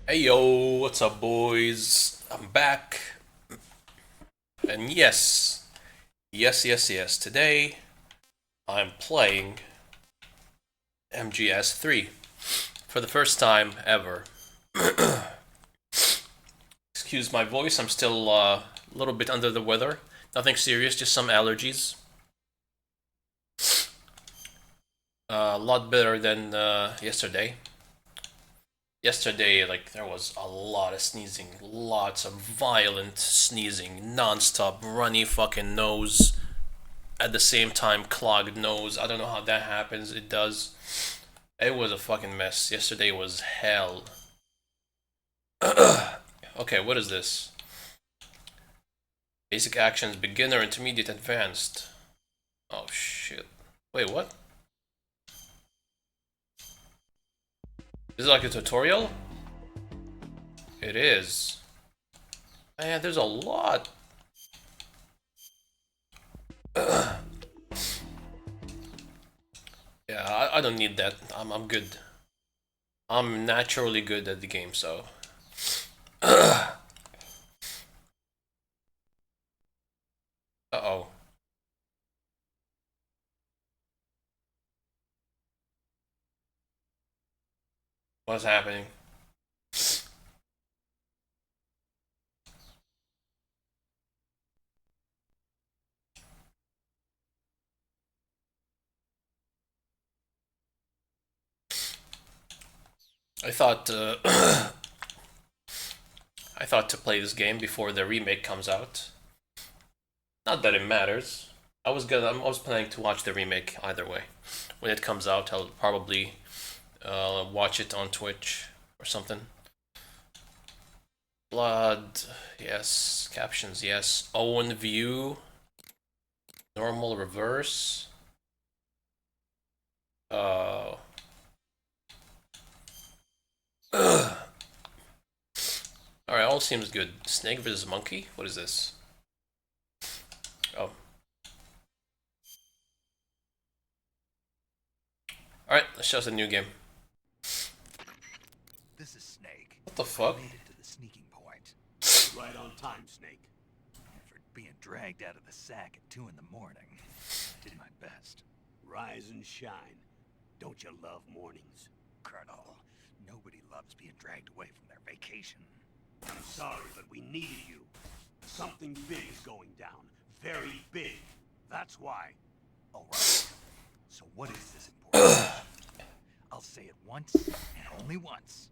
Hey yo, what's up, boys? I'm back. And yes, today I'm playing MGS3 for the first time ever. Excuse my voice, I'm still a little bit under the weather. Nothing serious, just some allergies. A lot better than yesterday. Yesterday, like, there was a lot of sneezing, lots of violent sneezing, non-stop, runny fucking nose. At the same time, clogged nose. I don't know how that happens. It does. It was a fucking mess. Yesterday was hell. Okay, what is this? Basic actions, beginner, intermediate, advanced. Oh shit. Wait, what? Is it like a tutorial? It is. Man, there's a lot. Yeah, I don't need that. I'm good. I'm naturally good at the game, so. Uh-oh. What's happening? I thought I thought to play this game before the remake comes out. Not that it matters. I was planning to watch the remake either way. When it comes out, I'll probably watch it on Twitch or something. Blood, yes. Captions, yes. Owen view, normal, reverse. Uh. All right, all seems good. Snake versus monkey. What is this? Oh. All right, let's show us a new game. This is Snake. What the fuck? I made it to the sneaking point. Right on time, Snake. After being dragged out of the sack at 2 in the morning, I did my best. Rise and shine. Don't you love mornings? Colonel, nobody loves being dragged away from their vacation. I'm sorry, but we needed you. Something big is going down. Very big. That's why. All right. So what is this important? I'll say it once and only once.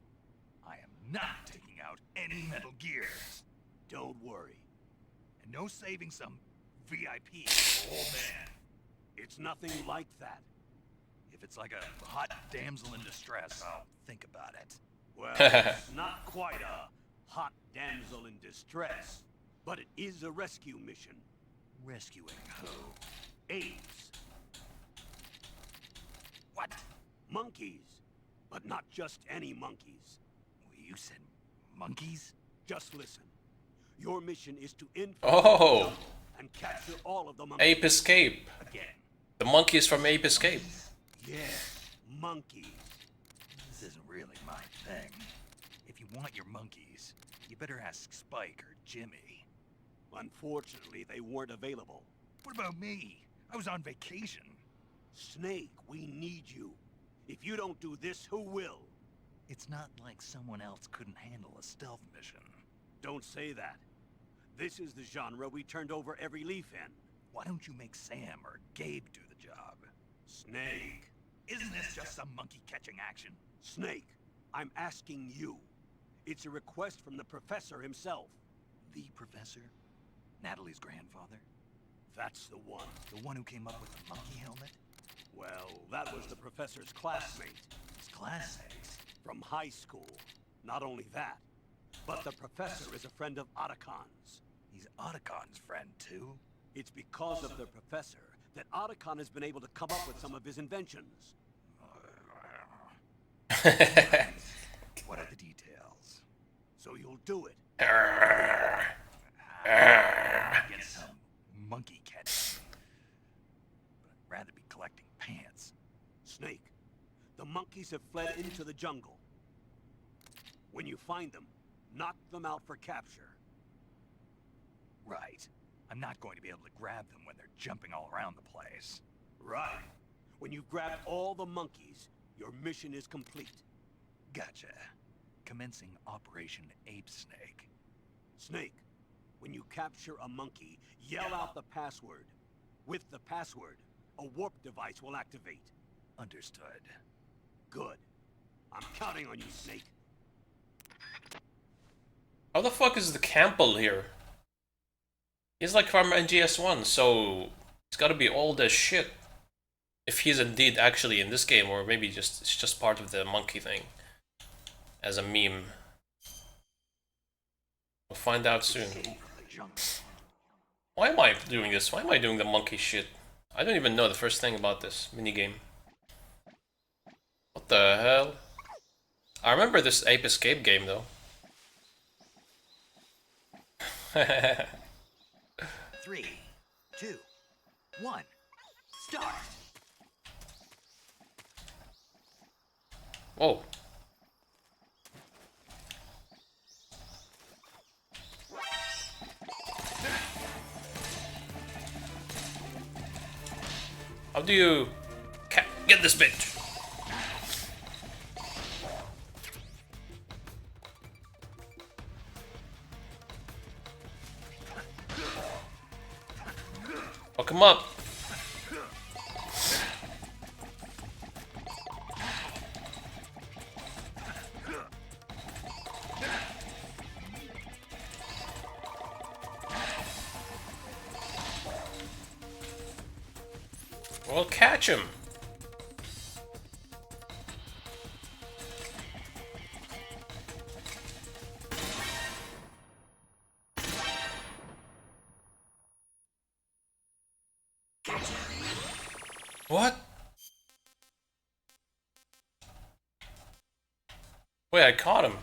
I am not taking out any Metal Gears. Don't worry. And no saving some VIP old man. It's nothing like that. If it's like a hot damsel in distress, I'll think about it. Well, it's not quite a hot damsel in distress, but it is a rescue mission. Rescuing who? Apes. What? Monkeys. But not just any monkeys. You said monkeys? Just listen. Your mission is to infiltrate Oh. the jungle and capture all of the monkeys. Ape Escape. Again. The monkeys from Ape Escape. Yes, monkeys. This isn't really my thing. If you want your monkeys, you better ask Spike or Jimmy. Unfortunately, they weren't available. What about me? I was on vacation. Snake, we need you. If you don't do this, who will? It's not like someone else couldn't handle a stealth mission. Don't say that. This is the genre we turned over every leaf in. Why don't you make Sam or Gabe do the job? Snake. Isn't this just some monkey catching action? Snake, I'm asking you. It's a request from the professor himself. The professor? Natalie's grandfather? That's the one. The one who came up with the monkey helmet? Well, that was the professor's classmate. His classmates? From high school. Not only that, but the professor is a friend of Otacon's. He's Otacon's friend, too? It's because of the professor that Otacon has been able to come up with some of his inventions. What are the details? So you'll do it. Get some monkey catching. But I'd rather be collecting pants. Snake, the monkeys have fled into the jungle. When you find them, knock them out for capture. Right. I'm not going to be able to grab them when they're jumping all around the place. Right. When you've grabbed all the monkeys, your mission is complete. Gotcha. Commencing Operation Ape Snake. Snake, when you capture a monkey, yell out the password. With the password, a warp device will activate. Understood. Good. I'm counting on you, Snake. How the fuck is the Campbell here? He's like from NGS1, so he's gotta be old as shit. If he's indeed actually in this game, or maybe it's just part of the monkey thing. As a meme. We'll find out soon. Why am I doing this? Why am I doing the monkey shit? I don't even know the first thing about this minigame. What the hell? I remember this Ape Escape game though. 3, 2, 1, start! Whoa. How do you get this bitch? Fuck him up. Well, catch him. What? Wait, I caught him.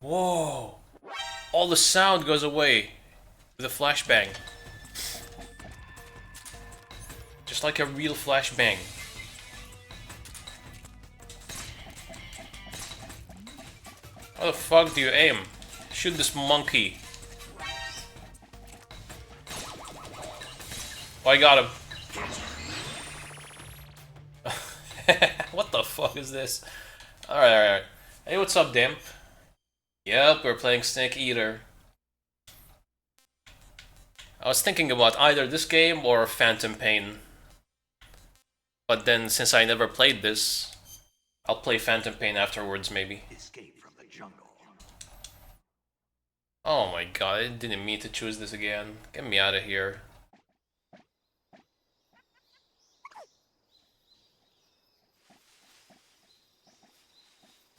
Whoa. All the sound goes away with a flashbang. Just like a real flashbang. How the fuck do you aim? Shoot this monkey. Oh, I got him. What the fuck is this? Alright. Hey, what's up, Dimp? Yep, we're playing Snake Eater. I was thinking about either this game or Phantom Pain. But then, since I never played this, I'll play Phantom Pain afterwards, maybe. Escape from the jungle. Oh my god, I didn't mean to choose this again. Get me out of here.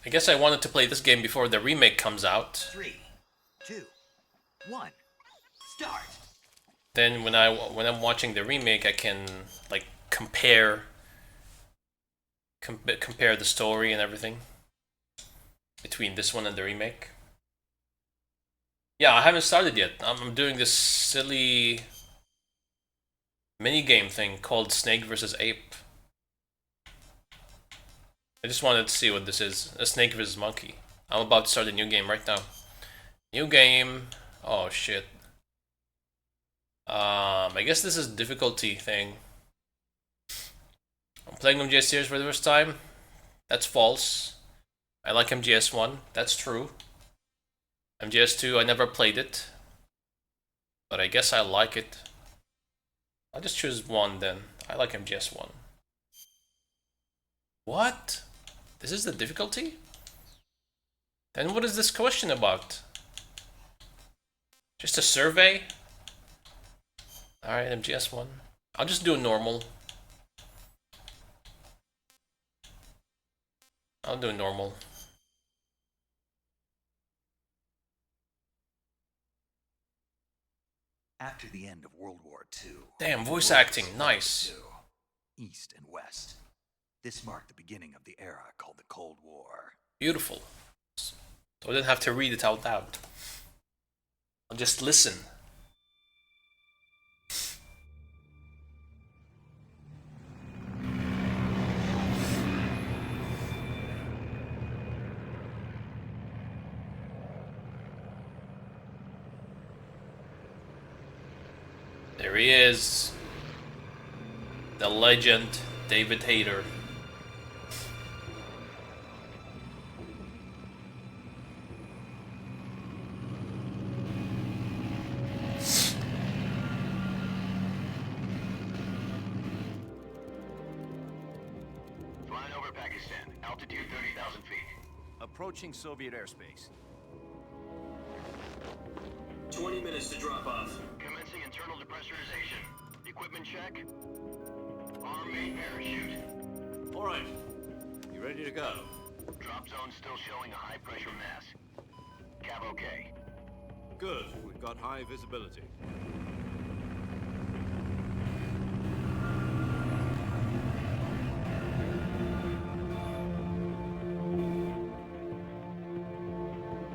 I guess I wanted to play this game before the remake comes out. 3, 2, 1, start! Then when I'm watching the remake, I can like compare the story and everything between this one and the remake. Yeah, I haven't started yet. I'm doing this silly minigame thing called Snake vs. Ape. I just wanted to see what this is. A snake vs. monkey. I'm about to start a new game right now. New game. Oh shit. I guess this is difficulty thing. I'm playing MGS series for the first time. That's false. I like MGS1. That's true. MGS2, I never played it. But I guess I like it. I'll just choose 1 then. I like MGS1. What? This is the difficulty? Then what is this question about? Just a survey? Alright, MGS1. I'll just do normal. I'll do normal. After the end of World War II... Damn, voice acting, nice. East and West. This marked the beginning of the era called the Cold War. Beautiful. So I didn't have to read it out loud. I'll just listen. There he is. The legend, David Hayter. Flying over Pakistan. Altitude 30,000 feet. Approaching Soviet airspace. 20 minutes to drop off. Commencing internal depressurization. Equipment check. Arm main parachute. All right. You ready to go? Drop zone still showing a high pressure mass. Cav okay. Good. We've got high visibility.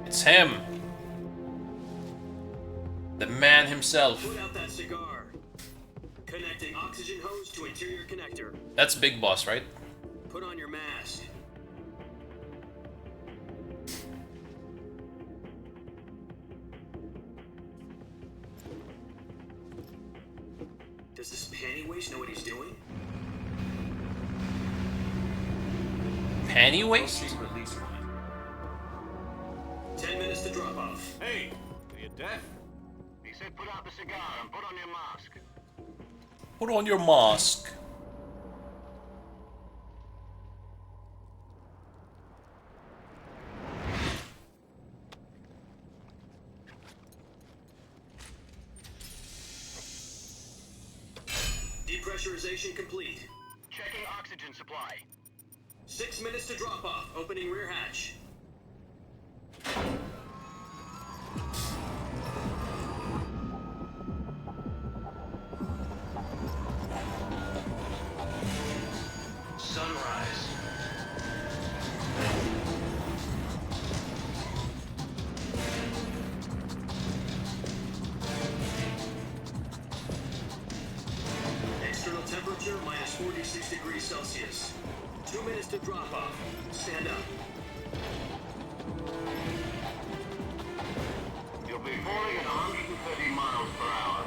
It's him. The man himself. Put out that cigar. Connecting oxygen hose to interior connector. That's Big Boss, right? Put on your mask. Does this panty waste know what he's doing? Panty waste? Release line. 10 minutes to drop off. Hey, are you deaf? He said put out the cigar and put on your mask. Put on your mask. Depressurization complete. Checking oxygen supply. 6 minutes to drop off. Opening rear hatch. Sunrise. External temperature minus 46 degrees Celsius. 2 minutes to drop off. Stand up. You'll be falling at 130 miles per hour.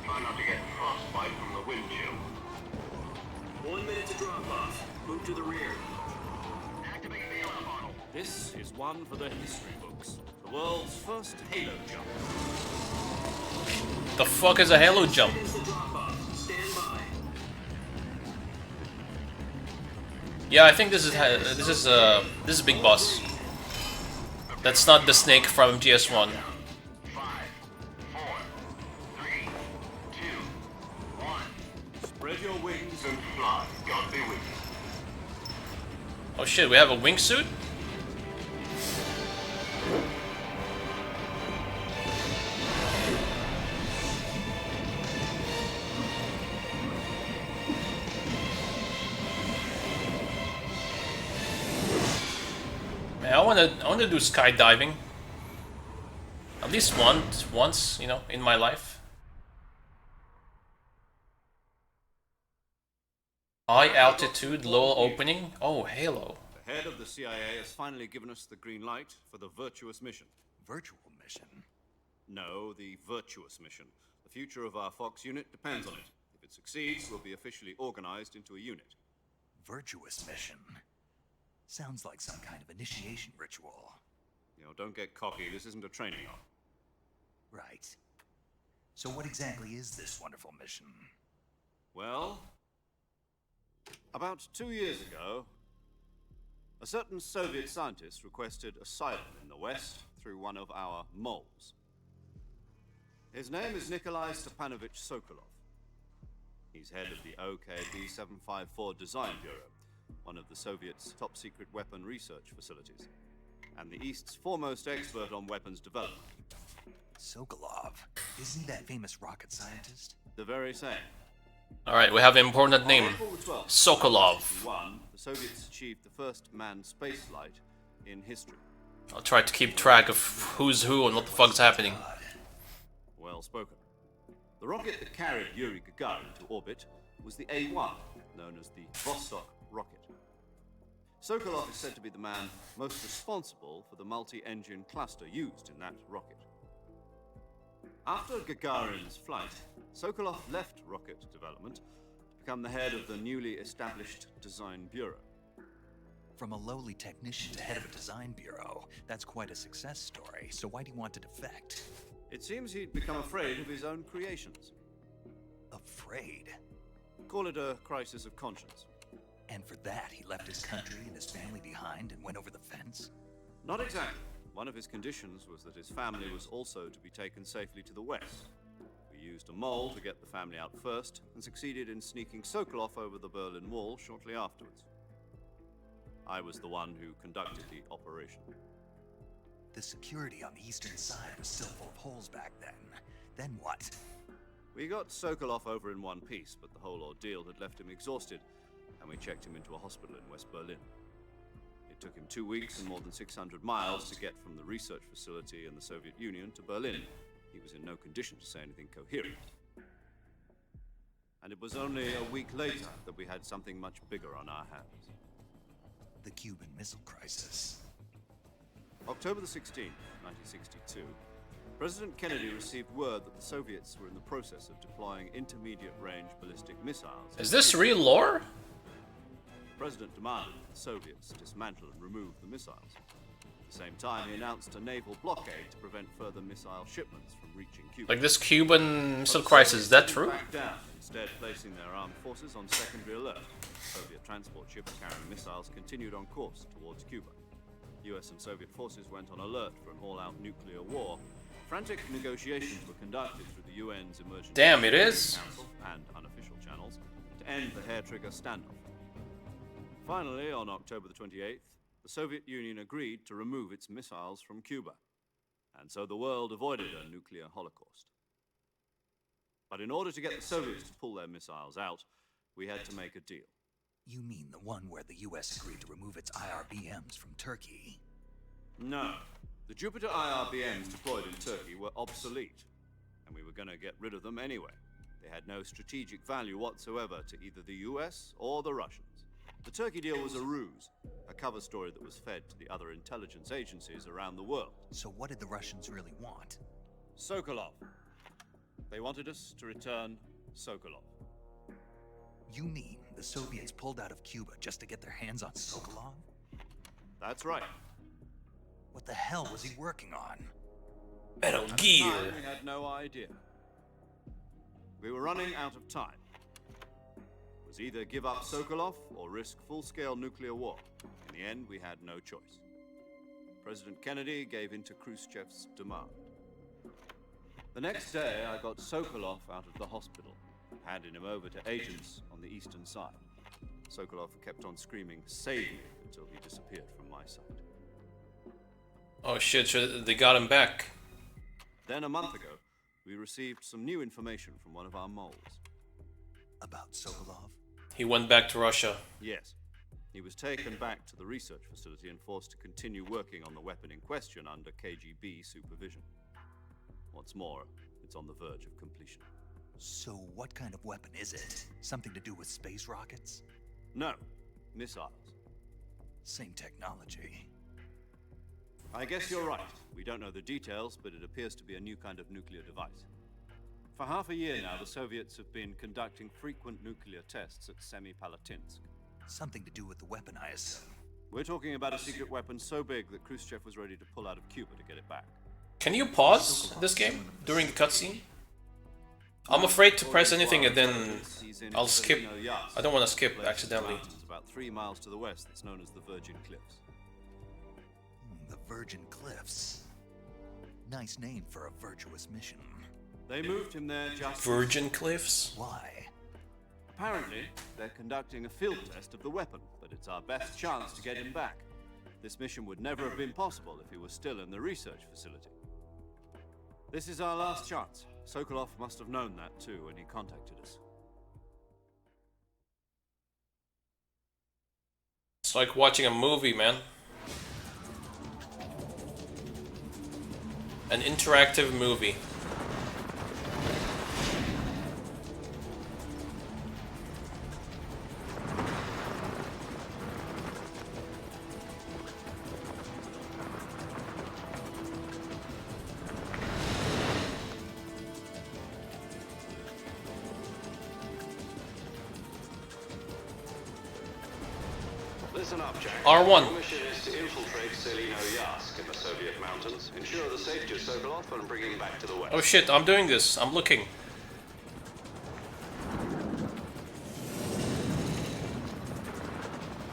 Try not to get frostbite from the wind chill. 1 minute to drop off. Move to the rear. Activate the alarm funnel. This is one for the history books. The world's first halo jump. The fuck is a halo jump? Minutes to drop off. Stand by. Yeah, I think this is Big Boss. That's not the snake from GS1. 5, 4, 3, 2, 1. Spread your wings. And fly. God be with you. Oh shit, we have a wingsuit? Man, I wanna do skydiving. At least once, you know, in my life. High altitude, low opening. Oh, Halo. The head of the CIA has finally given us the green light for the virtuous mission. Virtual mission? No, the virtuous mission. The future of our Fox unit depends on it. If it succeeds, we'll be officially organized into a unit. Virtuous mission? Sounds like some kind of initiation ritual. You know, don't get cocky. This isn't a training op. Right. So what exactly is this wonderful mission? Well, about 2 years ago, a certain Soviet scientist requested asylum in the West through one of our moles. His name is Nikolai Stepanovich Sokolov. He's head of the OKB-754 Design Bureau, one of the Soviets' top-secret weapon research facilities, and the East's foremost expert on weapons development. Sokolov. Isn't he that famous rocket scientist? The very same. Alright, we have an important name. On April the 12th, Sokolov. 1961, the Soviets achieved the first manned spaceflight in history. I'll try to keep track of who's who and what the fuck's happening. Well spoken. The rocket that carried Yuri Gagarin to orbit was the A-1, known as the Vostok rocket. Sokolov is said to be the man most responsible for the multi-engine cluster used in that rocket. After Gagarin's flight, Sokolov left rocket development to become the head of the newly established Design Bureau. From a lowly technician to head of a design bureau, that's quite a success story. So why do you want to defect? It seems he'd become afraid of his own creations. Afraid? Call it a crisis of conscience. And for that, he left his country and his family behind and went over the fence? Not exactly. One of his conditions was that his family was also to be taken safely to the west. We used a mole to get the family out first, and succeeded in sneaking Sokolov over the Berlin Wall shortly afterwards. I was the one who conducted the operation. The security on the eastern side was still full of holes back then. Then what? We got Sokolov over in one piece, but the whole ordeal had left him exhausted, and we checked him into a hospital in West Berlin. It took him 2 weeks and more than 600 miles to get from the research facility in the Soviet Union to Berlin. He was in no condition to say anything coherent. And it was only a week later that we had something much bigger on our hands. The Cuban Missile Crisis. October the 16th, 1962, President Kennedy received word that the Soviets were in the process of deploying intermediate-range ballistic missiles. Is this real lore? The President demanded that the Soviets dismantle and remove the missiles. At the same time, he announced a naval blockade to prevent further missile shipments from reaching Cuba. Like this Cuban Missile Crisis, is that true? Back down, instead placing their armed forces on secondary alert. Soviet transport ships carrying missiles continued on course towards Cuba. US and Soviet forces went on alert for an all-out nuclear war. Frantic negotiations were conducted through the UN's Emergency Damn, it is. Council and unofficial channels to end the hair-trigger standoff. Finally, on October the 28th, the Soviet Union agreed to remove its missiles from Cuba, and so the world avoided a nuclear holocaust. But in order to get the Soviets to pull their missiles out, we had to make a deal. You mean the one where the US agreed to remove its IRBMs from Turkey? No. The Jupiter IRBMs deployed in Turkey were obsolete, and we were going to get rid of them anyway. They had no strategic value whatsoever to either the US or the Russians. The Turkey deal was a ruse, a cover story that was fed to the other intelligence agencies around the world. So what did the Russians really want? Sokolov. They wanted us to return Sokolov. You mean the Soviets pulled out of Cuba just to get their hands on Sokolov? That's right. What the hell was he working on? Metal At the Gear. time, we had no idea. We were running out of time. It was either give up Sokolov or risk full-scale nuclear war. In the end, we had no choice. President Kennedy gave in to Khrushchev's demand. The next day, I got Sokolov out of the hospital, handing him over to agents on the eastern side. Sokolov kept on screaming, "Save me," until he disappeared from my sight. Oh shit, so they got him back. Then a month ago, we received some new information from one of our moles. About Sokolov? He went back to Russia. Yes. He was taken back to the research facility and forced to continue working on the weapon in question under KGB supervision. What's more, it's on the verge of completion. So what kind of weapon is it? Something to do with space rockets? No, missiles. Same technology. I guess you're right. We don't know the details, but it appears to be a new kind of nuclear device. For half a year now, the Soviets have been conducting frequent nuclear tests at Semipalatinsk. Something to do with the weapon, I assume. We're talking about a secret weapon so big that Khrushchev was ready to pull out of Cuba to get it back. Can you pause this game during the cutscene? I'm afraid to press anything and then I'll skip. I don't want to skip accidentally. Mountains about 3 miles to the west that's known as the Virgin Cliffs. The Virgin Cliffs. Nice name for a virtuous mission. They moved him there just... Virgin Cliffs? Why? Apparently, they're conducting a field test of the weapon, but it's our best chance to get him back. This mission would never have been possible if he was still in the research facility. This is our last chance. Sokolov must have known that too when he contacted us. It's like watching a movie, man. An interactive movie. Listen up, Jack. R1. Your mission is to infiltrate Selino Yask in the Soviet mountains, ensure the safety of Sokolov, and bring him back to the West. Oh shit, I'm doing this. I'm looking.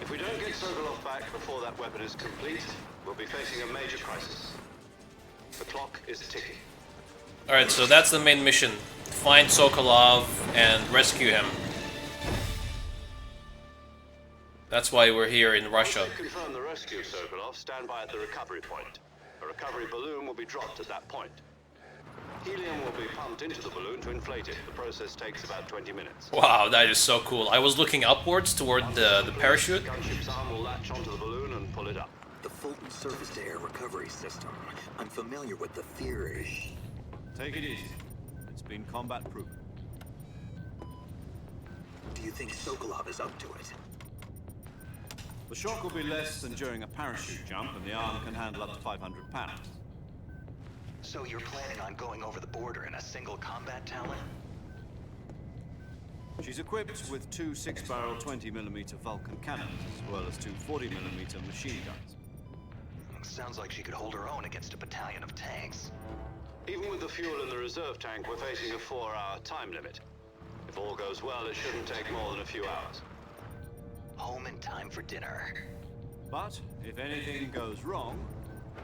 If we don't get Sokolov back before that weapon is complete, we'll be facing a major crisis. The clock is ticking. Alright, so that's the main mission. Find Sokolov and rescue him. That's why we're here in Russia. Once they confirm the rescue of Sokolov, stand by at the recovery point. A recovery balloon will be dropped at that point. Helium will be pumped into the balloon to inflate it. The process takes about 20 minutes. Wow, that is so cool. I was looking upwards toward the parachute. Gunship's arm will latch onto the balloon and pull it up. The Fulton surface-to-air recovery system. I'm familiar with the theory. Take it easy. It's been combat-proof. Do you think Sokolov is up to it? The shock will be less than during a parachute jump, and the arm can handle up to 500 pounds. So you're planning on going over the border in a single combat talon? She's equipped with two 6-barrel 20mm Vulcan cannons, as well as two 40mm machine guns. Sounds like she could hold her own against a battalion of tanks. Even with the fuel in the reserve tank, we're facing a 4-hour time limit. If all goes well, it shouldn't take more than a few hours. Home in time for dinner. But if anything goes wrong,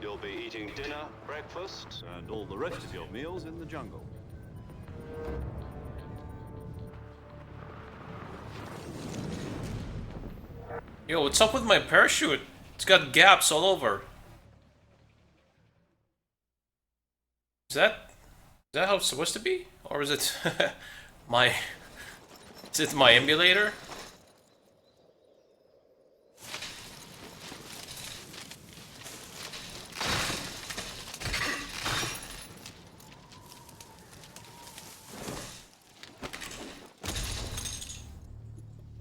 You'll be eating dinner, breakfast, and all the rest of your meals in the jungle. Yo, what's up with my parachute? It's got gaps all over. Is that how it's supposed to be? Or is it my... Is it my emulator?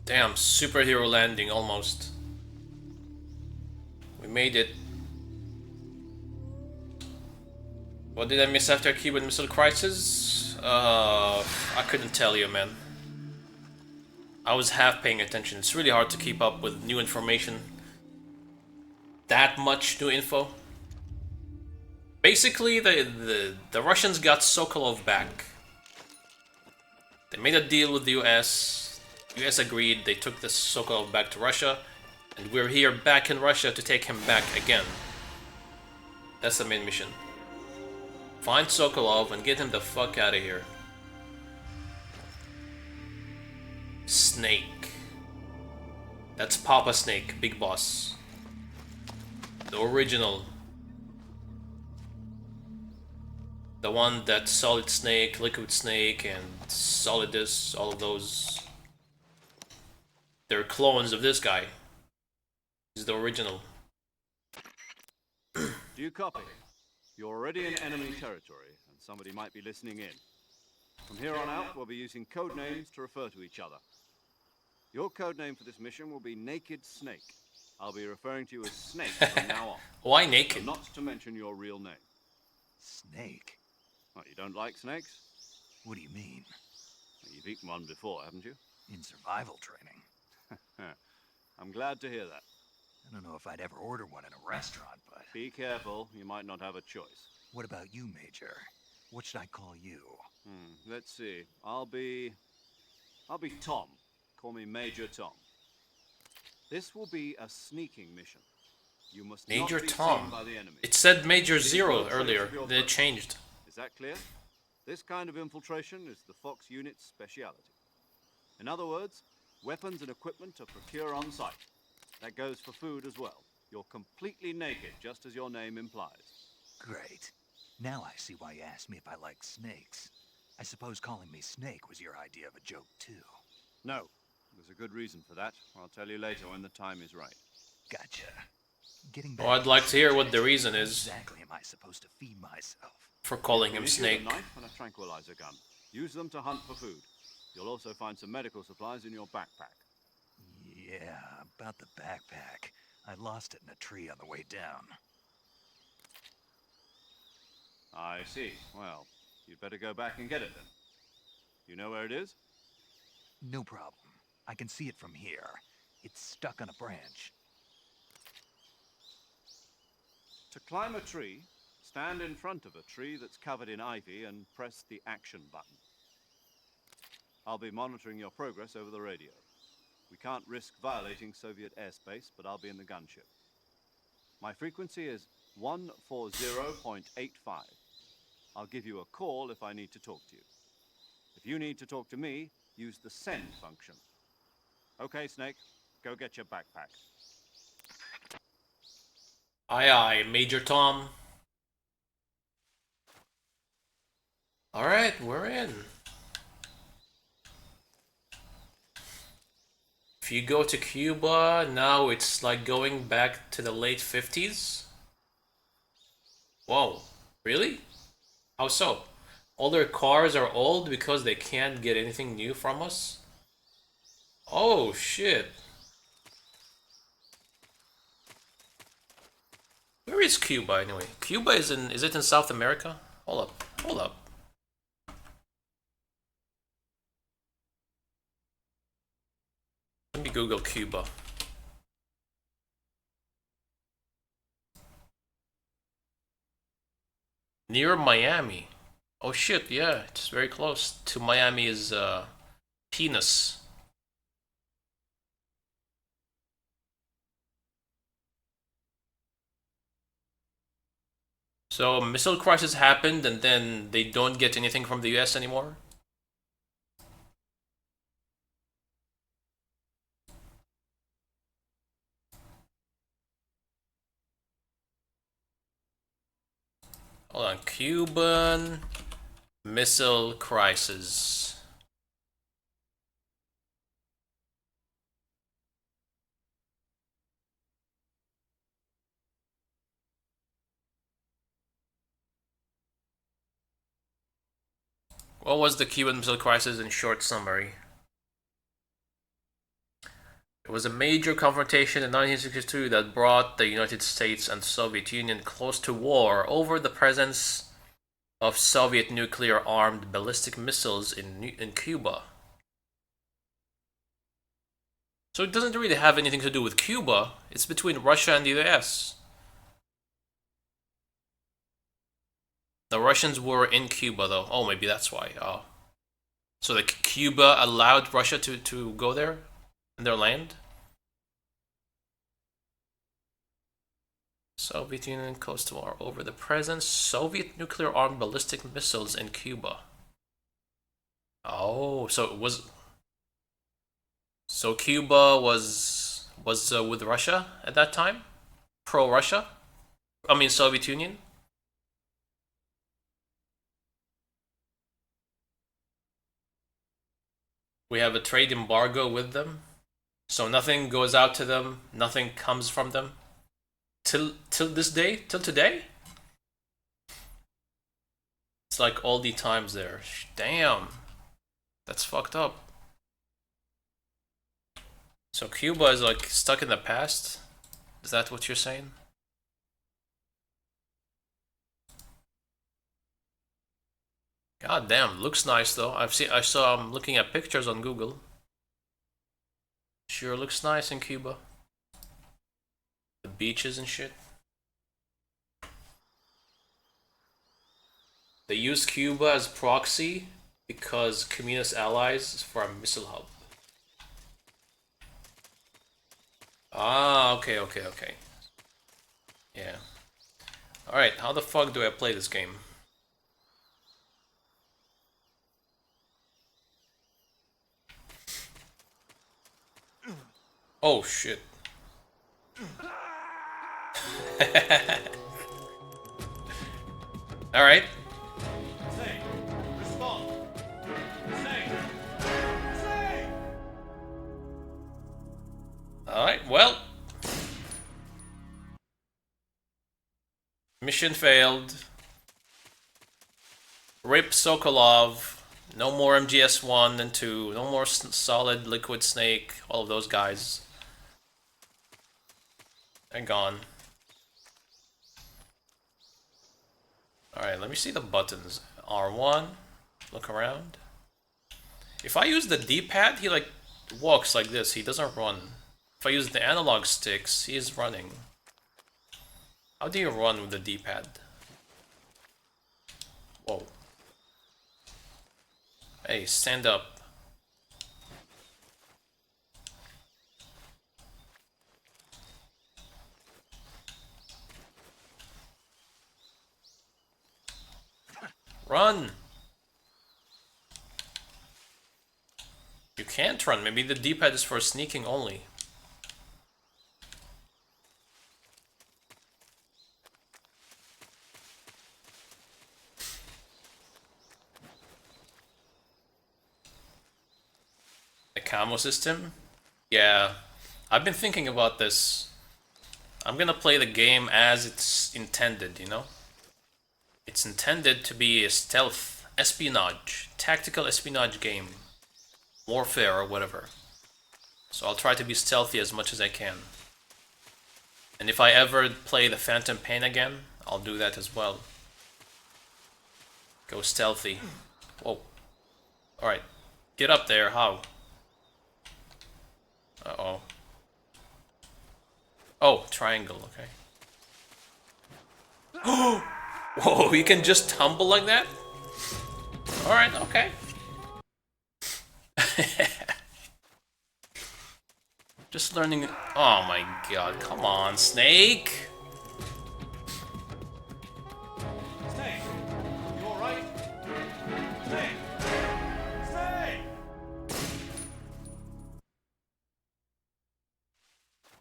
Damn, superhero landing almost. We made it. What did I miss after Cuban Missile Crisis? I couldn't tell you, man. I was half paying attention. It's really hard to keep up with new information. That much new info. Basically, the Russians got Sokolov back. They made a deal with the US. US agreed, they took the Sokolov back to Russia, and we're here back in Russia to take him back again. That's the main mission. Find Sokolov and get him the fuck out of here. Snake. That's Papa Snake, Big Boss. The original. The one that Solid Snake, Liquid Snake, and Solidus, all of those. They're clones of this guy. He's the original. Do you copy? You're already in enemy territory, and somebody might be listening in. From here on out, we'll be using code names to refer to each other. Your code name for this mission will be Naked Snake. I'll be referring to you as Snake from now on. Why So naked? not to mention your real name. Snake? What, you don't like snakes? What do you mean? Well, you've eaten one before, haven't you? In survival training? I'm glad to hear that. I don't know if I'd ever order one in a restaurant, but... Be careful, you might not have a choice. What about you, Major? What should I call you? Let's see. I'll be Tom. Call me Major Tom. This will be a sneaking mission. You must Major not be Tom. seen by the enemy. It said Major Zero earlier, then it changed. Is that clear? This kind of infiltration is the Fox unit's speciality. In other words, weapons and equipment are procured on site. That goes for food as well. You're completely naked, just as your name implies. Great. Now I see why you asked me if I like snakes. I suppose calling me Snake was your idea of a joke, too. No, there's a good reason for that. I'll tell you later when the time is right. Gotcha. Getting Well, I'd like to hear what the reason is Exactly am I supposed to feed myself? for calling him We'll issue Snake. a knife and a tranquilizer gun. Use them to hunt for food. You'll also find some medical supplies in your backpack. Yeah, about the backpack. I lost it in a tree on the way down. I see. Well, you'd better go back and get it then. You know where it is? No problem. I can see it from here. It's stuck on a branch. To climb a tree, stand in front of a tree that's covered in ivy and press the action button. I'll be monitoring your progress over the radio. We can't risk violating Soviet airspace, but I'll be in the gunship. My frequency is 140.85. I'll give you a call if I need to talk to you. If you need to talk to me, use the send function. Okay, Snake, go get your backpack. Aye aye, Major Tom. Alright, we're in. If you go to Cuba, now it's like going back to the late 50s. Whoa, really? How so? All their cars are old because they can't get anything new from us? Oh shit. Where is Cuba anyway? Cuba is it in South America? Hold up. Let me Google Cuba. Near Miami. Oh shit, yeah, it's very close. To Miami is Penis. So a missile crisis happened and then they don't get anything from the US anymore? Hold on, Cuban Missile Crisis. What was the Cuban Missile Crisis in short summary? It was a major confrontation in 1962 that brought the United States and Soviet Union close to war over the presence of Soviet nuclear-armed ballistic missiles in Cuba. So it doesn't really have anything to do with Cuba. It's between Russia and the US. The Russians were in Cuba though. Oh, maybe that's why. Oh. So like Cuba allowed Russia to go there? In their land? Soviet Union close to war over the presence Soviet nuclear-armed ballistic missiles in Cuba. Oh, so it was. So Cuba was with Russia at that time, pro-Russia. I mean Soviet Union. We have a trade embargo with them. So nothing goes out to them, nothing comes from them. Till this day? Till today? It's like all the times there. Damn. That's fucked up. So Cuba is like stuck in the past? Is that what you're saying? God damn, looks nice though. I saw I'm looking at pictures on Google. Sure looks nice in Cuba. The beaches and shit. They use Cuba as proxy because communist allies for a missile hub. Ah, okay. Yeah. Alright, how the fuck do I play this game? Oh shit. Alright. Snake, respond. Snake. Alright, well. Mission failed. RIP Sokolov. No more MGS1 and 2. No more Solid, Liquid Snake. All of those guys. They're gone. Alright, let me see the buttons. R1. Look around. If I use the D-pad, he like walks like this. He doesn't run. If I use the analog sticks, he is running. How do you run with the D-pad? Whoa. Hey, stand up. Run! You can't run. Maybe the D-pad is for sneaking only. The camo system? Yeah. I've been thinking about this. I'm gonna play the game as it's intended, you know? It's intended to be a stealth, espionage, tactical espionage game. Warfare or whatever. So I'll try to be stealthy as much as I can. And if I ever play the Phantom Pain again, I'll do that as well. Go stealthy. Whoa. Alright. Get up there, how? Uh-oh. Oh, triangle, okay. Whoa, you can just tumble like that? Alright, okay. Just learning. Oh my god, come on, Snake! Snake! You alright? Snake! Snake!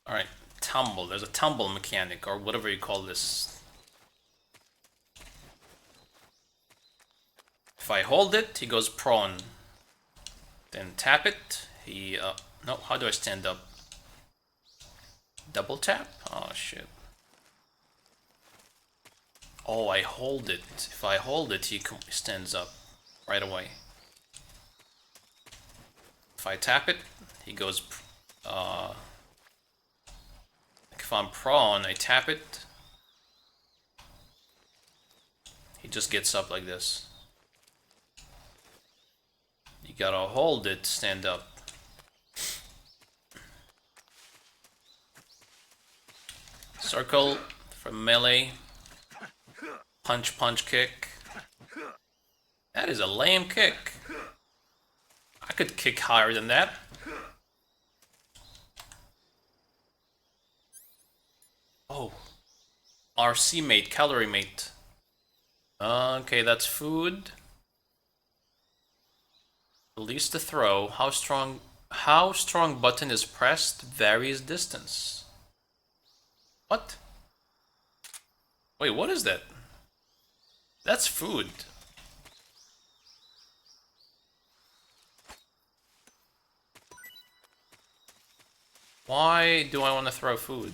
Alright, tumble. There's a tumble mechanic, or whatever you call this. If I hold it, he goes prone. Then tap it, he, no, how do I stand up? Double tap? Oh shit. Oh, I hold it. If I hold it, he stands up right away. If I tap it, he goes, if I'm prone, I tap it. He just gets up like this. You gotta hold it, stand up. Circle from melee. Punch, punch, kick. That is a lame kick. I could kick higher than that. Oh. RC mate, calorie mate. Okay, that's food. Release the throw. How strong button is pressed varies distance. What? Wait, what is that? That's food. Why do I want to throw food?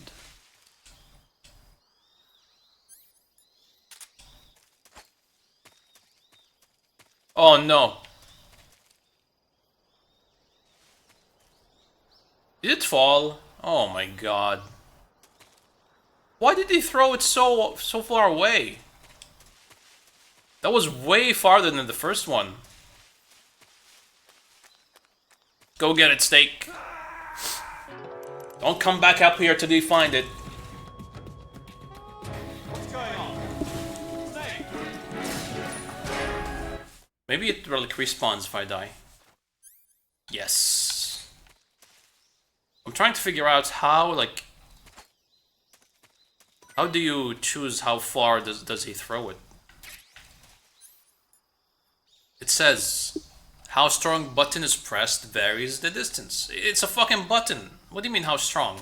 Oh no. Did it fall? Oh my god. Why did he throw it so far away? That was way farther than the first one. Go get it, Snake. Don't come back up here till you find it. What's going on? Snake! Maybe it relic respawns if I die. Yes. I'm trying to figure out how, like... How do you choose how far does he throw it? It says, how strong button is pressed varies the distance. It's a fucking button. What do you mean how strong?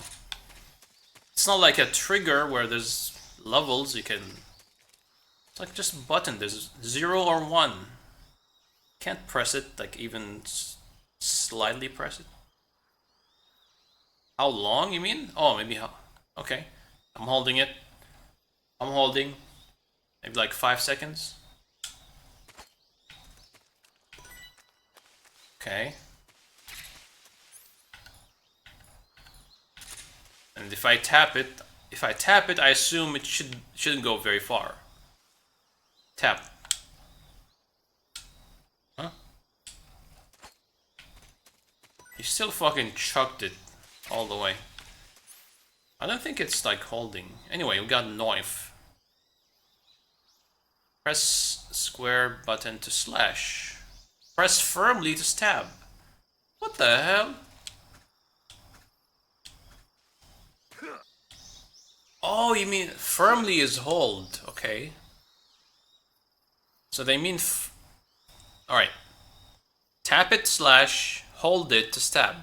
It's not like a trigger where there's levels you can... It's like just a button. There's 0 or 1. Can't press it, like even slightly press it. How long you mean? Oh, maybe how... Okay. I'm holding it. I'm holding. Maybe like 5 seconds. Okay. And if I tap it, I assume it shouldn't go very far. Tap. Huh? He still fucking chucked it all the way. I I don't think it's like holding. Anyway, we got knife. Press square button to slash. Press firmly to stab. What the hell? Oh, you mean firmly is hold. Okay. So they mean... Alright. Tap it slash hold it to stab.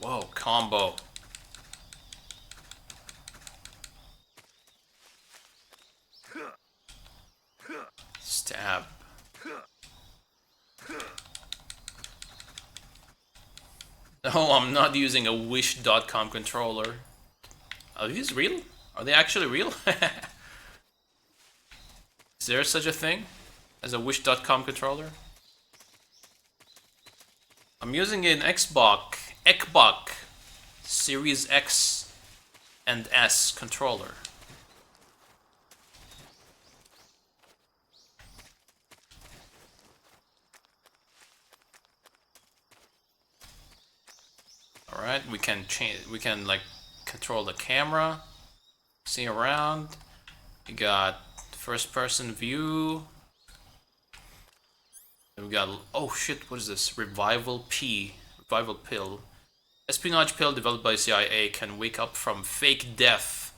Whoa, combo. Stab. No, I'm not using a Wish.com controller. Are these real? Are they actually real? Is there such a thing as a Wish.com controller? I'm using an Xbox Series X and S controller. Alright, we can change, we can like control the camera, see around. We got first person view. We got, oh shit, what is this? Revival pill. Espionage pill developed by CIA can wake up from fake death.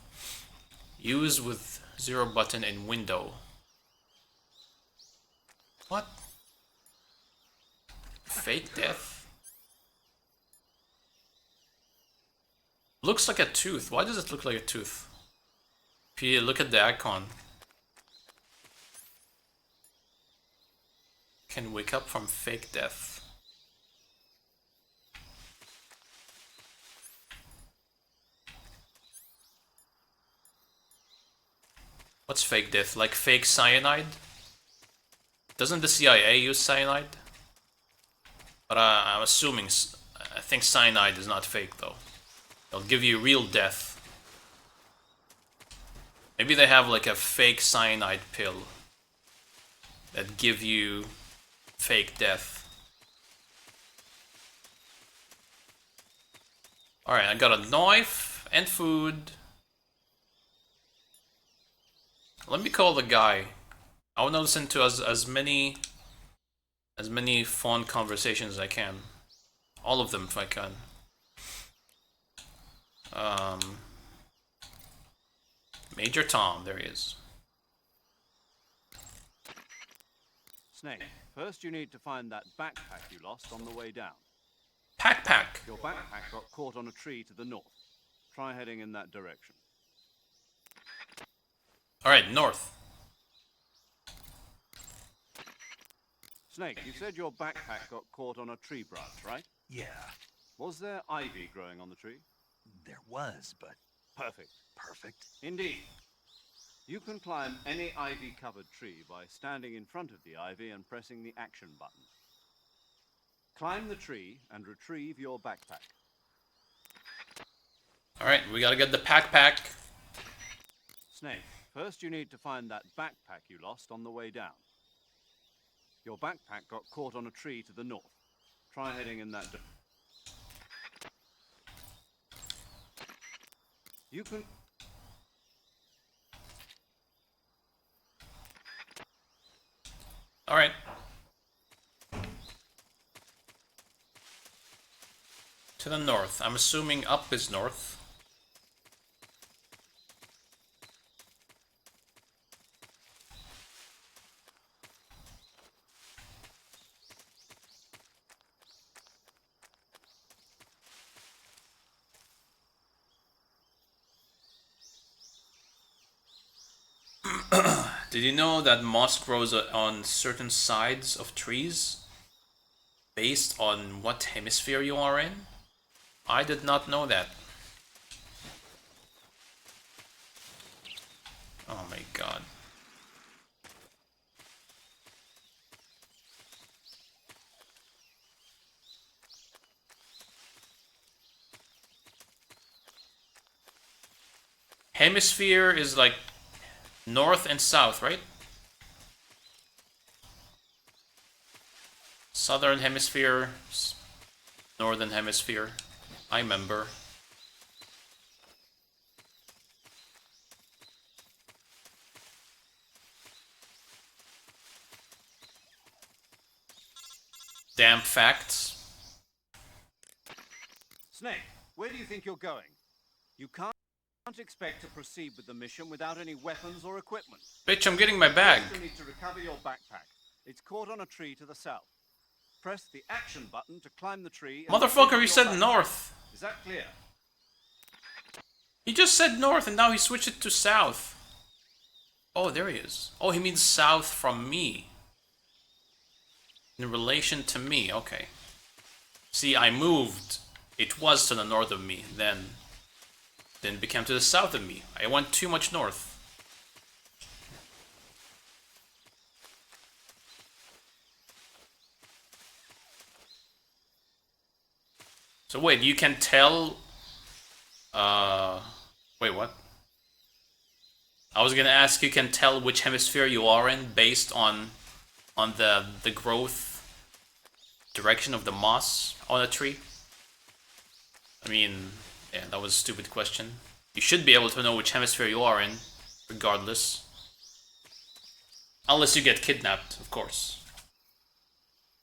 Use with 0 button in window. What? Fake death? Looks like a tooth. Why does it look like a tooth? If you look at the icon. Can wake up from fake death. What's fake death? Like fake cyanide? Doesn't the CIA use cyanide? But I'm assuming, I think cyanide is not fake though. They'll give you real death. Maybe they have like a fake cyanide pill that give you fake death. Alright, I got a knife and food. Let me call the guy. I want to listen to as many phone conversations as I can. All of them if I can. Major Tom, there he is. Snake, first you need to find that backpack you lost on the way down. Pack. Your backpack got caught on a tree to the north. Try heading in that direction. Alright, north. Snake, you said your backpack got caught on a tree branch, right? Yeah, Was there ivy growing on the tree? there was, but Perfect. perfect. Indeed. You can climb any ivy-covered tree by standing in front of the ivy and pressing the action button. Climb the tree and retrieve your backpack. Alright, we gotta get the pack. Snake, first you need to find that backpack you lost on the way down. Your backpack got caught on a tree to the north. Try heading in that direction. You can... Alright. To the north. I'm assuming up is north. Did you know that moss grows on certain sides of trees based on what hemisphere you are in? I did not know that. Oh my god. Hemisphere is like north and south, right? Southern hemisphere, Northern Hemisphere. I remember. Damn facts. Snake, where do you think you're going? You can't expect to proceed with the mission without any weapons or equipment. Bitch, I'm getting my bag. You need to recover your backpack. It's caught on a tree to the south. Press the action button to climb the tree. And Motherfucker, he your said backpack. north. Is that clear? He just said north and now he switched it to south. Oh, there he is. Oh, he means south from me. In relation to me, okay. See, I moved. It was to the north of me, then it became to the south of me. I went too much north. So wait, you can tell... Wait, what? I was gonna ask, you can tell which hemisphere you are in based on the growth direction of the moss on a tree? I mean, yeah, that was a stupid question. You should be able to know which hemisphere you are in, regardless. Unless you get kidnapped, of course.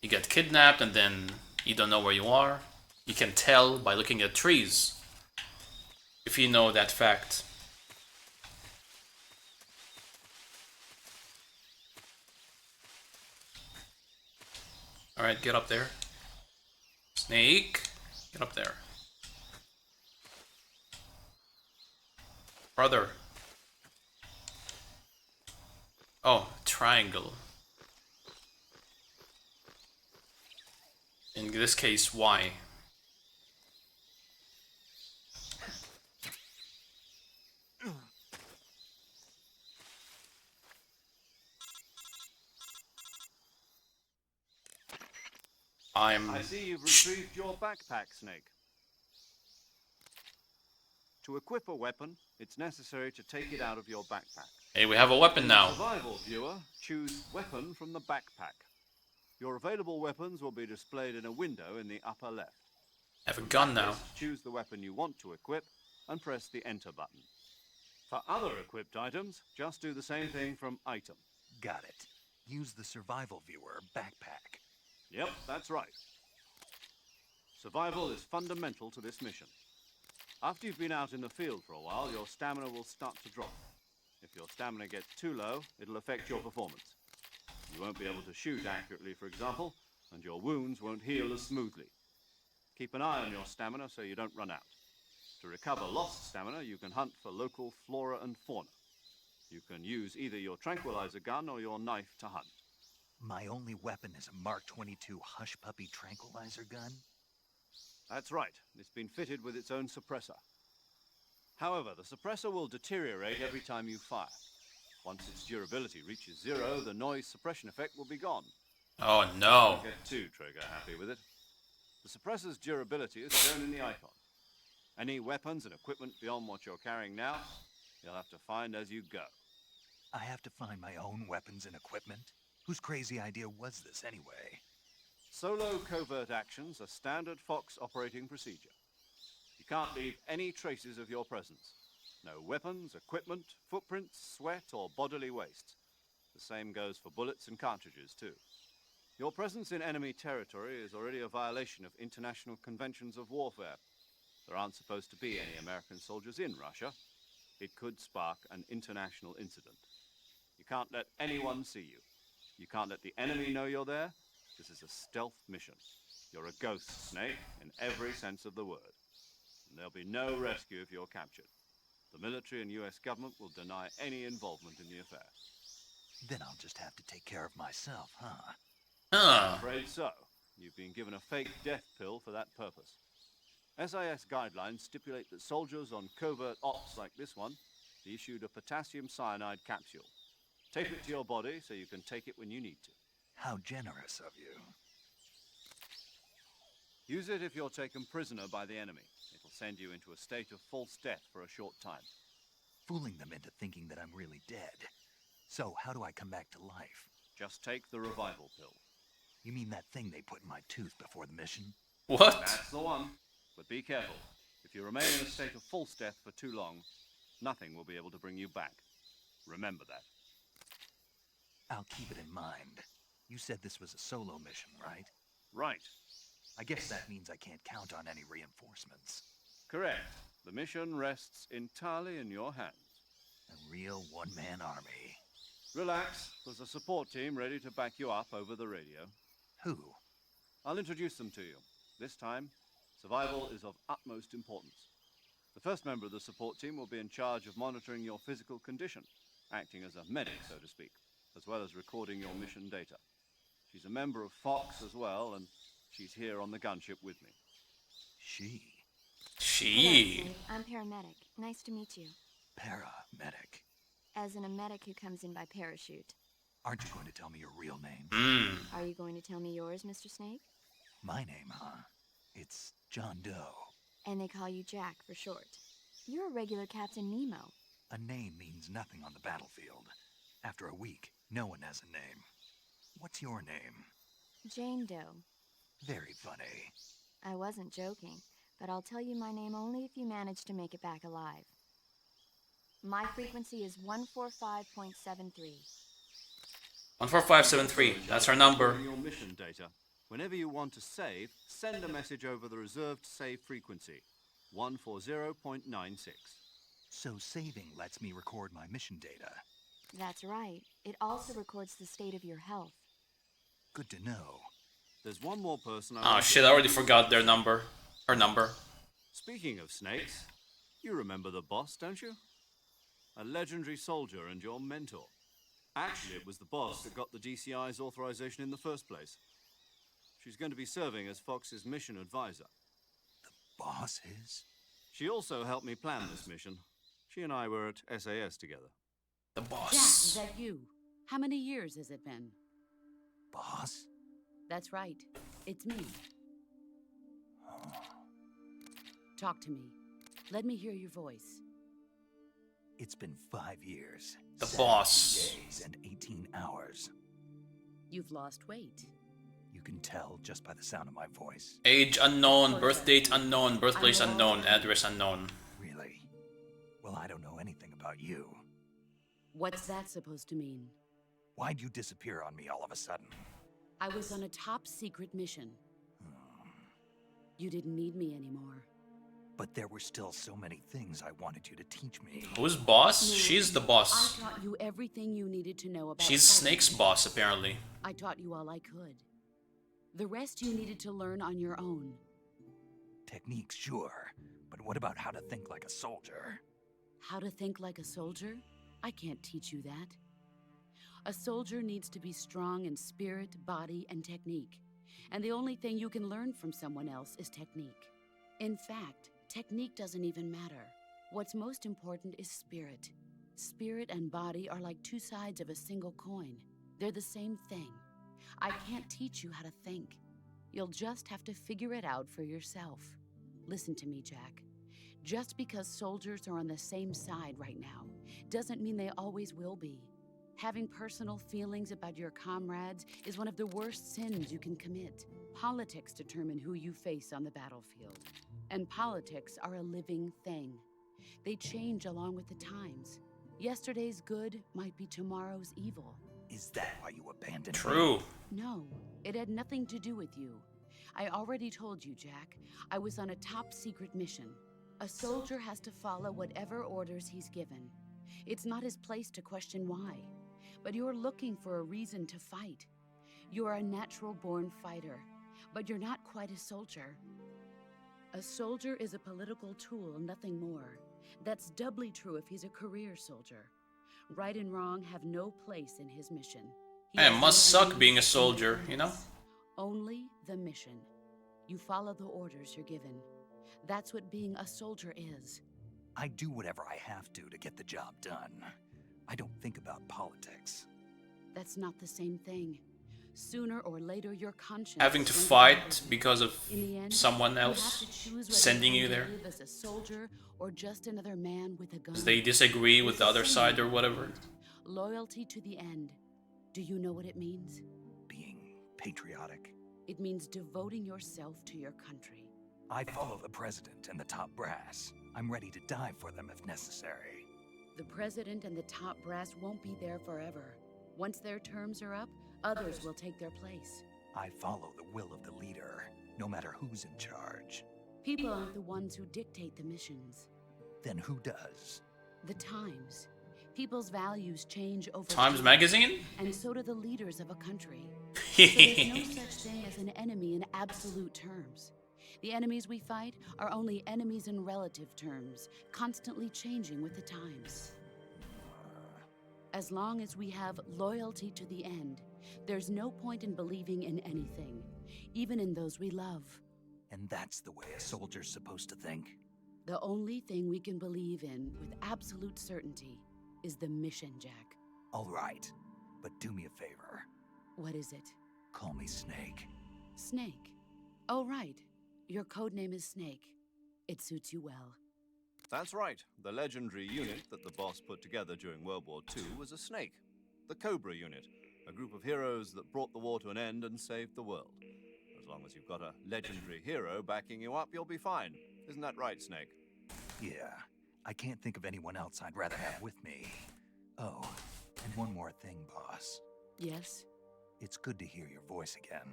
You get kidnapped and then you don't know where you are. You can tell by looking at trees, if you know that fact. Alright, get up there. Snake, get up there. Brother. Oh, triangle. In this case, why? I see you've retrieved your backpack, Snake. To equip a weapon, it's necessary to take it out of your backpack. Hey, we have a weapon In the now. survival viewer, choose Weapon from the backpack. Your available weapons will be displayed in a window in the upper left. I have a gun now. Choose the weapon you want to equip and press the Enter button. For other equipped items, just do the same thing from Item. Got it. Use the survival viewer backpack. Yep, that's right. Survival is fundamental to this mission. After you've been out in the field for a while, your stamina will start to drop. If your stamina gets too low, it'll affect your performance. You won't be able to shoot accurately, for example, and your wounds won't heal as smoothly. Keep an eye on your stamina so you don't run out. To recover lost stamina, you can hunt for local flora and fauna. You can use either your tranquilizer gun or your knife to hunt. My only weapon is a Mark 22 Hush Puppy tranquilizer gun? That's right. It's been fitted with its own suppressor. However, the suppressor will deteriorate every time you fire. Once its durability reaches 0, the noise suppression effect will be gone. Oh no. Don't get too trigger happy with it. The suppressor's durability is shown in the icon. Any weapons and equipment beyond what you're carrying now, you'll have to find as you go. I have to find my own weapons and equipment? Whose crazy idea was this anyway? Solo covert actions are standard Fox operating procedure. You can't leave any traces of your presence. No weapons, equipment, footprints, sweat, or bodily waste. The same goes for bullets and cartridges, too. Your presence in enemy territory is already a violation of international conventions of warfare. There aren't supposed to be any American soldiers in Russia. It could spark an international incident. You can't let anyone see you. You can't let the enemy know you're there. This is a stealth mission. You're a ghost, Snake, in every sense of the word. And there'll be no rescue if you're captured. The military and US government will deny any involvement in the affair. Then I'll just have to take care of myself, huh? Huh. I'm afraid so. You've been given a fake death pill for that purpose. SIS guidelines stipulate that soldiers on covert ops like this one be issued a potassium cyanide capsule. Tape it to your body so you can take it when you need to. How generous of you. Use it if you're taken prisoner by the enemy. It'll send you into a state of false death for a short time. Fooling them into thinking that I'm really dead. So, how do I come back to life? Just take the revival pill. You mean that thing they put in my tooth before the mission? What? That's the one. But be careful. If you remain in a state of false death for too long, nothing will be able to bring you back. Remember that. I'll keep it in mind. You said this was a solo mission, right? Right. I guess that means I can't count on any reinforcements. Correct. The mission rests entirely in your hands. A real one-man army. Relax. There's a support team ready to back you up over the radio. Who? I'll introduce them to you. This time, survival is of utmost importance. The first member of the support team will be in charge of monitoring your physical condition, acting as a medic, so to speak, as well as recording your mission data. She's a member of Fox as well, and she's here on the gunship with me. She. She. Hello, I'm paramedic. Nice to meet you. Paramedic. As in a medic who comes in by parachute. Aren't you going to tell me your real name? Are you going to tell me yours, Mr. Snake? My name, huh? It's John Doe. And they call you Jack for short. You're a regular Captain Nemo. A name means nothing on the battlefield. After a week, no one has a name. What's your name? Jane Doe. Very funny. I wasn't joking, but I'll tell you my name only if you manage to make it back alive. My frequency is 145.73. 14573. That's our number. Your mission data. Whenever you want to save, send a message over the reserved save frequency, 140.96. So saving lets me record my mission data. That's right. It also records the state of your health. Good to know. There's one more person I Oh want shit, to- I already forgot their number. Her number. Speaking of snakes, you remember the boss, don't you? A legendary soldier and your mentor. Actually, it was the boss that got the DCI's authorization in the first place. She's going to be serving as Fox's mission advisor. Boss is? She also helped me plan this mission. She and I were at SAS together. The Jack, is boss. that you? How many years has it been? Boss? That's right. It's me. Talk to me. Let me hear your voice. It's been 5 years. The 70 boss. days and 18 hours. You've lost weight. You can tell just by the sound of my voice. Age unknown, birth date unknown, birthplace unknown, address unknown. Really? Well, I don't know anything about you. What's that supposed to mean? Why'd you disappear on me all of a sudden? I was on a top secret mission. You didn't need me anymore. But there were still so many things I wanted you to teach me. Who's boss? She's the I boss. taught you everything you needed to know about She's fighting. Snake's boss, apparently. I taught you all I could. The rest you needed to learn on your own. Techniques, sure. But what about how to think like a soldier? How to think like a soldier? I can't teach you that. A soldier needs to be strong in spirit, body, and technique. And the only thing you can learn from someone else is technique. In fact, technique doesn't even matter. What's most important is spirit. Spirit and body are like two sides of a single coin. They're the same thing. I can't teach you how to think. You'll just have to figure it out for yourself. Listen to me, Jack. Just because soldiers are on the same side right now doesn't mean they always will be. Having personal feelings about your comrades is one of the worst sins you can commit. Politics determine who you face on the battlefield. And politics are a living thing. They change along with the times. Yesterday's good might be tomorrow's evil. Is that why you abandoned me? True. No, it had nothing to do with you. I already told you, Jack. I was on a top secret mission. A soldier has to follow whatever orders he's given. It's not his place to question why. But you're looking for a reason to fight. You're a natural-born fighter, but you're not quite a soldier. A soldier is a political tool, nothing more. That's doubly true if he's a career soldier. Right and wrong have no place in his mission. He Man, it has must no suck enemies, being a no soldier, friends. you know? Only the mission. You follow the orders you're given. That's what being a soldier is. I do whatever I have to get the job done. I don't think about politics. That's not the same thing. Sooner or later, your conscience. Having to is going fight guide you. because of In the end, someone you have else to choose whether sending you you want to there. live as a soldier or just another man with a gun. because they disagree with It's the other same side or thing. whatever. Loyalty to the end. Do you know what it means? Being patriotic. It means devoting yourself to your country. I follow the president and the top brass. I'm ready to die for them if necessary. The president and the top brass won't be there forever. Once their terms are up, others will take their place. I follow the will of the leader, no matter who's in charge. People aren't the ones who dictate the missions. Then who does? The Times. People's values change over Times time, Magazine? and so do the leaders of a country. So there's no such thing as an enemy in absolute terms. The enemies we fight are only enemies in relative terms, constantly changing with the times. As long as we have loyalty to the end, there's no point in believing in anything, even in those we love. And that's the way a soldier's supposed to think? The only thing we can believe in with absolute certainty is the mission, Jack. All right, but do me a favor. What is it? Call me Snake. Snake. Oh, right. Your codename is Snake. It suits you well. That's right. The legendary unit that the boss put together during World War II was a snake. The Cobra unit, a group of heroes that brought the war to an end and saved the world. As long as you've got a legendary hero backing you up, you'll be fine. Isn't that right, Snake? Yeah, I can't think of anyone else I'd rather have with me. Oh, and one more thing, boss. Yes? It's good to hear your voice again.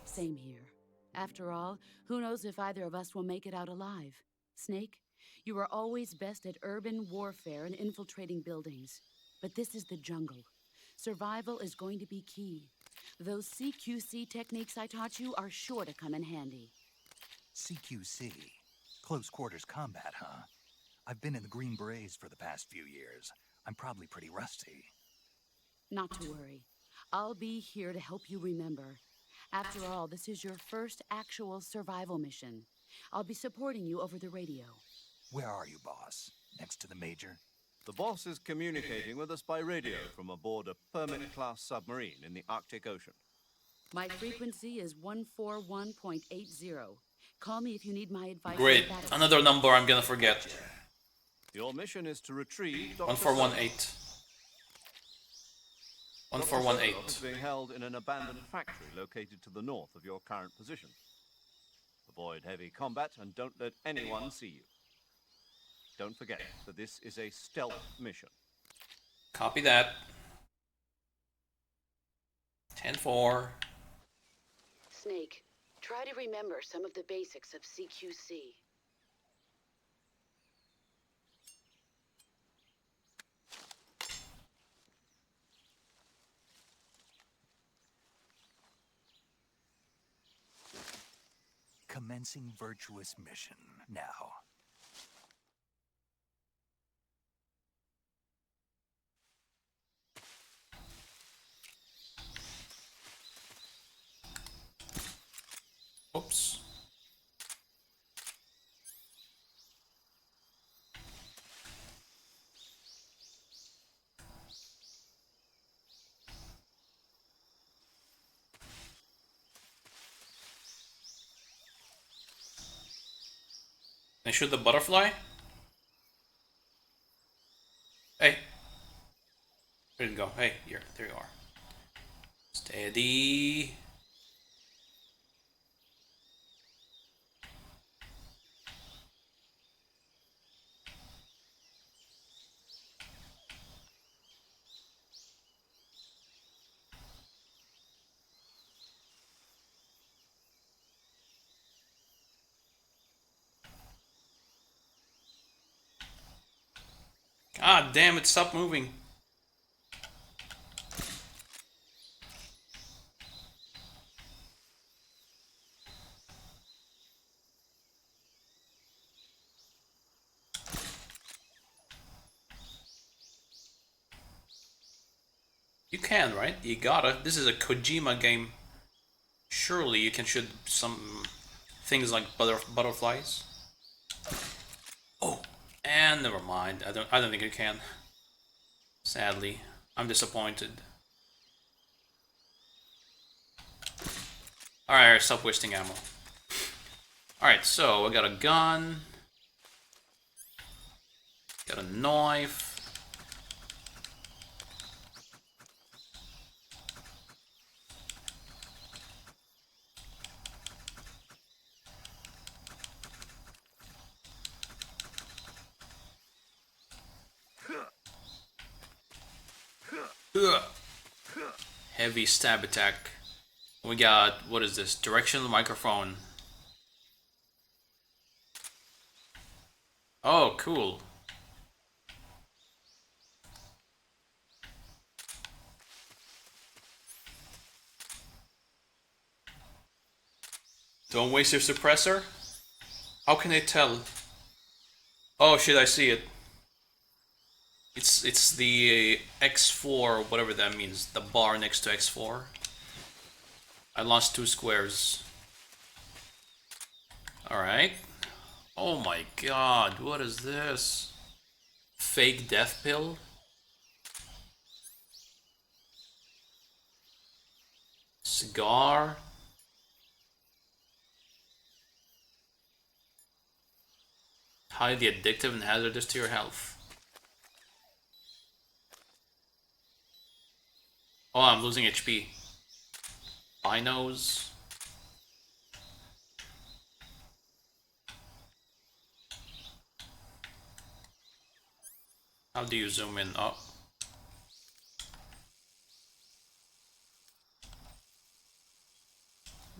Same here. After all, who knows if either of us will make it out alive? Snake, you are always best at urban warfare and infiltrating buildings. But this is the jungle. Survival is going to be key. Those CQC techniques I taught you are sure to come in handy. CQC? Close quarters combat, huh? I've been in the Green Berets for the past few years. I'm probably pretty rusty. Not to worry. I'll be here to help you remember. After all, this is your first actual survival mission. I'll be supporting you over the radio. Where are you, boss? Next to the Major? The boss is communicating with us by radio from aboard a Permit-class submarine in the Arctic Ocean. My frequency is 141.80. Call me if you need my advice. Great. on battle. Another number I'm gonna forget. Your mission is to retrieve Dr. 1418. Dr. 1418. Sokolov is being held in an abandoned factory located to the north of your current position. Avoid heavy combat and don't let anyone see you. Don't forget that this is a stealth mission. Copy that. 10-4. Snake, try to remember some of the basics of CQC. Commencing virtuous mission now. Oops. Can I shoot the butterfly? Hey. Where'd it go? Hey, here. There you are. Steady. Ah, damn it, stop moving. You can, right? You gotta. This is a Kojima game. Surely you can shoot some things like butterflies. Oh, and never mind. I don't think you can. Sadly, I'm disappointed. Alright, stop wasting ammo. Alright, so I got a gun. Got a knife. Ugh. Heavy stab attack. We got, what is this? Directional microphone. Oh, cool. Don't waste your suppressor? How can I tell? Oh shit, I see it. It's the X4, whatever that means. The bar next to X4. I lost 2 squares. Alright. Oh my god, what is this? Fake death pill? Cigar? Highly addictive and hazardous to your health. Oh, I'm losing HP. Binos. How do you zoom in? Oh.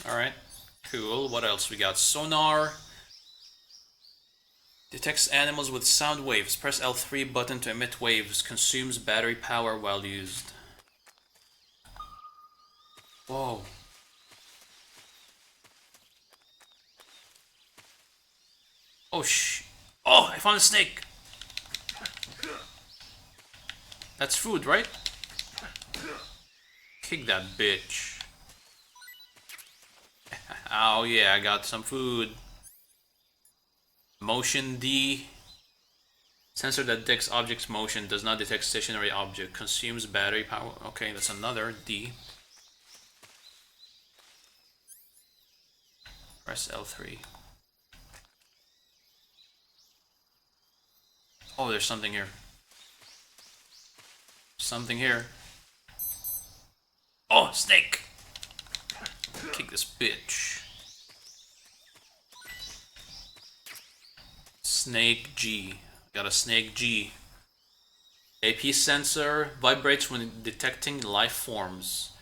Alright. Cool. What else we got? Sonar. Detects animals with sound waves. Press L3 button to emit waves. Consumes battery power while used. Whoa. Oh Oh, I found a snake. That's food, right? Kick that bitch. Oh yeah, I got some food. Motion D. Sensor that detects object's motion, does not detect stationary object. Consumes battery power. Okay, that's another D. Press L3. Oh, there's something here. Something here. Oh, snake! Kick this bitch. Snake G. Got a Snake G. AP sensor vibrates when detecting life forms.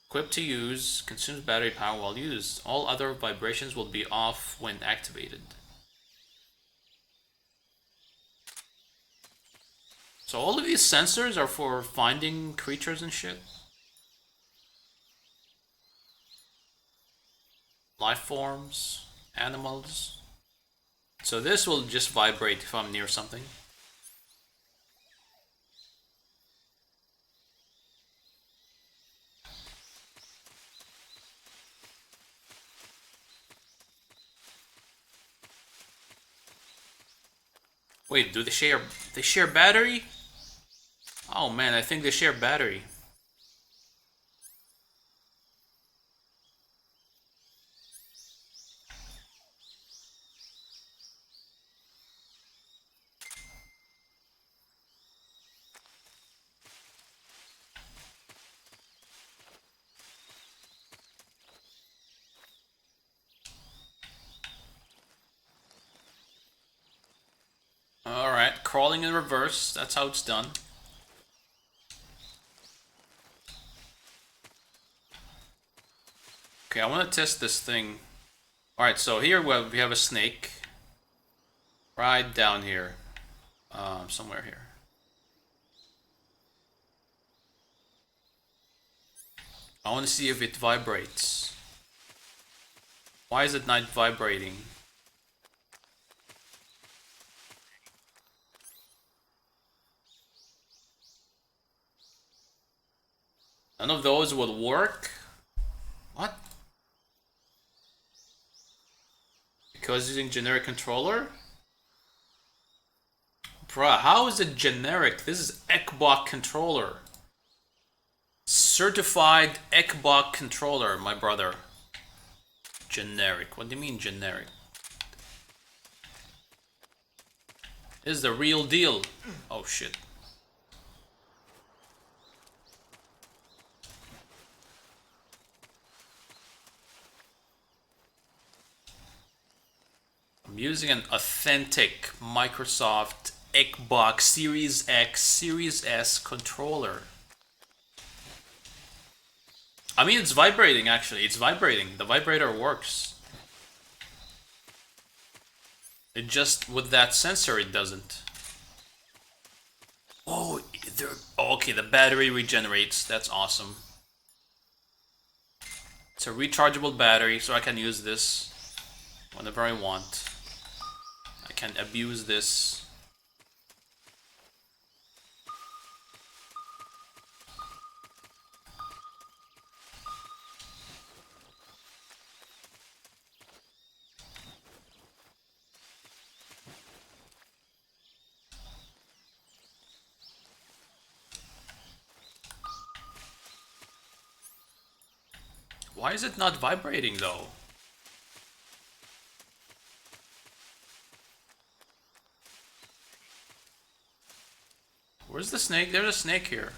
Equipped to use, consumes battery power while used. All other vibrations will be off when activated. So all of these sensors are for finding creatures and shit? Life forms, animals. So this will just vibrate if I'm near something. Wait, do they share battery? Oh man, I think they share battery. Alright, crawling in reverse, that's how it's done. Okay, I want to test this thing. Alright, so here we have a snake. Right down here. Somewhere here. I want to see if it vibrates. Why is it not vibrating? None of those will work? What? Because using generic controller? Bruh, how is it generic? This is Ekbok controller. Certified Ekbok controller, my brother. Generic. What do you mean generic? This is the real deal. Oh shit. I'm using an authentic Microsoft Xbox Series X, Series S controller. I mean, it's vibrating, actually. It's vibrating. The vibrator works. It just, with that sensor, it doesn't. Oh, okay, the battery regenerates. That's awesome. It's a rechargeable battery, so I can use this whenever I want. I can abuse this. Why is it not vibrating though? Where's the snake? There's a snake here.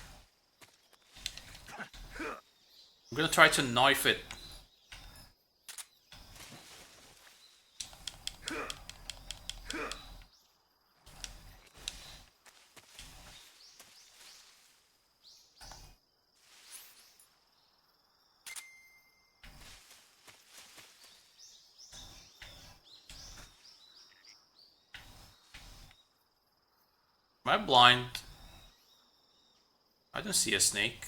I'm gonna try to knife it. Am I blind? I don't see a snake.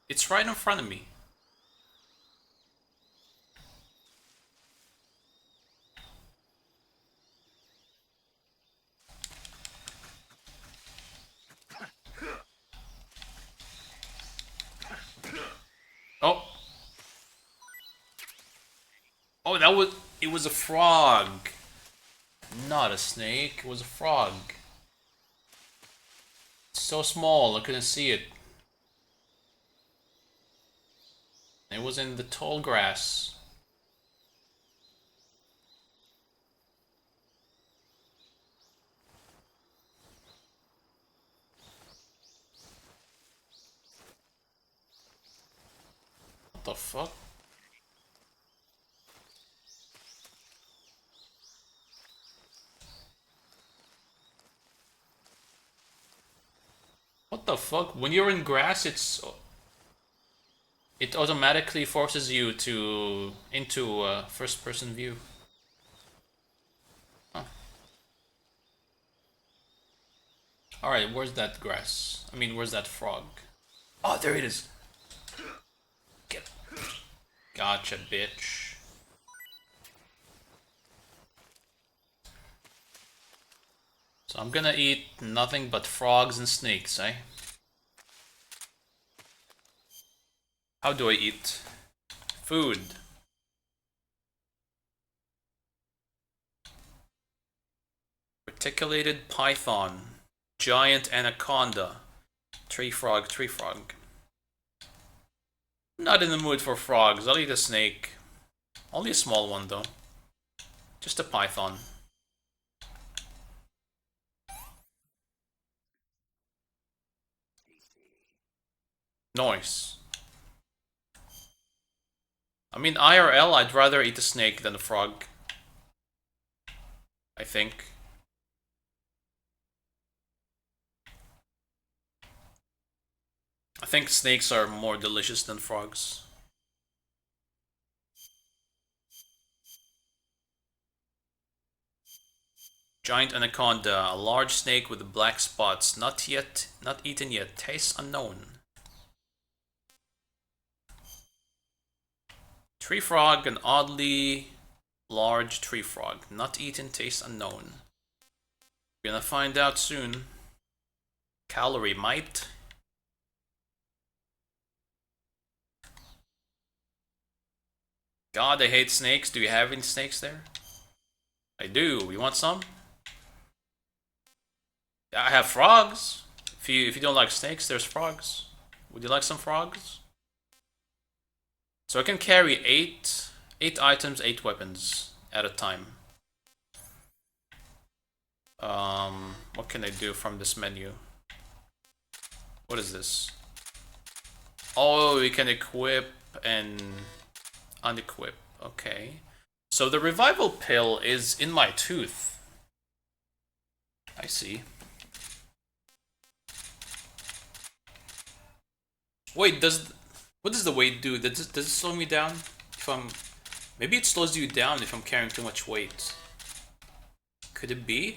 It's right in front of me. Oh. Oh, it was a frog. Not a snake, it was a frog. So small, I couldn't see it. It was in the tall grass. What the fuck? What the fuck? When you're in grass, it automatically forces you into first-person view. Huh. All right, where's that grass? I mean, where's that frog? Oh, there it is. Get. Gotcha, bitch. So I'm gonna eat nothing but frogs and snakes, eh? How do I eat? Food. Reticulated python. Giant anaconda. Tree frog, tree frog. Not in the mood for frogs. I'll eat a snake. Only a small one though. Just a python. Nice. I mean, IRL, I'd rather eat a snake than a frog. I think. I think snakes are more delicious than frogs. Giant anaconda, a large snake with black spots, not eaten yet, taste unknown. Tree frog, an oddly large tree frog, not eaten, taste unknown. We're gonna find out soon. Calorie might. God, I hate snakes. Do you have any snakes there? I do. You want some? I have frogs. If you don't like snakes, there's frogs. Would you like some frogs? So I can carry 8 items, 8 weapons at a time. What can I do from this menu? What is this? Oh, we can equip and unequip. Okay. So the revival pill is in my tooth. I see. Wait, What does the weight do? Does it slow me down if I'm? Maybe it slows you down if I'm carrying too much weight. Could it be?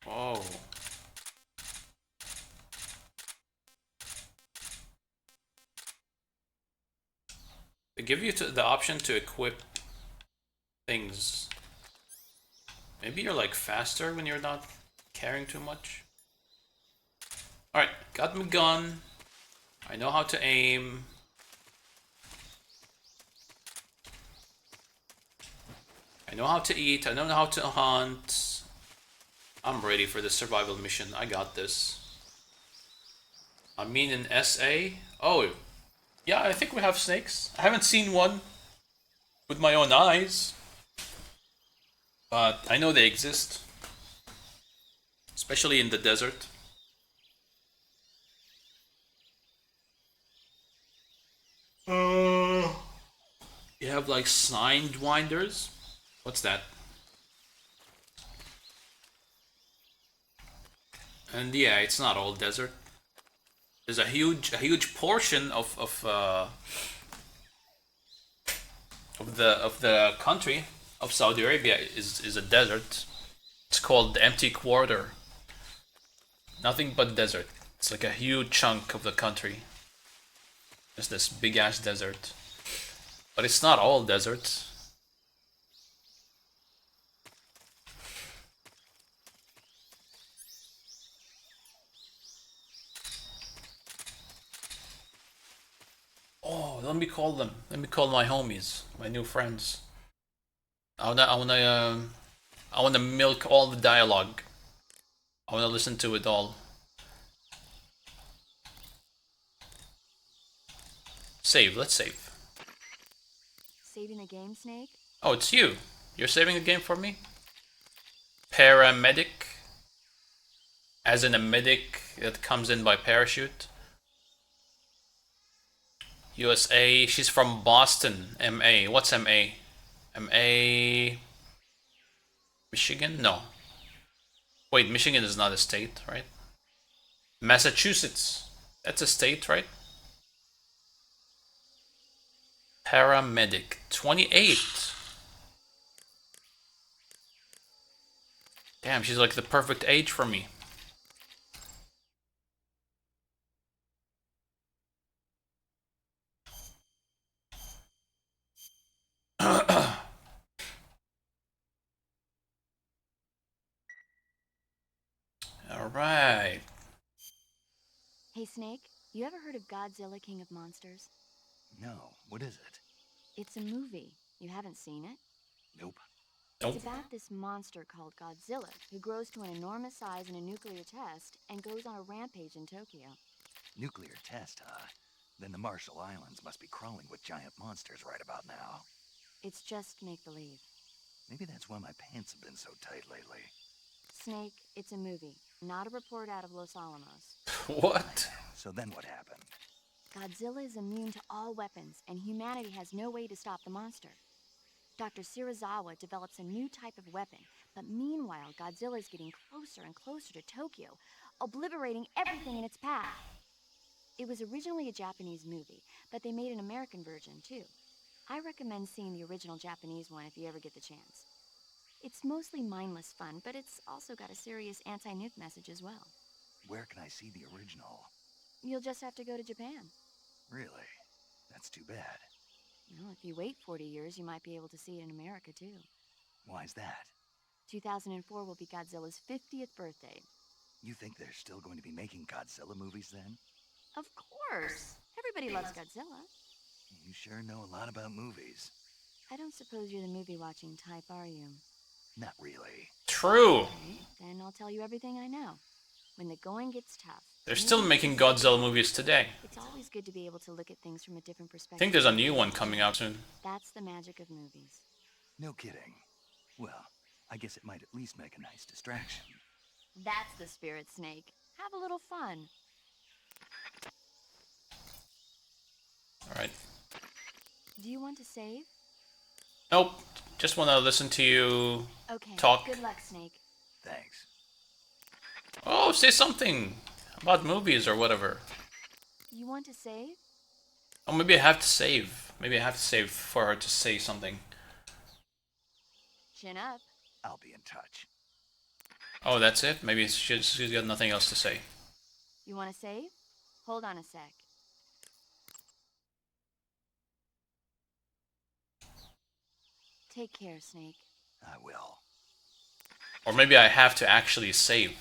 Oh. They give you the option to equip things. Maybe you're like faster when you're not carrying too much. Alright, got my gun. I know how to aim. I know how to eat. I know how to hunt. I'm ready for the survival mission. I got this. I mean an SA? Oh, yeah, I think we have snakes. I haven't seen one with my own eyes, but I know they exist, especially in the desert. You have like Sidewinders. What's that? And yeah, it's not all desert. There's a huge portion of the country of Saudi Arabia is a desert. It's called the Empty Quarter. Nothing but desert. It's like a huge chunk of the country. It's this big ass desert. But it's not all desert. Oh, let me call them. Let me call my homies, my new friends. I wanna milk all the dialogue. I wanna listen to it all. Save. Let's save. Saving the game, Snake? Oh, it's you. You're saving the game for me? Paramedic? As in a medic that comes in by parachute? USA. She's from Boston. MA. What's MA? MA. Michigan? No. Wait, Michigan is not a state, right? Massachusetts. That's a state, right? Paramedic. 28. Damn, she's like the perfect age for me. Alright. Hey, Snake, you ever heard of Godzilla King of Monsters? No, what is it? It's a movie. You haven't seen it? Nope. Nope. It's about this monster called Godzilla who grows to an enormous size in a nuclear test and goes on a rampage in Tokyo. Nuclear test, huh? Then the Marshall Islands must be crawling with giant monsters right about now. It's just make-believe. Maybe that's why my pants have been so tight lately. Snake, it's a movie, not a report out of Los Alamos. What? So then what happened? Godzilla is immune to all weapons, and humanity has no way to stop the monster. Dr. Shirazawa develops a new type of weapon, but meanwhile, Godzilla is getting closer and closer to Tokyo, obliterating everything in its path. It was originally a Japanese movie, but they made an American version, too. I recommend seeing the original Japanese one if you ever get the chance. It's mostly mindless fun, but it's also got a serious anti-nuke message as well. Where can I see the original? You'll just have to go to Japan. Really? That's too bad. Well, if you wait 40 years, you might be able to see it in America, too. Why's that? 2004 will be Godzilla's 50th birthday. You think they're still going to be making Godzilla movies then? Of course! Everybody loves Godzilla. You sure know a lot about movies. I don't suppose you're the movie-watching type, are you? Not really. True. Okay, then I'll tell you everything I know. When the going gets tough... They're still making Godzilla movies today. It's always good to be able to look at things from a different I perspective. think there's a new one coming out soon. That's the magic of movies. No kidding. Well, I guess it might at least make a nice distraction. That's the spirit, Snake. Have a little fun. Alright. Do you want to save? Nope. Just want to listen to you Okay, talk. good luck, Snake. Thanks. Oh, say something about movies or whatever. You want to save? Oh, maybe I have to save. Maybe I have to save for her to say something. Chin up. I'll be in touch. Oh, that's it? Maybe she's got nothing else to say. You want to save? Hold on a sec. Take care, Snake. I will. Or maybe I have to actually save.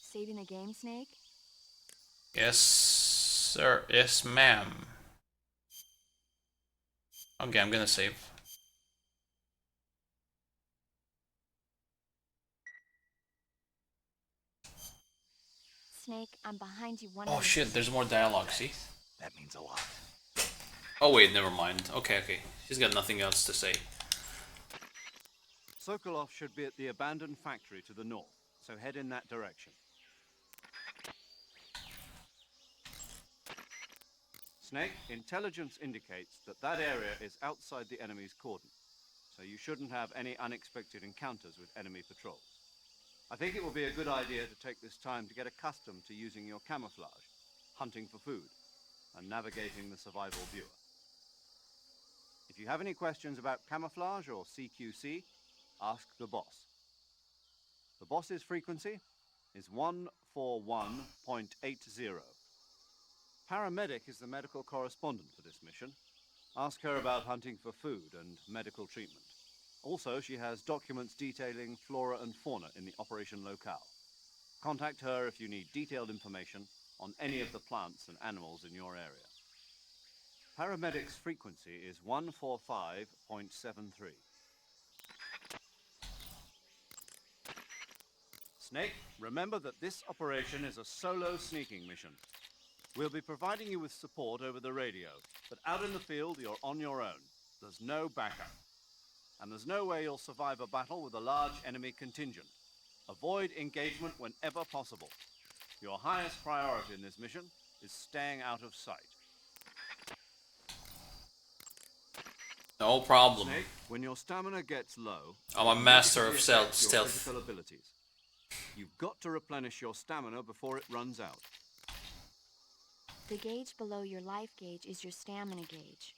Saving the game, Snake? Yes, sir. Yes, ma'am. Okay, I'm gonna save. Snake, I'm behind you 100%. Oh shit, there's more dialogue, see? That means a lot. Oh wait, never mind. Okay. She's got nothing else to say. Sokolov should be at the abandoned factory to the north, so head in that direction. Snake, intelligence indicates that that area is outside the enemy's cordon, so you shouldn't have any unexpected encounters with enemy patrols. I think it will be a good idea to take this time to get accustomed to using your camouflage, hunting for food, and navigating the survival viewer. If you have any questions about camouflage or CQC, ask the boss. The boss's frequency is 141.80. Paramedic is the medical correspondent for this mission. Ask her about hunting for food and medical treatment. Also, she has documents detailing flora and fauna in the operation locale. Contact her if you need detailed information on any of the plants and animals in your area. Paramedic's frequency is 145.73. Snake, remember that this operation is a solo sneaking mission. We'll be providing you with support over the radio, but out in the field, you're on your own. There's no backup. And there's no way you'll survive a battle with a large enemy contingent. Avoid engagement whenever possible. Your highest priority in this mission is staying out of sight. No problem. Snake, when your stamina gets low, I'm a master of negatively affect your stealth. physical abilities. You've got to replenish your stamina before it runs out. The gauge below your life gauge is your stamina gauge.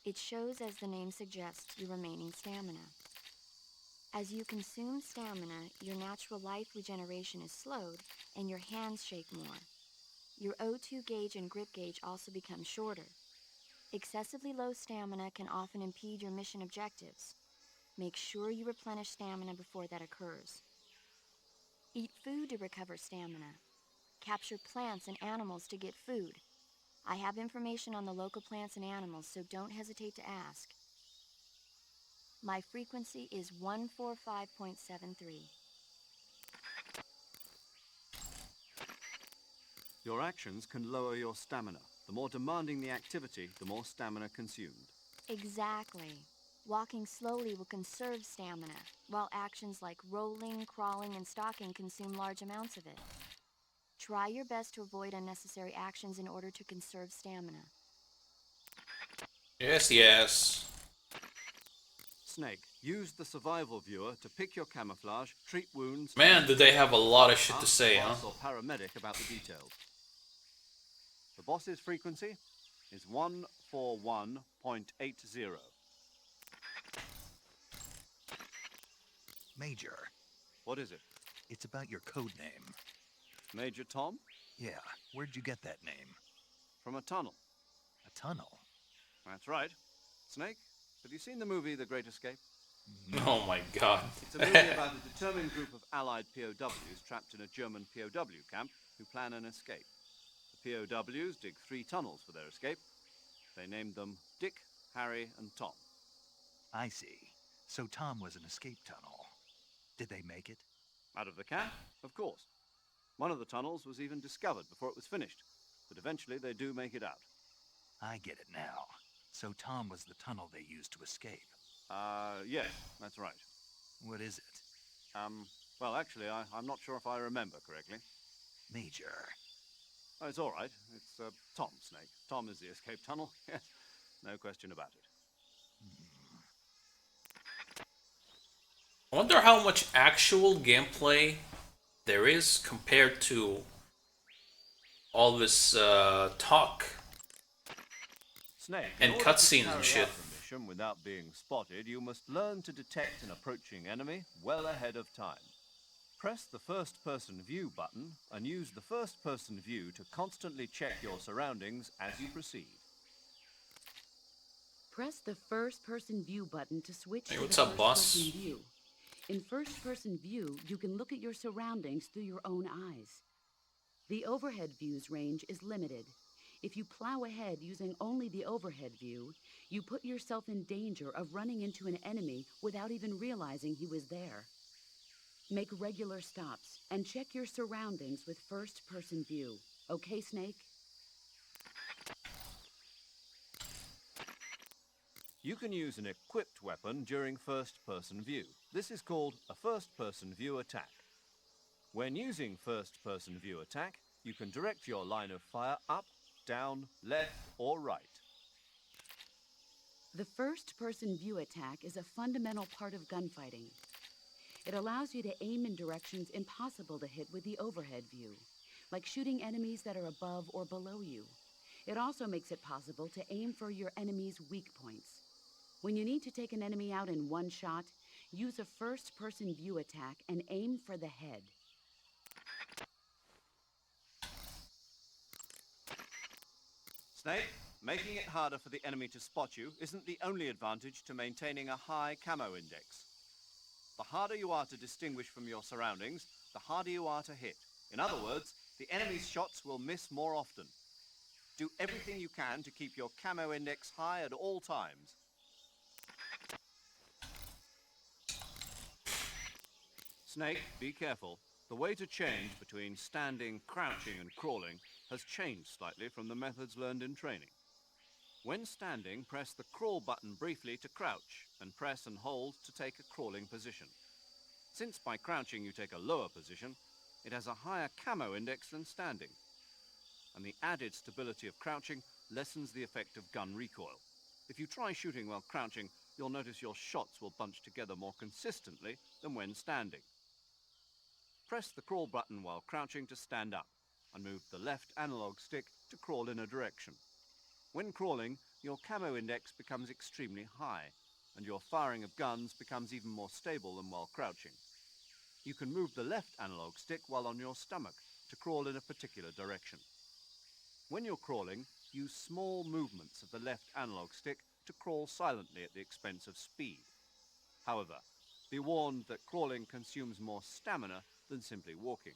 It shows, as the name suggests, your remaining stamina. As you consume stamina, your natural life regeneration is slowed and your hands shake more. Your O2 gauge and grip gauge also become shorter. Excessively low stamina can often impede your mission objectives. Make sure you replenish stamina before that occurs. Eat food to recover stamina. Capture plants and animals to get food. I have information on the local plants and animals, so don't hesitate to ask. My frequency is 145.73. Your actions can lower your stamina. The more demanding the activity, the more stamina consumed. Exactly. Walking slowly will conserve stamina, while actions like rolling, crawling, and stalking consume large amounts of it. Try your best to avoid unnecessary actions in order to conserve stamina. Yes. Snake, use the survival viewer to pick your camouflage, treat wounds... Man, do they have a lot of shit to say, huh? Ask the boss or paramedic about the details. The boss's frequency is 141.80. Major, What is it? it's about your code name. Major Tom? Yeah, where'd you get that name? From a tunnel. A tunnel? That's right. Snake, have you seen the movie The Great Escape? Oh my god. It's a movie about a determined group of Allied POWs trapped in a German POW camp who plan an escape. The POWs dig 3 tunnels for their escape. They named them Dick, Harry, and Tom. I see. So Tom was an escape tunnel. Did they make it? Out of the camp? Of course. One of the tunnels was even discovered before it was finished, but eventually they do make it out. I get it now. So Tom was the tunnel they used to escape. Yes, that's right. What is it? Well, actually, I'm not sure if I remember correctly. Major. Oh, it's all right. It's Tom, Snake. Tom is the escape tunnel. Yes, no question about it. I wonder how much actual gameplay there is compared to all this talk Snake, and in order to cutscenes carry and shit. out the mission without being spotted, you must learn to detect an approaching enemy well ahead of time. Press the first-person view button and use the first-person view to constantly check your surroundings as you proceed. Press the first-person view button to switch Hey, to what's the up, boss? first-person view. In first-person view, you can look at your surroundings through your own eyes. The overhead view's range is limited. If you plow ahead using only the overhead view, you put yourself in danger of running into an enemy without even realizing he was there. Make regular stops and check your surroundings with first-person view. Okay, Snake? You can use an equipped weapon during first-person view. This is called a first-person view attack. When using first-person view attack, you can direct your line of fire up, down, left, or right. The first-person view attack is a fundamental part of gunfighting. It allows you to aim in directions impossible to hit with the overhead view, like shooting enemies that are above or below you. It also makes it possible to aim for your enemy's weak points. When you need to take an enemy out in one shot, use a first-person view attack and aim for the head. Snake, making it harder for the enemy to spot you isn't the only advantage to maintaining a high camo index. The harder you are to distinguish from your surroundings, the harder you are to hit. In other words, the enemy's shots will miss more often. Do everything you can to keep your camo index high at all times. Snake, be careful. The way to change between standing, crouching, and crawling has changed slightly from the methods learned in training. When standing, press the crawl button briefly to crouch, and press and hold to take a crawling position. Since by crouching you take a lower position, it has a higher camo index than standing. And the added stability of crouching lessens the effect of gun recoil. If you try shooting while crouching, you'll notice your shots will bunch together more consistently than when standing. Press the crawl button while crouching to stand up, and move the left analog stick to crawl in a direction. When crawling, your camo index becomes extremely high, and your firing of guns becomes even more stable than while crouching. You can move the left analog stick while on your stomach to crawl in a particular direction. When you're crawling, use small movements of the left analog stick to crawl silently at the expense of speed. However, be warned that crawling consumes more stamina than simply walking.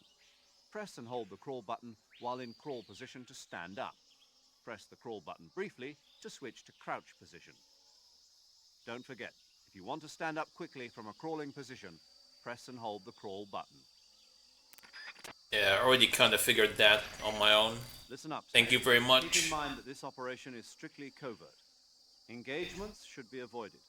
Press and hold the crawl button while in crawl position to stand up. Press the crawl button briefly to switch to crouch position. Don't forget, if you want to stand up quickly from a crawling position, press and hold the crawl button. Yeah, I already kind of figured that on my own. Listen up. Thank you very Keep much. in mind that this operation is strictly covert. Engagements should be avoided.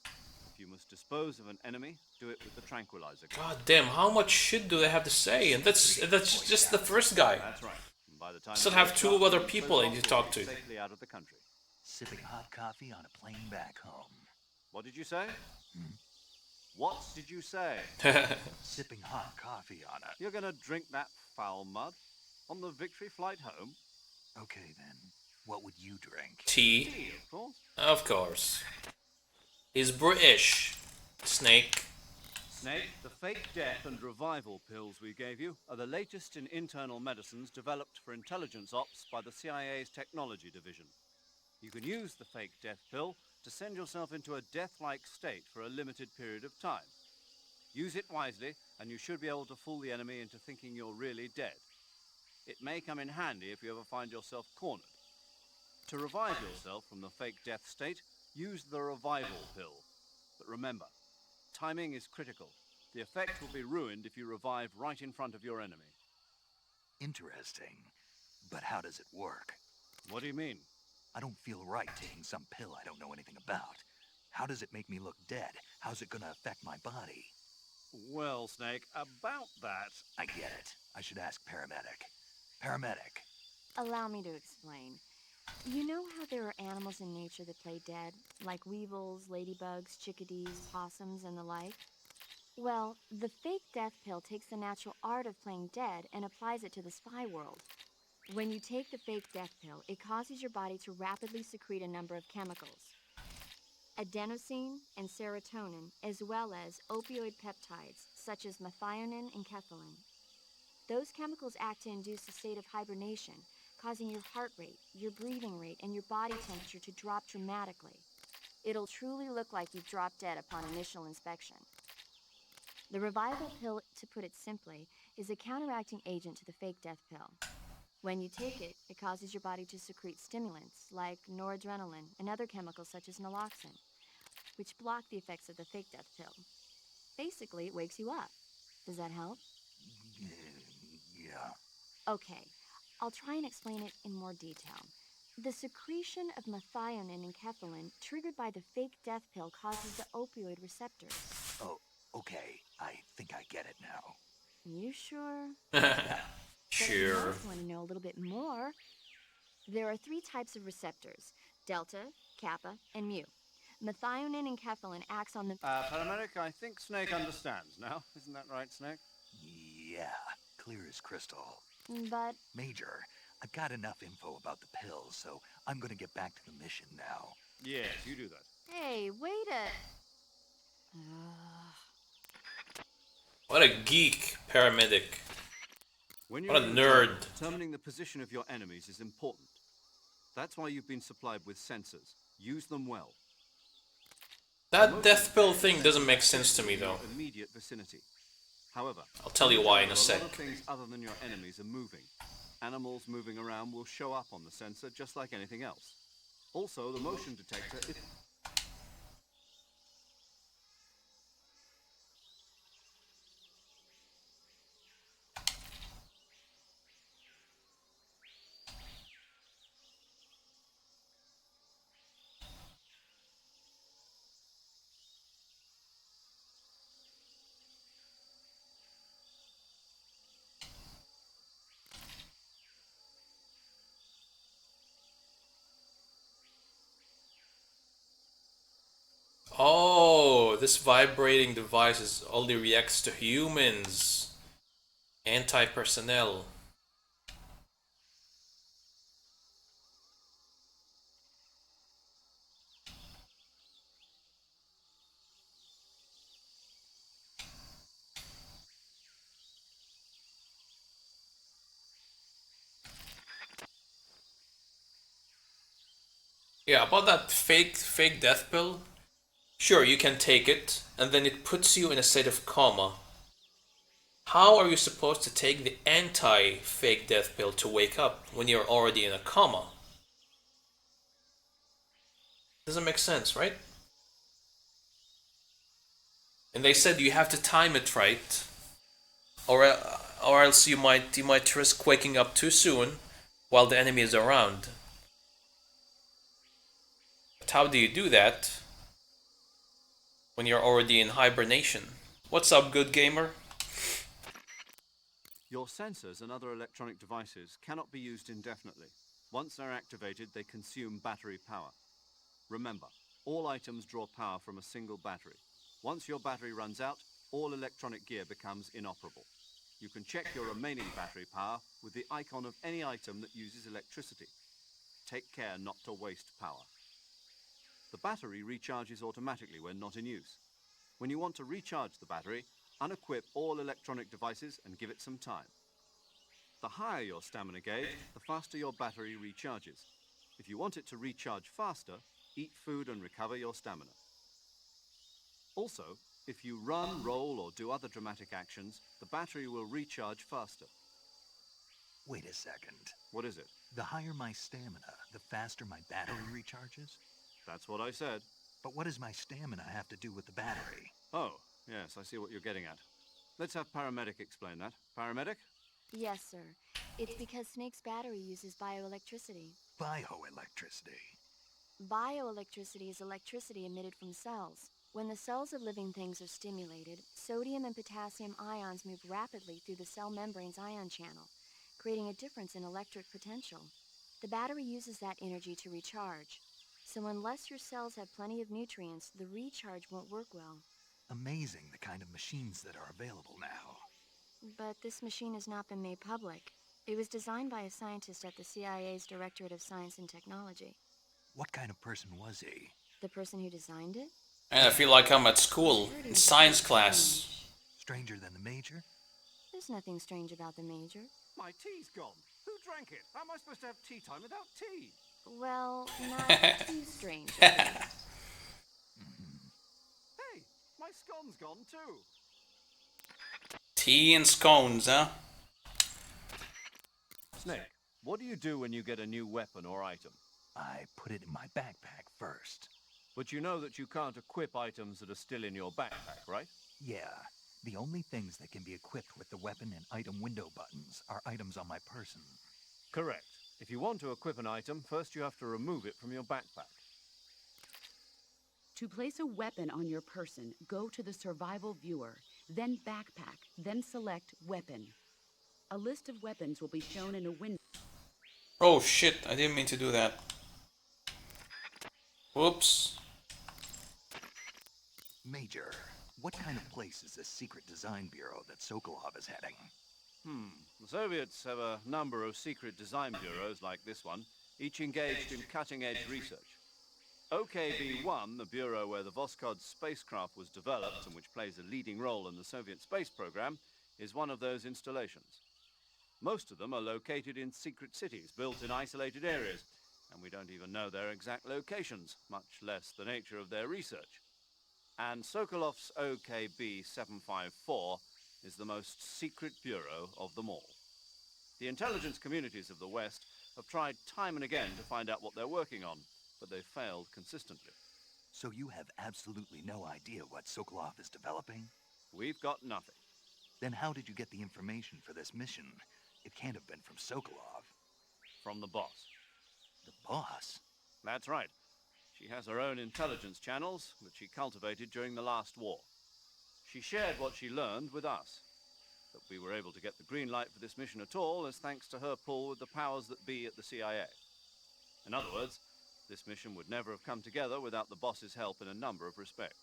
If you must dispose of an enemy, do it with the tranquilizer gun. God damn, how much shit do they have to say? And that's just the first guy. That's right. And by the time Still you have wake two up, other those people I need to will talk be to. Safely out of the country. Sipping hot coffee on a plane back home. What did you say? What did you say? Sipping hot coffee on a... You're gonna drink that foul mud on the victory flight home? Okay then, what would you drink? Tea, Tea, of course. of course. He's British. Snake. Snake, the fake death and revival pills we gave you are the latest in internal medicines developed for intelligence ops by the CIA's technology division. You can use the fake death pill to send yourself into a death-like state for a limited period of time. Use it wisely, and you should be able to fool the enemy into thinking you're really dead. It may come in handy if you ever find yourself cornered. To revive yourself from the fake death state, use the revival pill. But remember, timing is critical. The effect will be ruined if you revive right in front of your enemy. Interesting. But how does it work? What do you mean? I don't feel right taking some pill I don't know anything about. How does it make me look dead? How's it gonna affect my body? Well, Snake, about that... I get it. I should ask Paramedic. Paramedic. Allow me to explain. You know how there are animals in nature that play dead, like weevils, ladybugs, chickadees, possums, and the like? Well, the fake death pill takes the natural art of playing dead and applies it to the spy world. When you take the fake death pill, it causes your body to rapidly secrete a number of chemicals: adenosine and serotonin, as well as opioid peptides such as methionine and kephalin. Those chemicals act to induce a state of hibernation, causing your heart rate, your breathing rate, and your body temperature to drop dramatically. It'll truly look like you've dropped dead upon initial inspection. The revival pill, to put it simply, is a counteracting agent to the fake death pill. When you take it, it causes your body to secrete stimulants like noradrenaline and other chemicals such as naloxone, which block the effects of the fake death pill. Basically, it wakes you up. Does that help? Yeah. Okay, I'll try and explain it in more detail. The secretion of methionine and kephalin triggered by the fake death pill causes the opioid receptors. Oh, okay. I think I get it now. You sure? Sure. But if you also want to know a little bit more, there are 3 types of receptors: delta, kappa, and mu. Methionine and kephalin acts on the... Paramedic, I think Snake understands now. Isn't that right, Snake? Yeah, clear as crystal. But... Major, I've got enough info about the pills, so I'm gonna get back to the mission now. Yes, you do that. Hey, wait a... What a geek, paramedic. When What a in the nerd. jungle, determining the position of your enemies is important. That's why you've been supplied with sensors. Use them well. That death pill thing doesn't make sense to me though. Immediate vicinity. However, I'll tell you why in a lot sec. of things other than your enemies are moving. Animals moving around will show up on the sensor just like anything else. Also, the motion detector is... Oh, this vibrating device only reacts to humans. Anti-personnel. Yeah, about that fake death pill. Sure, you can take it, and then it puts you in a state of coma. How are you supposed to take the anti-fake death pill to wake up when you're already in a coma? Doesn't make sense, right? And they said you have to time it right, or else you might risk waking up too soon while the enemy is around. But how do you do that when you're already in hibernation? What's up, good gamer? Your sensors and other electronic devices cannot be used indefinitely. Once they're activated, they consume battery power. Remember, all items draw power from a single battery. Once your battery runs out, all electronic gear becomes inoperable. You can check your remaining battery power with the icon of any item that uses electricity. Take care not to waste power. The battery recharges automatically when not in use. When you want to recharge the battery, unequip all electronic devices and give it some time. The higher your stamina gauge, the faster your battery recharges. If you want it to recharge faster, eat food and recover your stamina. Also, if you run, roll, or do other dramatic actions, the battery will recharge faster. Wait a second. What is it? The higher my stamina, the faster my battery recharges? That's what I said. But what does my stamina have to do with the battery? Oh, yes, I see what you're getting at. Let's have Paramedic explain that. Paramedic? Yes, sir. It's because Snake's battery uses bioelectricity. Bioelectricity. Bioelectricity is electricity emitted from cells. When the cells of living things are stimulated, sodium and potassium ions move rapidly through the cell membrane's ion channel, creating a difference in electric potential. The battery uses that energy to recharge. So unless your cells have plenty of nutrients, the recharge won't work well. Amazing the kind of machines that are available now. But this machine has not been made public. It was designed by a scientist at the CIA's Directorate of Science and Technology. What kind of person was he? The person who designed it? And I feel like I'm at school, in science class. Stranger than the Major? There's nothing strange about the Major. My tea's gone. Who drank it? How am I supposed to have tea time without tea? Well, not too strange. Hey, my scone's gone too. Tea and scones, huh? Snake, what do you do when you get a new weapon or item? I put it in my backpack first. But you know that you can't equip items that are still in your backpack, right? Yeah. The only things that can be equipped with the weapon and item window buttons are items on my person. Correct. If you want to equip an item, first you have to remove it from your backpack. To place a weapon on your person, go to the Survival Viewer, then Backpack, then select Weapon. A list of weapons will be shown in a window. Oh shit, I didn't mean to do that. Whoops. Major, what kind of place is this secret design bureau that Sokolov is heading? The Soviets have a number of secret design bureaus like this one, each engaged in cutting-edge research. OKB-1, the bureau where the Voskhod spacecraft was developed and which plays a leading role in the Soviet space program, is one of those installations. Most of them are located in secret cities, built in isolated areas, and we don't even know their exact locations, much less the nature of their research. And Sokolov's OKB-754 is the most secret bureau of them all. The intelligence communities of the West have tried time and again to find out what they're working on, but they've failed consistently. So you have absolutely no idea what Sokolov is developing? We've got nothing. Then how did you get the information for this mission? It can't have been from Sokolov. From the boss. The boss? That's right. She has her own intelligence channels that she cultivated during the last war. She shared what she learned with us. That we were able to get the green light for this mission at all is thanks to her pull with the powers that be at the CIA. In other words, this mission would never have come together without the boss's help in a number of respects.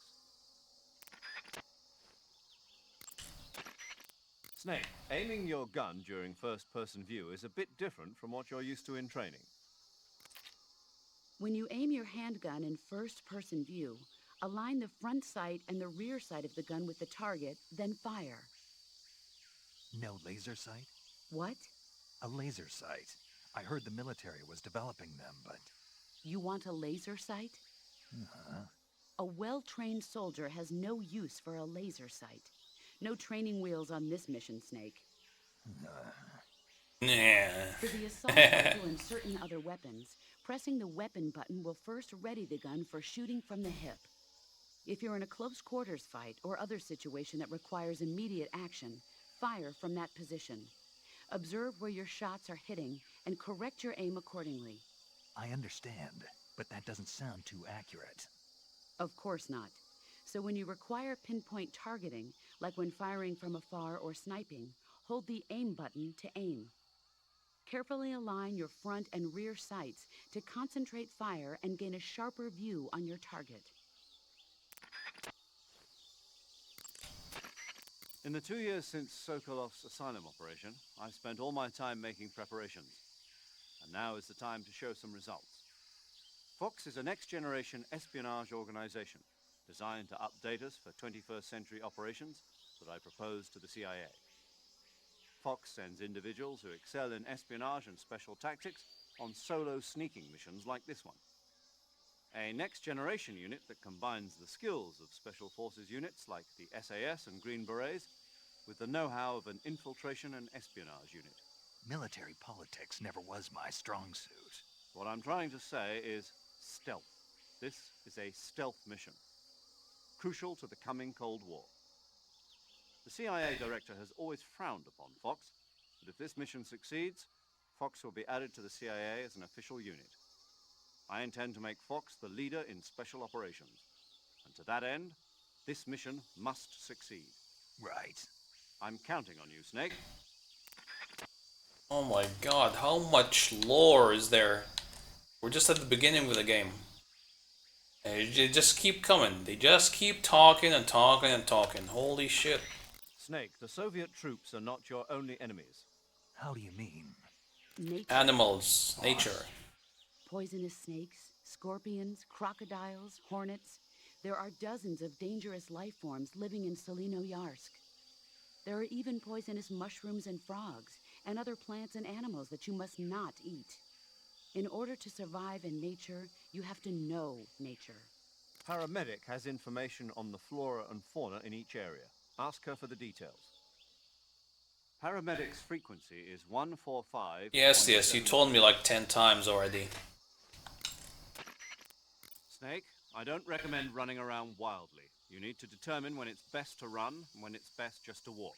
Snake, aiming your gun during first-person view is a bit different from what you're used to in training. When you aim your handgun in first-person view, align the front sight and the rear sight of the gun with the target, then fire. No laser sight? What? A laser sight. I heard the military was developing them, but... You want a laser sight? A well-trained soldier has no use for a laser sight. No training wheels on this mission, Snake. Nah. For the assault rifle and certain other weapons, pressing the weapon button will first ready the gun for shooting from the hip. If you're in a close quarters fight or other situation that requires immediate action, fire from that position. Observe where your shots are hitting and correct your aim accordingly. I understand, but that doesn't sound too accurate. Of course not. So when you require pinpoint targeting, like when firing from afar or sniping, hold the aim button to aim. Carefully align your front and rear sights to concentrate fire and gain a sharper view on your target. In the 2 years since Sokolov's asylum operation, I've spent all my time making preparations. And now is the time to show some results. Fox is a next-generation espionage organization designed to update us for 21st century operations that I propose to the CIA. Fox sends individuals who excel in espionage and special tactics on solo sneaking missions like this one. A next-generation unit that combines the skills of Special Forces units like the SAS and Green Berets with the know-how of an infiltration and espionage unit. Military politics never was my strong suit. What I'm trying to say is stealth. This is a stealth mission, crucial to the coming Cold War. The CIA director has always frowned upon Fox, but if this mission succeeds, Fox will be added to the CIA as an official unit. I intend to make Fox the leader in special operations, and to that end, this mission must succeed. Right. I'm counting on you, Snake. Oh my god, how much lore is there? We're just at the beginning of the game. They just keep coming. They just keep talking and talking and talking. Holy shit. Snake, the Soviet troops are not your only enemies. How do you mean? Nature. Animals, nature. Poisonous snakes, scorpions, crocodiles, hornets. There are dozens of dangerous life forms living in Selino-Yarsk. There are even poisonous mushrooms and frogs, and other plants and animals that you must not eat. In order to survive in nature, you have to know nature. Paramedic has information on the flora and fauna in each area. Ask her for the details. Paramedic's frequency is 145. Yes, you told me like 10 times already. Snake, I don't recommend running around wildly. You need to determine when it's best to run and when it's best just to walk.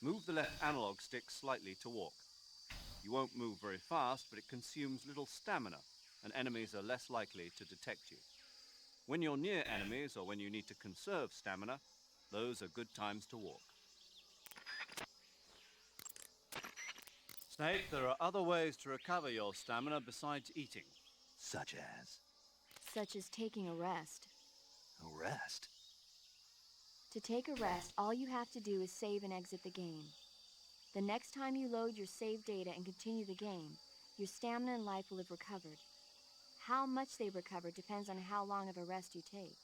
Move the left analog stick slightly to walk. You won't move very fast, but it consumes little stamina, and enemies are less likely to detect you. When you're near enemies or when you need to conserve stamina, those are good times to walk. Snake, there are other ways to recover your stamina besides eating. Such as? Such as taking a rest. A rest? To take a rest, all you have to do is save and exit the game. The next time you load your save data and continue the game, your stamina and life will have recovered. How much they recover depends on how long of a rest you take.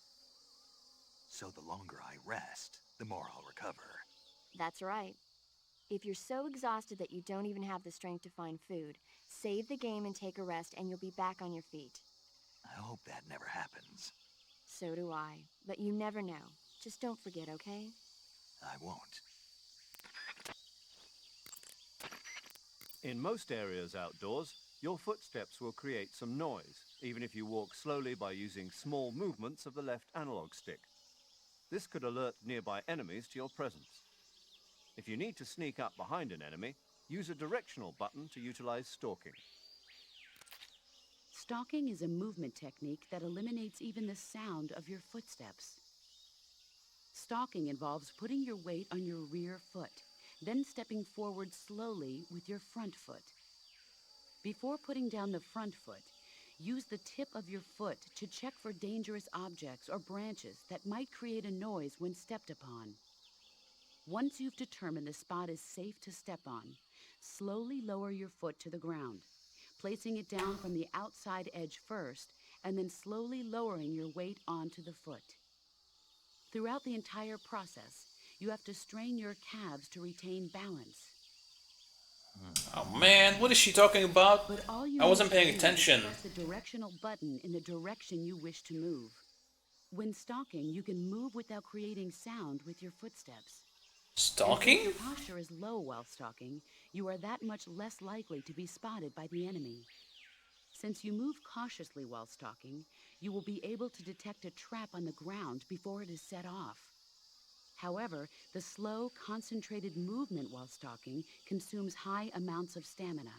So the longer I rest, the more I'll recover. That's right. If you're so exhausted that you don't even have the strength to find food, save the game and take a rest and you'll be back on your feet. I hope that never happens. So do I. But you never know. Just don't forget, okay? I won't. In most areas outdoors, your footsteps will create some noise, even if you walk slowly by using small movements of the left analog stick. This could alert nearby enemies to your presence. If you need to sneak up behind an enemy, use a directional button to utilize stalking. Stalking is a movement technique that eliminates even the sound of your footsteps. Stalking involves putting your weight on your rear foot, then stepping forward slowly with your front foot. Before putting down the front foot, use the tip of your foot to check for dangerous objects or branches that might create a noise when stepped upon. Once you've determined the spot is safe to step on, slowly lower your foot to the ground, placing it down from the outside edge first, and then slowly lowering your weight onto the foot. Throughout the entire process, you have to strain your calves to retain balance. Oh man, what is she talking about? But all you I wasn't need to paying do attention. is press the directional button in the direction you wish to move. When stalking, you can move without creating sound with your footsteps. And since Stalking? your posture is low while stalking, you are that much less likely to be spotted by the enemy. Since you move cautiously while stalking, you will be able to detect a trap on the ground before it is set off. However, the slow, concentrated movement while stalking consumes high amounts of stamina.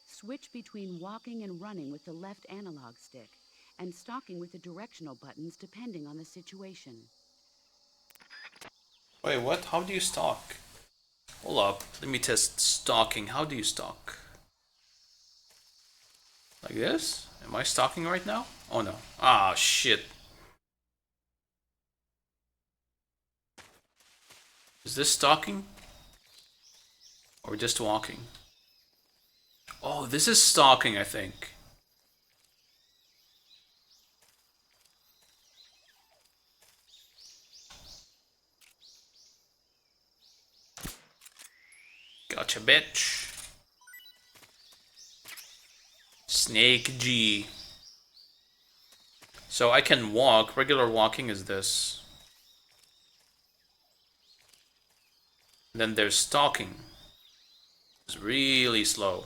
Switch between walking and running with the left analog stick, and stalking with the directional buttons depending on the situation. Wait, what? How do you stalk? Hold up, let me test stalking. How do you stalk? Like this? Am I stalking right now? Oh no. Ah, shit. Is this stalking? Or just walking? Oh, this is stalking, I think. Gotcha, bitch. Snake G. So I can walk. Regular walking is this. Then there's stalking. It's really slow.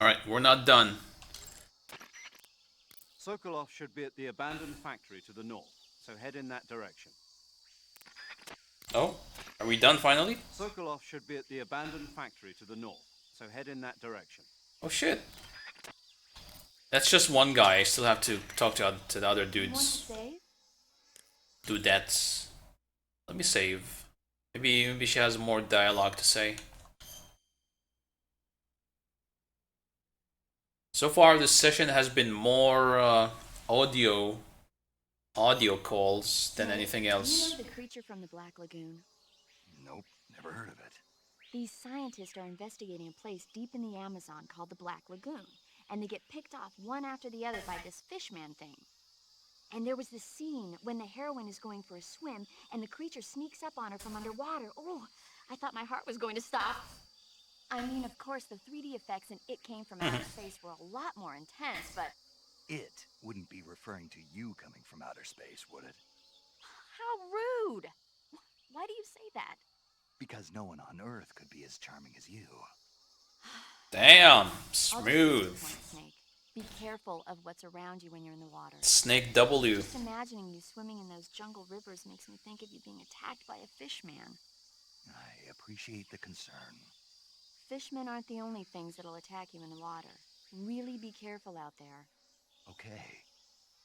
Alright, we're not done. Sokolov should be at the abandoned factory to the north, so head in that direction. Oh, are we done finally? Sokolov should be at the abandoned factory to the north, so head in that direction. Oh shit. That's just one guy. I still have to talk to the other You want to dudes. save? Dudettes. Let me save. Maybe she has more dialogue to say. So far, this session has been more audio calls than Snake, anything do else. you know the creature from the Black Lagoon? Nope, never heard of it. These scientists are investigating a place deep in the Amazon called the Black Lagoon, and they get picked off one after the other by this fishman thing. And there was this scene when the heroine is going for a swim, and the creature sneaks up on her from underwater. Oh, I thought my heart was going to stop. I mean, of course, the 3D effects in It Came From Outer Space were a lot more intense, but It wouldn't be referring to you coming from outer space, would it? how rude! Why do you say that? Because no one on Earth could be as charming as you. Damn, I'll just smooth. use one, Snake. Be careful of what's around you when you're in the water. Snake W. Just imagining you swimming in those jungle rivers makes me think of you being attacked by a fish man. I appreciate the concern. Fishmen aren't the only things that'll attack you in the water. Really be careful out there. Okay.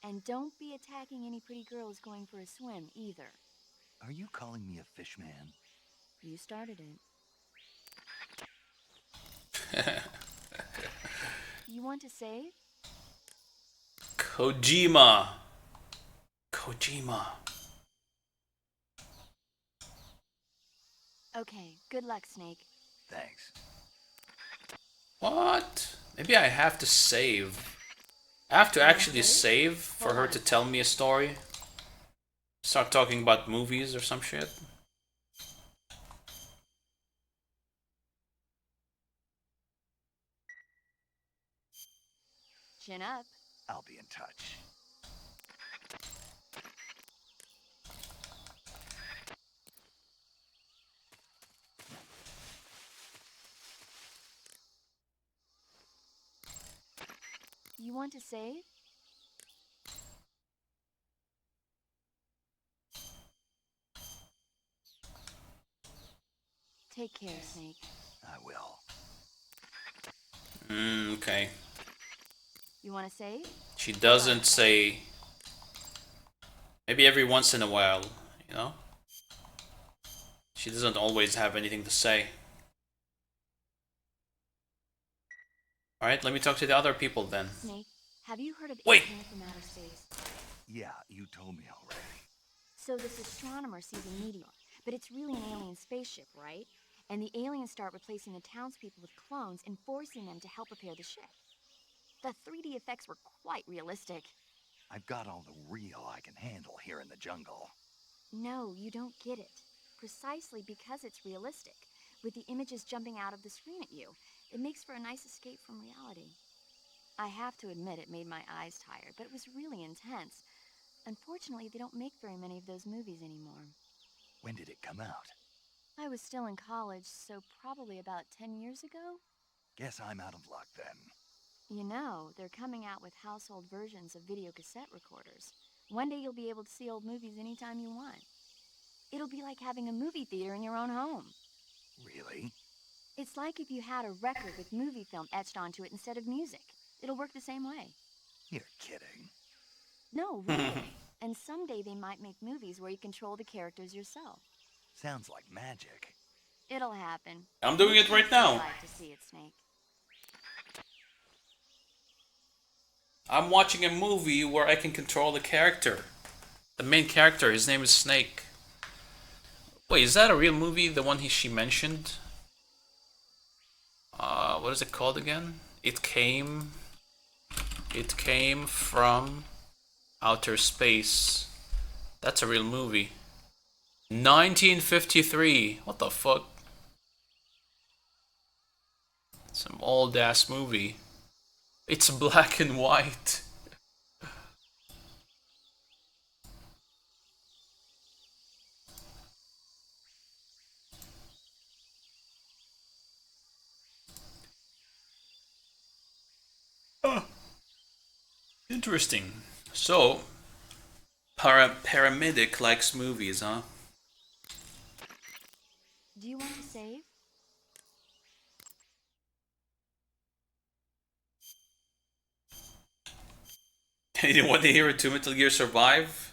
And don't be attacking any pretty girls going for a swim, either. Are you calling me a fish man? You started it. You want to save? Kojima. Okay, good luck, Snake. Thanks. What? Maybe I have to save. I have to actually save for her to tell me a story. Start talking about movies or some shit. Chin up. I'll be in touch. You want to save? Take care, Snake. I will. Okay. You want to save? She doesn't say. Maybe every once in a while, you know? She doesn't always have anything to say. Alright, let me talk to the other people then. Snake, have you heard of Wait. It Came From Outer Space? Yeah, you told me already. So this astronomer sees a meteor, but it's really an alien spaceship, right? And the aliens start replacing the townspeople with clones and forcing them to help repair the ship. The 3D effects were quite realistic. I've got all the real I can handle here in the jungle. No, you don't get it. Precisely because it's realistic, with the images jumping out of the screen at you, it makes for a nice escape from reality. I have to admit it made my eyes tired, but it was really intense. Unfortunately, they don't make very many of those movies anymore. When did it come out? I was still in college, so probably about 10 years ago. Guess I'm out of luck then. You know, they're coming out with household versions of video cassette recorders. One day you'll be able to see old movies anytime you want. It'll be like having a movie theater in your own home. Really? It's like if you had a record with movie film etched onto it instead of music. It'll work the same way. You're kidding. No, really. And someday they might make movies where you control the characters yourself. Sounds like magic. It'll happen. I'm doing it right now. I'd like to see it, Snake. I'm watching a movie where I can control the character. The main character, his name is Snake. Wait, is that a real movie? The one she mentioned? What is it called again? It came from outer space. That's a real movie. 1953. What the fuck? Some old ass movie. It's black and white. Interesting. So, paramedic likes movies, huh? Do you want to save? You want to hear a 2 Metal Gear Survive?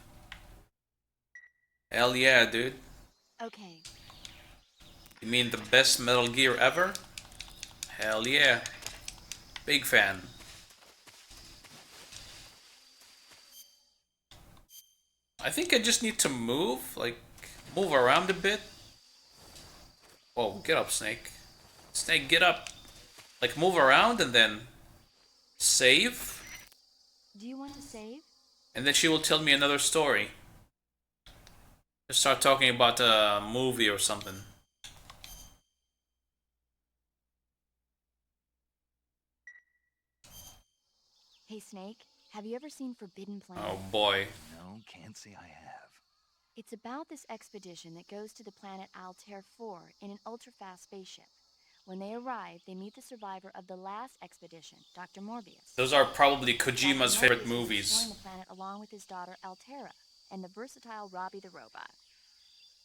Hell yeah, dude. Okay. You mean the best Metal Gear ever? Hell yeah. Big fan. I think I just need to move, like, move around a bit. Whoa, get up, Snake. Snake, get up. Like, move around and then save. Do you want to save? And then she will tell me another story. Just start talking about a movie or something. Hey, Snake, have you ever seen Forbidden Planet? Oh boy. No, can't say I have. It's about this expedition that goes to the planet Altair 4 in an ultra-fast spaceship. When they arrive, they meet the survivor of the last expedition, Dr. Morbius. Those are probably Kojima's Dr. favorite Morbius is movies. exploring the planet along with his daughter Altera and the versatile Robbie the robot.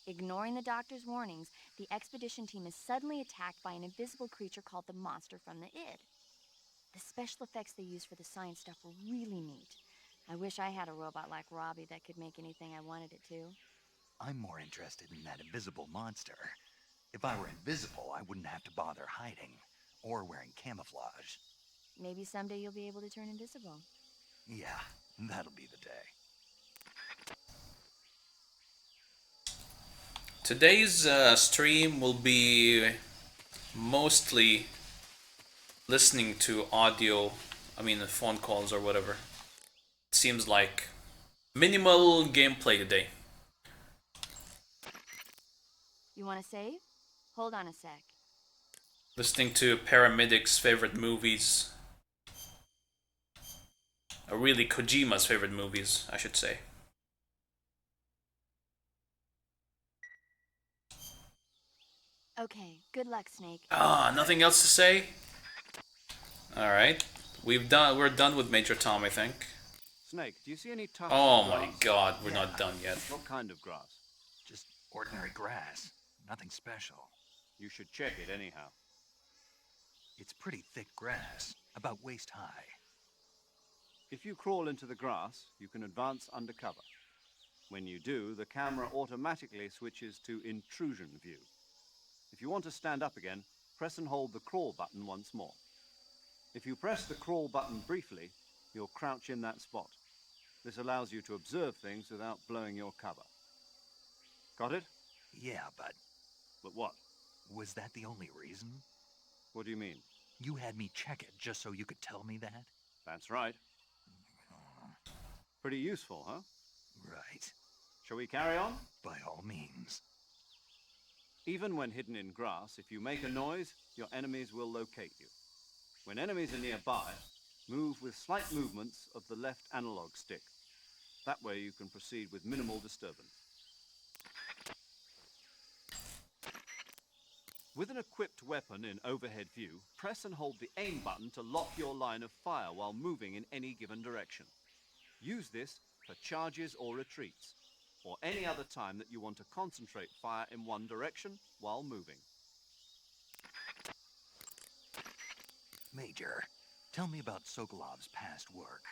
Ignoring the doctor's warnings, the expedition team is suddenly attacked by an invisible creature called the Monster from the Id. The special effects they used for the science stuff were really neat. I wish I had a robot like Robbie that could make anything I wanted it to. I'm more interested in that invisible monster. If I were invisible, I wouldn't have to bother hiding or wearing camouflage. Maybe someday you'll be able to turn invisible. Yeah, that'll be the day. Today's stream will be mostly listening to audio, phone calls or whatever. It seems like minimal gameplay today. You want to save? Hold on a sec. Listening to paramedics' favorite movies. Or really Kojima's favorite movies, I should say. Okay, good luck, Snake. Nothing else to say? Alright. We're done with Major Tom, I think. Snake, do you see any tufts Oh of my grass? god, we're not done yet. What kind of grass? Just ordinary grass. Nothing special. You should check it anyhow. It's pretty thick grass, about waist high. If you crawl into the grass, you can advance under cover. When you do, the camera automatically switches to intrusion view. If you want to stand up again, press and hold the crawl button once more. If you press the crawl button briefly, you'll crouch in that spot. This allows you to observe things without blowing your cover. Got it? Yeah, but But what? was that the only reason? What do you mean? You had me check it just so you could tell me that? That's right. Pretty useful, huh? Right. Shall we carry on? By all means. Even when hidden in grass, if you make a noise, your enemies will locate you. When enemies are nearby, move with slight movements of the left analog stick. That way you can proceed with minimal disturbance. With an equipped weapon in overhead view, press and hold the aim button to lock your line of fire while moving in any given direction. Use this for charges or retreats, or any other time that you want to concentrate fire in one direction while moving. Major, tell me about Sokolov's past work.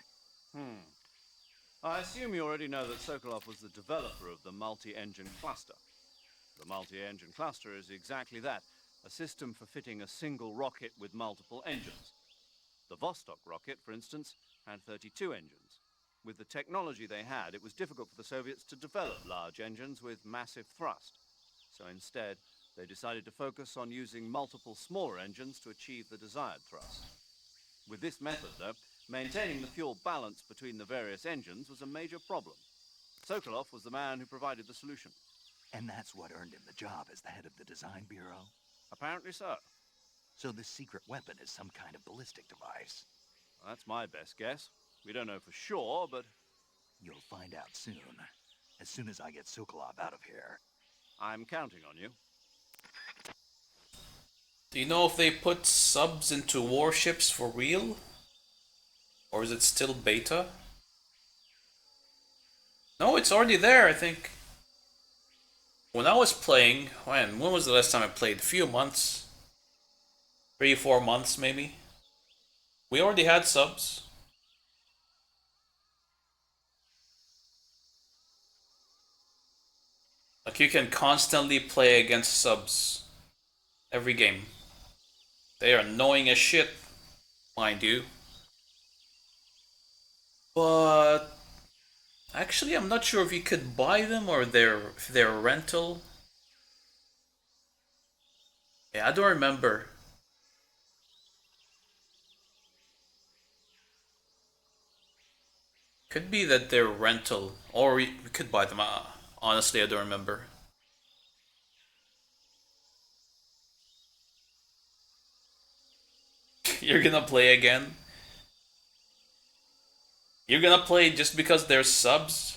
I assume you already know that Sokolov was the developer of the multi-engine cluster. The multi-engine cluster is exactly that, a system for fitting a single rocket with multiple engines. The Vostok rocket, for instance, had 32 engines. With the technology they had, it was difficult for the Soviets to develop large engines with massive thrust. So instead, they decided to focus on using multiple smaller engines to achieve the desired thrust. With this method, though, maintaining the fuel balance between the various engines was a major problem. Sokolov was the man who provided the solution. And that's what earned him the job as the head of the design bureau? Apparently so. So this secret weapon is some kind of ballistic device? Well, that's my best guess. We don't know for sure, but... You'll find out soon as I get Sokolov out of here. I'm counting on you. Do you know if they put subs into warships for real? Or is it still beta? No, it's already there, I think. When I was playing, when was the last time I played? A few months. 3 or 4 months, maybe. We already had subs. Like, you can constantly play against subs. Every game. They are annoying as shit, mind you. But actually, I'm not sure if you could buy them or if they're rental. Yeah, I don't remember. Could be that they're rental, or we could buy them. Honestly, I don't remember. You're gonna play again? You're gonna play just because there's subs?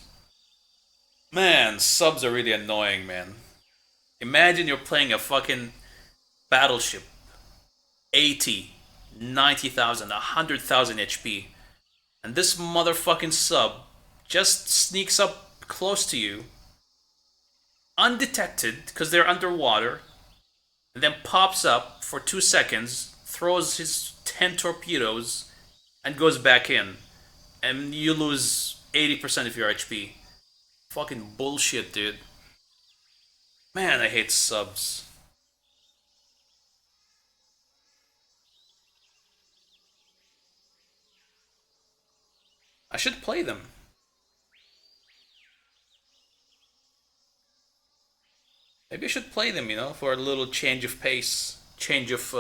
Man, subs are really annoying, man. Imagine you're playing a fucking battleship. 80, 90,000, 100,000 HP. And this motherfucking sub just sneaks up close to you, undetected, because they're underwater, and then pops up for 2 seconds, throws his 10 torpedoes, and goes back in. And you lose 80% of your HP. Fucking bullshit, dude. Man, I hate subs. I should play them. Maybe I should play them, you know, for a little change of pace, change of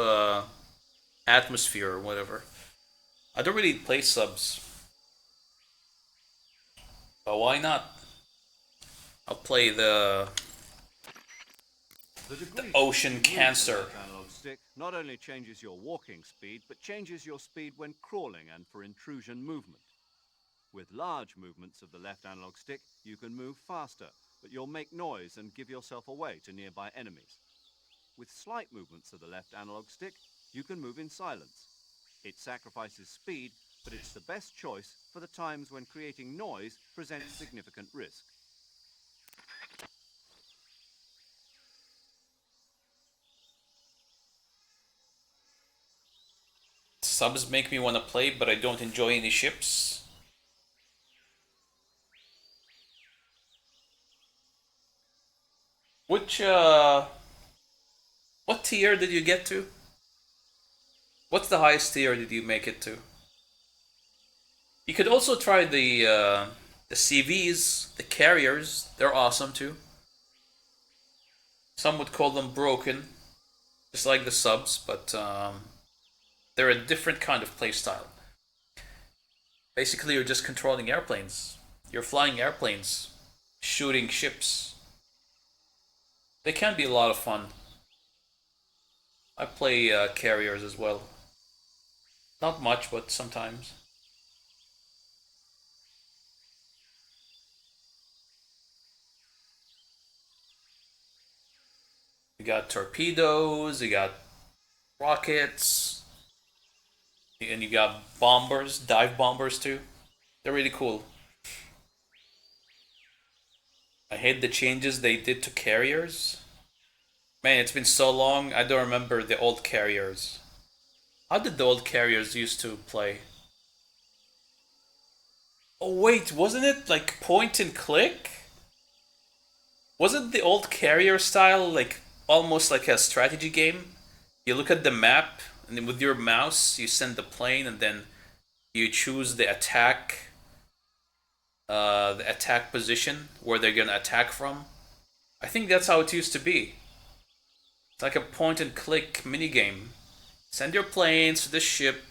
atmosphere or whatever. I don't really play subs. But why not? I'll play the Ocean Cancer. Analog stick not only changes your walking speed, but changes your speed when crawling and for intrusion movement. With large movements of the left analog stick, you can move faster, but you'll make noise and give yourself away to nearby enemies. With slight movements of the left analog stick, you can move in silence. It sacrifices speed, but it's the best choice for the times when creating noise presents significant risk. Subs make me want to play, but I don't enjoy any ships. Which, what tier did you get to? What's the highest tier did you make it to? You could also try the CVs, the carriers. They're awesome too. Some would call them broken, just like the subs, but they're a different kind of playstyle. Basically, you're just controlling airplanes. You're flying airplanes, shooting ships. They can be a lot of fun. I play carriers as well. Not much, but sometimes. You got torpedoes, you got rockets, and you got bombers, dive bombers too. They're really cool. I hate the changes they did to carriers. Man, it's been so long, I don't remember the old carriers. How did the old carriers used to play? Oh wait, wasn't it like point and click? Wasn't the old carrier style like almost like a strategy game? You look at the map and then with your mouse you send the plane and then you choose the attack position where they're gonna attack from. I think that's how it used to be. It's like a point and click minigame. Send your planes to this ship,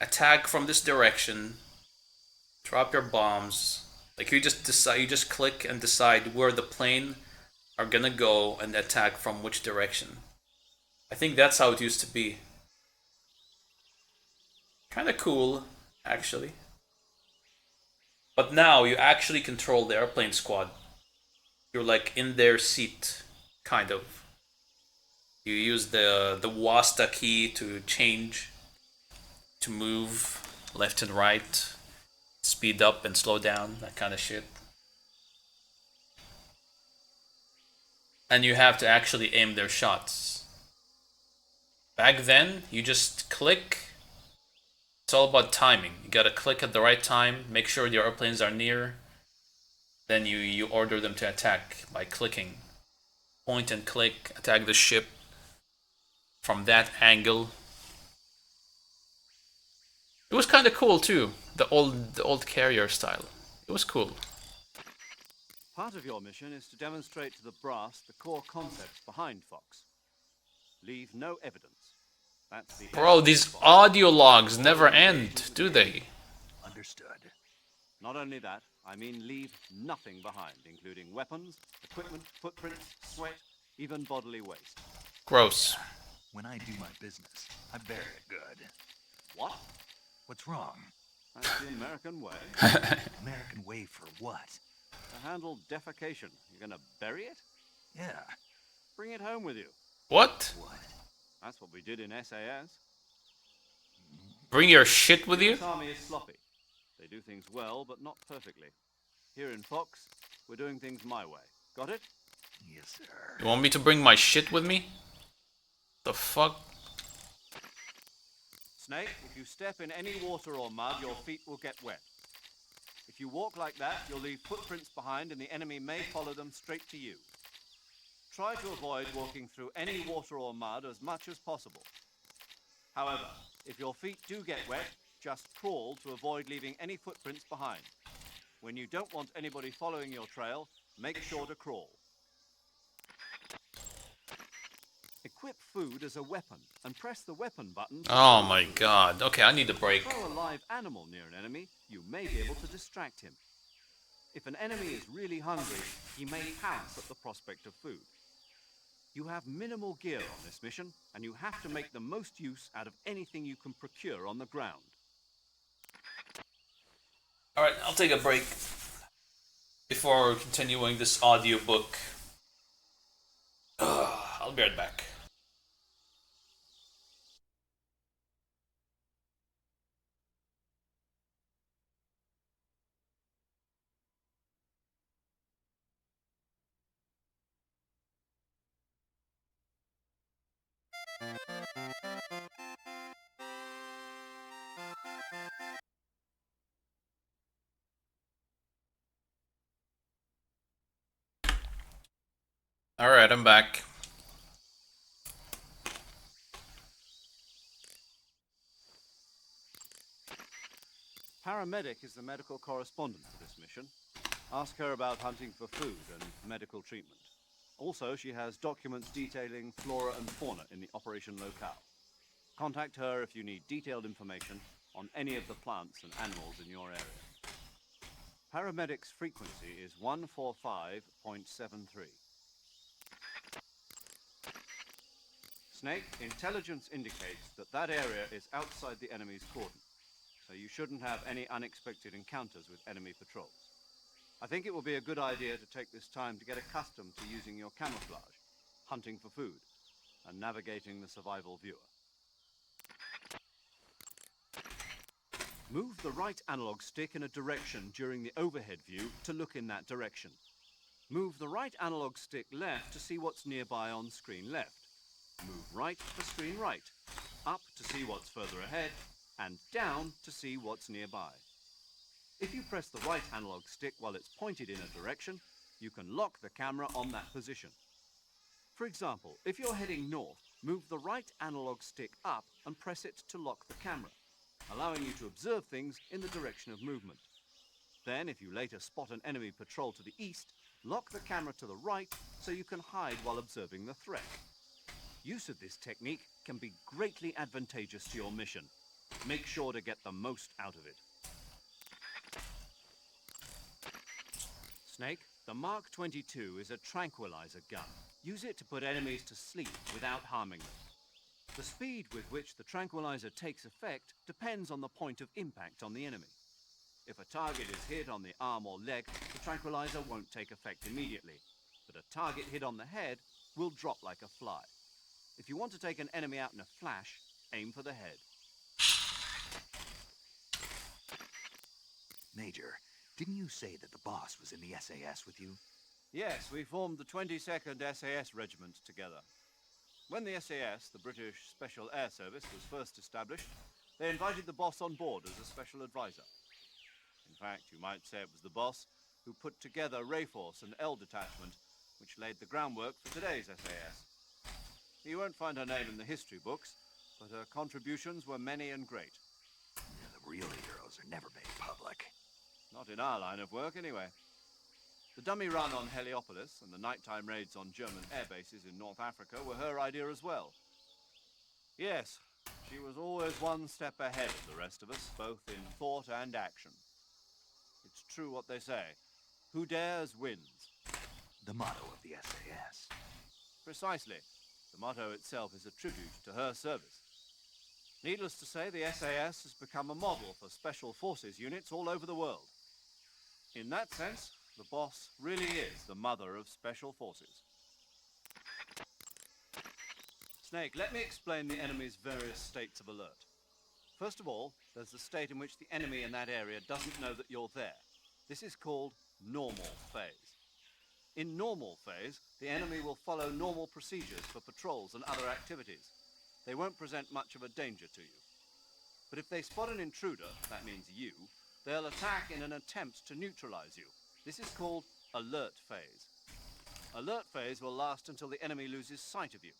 attack from this direction, drop your bombs. Like you just click and decide where the plane are gonna go and attack from which direction. I think that's how it used to be. Kinda cool, actually. But now you actually control the airplane squad. You're like in their seat, kind of. You use the WASD key to change, to move. left and right, speed up and slow down, that kind of shit. And you have to actually aim their shots. Back then, you just click. It's all about timing. You gotta click at the right time, make sure the airplanes are near. Then you order them to attack by clicking. Point and click, attack the ship from that angle. It was kind of cool too, the old carrier style. It was cool. Part of your mission is to demonstrate to the brass the core concepts behind Fox. Leave no evidence. That's the Bro, these audio logs never end, do they? Understood. Not only that, I mean leave nothing behind, including weapons, equipment, footprints, sweat, even bodily waste. Gross. When I do my business, I bury it good. What? What's wrong? That's the American way. American way for what? To handle defecation. You're gonna bury it? Yeah. Bring it home with you. What? What? That's what we did in SAS. Bring your shit with you? This army is sloppy. They do things well, but not perfectly. Here in Fox, we're doing things my way. Got it? Yes, sir. You want me to bring my shit with me? The fuck? Snake, if you step in any water or mud, your feet will get wet. If you walk like that, you'll leave footprints behind and the enemy may follow them straight to you. Try to avoid walking through any water or mud as much as possible. However, if your feet do get wet, just crawl to avoid leaving any footprints behind. When you don't want anybody following your trail, make sure to crawl. Equip food as a weapon and press the weapon button. Oh my god. Okay, I need a break. Throw a live animal near an enemy, you may be able to distract him. If an enemy is really hungry, he may pounce at the prospect of food. You have minimal gear on this mission, and you have to make the most use out of anything you can procure on the ground. Alright, I'll take a break before continuing this audiobook. I'll be right back. Alright, I'm back. Paramedic is the medical correspondent for this mission. Ask her about hunting for food and medical treatment. Also, she has documents detailing flora and fauna in the operation locale. Contact her if you need detailed information on any of the plants and animals in your area. Paramedic's frequency is 145.73. Snake, intelligence indicates that that area is outside the enemy's cordon, so you shouldn't have any unexpected encounters with enemy patrols. I think it will be a good idea to take this time to get accustomed to using your camouflage, hunting for food, and navigating the survival viewer. Move the right analog stick in a direction during the overhead view to look in that direction. Move the right analog stick left to see what's nearby on screen left. Move right for screen right, up to see what's further ahead, and down to see what's nearby. If you press the right analog stick while it's pointed in a direction, you can lock the camera on that position. For example, if you're heading north, move the right analog stick up and press it to lock the camera, allowing you to observe things in the direction of movement. Then, if you later spot an enemy patrol to the east, lock the camera to the right so you can hide while observing the threat. Use of this technique can be greatly advantageous to your mission. Make sure to get the most out of it. Snake, the Mark 22 is a tranquilizer gun. Use it to put enemies to sleep without harming them. The speed with which the tranquilizer takes effect depends on the point of impact on the enemy. If a target is hit on the arm or leg, the tranquilizer won't take effect immediately, but a target hit on the head will drop like a fly. If you want to take an enemy out in a flash, aim for the head. Major, didn't you say that the boss was in the SAS with you? Yes, we formed the 22nd SAS Regiment together. When the SAS, the British Special Air Service, was first established, they invited the boss on board as a special advisor. In fact, you might say it was the boss who put together Rayforce and L Detachment, which laid the groundwork for today's SAS. You won't find her name in the history books, but her contributions were many and great. Yeah, the real heroes are never made public. Not in our line of work, anyway. The dummy run on Heliopolis and the nighttime raids on German air bases in North Africa were her idea as well. Yes, she was always one step ahead of the rest of us, both in thought and action. It's true what they say. Who dares wins. The motto of the SAS. Precisely. The motto itself is a tribute to her service. Needless to say, the SAS has become a model for special forces units all over the world. In that sense, the boss really is the mother of special forces. Snake, let me explain the enemy's various states of alert. First of all, there's the state in which the enemy in that area doesn't know that you're there. This is called normal phase. In normal phase, the enemy will follow normal procedures for patrols and other activities. They won't present much of a danger to you. But if they spot an intruder, that means you, they'll attack in an attempt to neutralize you. This is called alert phase. Alert phase will last until the enemy loses sight of you.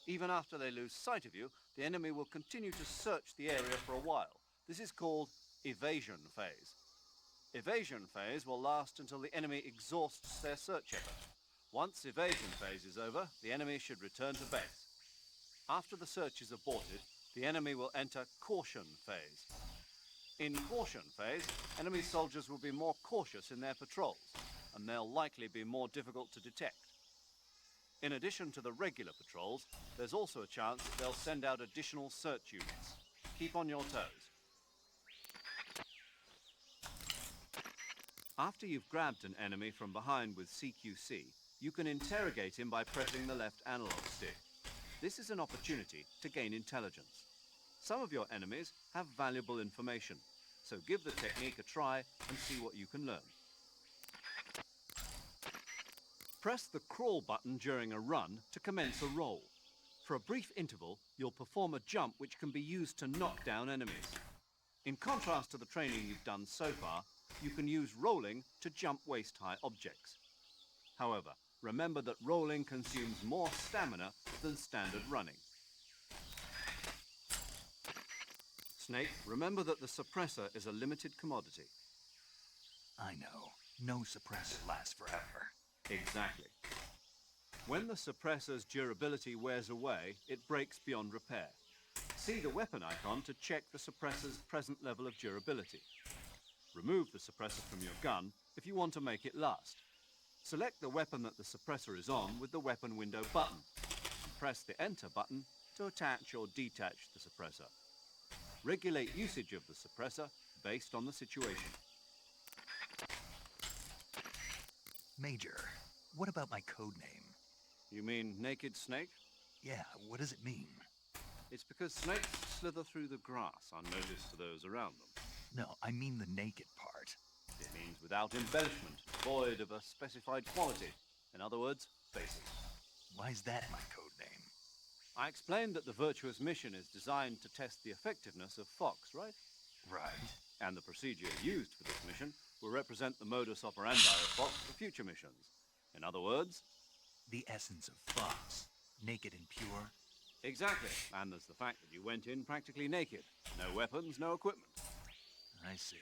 Even after they lose sight of you, the enemy will continue to search the area for a while. This is called evasion phase. Evasion phase will last until the enemy exhausts their search effort. Once evasion phase is over, the enemy should return to base. After the search is aborted, the enemy will enter caution phase. In caution phase, enemy soldiers will be more cautious in their patrols, and they'll likely be more difficult to detect. In addition to the regular patrols, there's also a chance that they'll send out additional search units. Keep on your toes. After you've grabbed an enemy from behind with CQC, you can interrogate him by pressing the left analog stick. This is an opportunity to gain intelligence. Some of your enemies have valuable information, so give the technique a try and see what you can learn. Press the crawl button during a run to commence a roll. For a brief interval, you'll perform a jump which can be used to knock down enemies. In contrast to the training you've done so far, you can use rolling to jump waist-high objects. However, remember that rolling consumes more stamina than standard running. Snake, remember that the suppressor is a limited commodity. I know. No suppressor lasts forever. Exactly. When the suppressor's durability wears away, it breaks beyond repair. See the weapon icon to check the suppressor's present level of durability. Remove the suppressor from your gun if you want to make it last. Select the weapon that the suppressor is on with the weapon window button, and press the enter button to attach or detach the suppressor. Regulate usage of the suppressor based on the situation. Major, what about my code name? You mean Naked Snake? Yeah, what does it mean? It's because snakes slither through the grass unnoticed to those around them. No, I mean the naked part. It means without embellishment, void of a specified quality. In other words, basic. Why's that my code name? I explained that the Virtuous mission is designed to test the effectiveness of Fox, right? Right. And the procedure used for this mission will represent the modus operandi of Fox for future missions. In other words, the essence of Fox. Naked and pure. Exactly. And there's the fact that you went in practically naked. No weapons, no equipment. I see.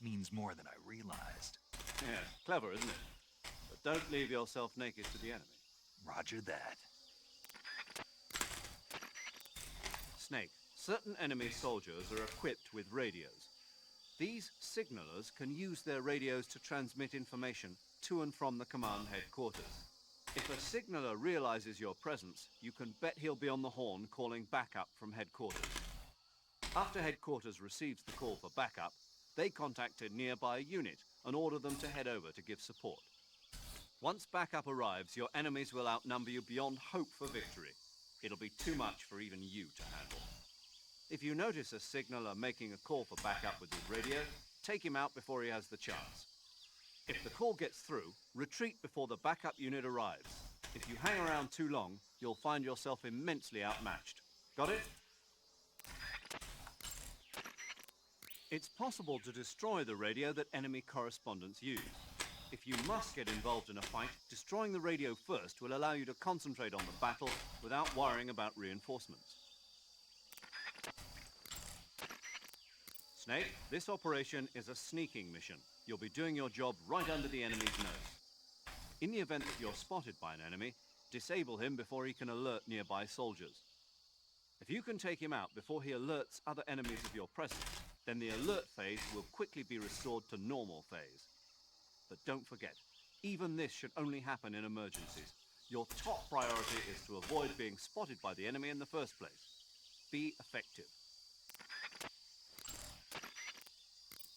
Means more than I realized. Yeah, clever, isn't it? But don't leave yourself naked to the enemy. Roger that. Snake, certain enemy soldiers are equipped with radios. These signalers can use their radios to transmit information to and from the command headquarters. If a signaler realizes your presence, you can bet he'll be on the horn calling backup from headquarters. After headquarters receives the call for backup, they contact a nearby unit and order them to head over to give support. Once backup arrives, your enemies will outnumber you beyond hope for victory. It'll be too much for even you to handle. If you notice a signaler making a call for backup with his radio, take him out before he has the chance. If the call gets through, retreat before the backup unit arrives. If you hang around too long, you'll find yourself immensely outmatched. Got it? It's possible to destroy the radio that enemy correspondents use. If you must get involved in a fight, destroying the radio first will allow you to concentrate on the battle without worrying about reinforcements. Snake, this operation is a sneaking mission. You'll be doing your job right under the enemy's nose. In the event that you're spotted by an enemy, disable him before he can alert nearby soldiers. If you can take him out before he alerts other enemies of your presence, then the alert phase will quickly be restored to normal phase. But don't forget, even this should only happen in emergencies. Your top priority is to avoid being spotted by the enemy in the first place. Be effective.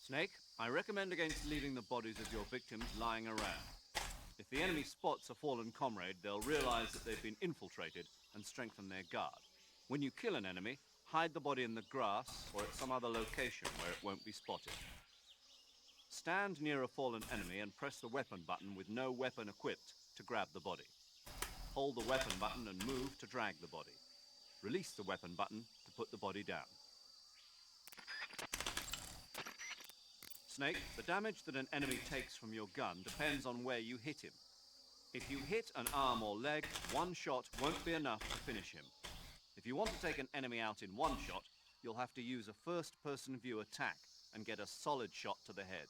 Snake, I recommend against leaving the bodies of your victims lying around. If the enemy spots a fallen comrade, they'll realize that they've been infiltrated and strengthen their guard. When you kill an enemy, hide the body in the grass or at some other location where it won't be spotted. Stand near a fallen enemy and press the weapon button with no weapon equipped to grab the body. Hold the weapon button and move to drag the body. Release the weapon button to put the body down. Snake, the damage that an enemy takes from your gun depends on where you hit him. If you hit an arm or leg, one shot won't be enough to finish him. If you want to take an enemy out in one shot, you'll have to use a first-person view attack and get a solid shot to the head.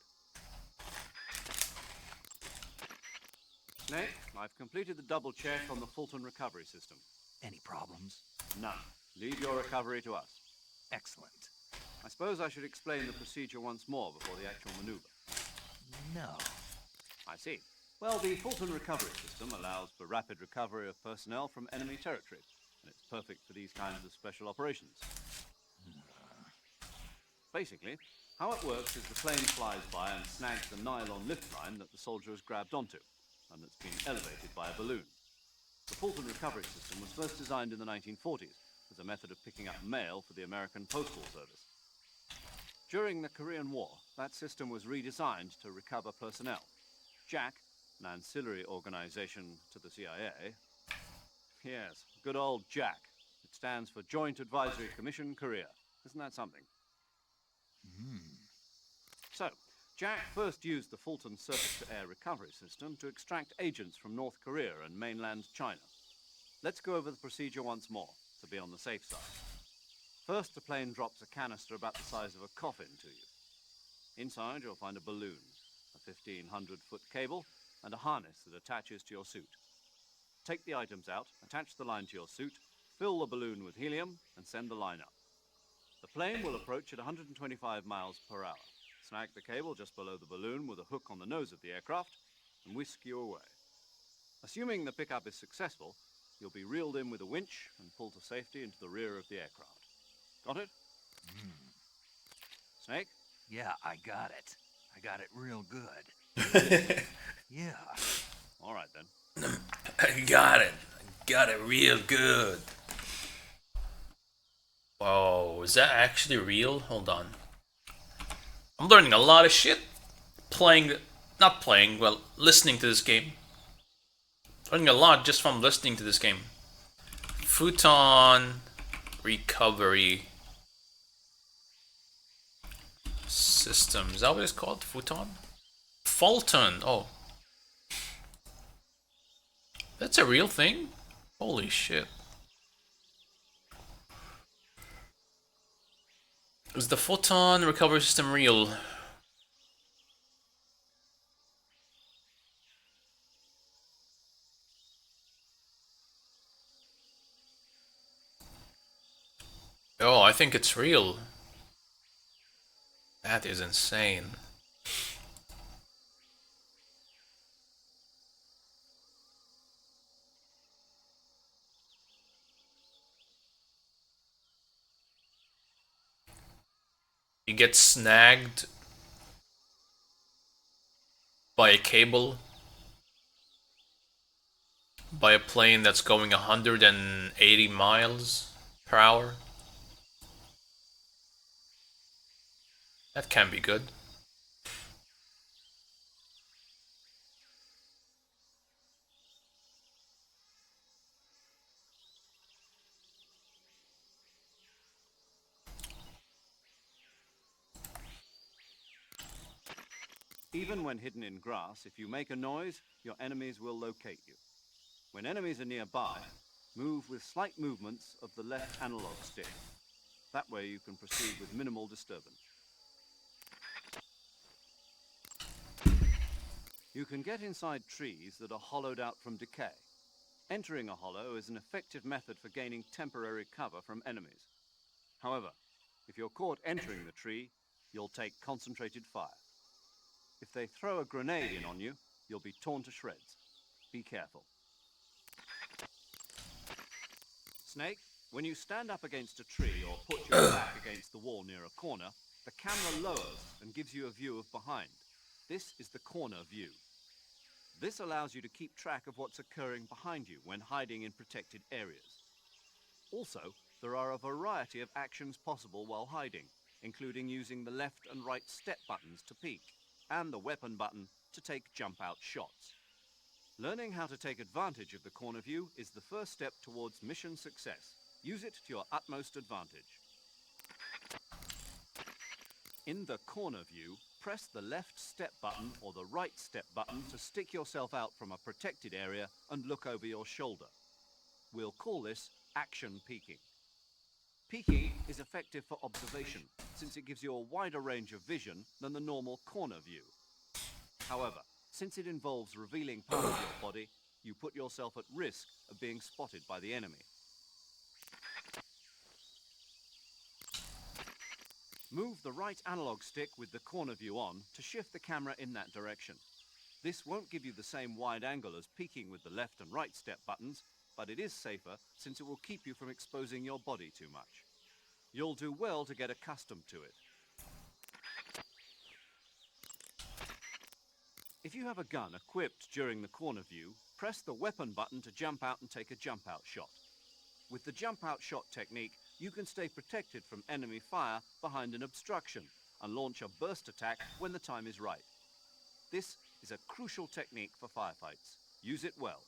Snake, I've completed the double check on the Fulton recovery system. Any problems? None. Leave your recovery to us. Excellent. I suppose I should explain the procedure once more before the actual maneuver. No. I see. Well, the Fulton recovery system allows for rapid recovery of personnel from enemy territory, and it's perfect for these kinds of special operations. Basically, how it works is the plane flies by and snags the nylon lift line that the soldier has grabbed onto, and that's been elevated by a balloon. The Fulton recovery system was first designed in the 1940s as a method of picking up mail for the American Postal Service. During the Korean War, that system was redesigned to recover personnel. JAC, an ancillary organization to the CIA. Yes, good old JAC. It stands for Joint Advisory Commission Korea. Isn't that something? So, JAC first used the Fulton surface-to-air recovery system to extract agents from North Korea and mainland China. Let's go over the procedure once more, to be on the safe side. First, the plane drops a canister about the size of a coffin to you. Inside, you'll find a balloon, a 1,500-foot cable, and a harness that attaches to your suit. Take the items out, attach the line to your suit, fill the balloon with helium, and send the line up. The plane will approach at 125 miles per hour. Snag the cable just below the balloon with a hook on the nose of the aircraft, and whisk you away. Assuming the pickup is successful, you'll be reeled in with a winch and pulled to safety into the rear of the aircraft. Got it? Snake? Yeah, I got it. I got it real good. Yeah. All right, then. I got it. I got it real good. Whoa, is that actually real? Hold on. I'm learning a lot of shit. Listening to this game. Learning a lot just from listening to this game. Futon recovery system. Is that what it's called? Futon? Fulton. Oh. That's a real thing? Holy shit. Is the Fulton recovery system real? Oh, I think it's real. That is insane. You get snagged by a cable by a plane that's going 180 miles per hour. That can be good. Even when hidden in grass, if you make a noise, your enemies will locate you. When enemies are nearby, move with slight movements of the left analog stick. That way you can proceed with minimal disturbance. You can get inside trees that are hollowed out from decay. Entering a hollow is an effective method for gaining temporary cover from enemies. However, if you're caught entering the tree, you'll take concentrated fire. If they throw a grenade in on you, you'll be torn to shreds. Be careful. Snake, when you stand up against a tree or put your back against the wall near a corner, the camera lowers and gives you a view of behind. This is the corner view. This allows you to keep track of what's occurring behind you when hiding in protected areas. Also, there are a variety of actions possible while hiding, including using the left and right step buttons to peek, and the weapon button to take jump-out shots. Learning how to take advantage of the corner view is the first step towards mission success. Use it to your utmost advantage. In the corner view, press the left step button or the right step button to stick yourself out from a protected area and look over your shoulder. We'll call this action peeking. Peeking is effective for observation, since it gives you a wider range of vision than the normal corner view. However, since it involves revealing part of your body, you put yourself at risk of being spotted by the enemy. Move the right analog stick with the corner view on to shift the camera in that direction. This won't give you the same wide angle as peeking with the left and right step buttons, but it is safer since it will keep you from exposing your body too much. You'll do well to get accustomed to it. If you have a gun equipped during the corner view, press the weapon button to jump out and take a jump-out shot. With the jump-out shot technique, you can stay protected from enemy fire behind an obstruction and launch a burst attack when the time is right. This is a crucial technique for firefights. Use it well.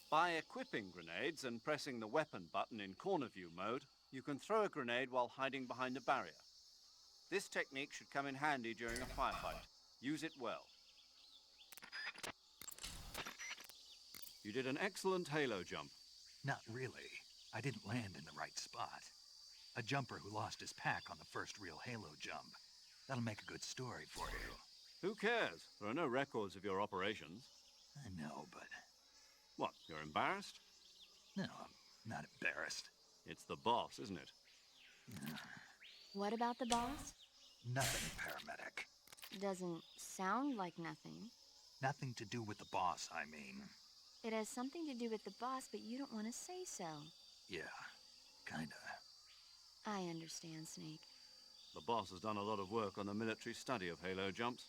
By equipping grenades and pressing the weapon button in corner view mode, you can throw a grenade while hiding behind a barrier. This technique should come in handy during a firefight. Use it well. You did an excellent halo jump. Not really. I didn't land in the right spot. A jumper who lost his pack on the first real Halo jump. That'll make a good story for you. Who cares? There are no records of your operations. I know, but... What, you're embarrassed? No, I'm not embarrassed. It's the boss, isn't it? What about the boss? Nothing, paramedic. Doesn't sound like nothing. Nothing to do with the boss, I mean. It has something to do with the boss, but you don't want to say so. Yeah, kinda. I understand, Snake. The boss has done a lot of work on the military study of Halo jumps.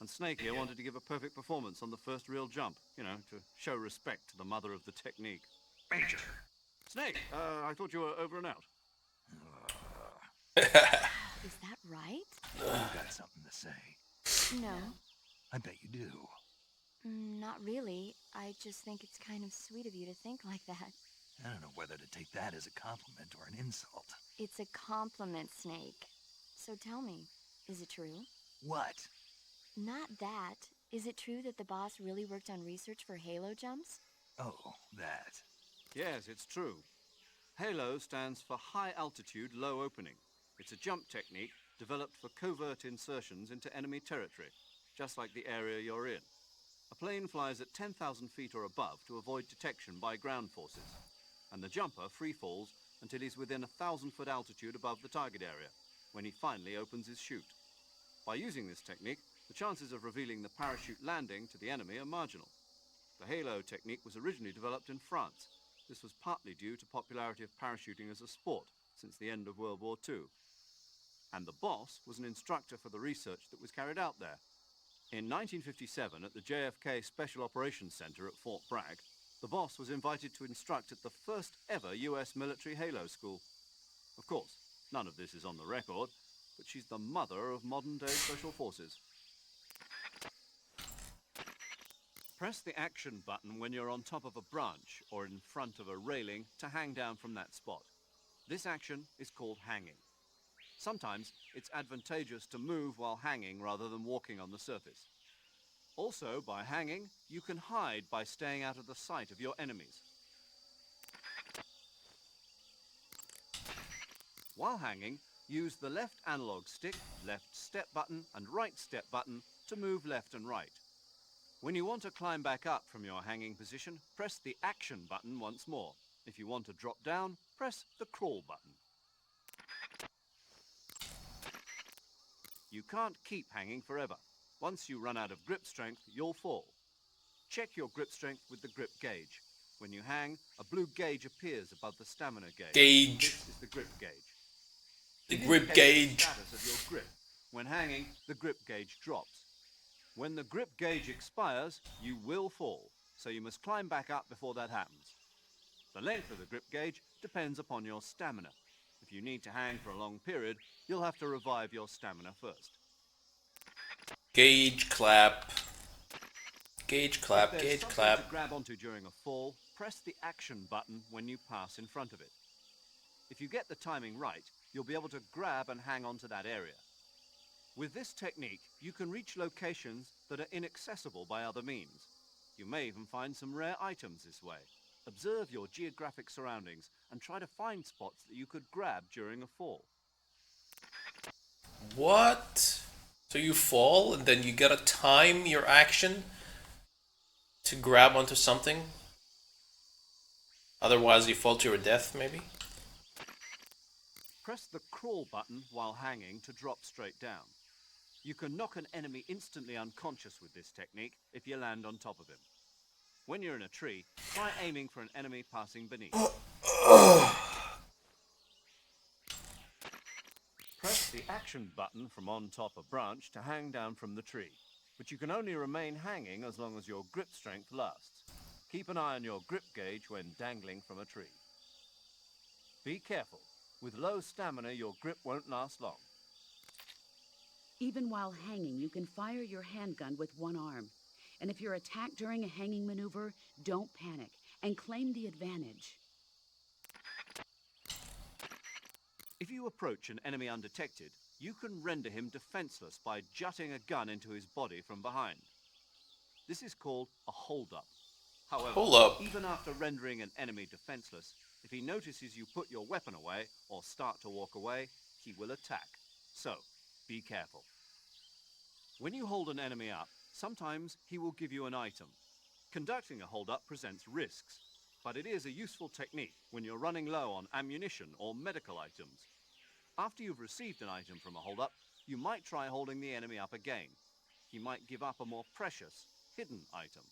And Snake here wanted to give a perfect performance on the first real jump, you know, to show respect to the mother of the technique. Major! Snake, I thought you were over and out. Is that right? You got something to say? No. I bet you do. Not really. I just think it's kind of sweet of you to think like that. I don't know whether to take that as a compliment or an insult. It's a compliment, Snake. So tell me, is it true? What? Not that. Is it true that the boss really worked on research for Halo jumps? Oh, that. Yes, it's true. Halo stands for High Altitude Low Opening. It's a jump technique developed for covert insertions into enemy territory, just like the area you're in. A plane flies at 10,000 feet or above to avoid detection by ground forces, and the jumper free falls until he's within 1,000-foot altitude above the target area, when he finally opens his chute. By using this technique, the chances of revealing the parachute landing to the enemy are marginal. The Halo technique was originally developed in France. This was partly due to popularity of parachuting as a sport since the end of World War II. And the boss was an instructor for the research that was carried out there. In 1957, at the JFK Special Operations Center at Fort Bragg, the boss was invited to instruct at the first ever US military Halo school. Of course, none of this is on the record, but she's the mother of modern-day special forces. Press the action button when you're on top of a branch or in front of a railing to hang down from that spot. This action is called hanging. Sometimes it's advantageous to move while hanging rather than walking on the surface. Also, by hanging, you can hide by staying out of the sight of your enemies. While hanging, use the left analog stick, left step button, and right step button to move left and right. When you want to climb back up from your hanging position, press the action button once more. If you want to drop down, press the crawl button. You can't keep hanging forever. Once you run out of grip strength, you'll fall. Check your grip strength with the grip gauge. When you hang, a blue gauge appears above the stamina gauge. This is the grip gauge. The It grip indicates gauge. the status of your grip. When hanging, the grip gauge drops. When the grip gauge expires, you will fall, so you must climb back up before that happens. The length of the grip gauge depends upon your stamina. If you need to hang for a long period, you'll have to revive your stamina first. Gauge clap. Gauge clap, If there's gauge something clap. to grab onto during a fall, press the action button when you pass in front of it. If you get the timing right, you'll be able to grab and hang onto that area. With this technique, you can reach locations that are inaccessible by other means. You may even find some rare items this way. Observe your geographic surroundings and try to find spots that you could grab during a fall. What? So you fall and then you gotta time your action to grab onto something? Otherwise you fall to your death, maybe? Press the crawl button while hanging to drop straight down. You can knock an enemy instantly unconscious with this technique if you land on top of him. When you're in a tree, try aiming for an enemy passing beneath. Press the action button from on top a branch to hang down from the tree, but you can only remain hanging as long as your grip strength lasts. Keep an eye on your grip gauge when dangling from a tree. Be careful. With low stamina, your grip won't last long. Even while hanging, you can fire your handgun with one arm. And if you're attacked during a hanging maneuver, don't panic and claim the advantage. If you approach an enemy undetected, you can render him defenseless by jutting a gun into his body from behind. This is called a hold-up. However, Hold up. even after rendering an enemy defenseless, if he notices you put your weapon away or start to walk away, he will attack. So, be careful. When you hold an enemy up, sometimes he will give you an item. Conducting a hold-up presents risks, but it is a useful technique when you're running low on ammunition or medical items. After you've received an item from a hold-up, you might try holding the enemy up again. He might give up a more precious, hidden item.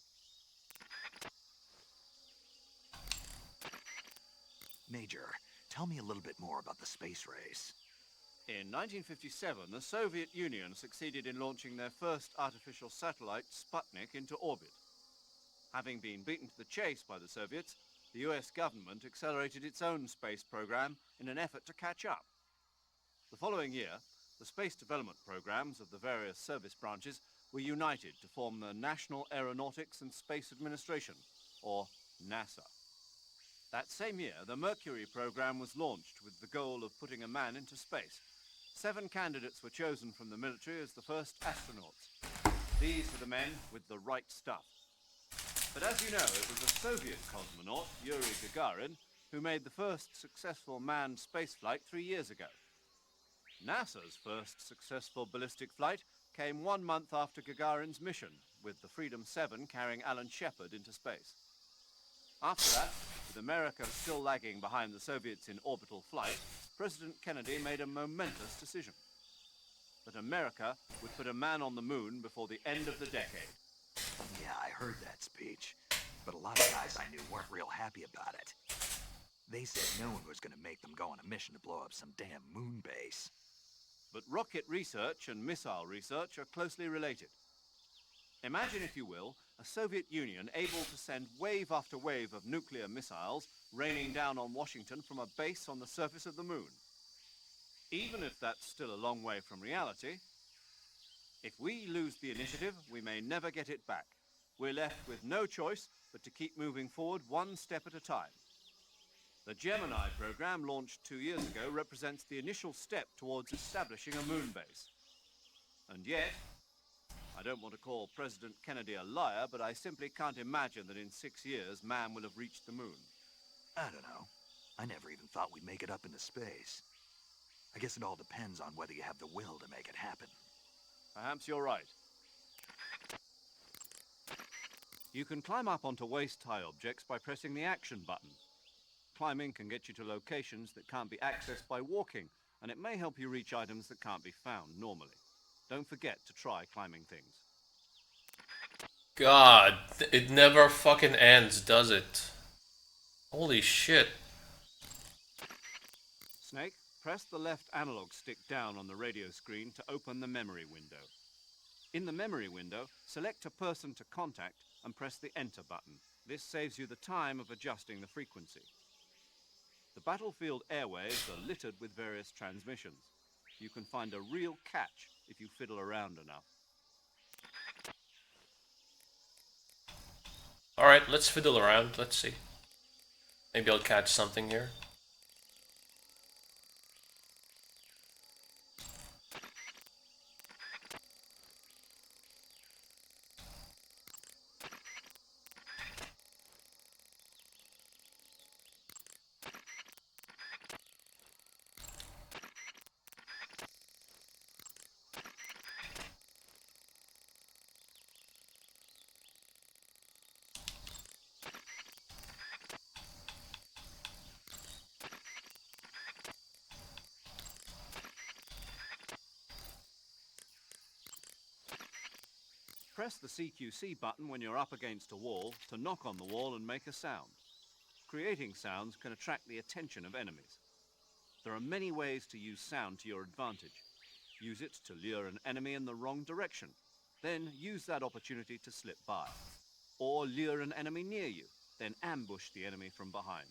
Major, tell me a little bit more about the space race. In 1957, the Soviet Union succeeded in launching their first artificial satellite, Sputnik, into orbit. Having been beaten to the chase by the Soviets, the US government accelerated its own space program in an effort to catch up. The following year, the space development programs of the various service branches were united to form the National Aeronautics and Space Administration, or NASA. That same year, the Mercury program was launched with the goal of putting a man into space. 7 candidates were chosen from the military as the first astronauts. These were the men with the right stuff. But as you know, it was a Soviet cosmonaut, Yuri Gagarin, who made the first successful manned spaceflight 3 years ago. NASA's first successful ballistic flight came 1 month after Gagarin's mission, with the Freedom 7 carrying Alan Shepard into space. After that, with America still lagging behind the Soviets in orbital flight, President Kennedy made a momentous decision. That America would put a man on the moon before the end of the decade. Yeah, I heard that speech, but a lot of guys I knew weren't real happy about it. They said no one was going to make them go on a mission to blow up some damn moon base. But rocket research and missile research are closely related. Imagine, if you will, a Soviet Union able to send wave after wave of nuclear missiles raining down on Washington from a base on the surface of the moon. Even if that's still a long way from reality, if we lose the initiative, we may never get it back. We're left with no choice but to keep moving forward 1 step at a time. The Gemini program, launched 2 years ago, represents the initial step towards establishing a moon base. And yet, I don't want to call President Kennedy a liar, but I simply can't imagine that in 6 years man will have reached the moon. I don't know. I never even thought we'd make it up into space. I guess it all depends on whether you have the will to make it happen. Perhaps you're right. You can climb up onto waist-high objects by pressing the action button. Climbing can get you to locations that can't be accessed by walking, and it may help you reach items that can't be found normally. Don't forget to try climbing things. God, it never fucking ends, does it? Holy shit. Snake, press the left analog stick down on the radio screen to open the memory window. In the memory window, select a person to contact and press the enter button. This saves you the time of adjusting the frequency. The battlefield airwaves are littered with various transmissions. You can find a real catch if you fiddle around enough. Alright, let's fiddle around. Let's see. Maybe I'll catch something here. Press the CQC button when you're up against a wall to knock on the wall and make a sound. Creating sounds can attract the attention of enemies. There are many ways to use sound to your advantage. Use it to lure an enemy in the wrong direction. Then use that opportunity to slip by. Or lure an enemy near you, then ambush the enemy from behind.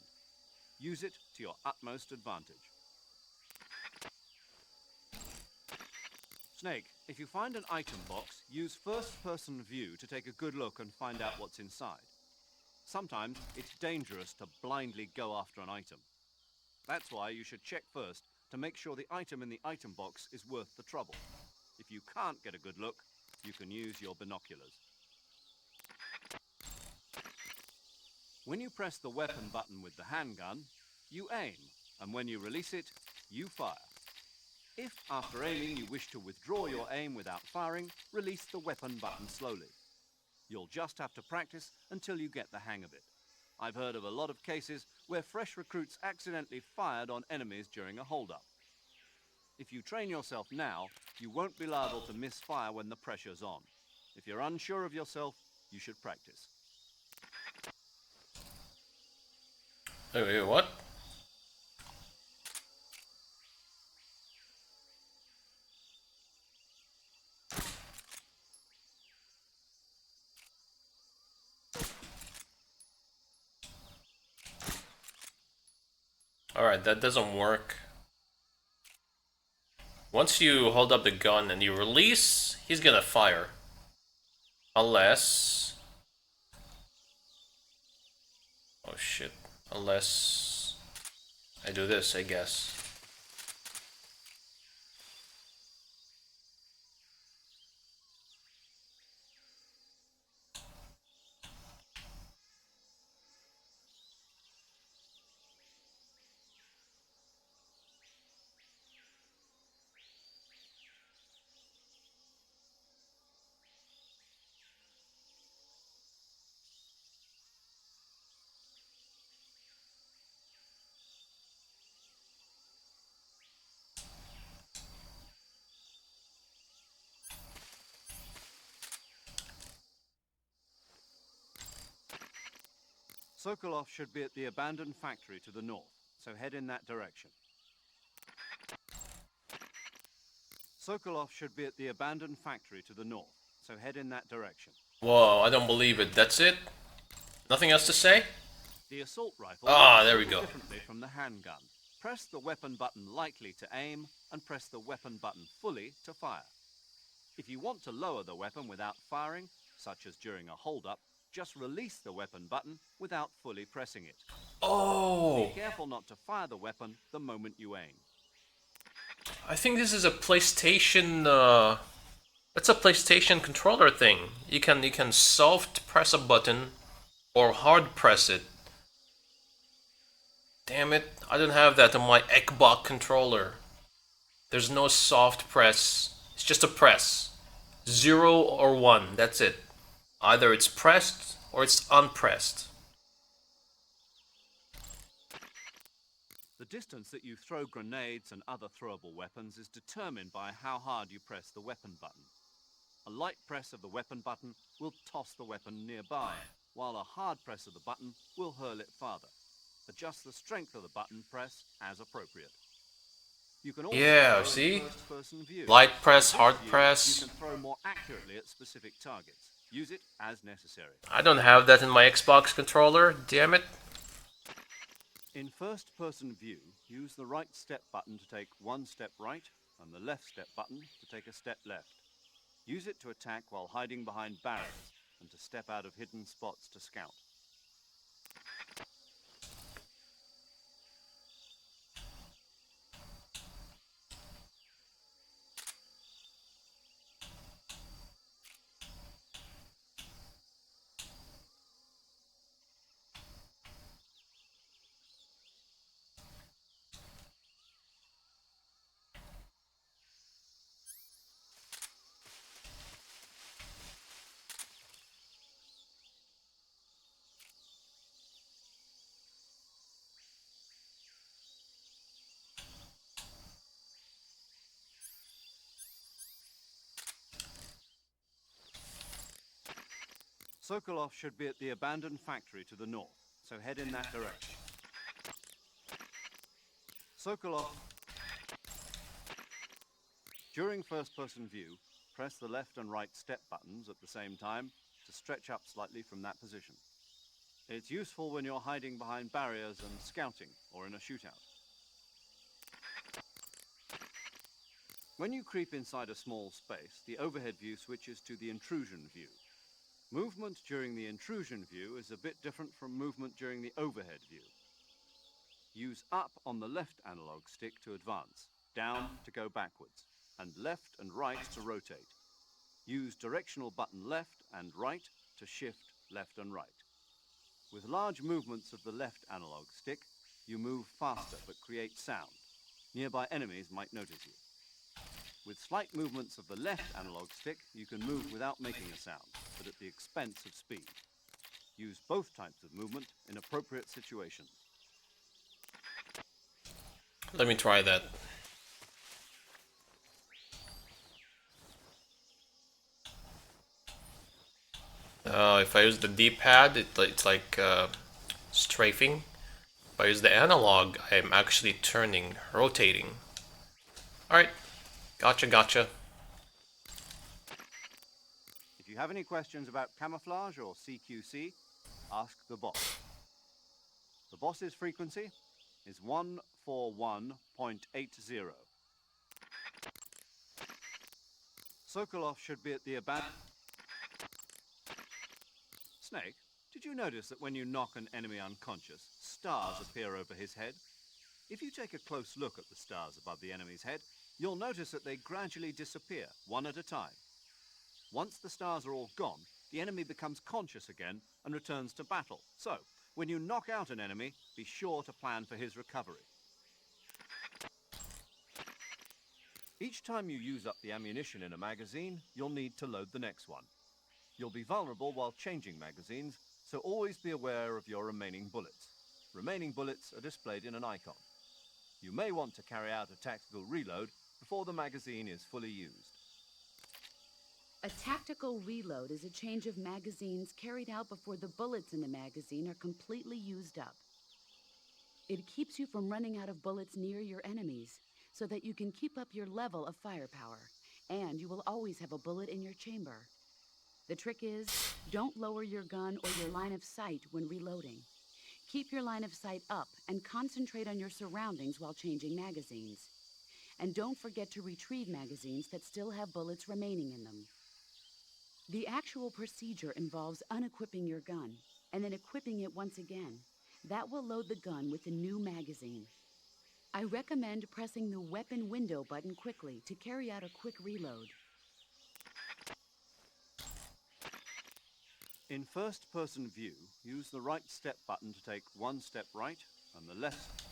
Use it to your utmost advantage. Snake, if you find an item box, use first-person view to take a good look and find out what's inside. Sometimes it's dangerous to blindly go after an item. That's why you should check first to make sure the item in the item box is worth the trouble. If you can't get a good look, you can use your binoculars. When you press the weapon button with the handgun, you aim, and when you release it, you fire. If, after aiming, you wish to withdraw your aim without firing, release the weapon button slowly. You'll just have to practice until you get the hang of it. I've heard of a lot of cases where fresh recruits accidentally fired on enemies during a hold-up. If you train yourself now, you won't be liable to misfire when the pressure's on. If you're unsure of yourself, you should practice. Wait, what? Alright, that doesn't work. Once you hold up the gun and you release, he's gonna fire. Unless... oh shit. Unless... I do this, I guess. Sokolov should be at the abandoned factory to the north, so head in that direction. Sokolov should be at the abandoned factory to the north, so head in that direction. Whoa, I don't believe it. That's it? Nothing else to say? The assault rifle there we go. differently from the handgun. Press the weapon button lightly to aim, and press the weapon button fully to fire. If you want to lower the weapon without firing, such as during a hold-up, just release the weapon button without fully pressing it. Oh, Be careful not to fire the weapon the moment you aim. I think this is a PlayStation. It's a PlayStation controller thing. You can soft press a button or hard press it. Damn it! I don't have that on my Xbox controller. There's no soft press. It's just a press. 0 or 1. That's it. Either it's pressed or it's unpressed. The distance that you throw grenades and other throwable weapons is determined by how hard you press the weapon button. A light press of the weapon button will toss the weapon nearby, while a hard press of the button will hurl it farther. Adjust the strength of the button press as appropriate. You can also Yeah, throw see? in first-person view. Light press, With hard this view, press. You can throw more accurately at specific targets. Use it as necessary. I don't have that in my Xbox controller. Damn it. In first-person view, use the right step button to take one step right and the left step button to take a step left. Use it to attack while hiding behind barriers and to step out of hidden spots to scout. Sokolov should be at the abandoned factory to the north, so head in that direction. Sokolov. During first-person view, press the left and right step buttons at the same time to stretch up slightly from that position. It's useful when you're hiding behind barriers and scouting or in a shootout. When you creep inside a small space, the overhead view switches to the intrusion view. Movement during the intrusion view is a bit different from movement during the overhead view. Use up on the left analog stick to advance, down to go backwards, and left and right to rotate. Use directional button left and right to shift left and right. With large movements of the left analog stick, you move faster but create sound. Nearby enemies might notice you. With slight movements of the left analog stick, you can move without making a sound, but at the expense of speed. Use both types of movement in appropriate situations. Let me try that. If I use the D-pad, it's like strafing. If I use the analog, I'm actually turning, rotating. Alright, gotcha. If you have any questions about camouflage or CQC, ask the boss. The boss's frequency is 141.80. Sokolov should be at the abandoned... Snake, did you notice that when you knock an enemy unconscious, stars appear over his head? If you take a close look at the stars above the enemy's head, you'll notice that they gradually disappear, one at a time. Once the stars are all gone, the enemy becomes conscious again and returns to battle. So, when you knock out an enemy, be sure to plan for his recovery. Each time you use up the ammunition in a magazine, you'll need to load the next one. You'll be vulnerable while changing magazines, so always be aware of your remaining bullets. Remaining bullets are displayed in an icon. You may want to carry out a tactical reload before the magazine is fully used. A tactical reload is a change of magazines carried out before the bullets in the magazine are completely used up. It keeps you from running out of bullets near your enemies, so that you can keep up your level of firepower, and you will always have a bullet in your chamber. The trick is, don't lower your gun or your line of sight when reloading. Keep your line of sight up and concentrate on your surroundings while changing magazines. And don't forget to retrieve magazines that still have bullets remaining in them. The actual procedure involves unequipping your gun and then equipping it once again, That will load the gun with the new magazine. I recommend pressing the weapon window button quickly to carry out a quick reload. In first-person view, use the right step button to take one step right and the left.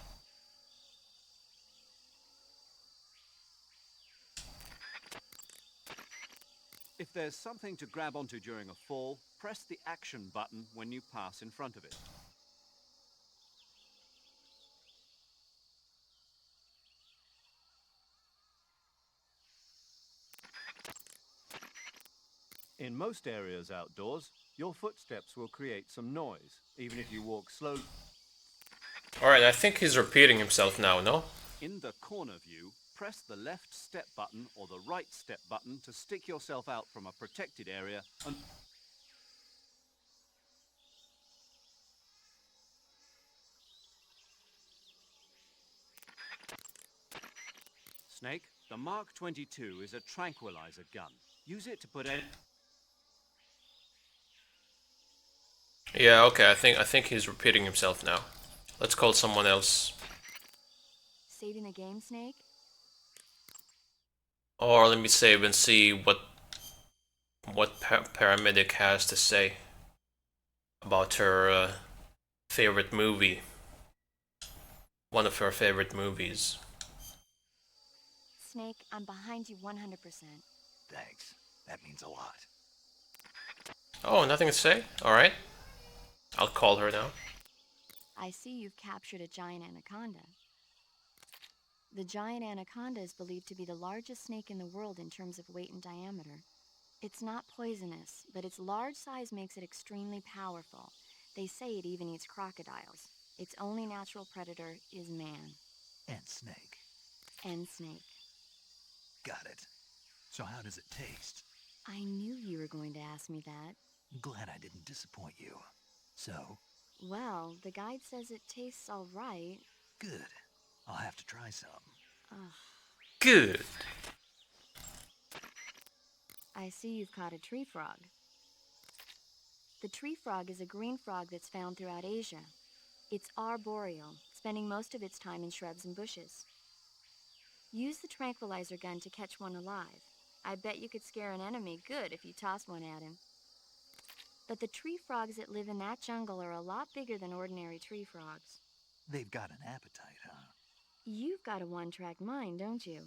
If there's something to grab onto during a fall, press the action button when you pass in front of it. In most areas outdoors, your footsteps will create some noise, even if you walk slowly. Alright, I think he's repeating himself now, no? In the corner view, press the left step button or the right step button to stick yourself out from a protected area and... Snake, the Mark 22 is a tranquilizer gun. Use it to put in... Yeah, okay, I think he's repeating himself now. Let's call someone else. Saving the game, Snake? Or let me save and see what paramedic has to say about her favorite movie. One of her favorite movies. Snake, I'm behind you 100%. Thanks. That means a lot. Oh, nothing to say? Alright. I'll call her now. I see you've captured a giant anaconda. The giant anaconda is believed to be the largest snake in the world in terms of weight and diameter. It's not poisonous, but its large size makes it extremely powerful. They say it even eats crocodiles. Its only natural predator is man. And snake. And snake. Got it. So how does it taste? I knew you were going to ask me that. I'm glad I didn't disappoint you. So? Well, the guide says it tastes all right. Good. I'll have to try some. Ugh. Good. I see you've caught a tree frog. The tree frog is a green frog that's found throughout Asia. It's arboreal, spending most of its time in shrubs and bushes. Use the tranquilizer gun to catch one alive. I bet you could scare an enemy good if you tossed one at him. But the tree frogs that live in that jungle are a lot bigger than ordinary tree frogs. They've got an appetite, huh? You've got a one-track mind, don't you?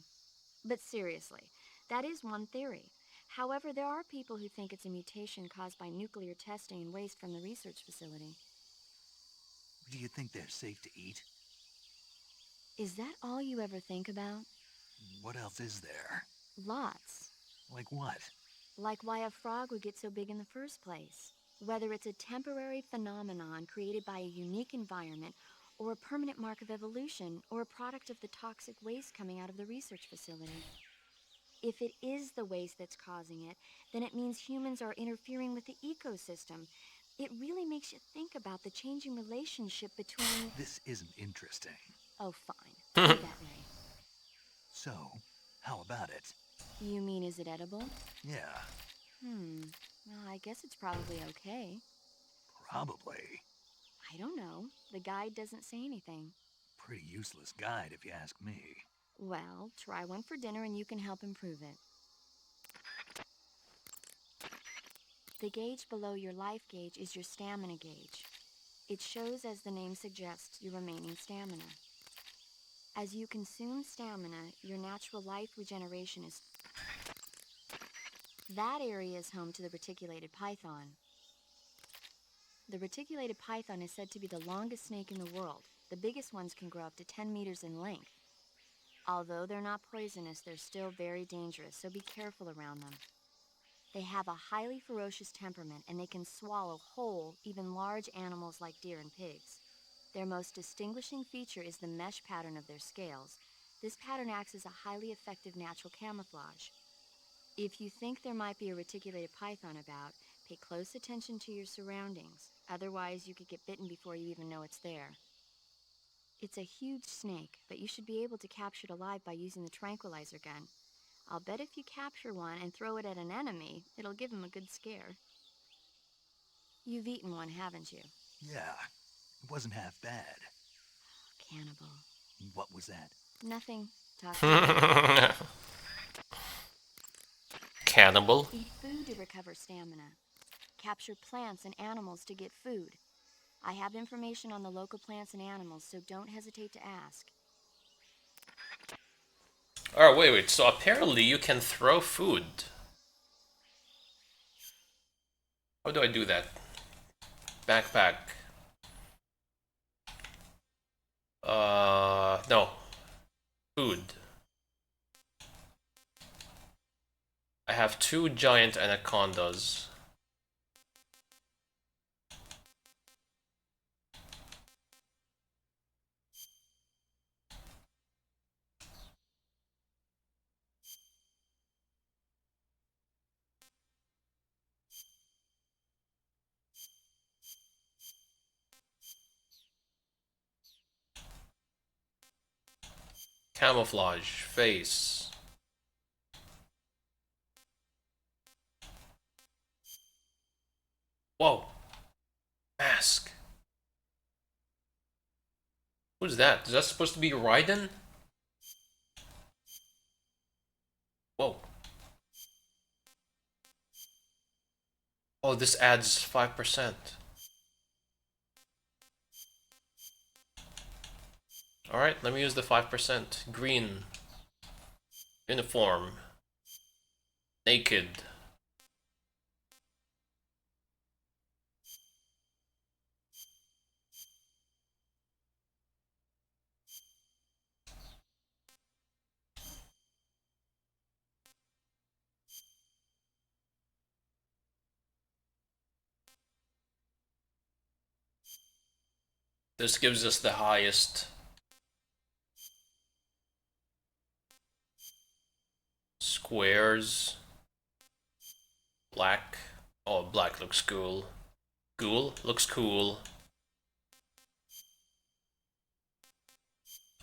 But seriously, that is one theory. However, there are people who think it's a mutation caused by nuclear testing and waste from the research facility. Do you think they're safe to eat? Is that all you ever think about? What else is there? Lots. Like what? Like why a frog would get so big in the first place. Whether it's a temporary phenomenon created by a unique environment, or a permanent mark of evolution, or a product of the toxic waste coming out of the research facility. If it is the waste that's causing it, then it means humans are interfering with the ecosystem. It really makes you think about the changing relationship between... This isn't interesting. Oh, fine. Be that way. So, how about it? You mean, is it edible? Yeah. Well, I guess it's probably okay. Probably. I don't know. The guide doesn't say anything. Pretty useless guide, if you ask me. Well, try one for dinner and you can help improve it. The gauge below your life gauge is your stamina gauge. It shows, as the name suggests, your remaining stamina. As you consume stamina, your natural life regeneration is... That area is home to the reticulated python. The reticulated python is said to be the longest snake in the world. The biggest ones can grow up to 10 meters in length. Although they're not poisonous, they're still very dangerous, so be careful around them. They have a highly ferocious temperament, and they can swallow whole, even large animals like deer and pigs. Their most distinguishing feature is the mesh pattern of their scales. This pattern acts as a highly effective natural camouflage. If you think there might be a reticulated python about, pay close attention to your surroundings. Otherwise, you could get bitten before you even know it's there. It's a huge snake, but you should be able to capture it alive by using the tranquilizer gun. I'll bet if you capture one and throw it at an enemy, it'll give him a good scare. You've eaten one, haven't you? Yeah. It wasn't half bad. Cannibal. What was that? Nothing. Talk to you. Cannibal. Eat food to recover stamina. Capture plants and animals to get food. I have information on the local plants and animals, so don't hesitate to ask. Oh, wait. So apparently you can throw food. How do I do that? Backpack. No. Food. I have 2 giant anacondas. Camouflage. Face. Whoa. Mask. Who's that? Is that supposed to be Raiden? Whoa. Oh, this adds 5%. Alright, let me use the 5%. Green. Uniform. Naked. This gives us the highest. Squares. Black. Oh, black looks cool. Ghoul looks cool.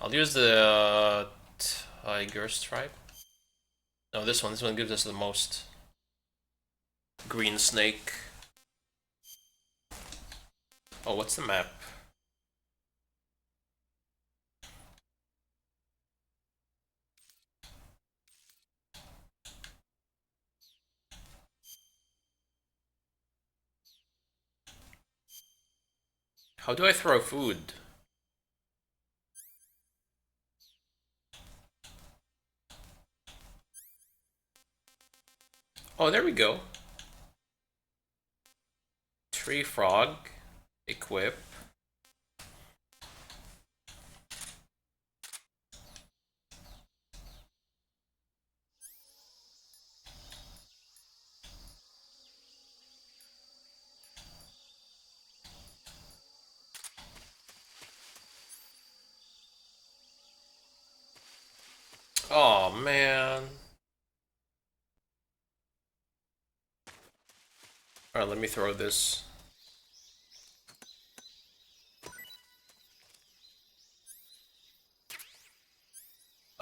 I'll use the tiger stripe. No, this one. This one gives us the most. Green snake. Oh, what's the map? How do I throw food? Oh, there we go. Tree frog. Equip. Oh man. Alright, let me throw this.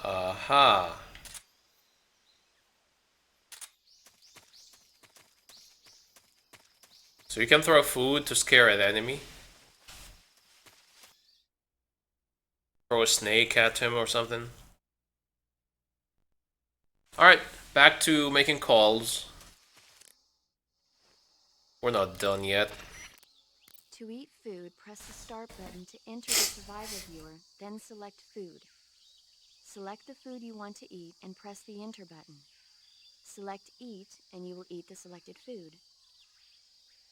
Aha. So you can throw food to scare an enemy. Throw a snake at him or something. Alright, back to making calls. We're not done yet. To eat food, press the start button to enter the survivor viewer, then select food. Select the food you want to eat and press the enter button. Select eat and you will eat the selected food.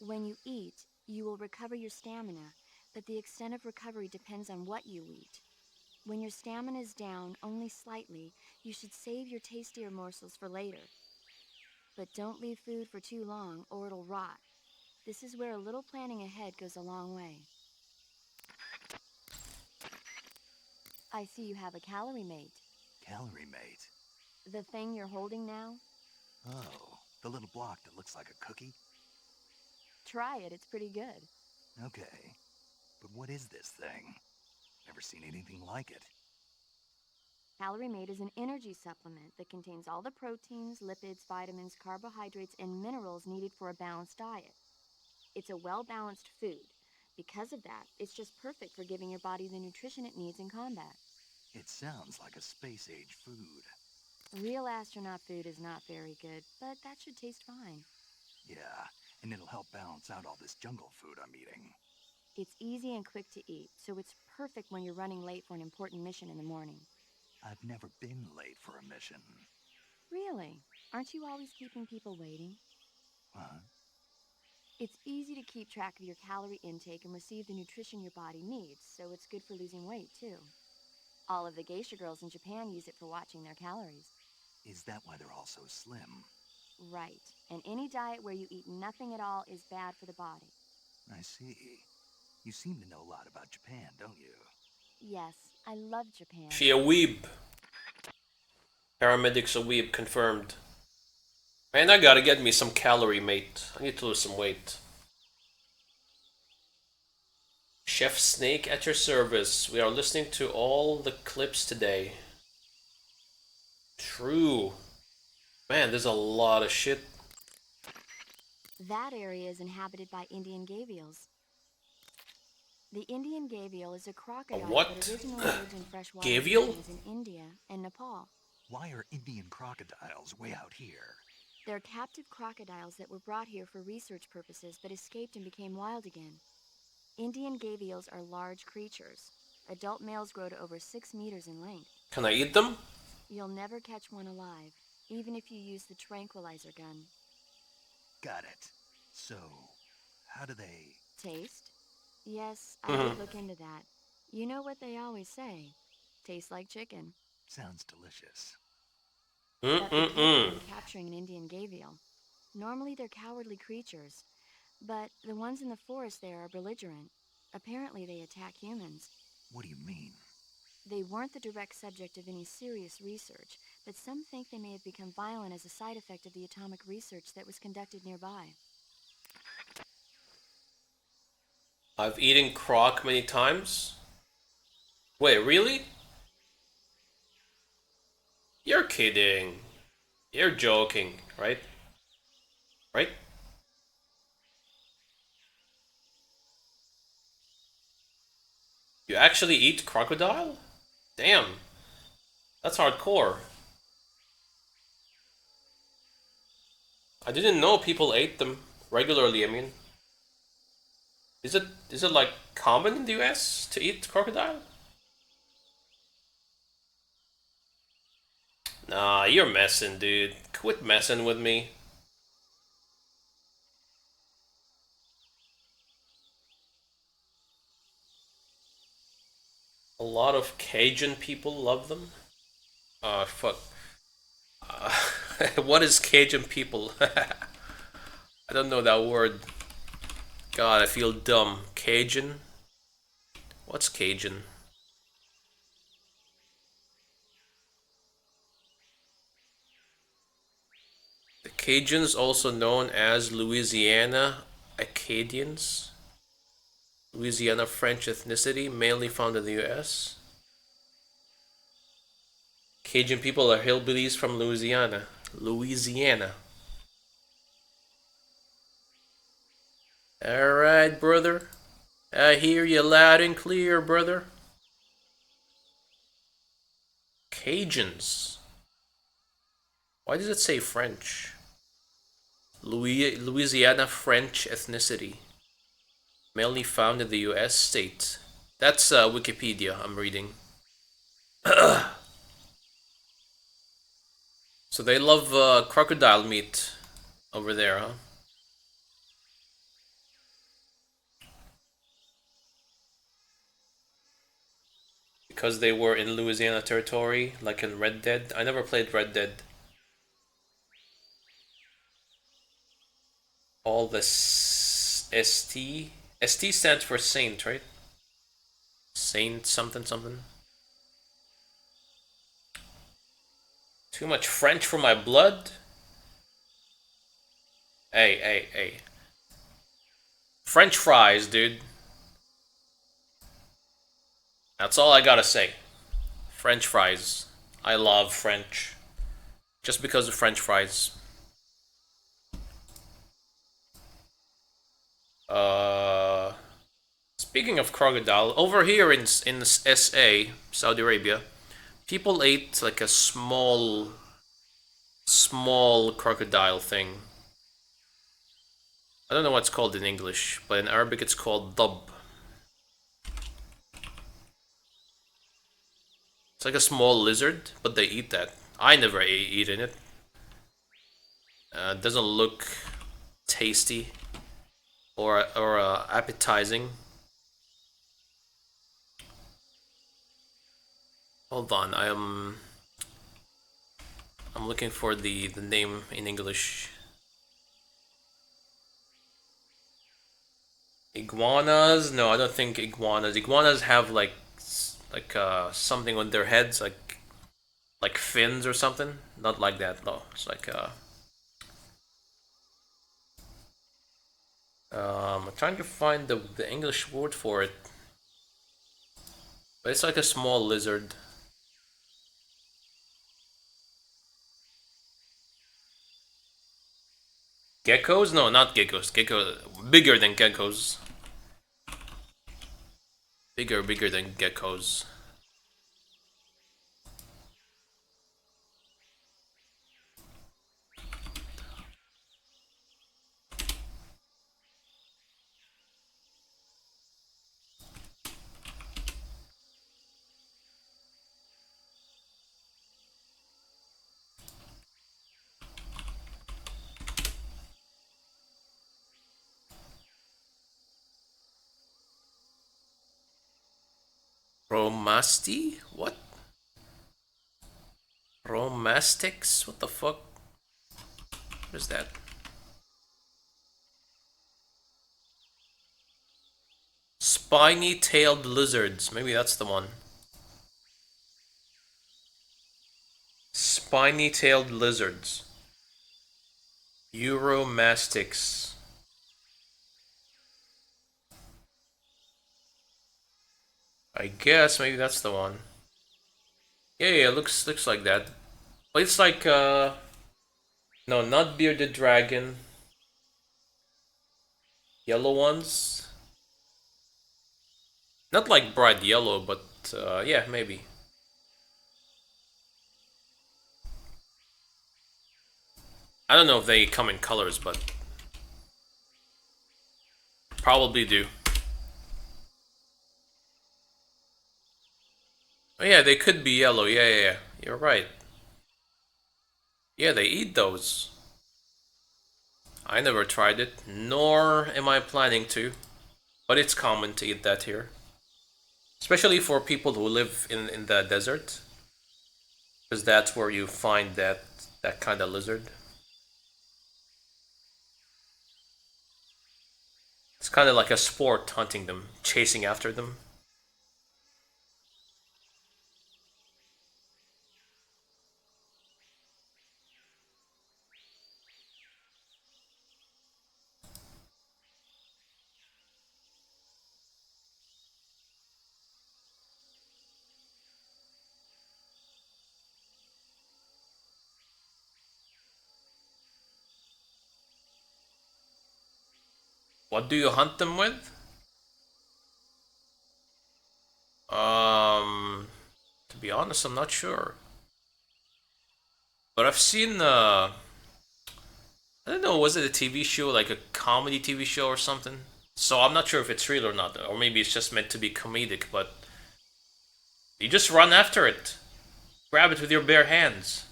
When you eat, you will recover your stamina, but the extent of recovery depends on what you eat. When your stamina is down only slightly, you should save your tastier morsels for later. But don't leave food for too long or it'll rot. This is where a little planning ahead goes a long way. I see you have a calorie mate. Calorie mate? The thing you're holding now? Oh, the little block that looks like a cookie? Try it, it's pretty good. Okay, but what is this thing? Never seen anything like it. Calorie Mate is an energy supplement that contains all the proteins, lipids, vitamins, carbohydrates, and minerals needed for a balanced diet. It's a well-balanced food. Because of that, it's just perfect for giving your body the nutrition it needs in combat. It sounds like a space-age food. Real astronaut food is not very good, but that should taste fine. Yeah, and it'll help balance out all this jungle food I'm eating. It's easy and quick to eat, so it's perfect when you're running late for an important mission in the morning. I've never been late for a mission. Really? Aren't you always keeping people waiting? Huh? It's easy to keep track of your calorie intake and receive the nutrition your body needs, so it's good for losing weight, too. All of the geisha girls in Japan use it for watching their calories. Is that why they're all so slim? Right. And any diet where you eat nothing at all is bad for the body. I see. You seem to know a lot about Japan, don't you? Yes, I love Japan. She a weeb. Paramedics a weeb, confirmed. Man, I gotta get me some calorie, mate. I need to lose some weight. Chef Snake at your service. We are listening to all the clips today. True. Man, there's a lot of shit. That area is inhabited by Indian gavials. The Indian gavial is a crocodile what? that originally lived in freshwater Gavial? streams in India and Nepal. Why are Indian crocodiles way out here? They're captive crocodiles that were brought here for research purposes but escaped and became wild again. Indian gavials are large creatures. Adult males grow to over 6 meters in length. Can I eat them? You'll never catch one alive, even if you use the tranquilizer gun. Got it. So, how do they... Taste? Yes, I did look into that. You know what they always say. Tastes like chicken. Sounds delicious. But be careful when capturing an Indian gavial. Normally they're cowardly creatures, but the ones in the forest there are belligerent. Apparently they attack humans. What do you mean? They weren't the direct subject of any serious research, but some think they may have become violent as a side effect of the atomic research that was conducted nearby. I've eaten croc many times. Wait, really? You're kidding. You're joking, right? Right? You actually eat crocodile? Damn. That's hardcore. I didn't know people ate them regularly, I mean. Is it like common in the US to eat crocodile? Nah, you're messing, dude. Quit messing with me. A lot of Cajun people love them. Fuck. What is Cajun people? I don't know that word. God, I feel dumb. Cajun? What's Cajun? The Cajuns, also known as Louisiana Acadians. Louisiana French ethnicity, mainly found in the US. Cajun people are hillbillies from Louisiana. Louisiana. Alright, brother. I hear you loud and clear, brother. Cajuns. Why does it say French? Louisiana French ethnicity. Mainly found in the US state. That's Wikipedia I'm reading. So they love crocodile meat over there, huh? Because they were in Louisiana territory, like in Red Dead. I never played Red Dead. All the ST. ST stands for Saint, right? Saint something something. Too much French for my blood? Hey. French fries, dude. That's all I gotta say. French fries. I love French. Just because of French fries. Speaking of crocodile, over here in SA, Saudi Arabia, people ate like a small crocodile thing. I don't know what's called in English, but in Arabic it's called dub. It's like a small lizard, but they eat that. I never eaten it. Doesn't look tasty or appetizing. Hold on, I'm looking for the name in English. Iguanas? No, I don't think iguanas. Iguanas have like something on their heads, like fins or something. Not like that though. It's like I'm trying to find the English word for it, but it's like a small lizard. Geckos? No, not geckos. Gecko bigger than geckos. Bigger than geckos. Romasti? What? Romastix? What the fuck? What is that? Spiny-tailed lizards. Maybe that's the one. Spiny-tailed lizards. Euromastix. I guess maybe that's the one. Yeah, looks like that. But it's like no, not bearded dragon. Yellow ones. Not like bright yellow, but yeah, maybe. I don't know if they come in colors, but probably do. Oh yeah, they could be yellow. Yeah. You're right. Yeah, they eat those. I never tried it, nor am I planning to. But it's common to eat that here. Especially for people who live in the desert. Because that's where you find that kind of lizard. It's kind of like a sport hunting them, chasing after them. What do you hunt them with? To be honest, I'm not sure. But I've seen, I don't know, was it a TV show, like a comedy TV show or something? So I'm not sure if it's real or not, or maybe it's just meant to be comedic, but you just run after it. Grab it with your bare hands.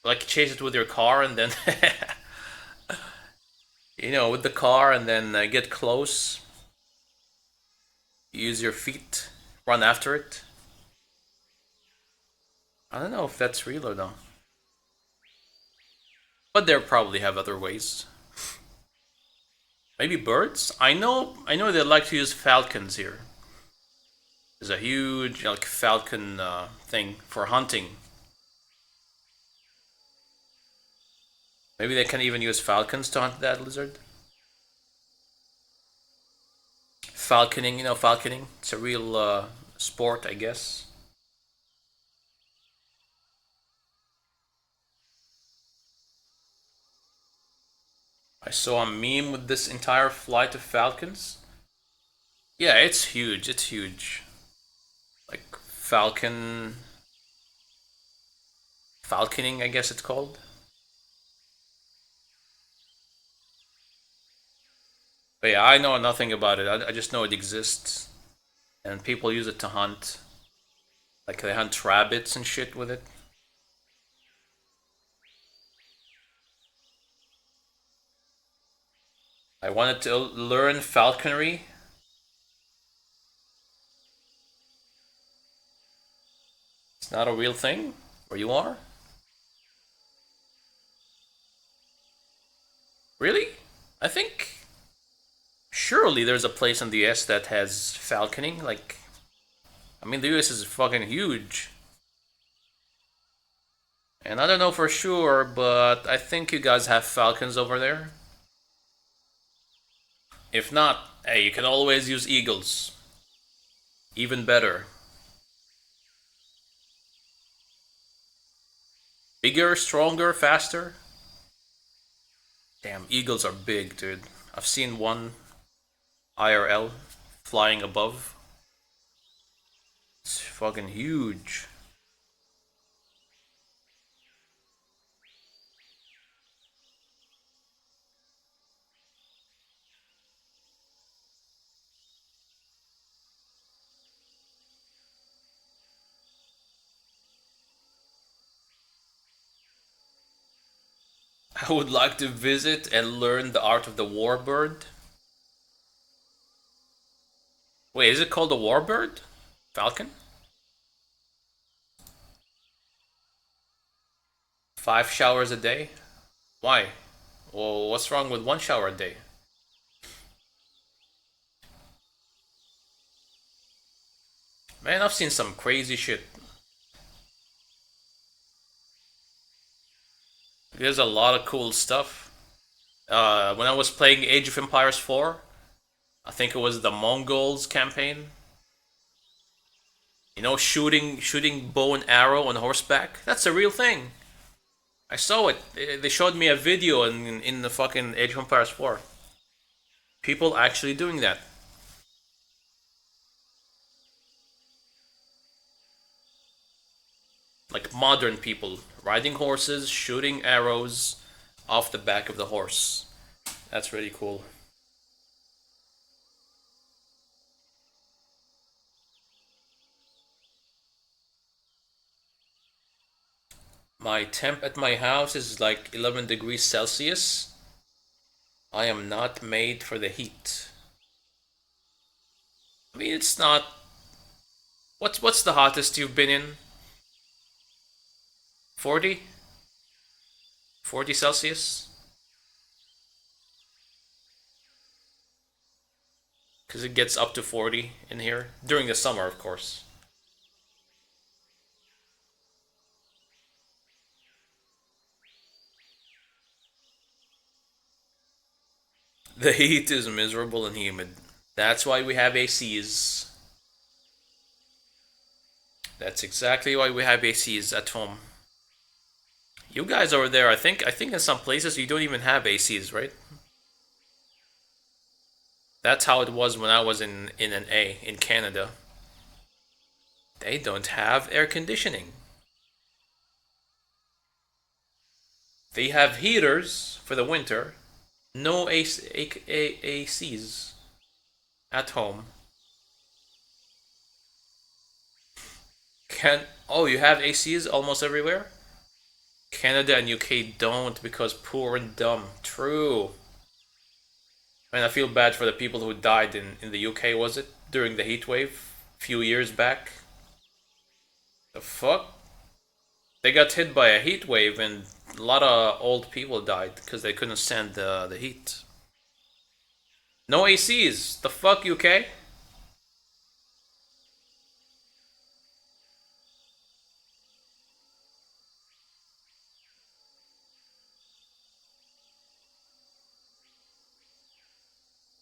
Like chase it with your car and then you know, with the car and then get close. Use your feet, run after it. I don't know if that's real or not. But they probably have other ways. Maybe birds? I know they like to use falcons here. There's a huge like falcon thing for hunting. Maybe they can even use falcons to hunt that lizard. Falconing, you know, falconing. It's a real sport, I guess. I saw a meme with this entire flight of falcons. Yeah, it's huge. It's huge. Like falconing, I guess it's called. But yeah, I know nothing about it. I just know it exists, and people use it to hunt. Like they hunt rabbits and shit with it. I wanted to learn falconry. It's not a real thing where you are? Really? I think surely there's a place in the US that has falconing. Like, I mean, the US is fucking huge. And I don't know for sure, but I think you guys have falcons over there. If not, hey, you can always use eagles. Even better. Bigger, stronger, faster. Damn, eagles are big, dude. I've seen one IRL flying above. It's fucking huge. I would like to visit and learn the art of the warbird. Wait, is it called the warbird? Falcon? 5 showers a day? Why? Well, what's wrong with 1 shower a day? Man, I've seen some crazy shit. There's a lot of cool stuff. When I was playing Age of Empires 4, I think it was the Mongols campaign. You know, shooting bow and arrow on horseback. That's a real thing. I saw it. They showed me a video in the fucking Age of Empires 4. People actually doing that. Like modern people riding horses, shooting arrows off the back of the horse. That's really cool. My temp at my house is like 11 degrees Celsius. I am not made for the heat. I mean, it's not. What's the hottest you've been in? 40? 40 Celsius? Because it gets up to 40 in here. During the summer, of course. The heat is miserable and humid. That's why we have ACs. That's exactly why we have ACs at home. You guys over there, I think in some places you don't even have ACs, right? That's how it was when I was in Canada. They don't have air conditioning. They have heaters for the winter. No ACs at home. You have ACs almost everywhere? Canada and UK don't because poor and dumb. True. I mean, I feel bad for the people who died in the UK, was it? During the heat wave a few years back. The fuck? They got hit by a heat wave and a lot of old people died because they couldn't stand the heat. No ACs. The fuck, UK?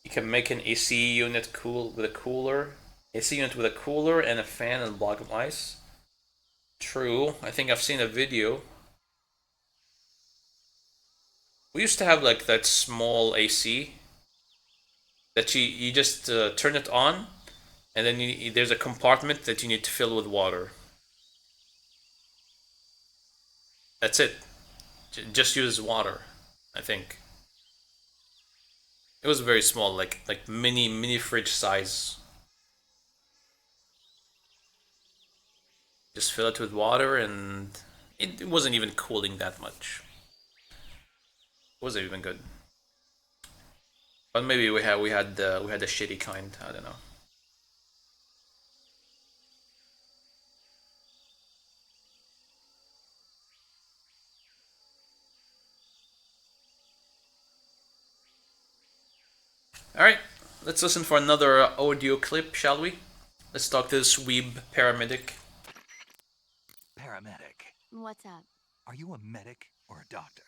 You can make an AC unit with a cooler. AC unit with a cooler and a fan and a block of ice. True. I think I've seen a video. We used to have like that small AC. that you just turn it on, and then there's a compartment that you need to fill with water. That's it. Just use water, I think. It was very small, like mini fridge size. Just fill it with water, and it wasn't even cooling that much. It wasn't even good. But maybe we had the shitty kind. I don't know. Alright, let's listen for another audio clip, shall we? Let's talk to this weeb paramedic. Paramedic. What's up? Are you a medic or a doctor?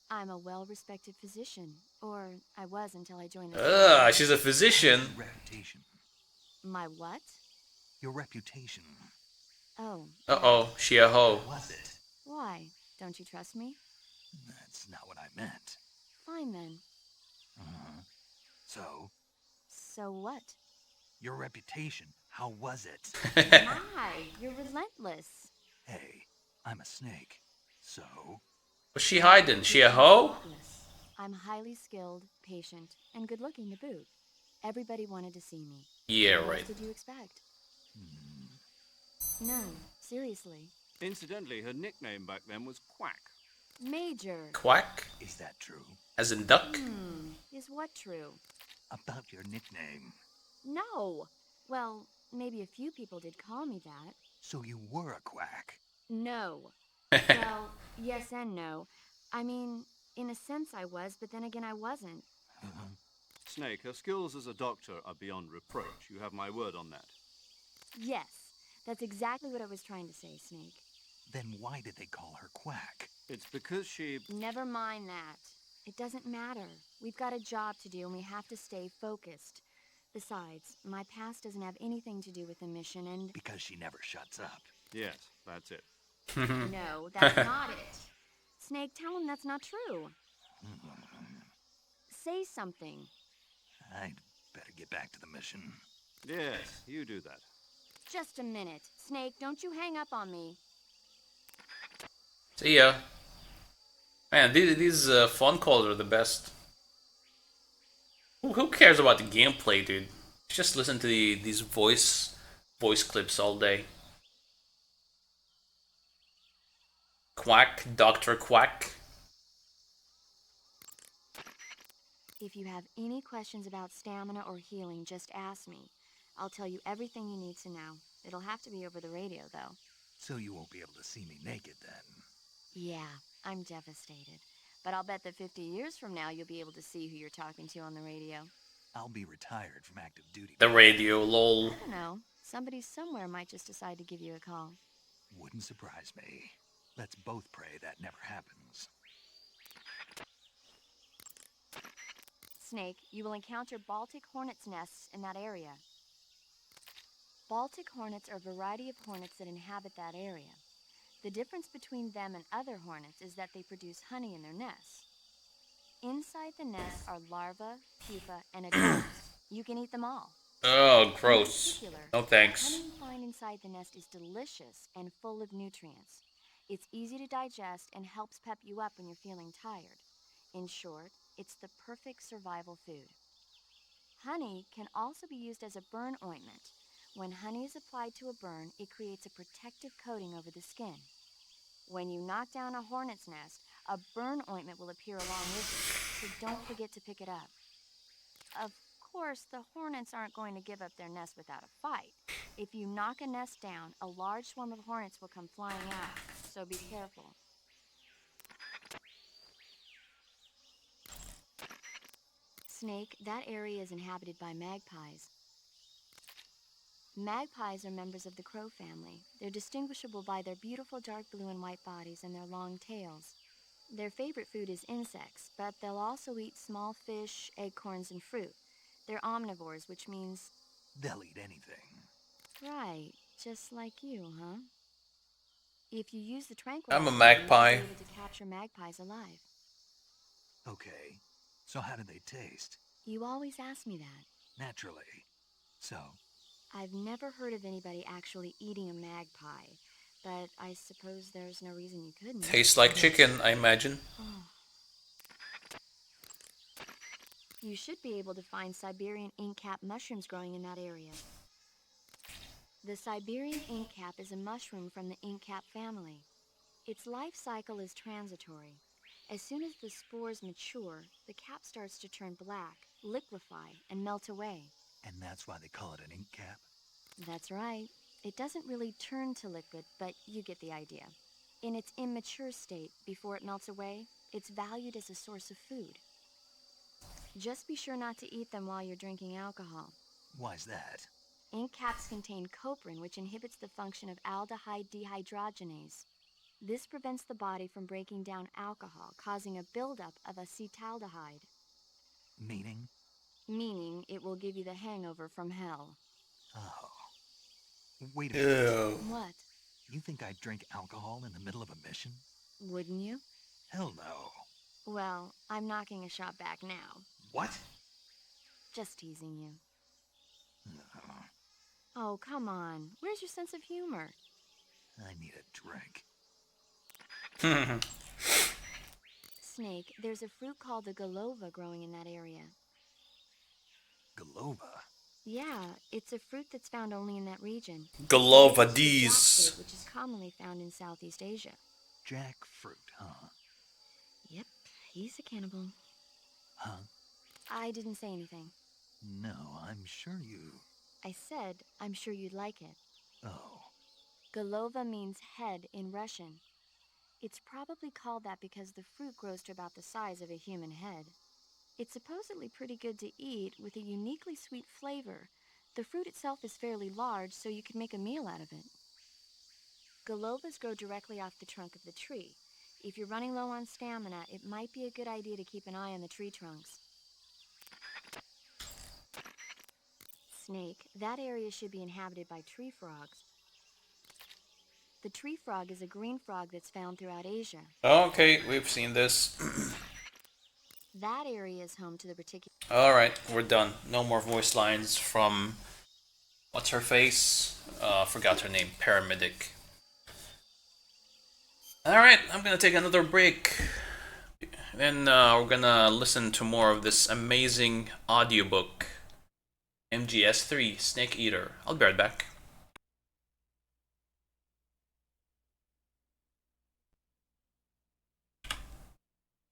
I'm a well-respected physician. Or I was until I joined the... Ugh, she's a physician. Reputation. My what? Your reputation. Oh. Uh-oh, she a hoe. What was it? Why? Don't you trust me? That's not what I meant. Fine then. Uh-huh. So? So what? Your reputation. How was it? My, you're relentless. Hey, I'm a snake. So? What's she hiding? She a hoe? I'm highly skilled, patient, and good-looking to boot. Everybody wanted to see me. Yeah, What right. else did you expect? No, seriously. Incidentally, her nickname back then was Quack. Major. Quack? Is that true? As in duck? Is what true? About your nickname. No. Well, maybe a few people did call me that. So you were a quack. No. Well, yes and no. I mean, in a sense I was, but then again I wasn't. Snake, her skills as a doctor are beyond reproach. You have my word on that. Yes, that's exactly what I was trying to say, Snake. Then why did they call her Quack? It's because she... Never mind that. It doesn't matter. We've got a job to do and we have to stay focused. Besides, my past doesn't have anything to do with the mission and... Because she never shuts up. Yes, that's it. No, that's not it. Snake, tell him that's not true. Say something. I'd better get back to the mission. Yes, you do that. Just a minute. Snake, don't you hang up on me. See ya. Man, these phone calls are the best. Who cares about the gameplay, dude? Just listen to these voice clips all day. Quack, Dr. Quack. If you have any questions about stamina or healing, just ask me. I'll tell you everything you need to know. It'll have to be over the radio, though. So you won't be able to see me naked then? Yeah, I'm devastated. But I'll bet that 50 years from now, you'll be able to see who you're talking to on the radio. I'll be retired from active duty. The radio, lol. I don't know. Somebody somewhere might just decide to give you a call. Wouldn't surprise me. Let's both pray that never happens. Snake, you will encounter Baltic hornets' nests in that area. Baltic hornets are a variety of hornets that inhabit that area. The difference between them and other hornets is that they produce honey in their nests. Inside the nest are larvae, pupa, and adults. You can eat them all. Oh, gross. No thanks. The honey you find inside the nest is delicious and full of nutrients. It's easy to digest and helps pep you up when you're feeling tired. In short, it's the perfect survival food. Honey can also be used as a burn ointment. When honey is applied to a burn, it creates a protective coating over the skin. When you knock down a hornet's nest, a burn ointment will appear along with it, so don't forget to pick it up. Of course, the hornets aren't going to give up their nest without a fight. If you knock a nest down, a large swarm of hornets will come flying out, so be careful. Snake, that area is inhabited by magpies. Magpies are members of the crow family. They're distinguishable by their beautiful dark blue and white bodies and their long tails. Their favorite food is insects, but they'll also eat small fish, acorns, and fruit. They're omnivores, which means... They'll eat anything. Right, just like you, huh? If you use the tranquilizer, I'm a magpie. you'll be able to capture magpies alive. Okay, so how do they taste? You always ask me that. Naturally. So, I've never heard of anybody actually eating a magpie, but I suppose there's no reason you couldn't. Tastes like chicken, I imagine. You should be able to find Siberian inkcap mushrooms growing in that area. The Siberian inkcap is a mushroom from the inkcap family. Its life cycle is transitory. As soon as the spores mature, the cap starts to turn black, liquefy, and melt away. and that's why they call it an ink cap? That's right. It doesn't really turn to liquid, but you get the idea. In its immature state, before it melts away, it's valued as a source of food. Just be sure not to eat them while you're drinking alcohol. Why's that? Ink caps contain coprin, which inhibits the function of aldehyde dehydrogenase. This prevents the body from breaking down alcohol, causing a buildup of acetaldehyde. Meaning? Meaning it will give you the hangover from hell. Oh. Wait a minute. Ew. What? You think I'd drink alcohol in the middle of a mission? Wouldn't you? Hell no. Well, I'm knocking a shot back now. What? Just teasing you. No, Oh, come on. Where's your sense of humor? I need a drink. Snake, there's a fruit called the golova growing in that area. Golova? Yeah, it's a fruit that's found only in that region. Golova It's the D's. jackfruit, which is commonly found in Southeast Asia. Jackfruit, huh? Yep, he's a cannibal. Huh? I didn't say anything. No, I'm sure you... I said, I'm sure you'd like it. Oh. Golova means head in Russian. It's probably called that because the fruit grows to about the size of a human head. It's supposedly pretty good to eat with a uniquely sweet flavor. The fruit itself is fairly large, so you can make a meal out of it. Golovas grow directly off the trunk of the tree. If you're running low on stamina, it might be a good idea to keep an eye on the tree trunks. Snake, that area should be inhabited by tree frogs. The tree frog is a green frog that's found throughout Asia. Okay, we've seen this. That area is home to the particular... Alright, we're done. No more voice lines from... What's her face? Forgot her name. Paramedic. Alright, I'm gonna take another break. Then we're gonna listen to more of this amazing audiobook. MGS3, Snake Eater. I'll be right back.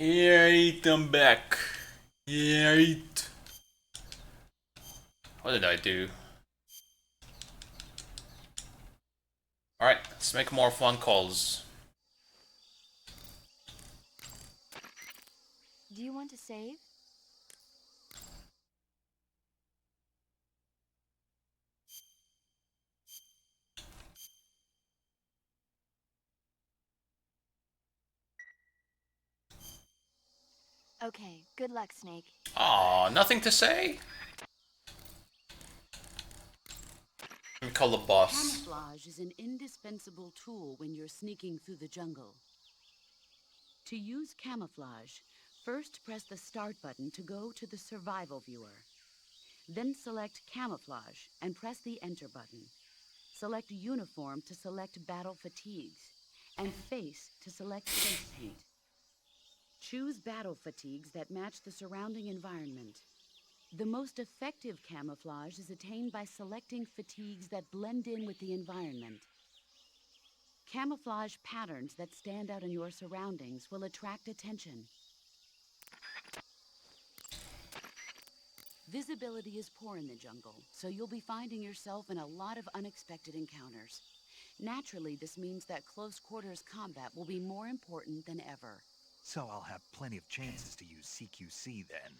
Alright, I'm back. Alright. What did I do? Alright, let's make more phone calls. Do you want to save? Okay, good luck, Snake. Aw, nothing to say? Let me call the boss. Camouflage is an indispensable tool when you're sneaking through the jungle. To use camouflage, first press the Start button to go to the Survival viewer. Then select Camouflage and press the Enter button. Select Uniform to select Battle Fatigues, and Face to select Face Paint. Choose battle fatigues that match the surrounding environment. The most effective camouflage is attained by selecting fatigues that blend in with the environment. Camouflage patterns that stand out in your surroundings will attract attention. Visibility is poor in the jungle, so you'll be finding yourself in a lot of unexpected encounters. Naturally, this means that close quarters combat will be more important than ever. So I'll have plenty of chances to use CQC then.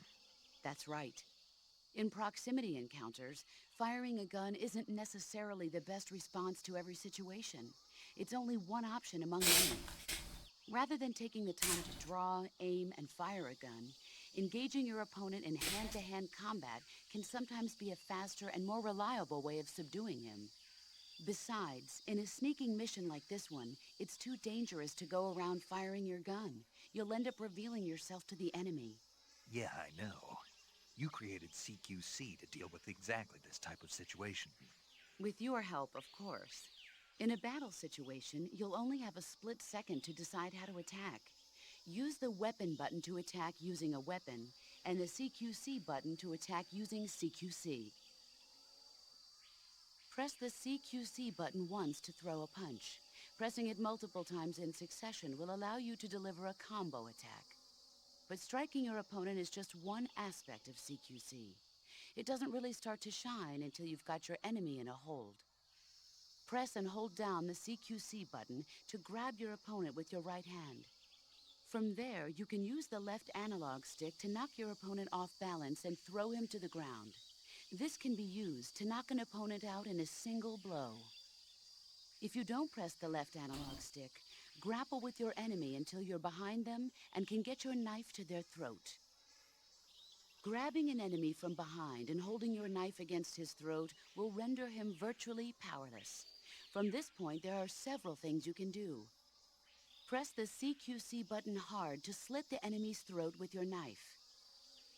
That's right. In proximity encounters, firing a gun isn't necessarily the best response to every situation. It's only one option among many. Rather than taking the time to draw, aim, and fire a gun, engaging your opponent in hand-to-hand combat can sometimes be a faster and more reliable way of subduing him. Besides, in a sneaking mission like this one, it's too dangerous to go around firing your gun. You'll end up revealing yourself to the enemy. Yeah, I know. You created CQC to deal with exactly this type of situation. With your help, of course. In a battle situation, you'll only have a split second to decide how to attack. Use the weapon button to attack using a weapon, and the CQC button to attack using CQC. Press the CQC button once to throw a punch. Pressing it multiple times in succession will allow you to deliver a combo attack. But striking your opponent is just one aspect of CQC. It doesn't really start to shine until you've got your enemy in a hold. Press and hold down the CQC button to grab your opponent with your right hand. From there, you can use the left analog stick to knock your opponent off balance and throw him to the ground. This can be used to knock an opponent out in a single blow. If you don't press the left analog stick, grapple with your enemy until you're behind them and can get your knife to their throat. Grabbing an enemy from behind and holding your knife against his throat will render him virtually powerless. From this point, there are several things you can do. Press the CQC button hard to slit the enemy's throat with your knife.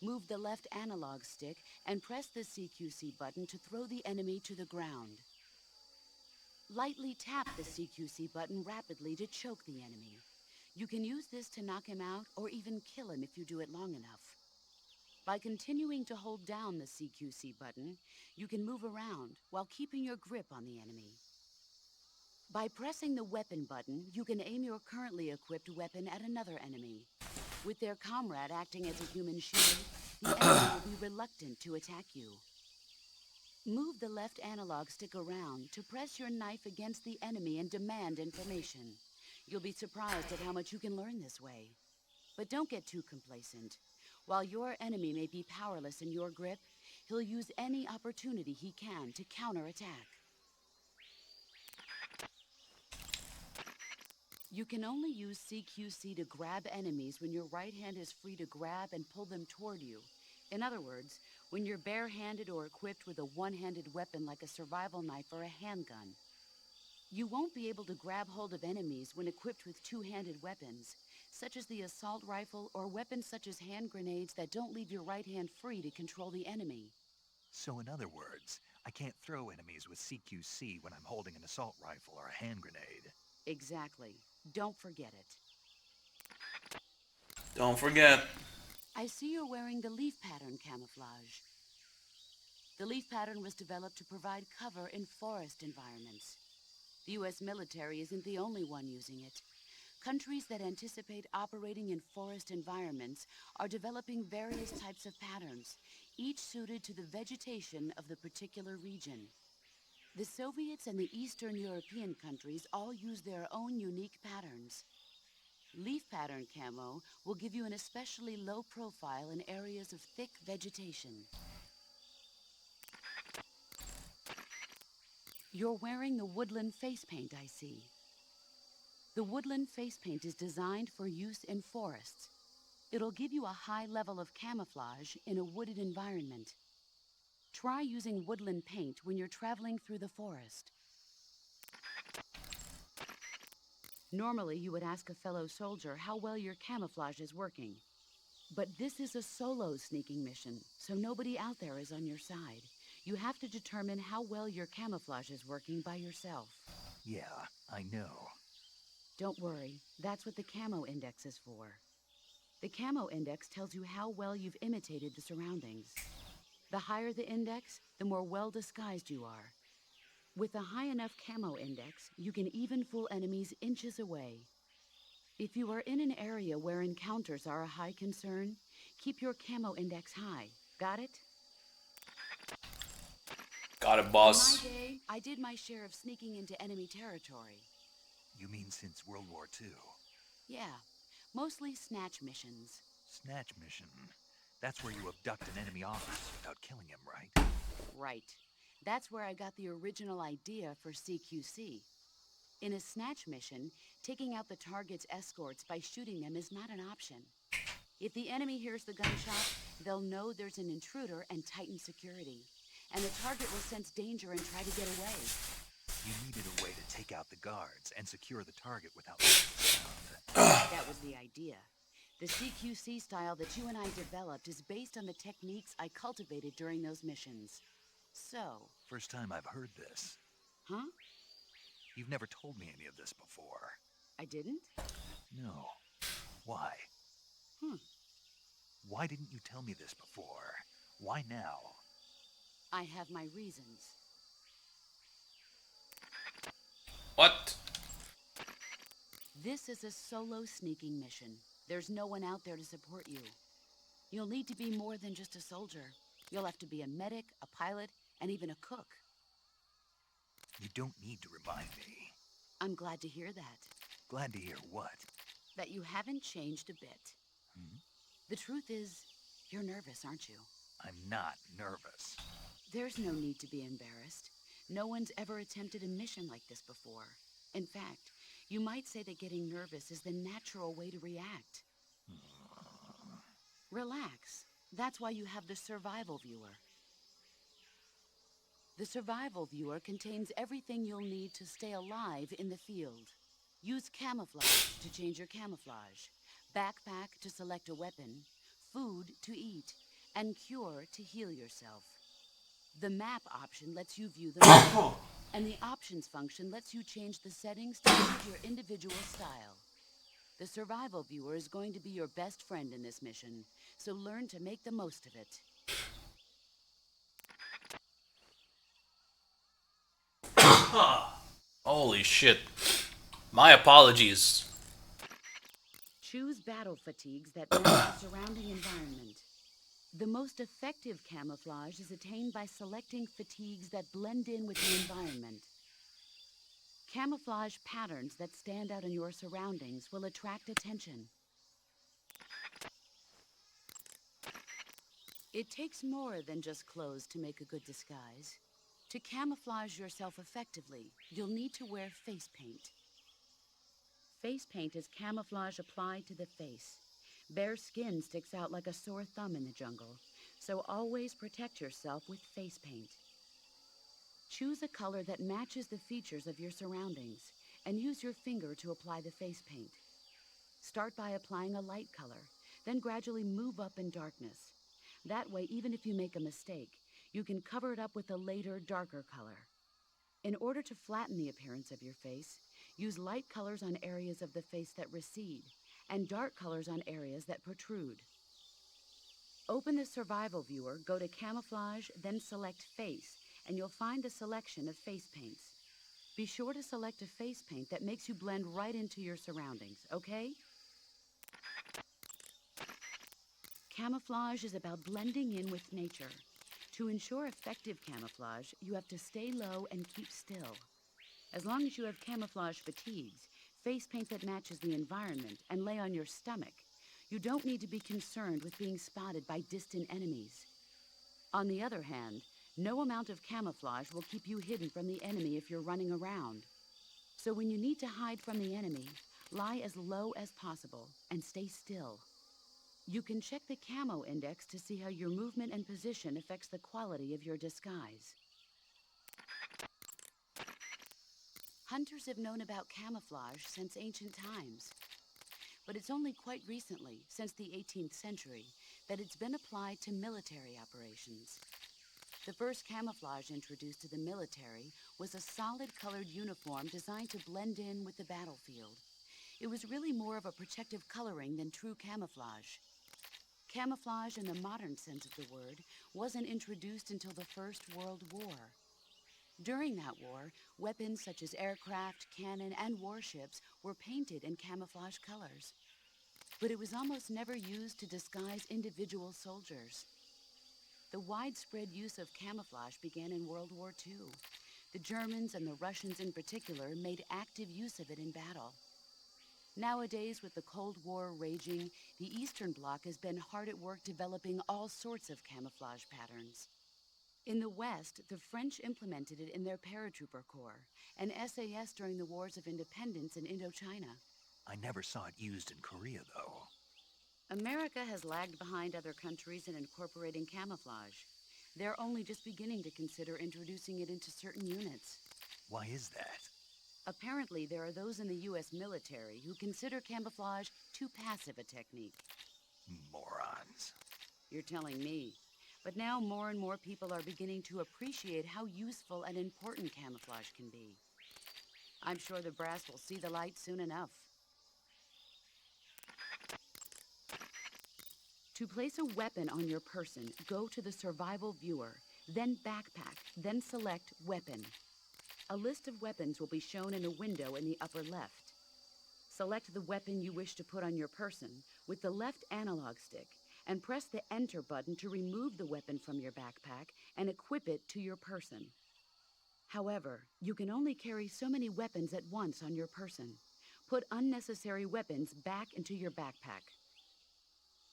Move the left analog stick and press the CQC button to throw the enemy to the ground. Lightly tap the CQC button rapidly to choke the enemy. You can use this to knock him out or even kill him if you do it long enough. By continuing to hold down the CQC button, you can move around while keeping your grip on the enemy. By pressing the weapon button, you can aim your currently equipped weapon at another enemy. With their comrade acting as a human shield, the enemy will be reluctant to attack you. Move the left analog stick around to press your knife against the enemy and demand information. You'll be surprised at how much you can learn this way. But don't get too complacent. While your enemy may be powerless in your grip, he'll use any opportunity he can to counterattack. You can only use CQC to grab enemies when your right hand is free to grab and pull them toward you. In other words, when you're barehanded or equipped with a one-handed weapon like a survival knife or a handgun. You won't be able to grab hold of enemies when equipped with two-handed weapons, such as the assault rifle or weapons such as hand grenades that don't leave your right hand free to control the enemy. So in other words, I can't throw enemies with CQC when I'm holding an assault rifle or a hand grenade. Exactly. Don't forget it. Don't forget. I see you're wearing the leaf pattern camouflage. The leaf pattern was developed to provide cover in forest environments. The U.S. military isn't the only one using it. Countries that anticipate operating in forest environments are developing various types of patterns, each suited to the vegetation of the particular region. The Soviets and the Eastern European countries all use their own unique patterns. Leaf pattern camo will give you an especially low profile in areas of thick vegetation. You're wearing the woodland face paint, I see. The woodland face paint is designed for use in forests. It'll give you a high level of camouflage in a wooded environment. Try using woodland paint when you're traveling through the forest. Normally, you would ask a fellow soldier how well your camouflage is working. But this is a solo sneaking mission, so nobody out there is on your side. You have to determine how well your camouflage is working by yourself. Yeah, I know. Don't worry, that's what the camo index is for. The camo index tells you how well you've imitated the surroundings. The higher the index, the more well disguised you are. With a high enough camo index, you can even fool enemies inches away. If you are in an area where encounters are a high concern, keep your camo index high. Got it? Got it, boss. In my day, I did my share of sneaking into enemy territory. You mean since World War II? Yeah, mostly snatch missions. Snatch mission. That's where you abduct an enemy officer without killing him, right? Right. That's where I got the original idea for CQC. In a snatch mission, taking out the target's escorts by shooting them is not an option. If the enemy hears the gunshot, they'll know there's an intruder and tighten security. And the target will sense danger and try to get away. You needed a way to take out the guards and secure the target without making a sound. That was the idea. The CQC style that you and I developed is based on the techniques I cultivated during those missions. So... First time I've heard this. Huh? You've never told me any of this before. I didn't? No. Why? Why didn't you tell me this before? Why now? I have my reasons. What? This is a solo sneaking mission. There's no one out there to support you. You'll need to be more than just a soldier. You'll have to be a medic, a pilot, and even a cook. You don't need to remind me. I'm glad to hear that. Glad to hear what? That you haven't changed a bit. The truth is, you're nervous, aren't you? I'm not nervous. There's no need to be embarrassed. No one's ever attempted a mission like this before. In fact, you might say that getting nervous is the natural way to react. Relax. That's why you have the survival viewer. The survival viewer contains everything you'll need to stay alive in the field. Use camouflage to change your camouflage, backpack to select a weapon, food to eat, and cure to heal yourself. The map option lets you view the map, and the options function lets you change the settings to suit your individual style. The survival viewer is going to be your best friend in this mission, so learn to make the most of it. Holy shit. My apologies. Choose battle fatigues that match the surrounding environment. The most effective camouflage is attained by selecting fatigues that blend in with the environment. Camouflage patterns that stand out in your surroundings will attract attention. It takes more than just clothes to make a good disguise. To camouflage yourself effectively, you'll need to wear face paint. Face paint is camouflage applied to the face. Bare skin sticks out like a sore thumb in the jungle, so always protect yourself with face paint. Choose a color that matches the features of your surroundings, and use your finger to apply the face paint. Start by applying a light color, then gradually move up in darkness. That way, even if you make a mistake, you can cover it up with a later, darker color. In order to flatten the appearance of your face, use light colors on areas of the face that recede, and dark colors on areas that protrude. Open the survival viewer, go to camouflage, then select face, and you'll find a selection of face paints. Be sure to select a face paint that makes you blend right into your surroundings, okay? Camouflage is about blending in with nature. To ensure effective camouflage, you have to stay low and keep still. As long as you have camouflage fatigues, face paint that matches the environment, and lay on your stomach, you don't need to be concerned with being spotted by distant enemies. On the other hand, no amount of camouflage will keep you hidden from the enemy if you're running around. So when you need to hide from the enemy, lie as low as possible and stay still. You can check the camo index to see how your movement and position affects the quality of your disguise. Hunters have known about camouflage since ancient times. But it's only quite recently, since the 18th century, that it's been applied to military operations. The first camouflage introduced to the military was a solid-colored uniform designed to blend in with the battlefield. It was really more of a protective coloring than true camouflage. Camouflage in the modern sense of the word wasn't introduced until the First World War. During that war, weapons such as aircraft, cannon, and warships were painted in camouflage colors. But it was almost never used to disguise individual soldiers. The widespread use of camouflage began in World War II. The Germans and the Russians in particular made active use of it in battle. Nowadays, with the Cold War raging, the Eastern Bloc has been hard at work developing all sorts of camouflage patterns. In the West, the French implemented it in their paratrooper corps, and SAS during the wars of independence in Indochina. I never saw it used in Korea, though. America has lagged behind other countries in incorporating camouflage. They're only just beginning to consider introducing it into certain units. Why is that? Apparently, there are those in the U.S. military who consider camouflage too passive a technique. Morons. You're telling me. But now more and more people are beginning to appreciate how useful and important camouflage can be. I'm sure the brass will see the light soon enough. To place a weapon on your person, go to the Survival Viewer, then Backpack, then select Weapon. A list of weapons will be shown in a window in the upper left. Select the weapon you wish to put on your person with the left analog stick and press the Enter button to remove the weapon from your backpack and equip it to your person. However, you can only carry so many weapons at once on your person. Put unnecessary weapons back into your backpack.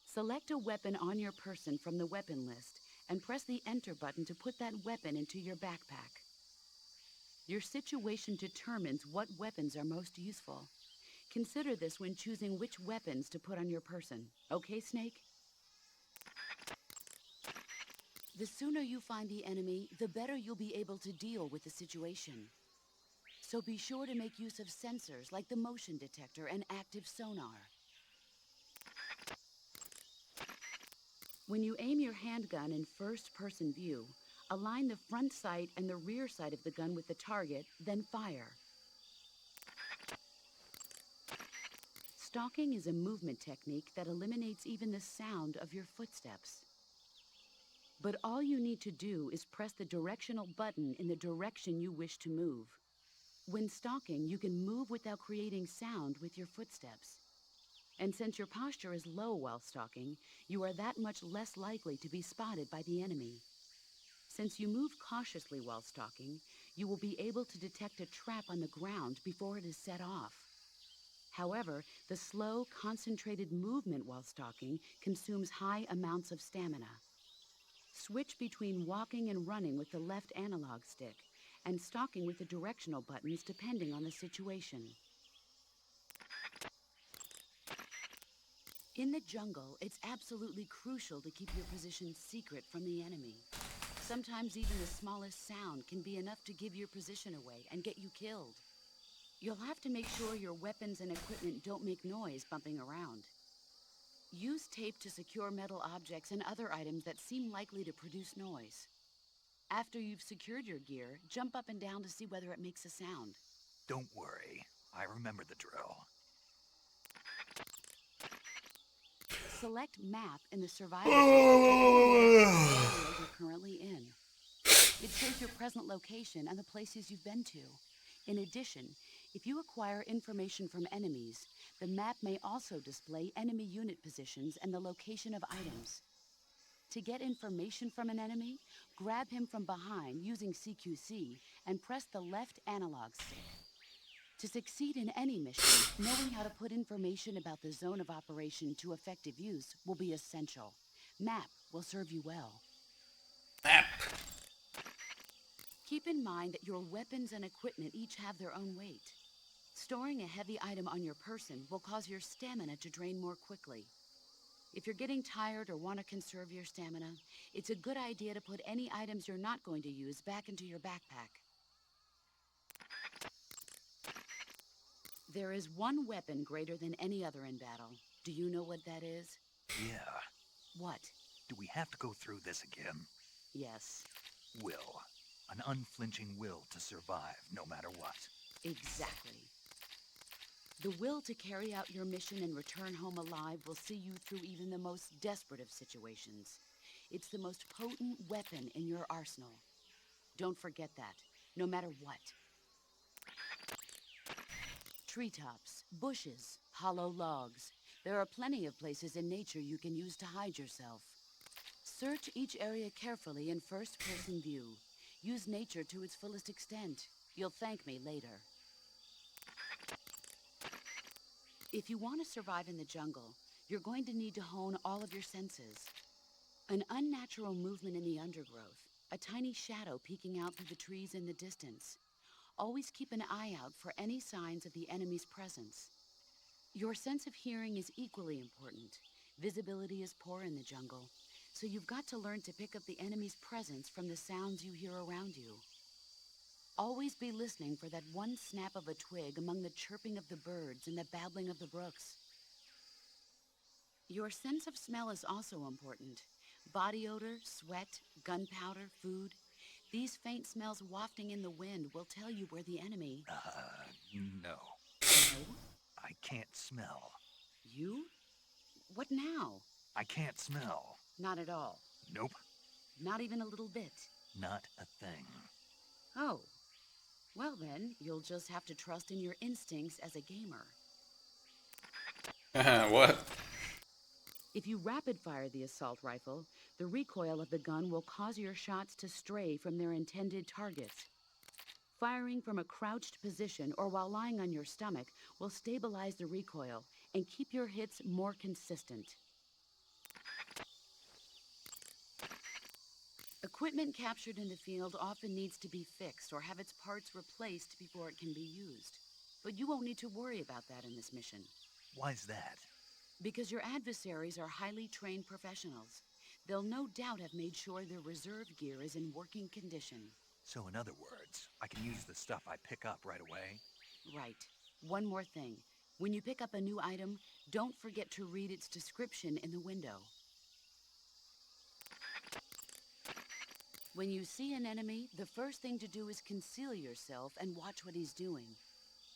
Select a weapon on your person from the weapon list and press the Enter button to put that weapon into your backpack. Your situation determines what weapons are most useful. Consider this when choosing which weapons to put on your person. Okay, Snake? The sooner you find the enemy, the better you'll be able to deal with the situation. So be sure to make use of sensors like the motion detector and active sonar. When you aim your handgun in first-person view, align the front sight and the rear sight of the gun with the target, then fire. Stalking is a movement technique that eliminates even the sound of your footsteps. But all you need to do is press the directional button in the direction you wish to move. When stalking, you can move without creating sound with your footsteps. And since your posture is low while stalking, you are that much less likely to be spotted by the enemy. Since you move cautiously while stalking, you will be able to detect a trap on the ground before it is set off. However, the slow, concentrated movement while stalking consumes high amounts of stamina. Switch between walking and running with the left analog stick, and stalking with the directional buttons depending on the situation. In the jungle, it's absolutely crucial to keep your position secret from the enemy. Sometimes even the smallest sound can be enough to give your position away and get you killed. You'll have to make sure your weapons and equipment don't make noise bumping around. Use tape to secure metal objects and other items that seem likely to produce noise. After you've secured your gear, jump up and down to see whether it makes a sound. Don't worry. I remember the drill. Select Map in the Survival area you're currently in. It shows your present location and the places you've been to. In addition, if you acquire information from enemies, the map may also display enemy unit positions and the location of items. To get information from an enemy, grab him from behind using CQC and press the left analog stick. To succeed in any mission, knowing how to put information about the zone of operation to effective use will be essential. Map will serve you well. Map. Keep in mind that your weapons and equipment each have their own weight. Storing a heavy item on your person will cause your stamina to drain more quickly. If you're getting tired or want to conserve your stamina, it's a good idea to put any items you're not going to use back into your backpack. There is one weapon greater than any other in battle. Do you know what that is? Yeah. What? Do we have to go through this again? Yes. Will. An unflinching will to survive no matter what. Exactly. The will to carry out your mission and return home alive will see you through even the most desperate of situations. It's the most potent weapon in your arsenal. Don't forget that, no matter what. Treetops, bushes, hollow logs. There are plenty of places in nature you can use to hide yourself. Search each area carefully in first-person view. Use nature to its fullest extent. You'll thank me later. If you want to survive in the jungle, you're going to need to hone all of your senses. An unnatural movement in the undergrowth, a tiny shadow peeking out through the trees in the distance. Always keep an eye out for any signs of the enemy's presence. Your sense of hearing is equally important. Visibility is poor in the jungle, so you've got to learn to pick up the enemy's presence from the sounds you hear around you. Always be listening for that one snap of a twig among the chirping of the birds and the babbling of the brooks. Your sense of smell is also important. Body odor, sweat, gunpowder, food. These faint smells wafting in the wind will tell you where the enemy... No. No? I can't smell. You? What now? I can't smell. Not at all. Nope. Not even a little bit. Not a thing. Oh. Well then, you'll just have to trust in your instincts as a gamer. What? If you rapid-fire the assault rifle, the recoil of the gun will cause your shots to stray from their intended targets. Firing from a crouched position or while lying on your stomach will stabilize the recoil and keep your hits more consistent. Equipment captured in the field often needs to be fixed or have its parts replaced before it can be used. But you won't need to worry about that in this mission. Why's that? Because your adversaries are highly trained professionals. They'll no doubt have made sure their reserve gear is in working condition. So in other words, I can use the stuff I pick up right away? Right. One more thing. When you pick up a new item, don't forget to read its description in the window. When you see an enemy, the first thing to do is conceal yourself and watch what he's doing.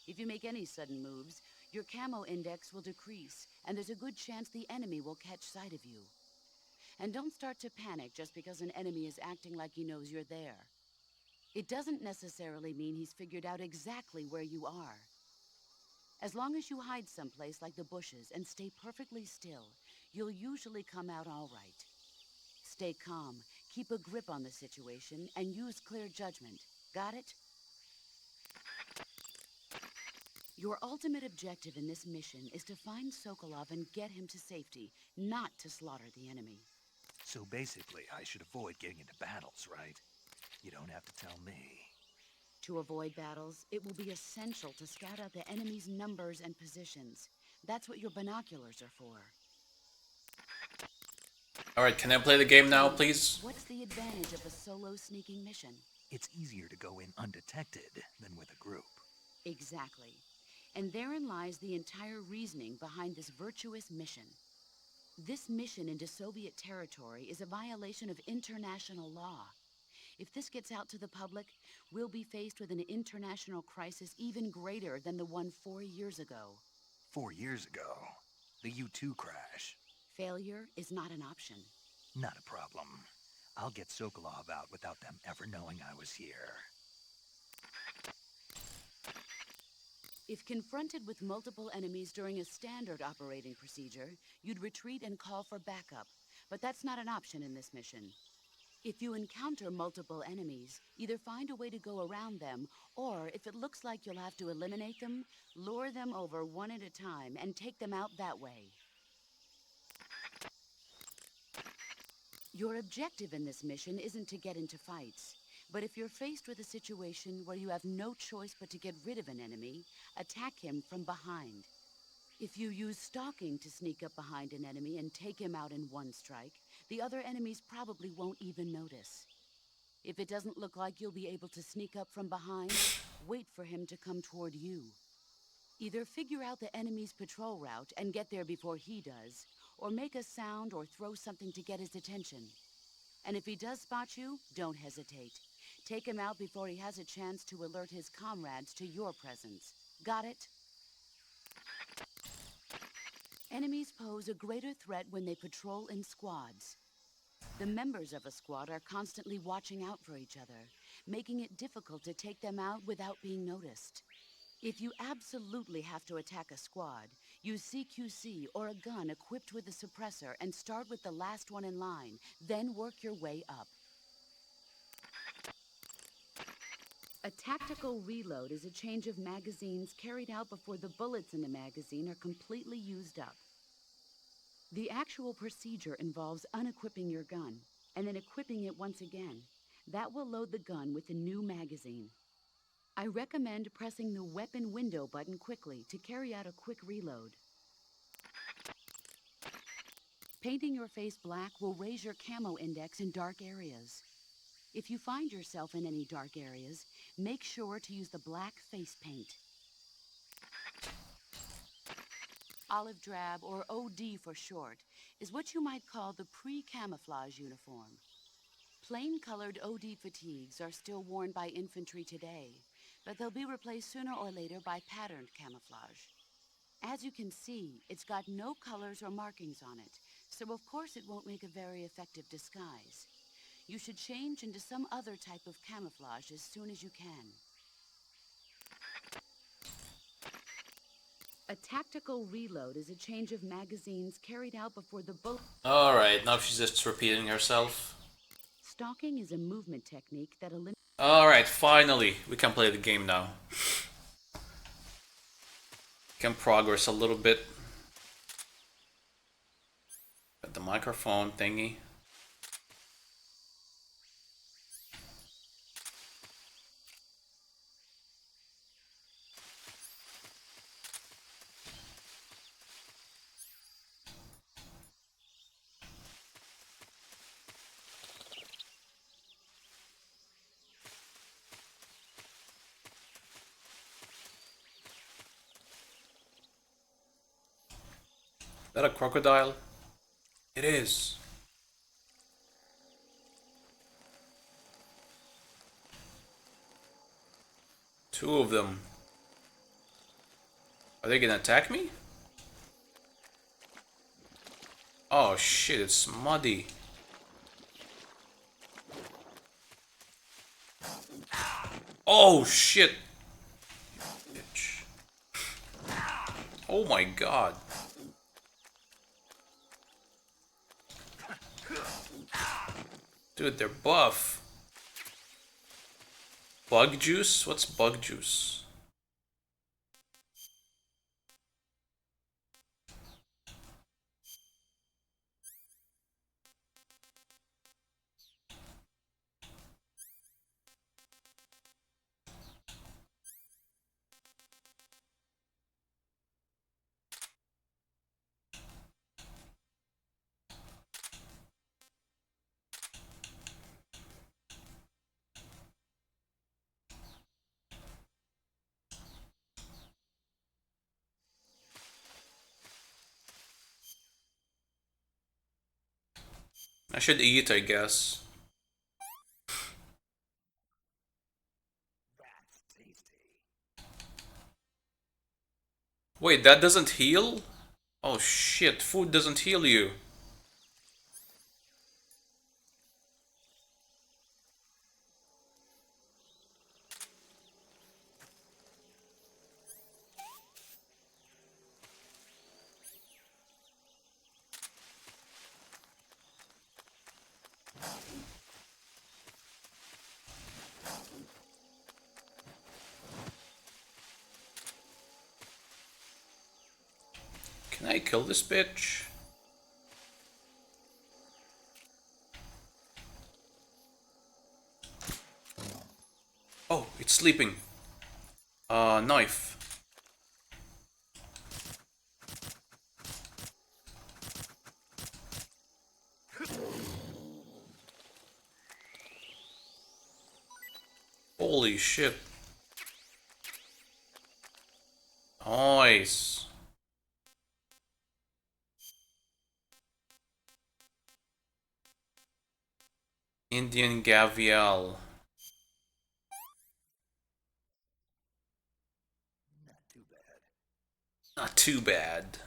If you make any sudden moves, your camo index will decrease, and there's a good chance the enemy will catch sight of you. And don't start to panic just because an enemy is acting like he knows you're there. It doesn't necessarily mean he's figured out exactly where you are. As long as you hide someplace like the bushes and stay perfectly still, you'll usually come out all right. Stay calm, keep a grip on the situation, and use clear judgment. Got it? Your ultimate objective in this mission is to find Sokolov and get him to safety, not to slaughter the enemy. So basically, I should avoid getting into battles, right? You don't have to tell me. To avoid battles, it will be essential to scout out the enemy's numbers and positions. That's what your binoculars are for. Alright, can I play the game now, please? What's the advantage of a solo sneaking mission? It's easier to go in undetected than with a group. Exactly. And therein lies the entire reasoning behind this virtuous mission. This mission into Soviet territory is a violation of international law. If this gets out to the public, we'll be faced with an international crisis even greater than the one 4 years ago. 4 years ago? The U-2 crash. Failure is not an option. Not a problem. I'll get Sokolov out without them ever knowing I was here. If confronted with multiple enemies during a standard operating procedure, you'd retreat and call for backup. But that's not an option in this mission. If you encounter multiple enemies, either find a way to go around them, or if it looks like you'll have to eliminate them, lure them over one at a time and take them out that way. Your objective in this mission isn't to get into fights. But if you're faced with a situation where you have no choice but to get rid of an enemy, attack him from behind. If you use stalking to sneak up behind an enemy and take him out in one strike, the other enemies probably won't even notice. If it doesn't look like you'll be able to sneak up from behind, wait for him to come toward you. Either figure out the enemy's patrol route and get there before he does, or make a sound or throw something to get his attention. And if he does spot you, don't hesitate. Take him out before he has a chance to alert his comrades to your presence. Got it? Enemies pose a greater threat when they patrol in squads. The members of a squad are constantly watching out for each other, making it difficult to take them out without being noticed. If you absolutely have to attack a squad, use CQC or a gun equipped with a suppressor and start with the last one in line, then work your way up. A tactical reload is a change of magazines carried out before the bullets in the magazine are completely used up. The actual procedure involves unequipping your gun, and then equipping it once again. That will load the gun with a new magazine. I recommend pressing the weapon window button quickly to carry out a quick reload. Painting your face black will raise your camo index in dark areas. If you find yourself in any dark areas, make sure to use the black face paint. Olive drab, or OD for short, is what you might call the pre-camouflage uniform. Plain-colored OD fatigues are still worn by infantry today, but they'll be replaced sooner or later by patterned camouflage. As you can see, it's got no colors or markings on it, so of course it won't make a very effective disguise. You should change into some other type of camouflage as soon as you can. A tactical reload is a change of magazines carried out before the bullet. Alright, now she's just repeating herself. Stalking is a movement technique that eliminates. Alright, finally, we can play the game now. Can progress a little bit. Got the microphone thingy. Is that a crocodile? It is. Two of them. Are they gonna attack me? Oh shit, it's muddy. Oh shit. Bitch. Oh my god. Dude, they're buff. Bug juice? What's bug juice? I should eat, I guess. Wait, that doesn't heal? Oh shit, food doesn't heal you. Can I kill this bitch? Oh, it's sleeping. Knife. Holy shit. Nice. Indian Gavial. Not too bad.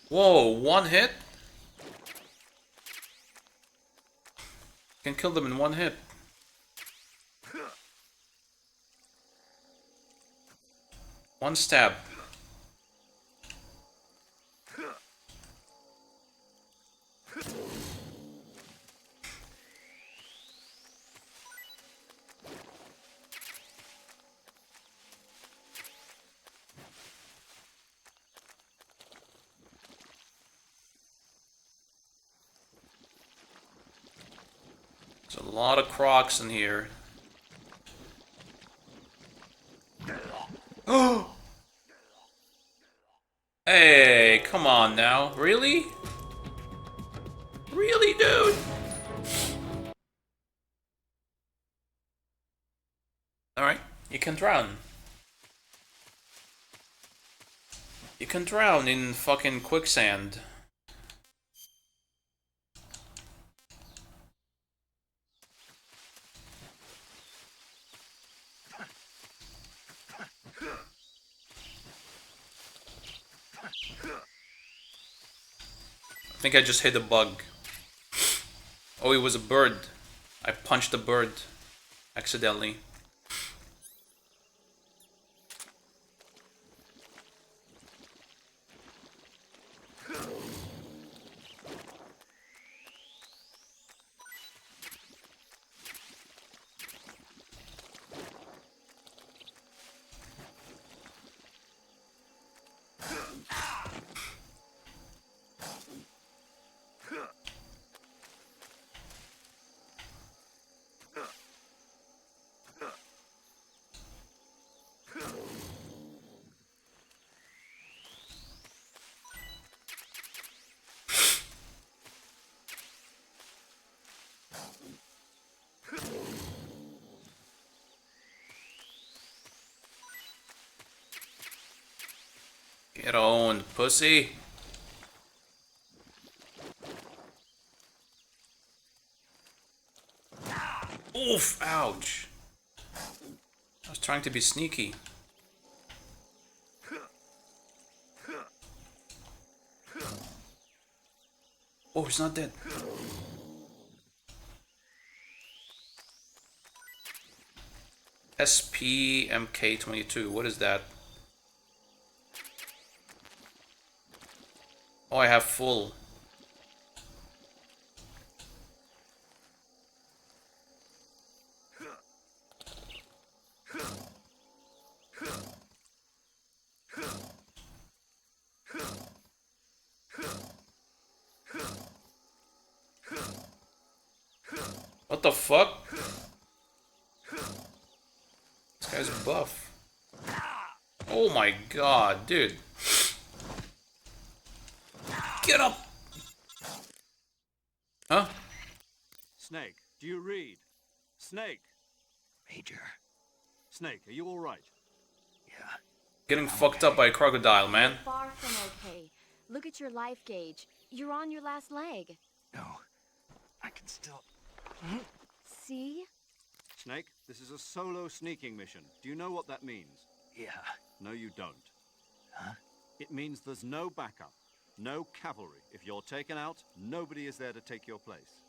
Whoa, one hit? Can kill them in one hit. One stab. There's a lot of crocs in here. Oh! Hey, come on now. Really? Really, dude? Alright, you can drown. You can drown in fucking quicksand. I think I just hit a bug. Oh, it was a bird. I punched a bird accidentally. Get owned, pussy. Oof, ouch. I was trying to be sneaky. Oh, he's not dead. SPMK22, what is that? Oh, I have full. What the fuck? This guy's buff. Oh my god, dude. Get up! Huh? Snake, do you read? Snake! Major. Snake, are you alright? Yeah. Getting fucked up by a crocodile, man. Far from okay. Look at your life gauge. You're on your last leg. No. I can still... See? Snake, this is a solo sneaking mission. Do you know what that means? Yeah. No, you don't. Huh? It means there's no backup, no cavalry. If you're taken out, nobody is there to take your place.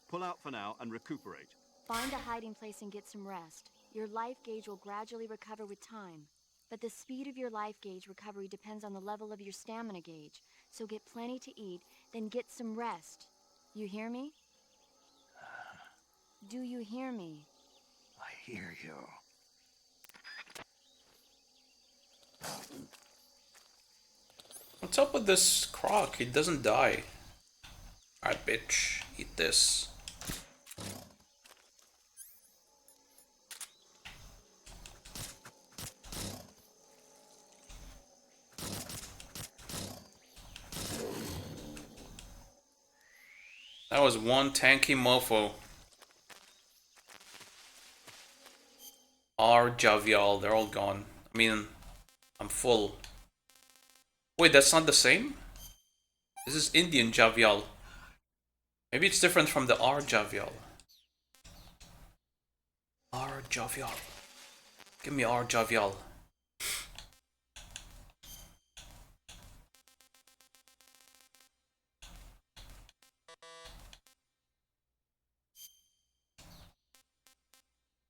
Pull out for now and recuperate. Find a hiding place and get some rest. Your life gauge will gradually recover with time. But the speed of your life gauge recovery depends on the level of your stamina gauge. So get plenty to eat, then get some rest. You hear me? Do you hear me? I hear you. What's up with this croc? It doesn't die. Alright, bitch. Eat this. That was one tanky mofo. R Javial, they're all gone. I mean, I'm full. Wait, that's not the same? This is Indian Javial. Maybe it's different from the R Javial. R Javial. Give me R Javial.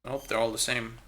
Nope, they're all the same.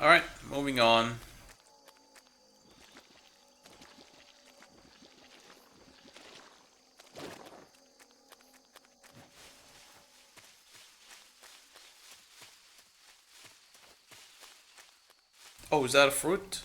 Alright, moving on. Oh, is that a fruit?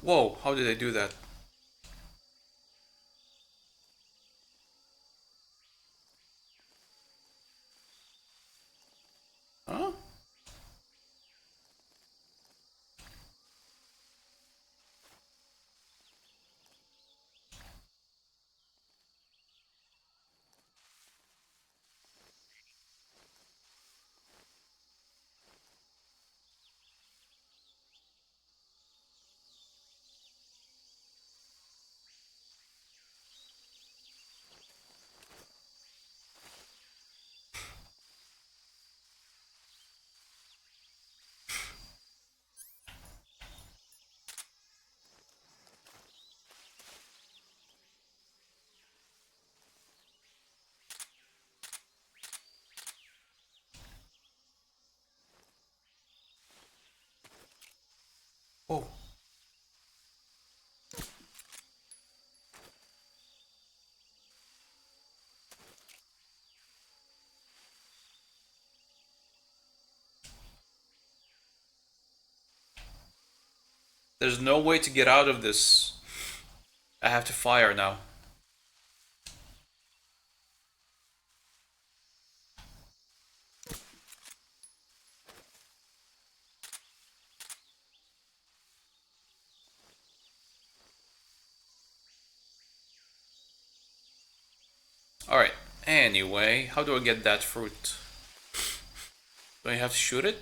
Whoa, how did I do that? Huh? Whoa. There's no way to get out of this. I have to fire now. Alright, anyway, how do I get that fruit? Do I have to shoot it?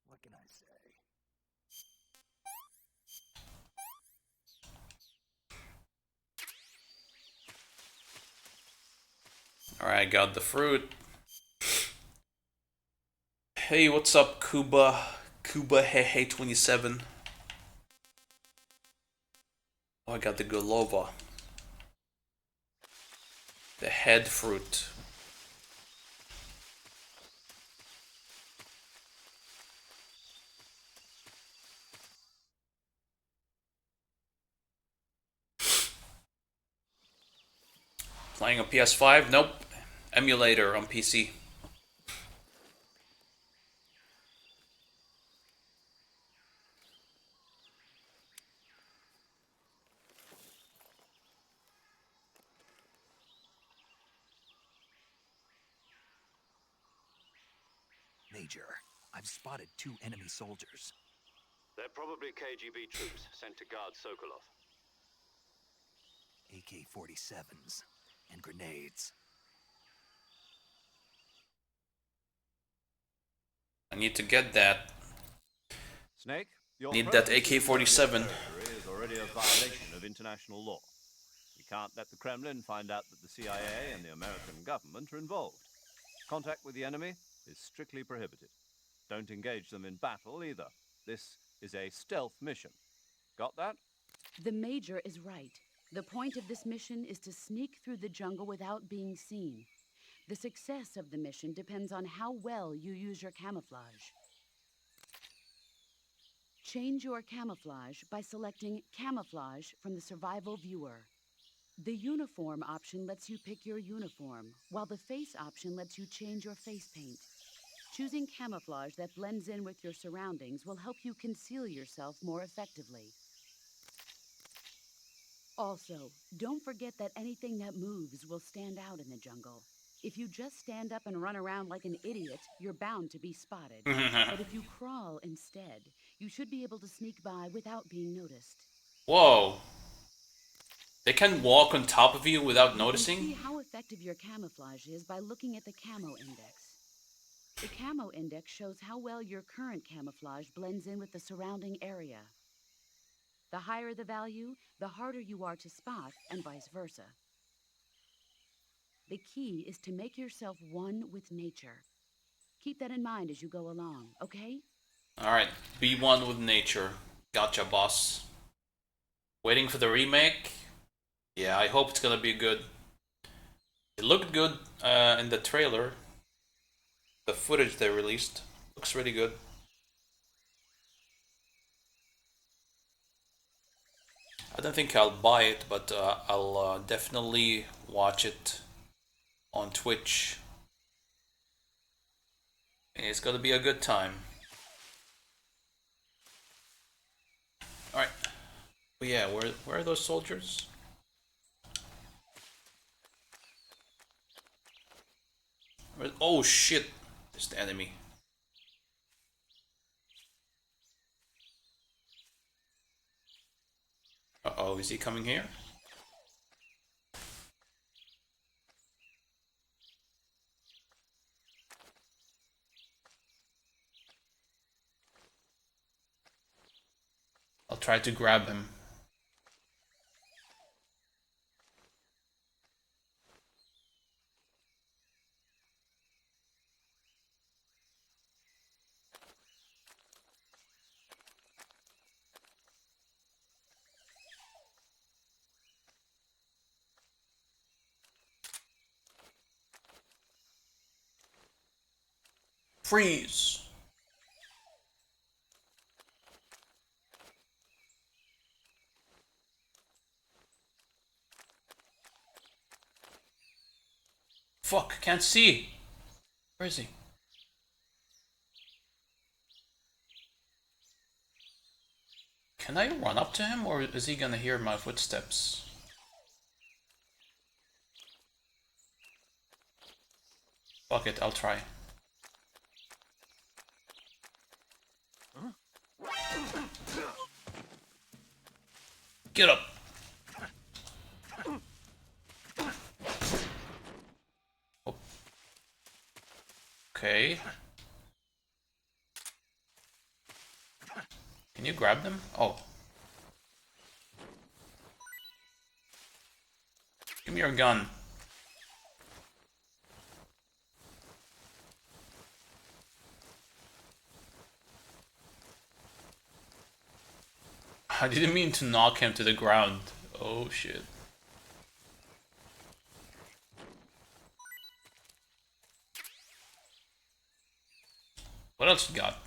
What can I say? Alright, I got the fruit. Hey, what's up, Kuba? Kuba Hey 27. Oh, I got the Golova. The head fruit. Playing on PS5? Nope. Emulator on PC. Major, I've spotted 2 enemy soldiers. They're probably KGB troops sent to guard Sokolov. AK-47s and grenades. I need to get that. Snake, Need that AK-47. Is already a violation of international law. We can't let the Kremlin find out that the CIA and the American government are involved. Contact with the enemy is strictly prohibited. Don't engage them in battle either. This is a stealth mission. Got that? The Major is right. The point of this mission is to sneak through the jungle without being seen. The success of the mission depends on how well you use your camouflage. Change your camouflage by selecting Camouflage from the Survival Viewer. The Uniform option lets you pick your uniform, while the Face option lets you change your face paint. Choosing camouflage that blends in with your surroundings will help you conceal yourself more effectively. Also, don't forget that anything that moves will stand out in the jungle. If you just stand up and run around like an idiot, you're bound to be spotted. But if you crawl instead, you should be able to sneak by without being noticed. Whoa. They can walk on top of you without You noticing? can see how effective your camouflage is by looking at the camo index. The camo index shows how well your current camouflage blends in with the surrounding area. The higher the value, the harder you are to spot, and vice versa. The key is to make yourself one with nature. Keep that in mind as you go along, okay? Alright, be one with nature. Gotcha, boss. Waiting for the remake? Yeah, I hope it's gonna be good. It looked good in the trailer. The footage they released looks really good. I don't think I'll buy it, but I'll definitely watch it on Twitch. It's gonna be a good time. Alright. But yeah, where are those soldiers? Oh shit! It's the enemy. Uh-oh, is he coming here? I'll try to grab him. Freeze! Fuck, can't see! Where is he? Can I run up to him, or is he gonna hear my footsteps? Fuck it, I'll try. Get up! Oh. Okay. Can you grab them? Oh. Give me your gun. I didn't mean to knock him to the ground. Oh shit. What else you got?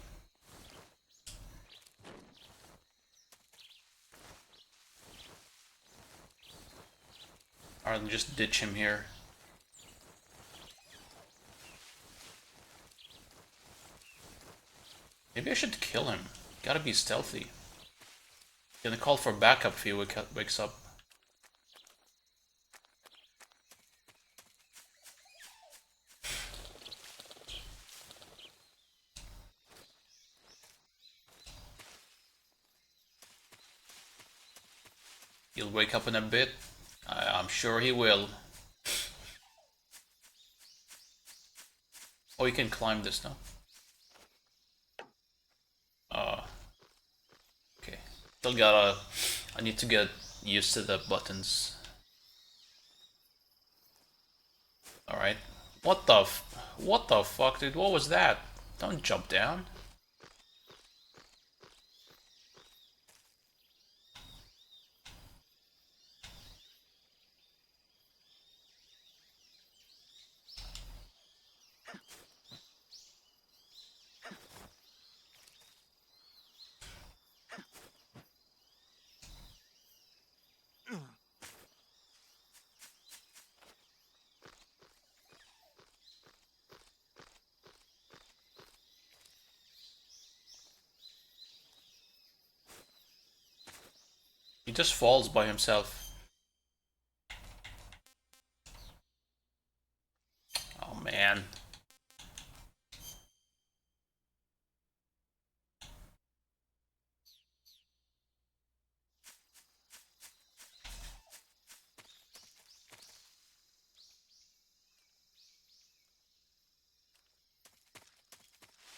Alright, just ditch him here. Maybe I should kill him. Gotta be stealthy. Gonna call for backup if he wakes up. He'll wake up in a bit. I'm sure he will. Oh, you can climb this now. Okay. Still gotta... I need to get used to the buttons. Alright. What the fuck, dude? What was that? Don't jump down. He just falls by himself. Oh man.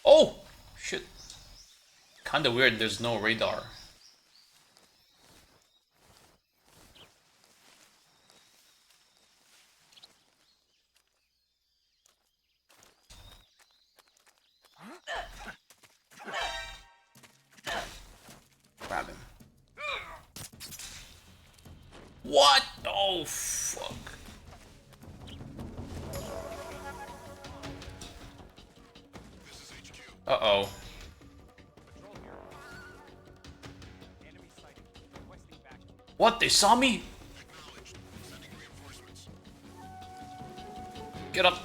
Oh! Shit. Kinda weird there's no radar. Grab him. What? Oh, fuck. Uh-oh. What? They saw me? Get up.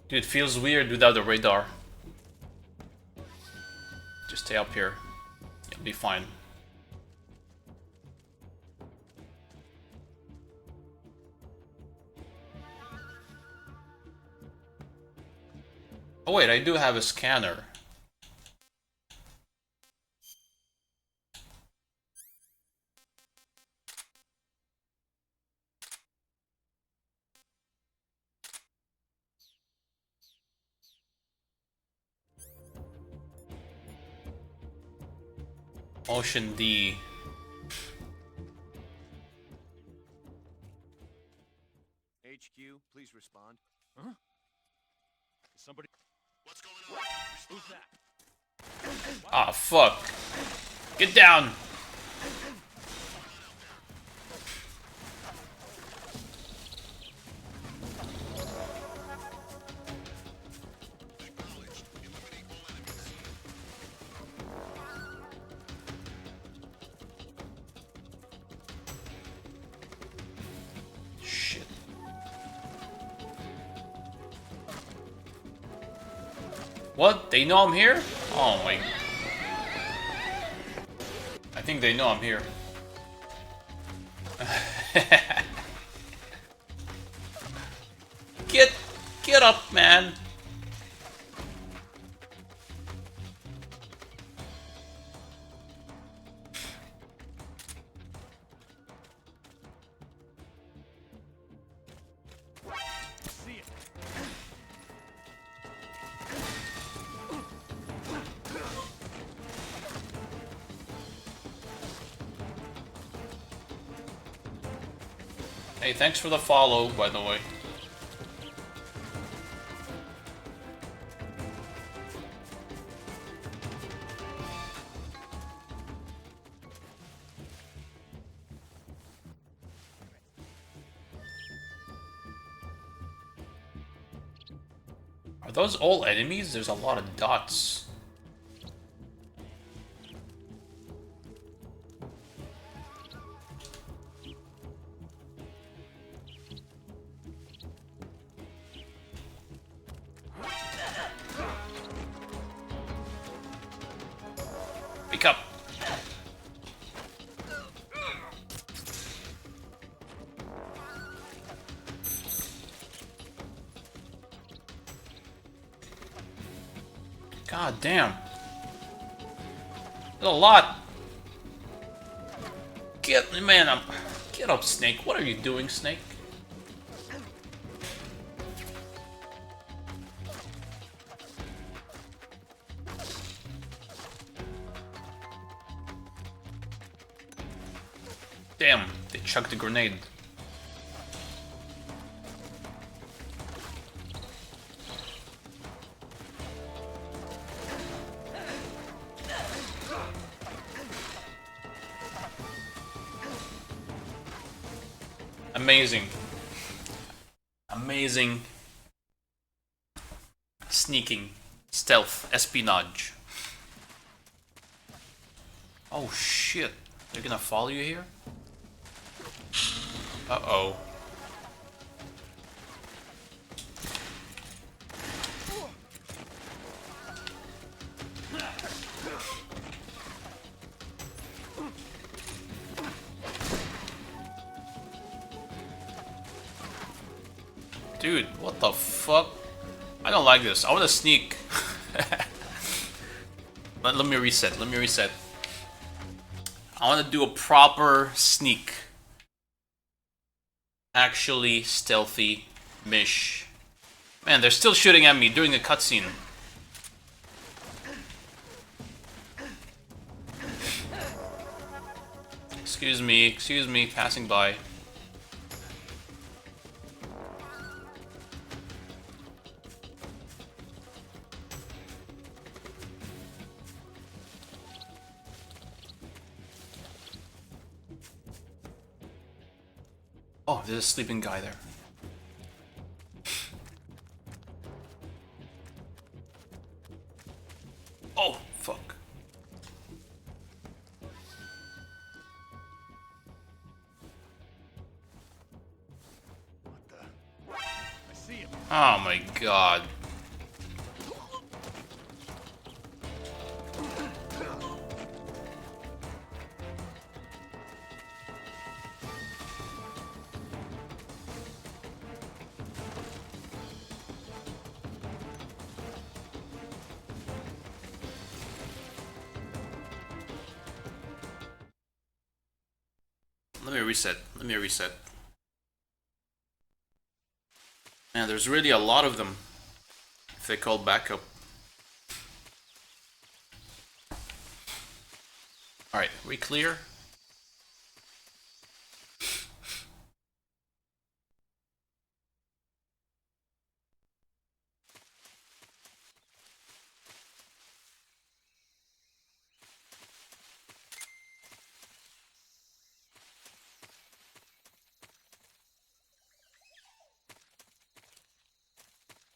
Dude, it feels weird without the radar. Just stay up here. You'll be fine. Oh wait, I do have a scanner. Ocean D. HQ, please respond. Huh? Somebody. What's going on? Who's that? Ah, fuck. Get down. Shit. What? They know I'm here? Oh my. I think they know I'm here. Get up, man. See it. Hey, thanks for the follow, by the way. Are those all enemies? There's a lot of dots. Pick up. God damn. There's a lot. Get up, Snake. What are you doing, Snake? Damn, they chucked the grenade. Amazing. Amazing. Sneaking. Stealth. Espionage. Oh shit. They're gonna follow you here? Uh-oh. Dude, what the fuck? I don't like this. I want to sneak. Let me reset. Let me reset. I want to do a proper sneak. Actually stealthy mish. Man, they're still shooting at me during the cutscene. Excuse me, passing by. Oh, there's a sleeping guy there. Oh, fuck. I see him. Oh my god. Let me reset. Let me reset. Man, there's really a lot of them. If they call backup. Alright, we clear?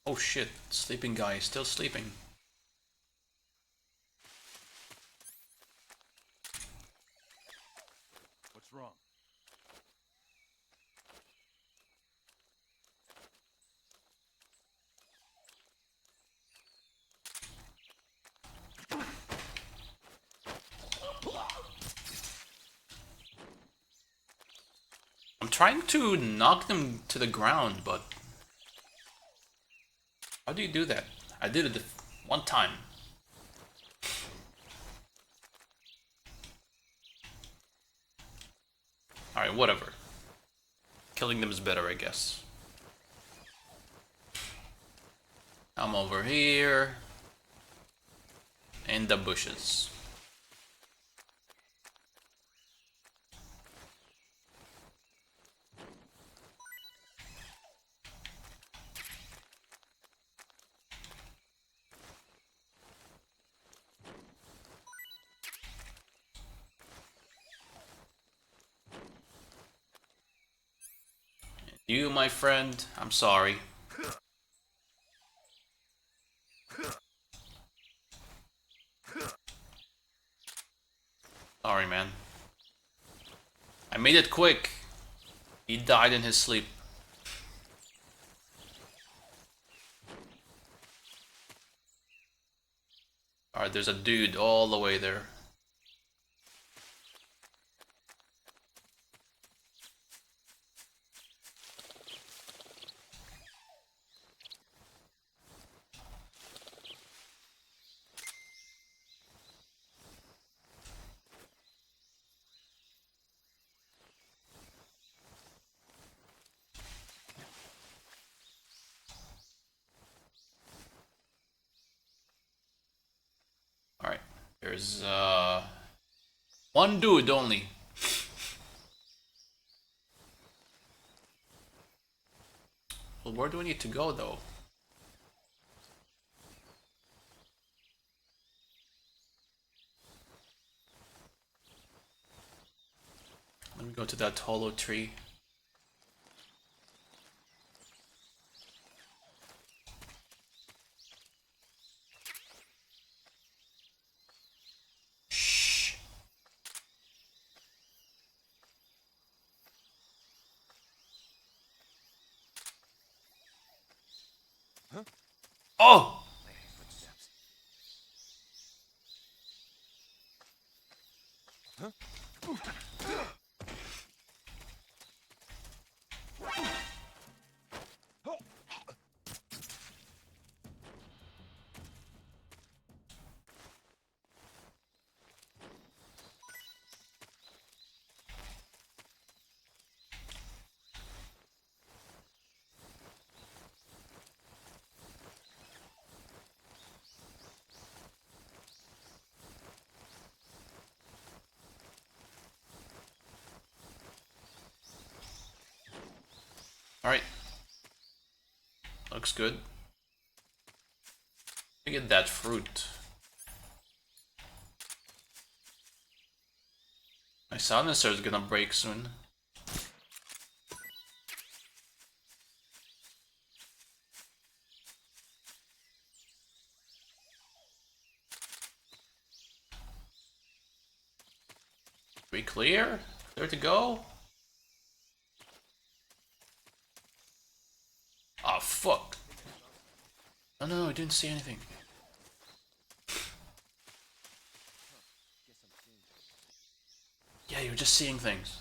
Oh shit, sleeping guy is still sleeping. What's wrong? I'm trying to knock them to the ground, but how do you do that? I did it one time. Alright, whatever. Killing them is better, I guess. I'm over here. In the bushes. You, my friend, I'm sorry. Sorry, man. I made it quick. He died in his sleep. Alright, there's a dude all the way there. Alright, there's one dude only. Well, where do we need to go though? Let me go to that hollow tree. Shh. Huh? Oh! Footsteps. Huh? looks good. Let me get that fruit. My silencer is gonna break soon. We clear? Clear to go? Oh fuck. Oh no, I didn't see anything. Yeah, you're just seeing things.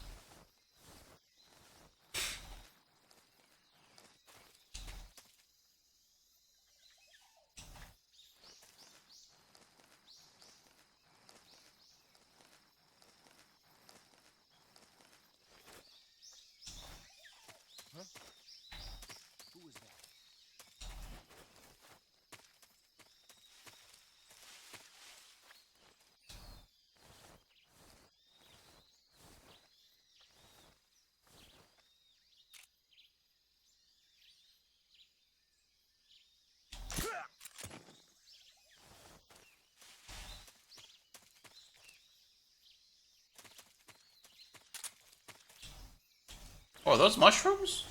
Oh, are those mushrooms?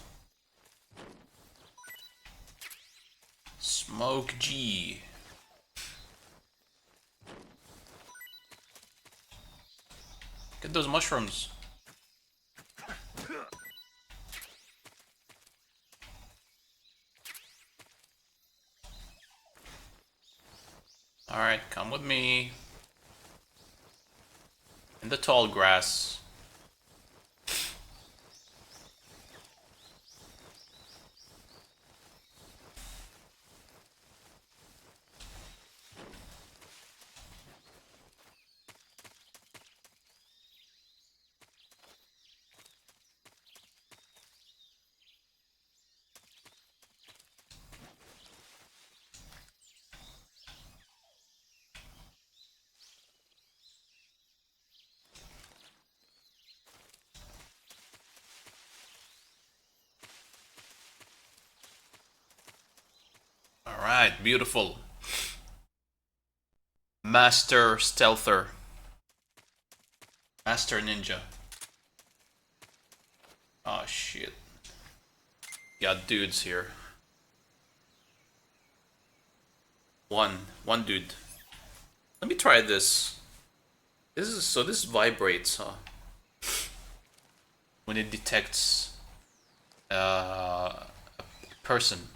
Smoke G. Get those mushrooms. Alright, come with me. In the tall grass. Alright, beautiful. Master Stealther. Master Ninja. Oh shit. Got dudes here. One dude. Let me try this. This vibrates, huh? When it detects a person.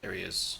There he is.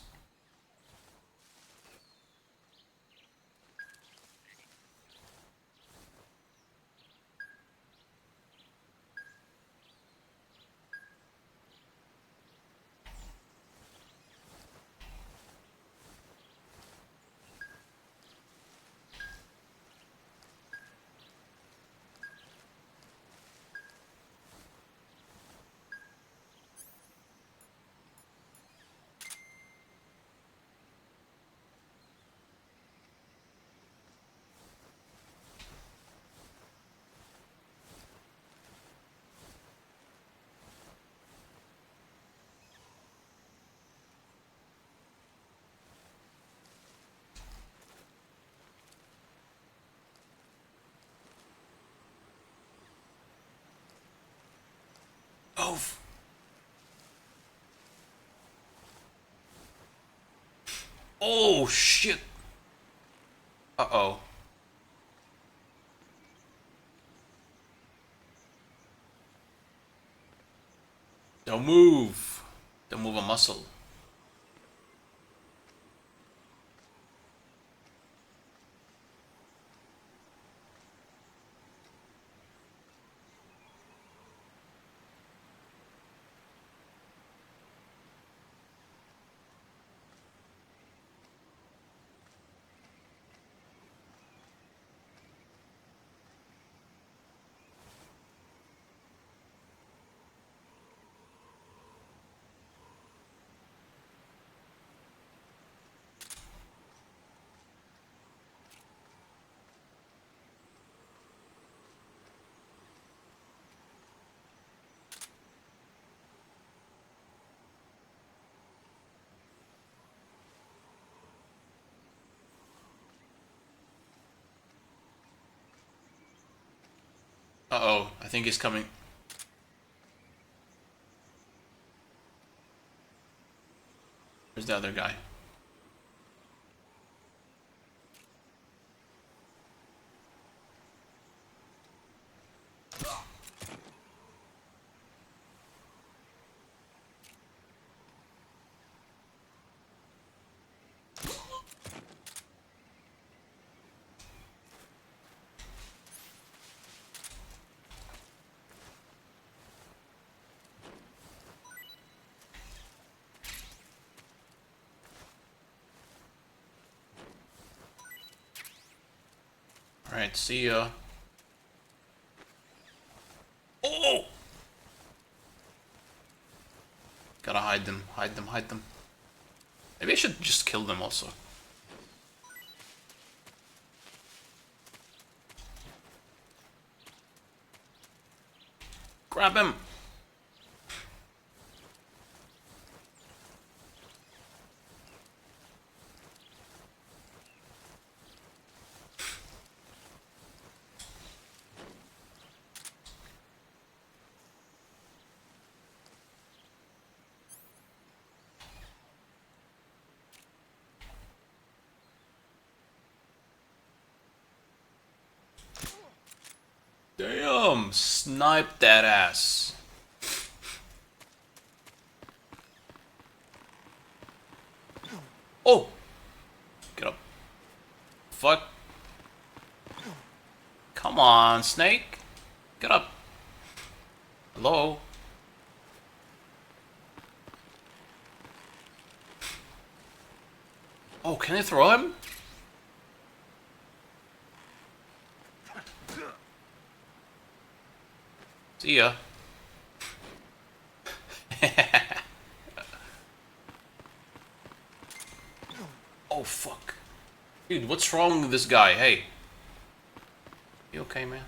Oh. Oh shit. Uh-oh. Don't move. Don't move a muscle. Uh-oh, I think he's coming. Where's the other guy? Alright, see ya. Oh! Gotta hide them, hide them, hide them. Maybe I should just kill them also. Grab him! Damn! Snipe that ass. Oh! Get up. Fuck. Come on, Snake. Get up. Hello? Oh, can I throw him? See ya. Oh, fuck. Dude, what's wrong with this guy? Hey. You okay, man?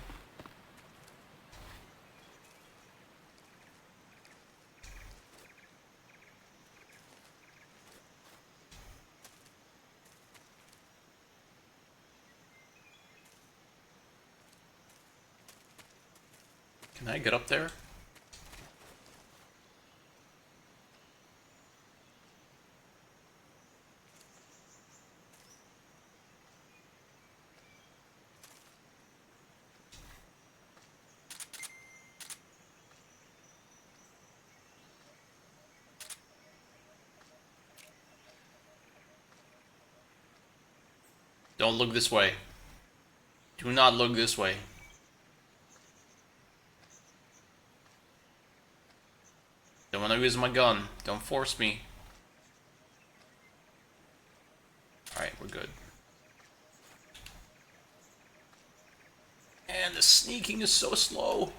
Can I get up there? Don't look this way. Do not look this way. Don't want to use my gun. Don't force me. Alright, we're good. And the sneaking is so slow.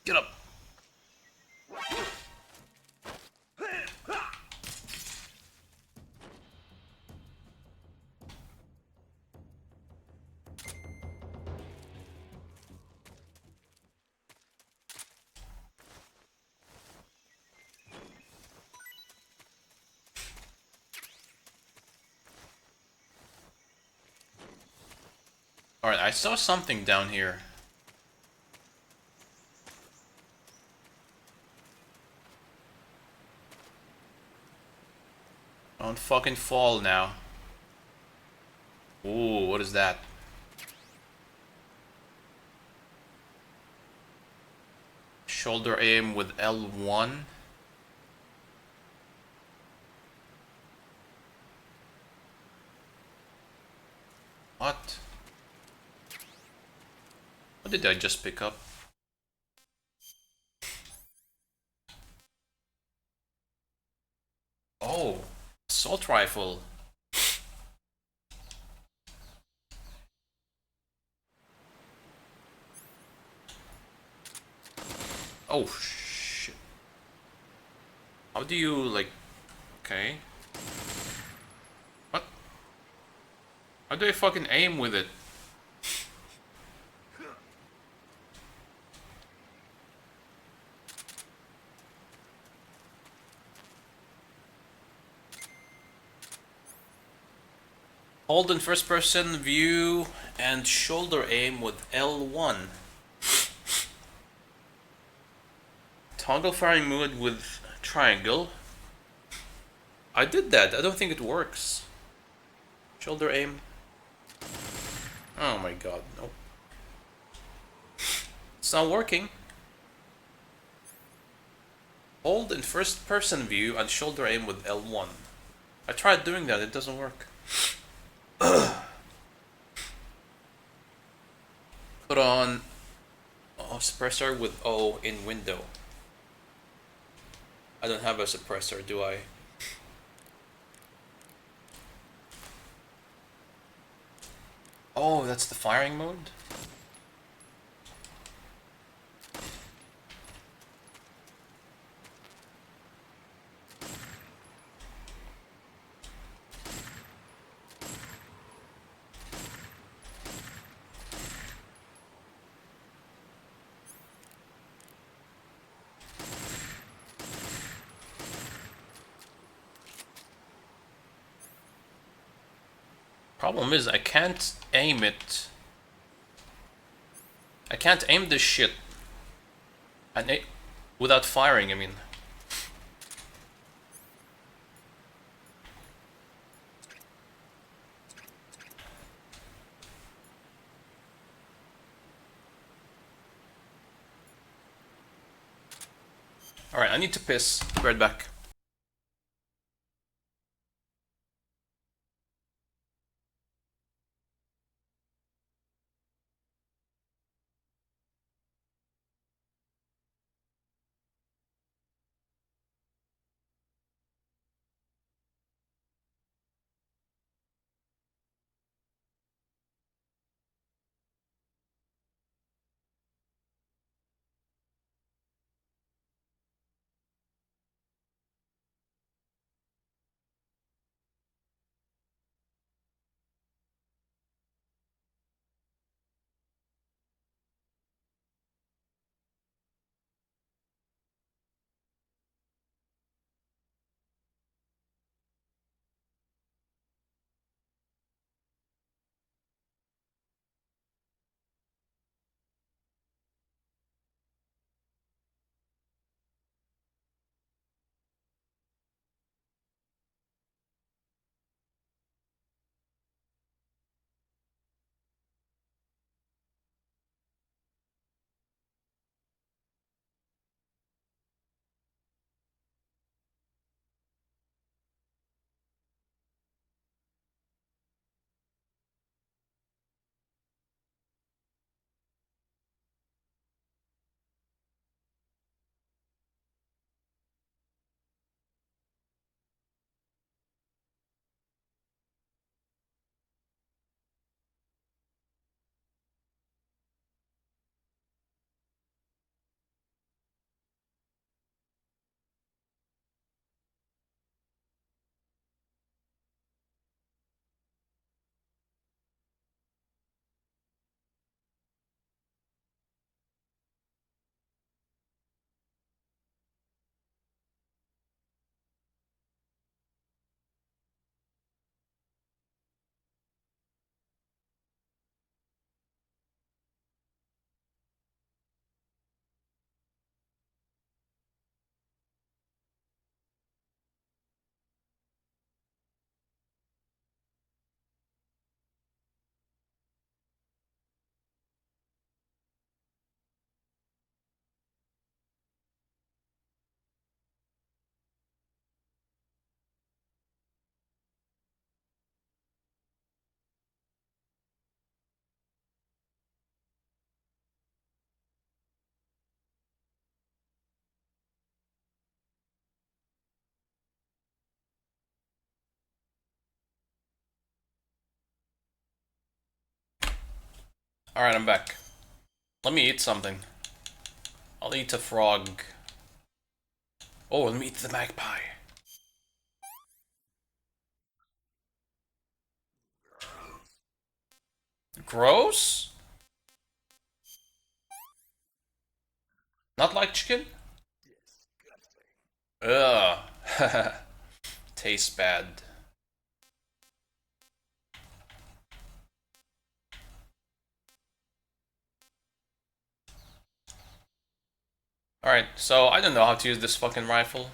Get up. Alright, I saw something down here. Don't fucking fall now. Ooh, what is that? Shoulder aim with L1. What? What did I just pick up? Oh, assault rifle. Oh shit. How do you like... Okay. What? How do I fucking aim with it? Hold in first person view and shoulder aim with L1. Toggle firing mode with triangle. I did that. I don't think it works. Shoulder aim. Oh my god, no. It's not working. Hold in first person view and shoulder aim with L1. I tried doing that, it doesn't work. Put on suppressor with O in window. I don't have a suppressor, do I? Oh, that's the firing mode? Problem is, I can't aim it. I can't aim this shit. And without firing, I mean. Alright, I need to piss. Be right back. Alright, I'm back. Let me eat something. I'll eat a frog. Oh, let me eat the magpie. Gross? Not like chicken? Ugh. Tastes bad. Alright, so I don't know how to use this fucking rifle.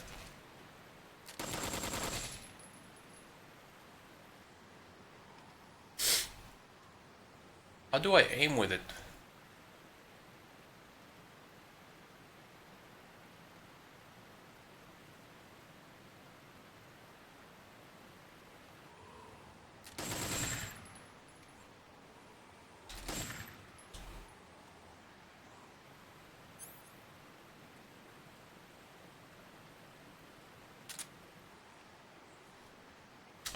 How do I aim with it?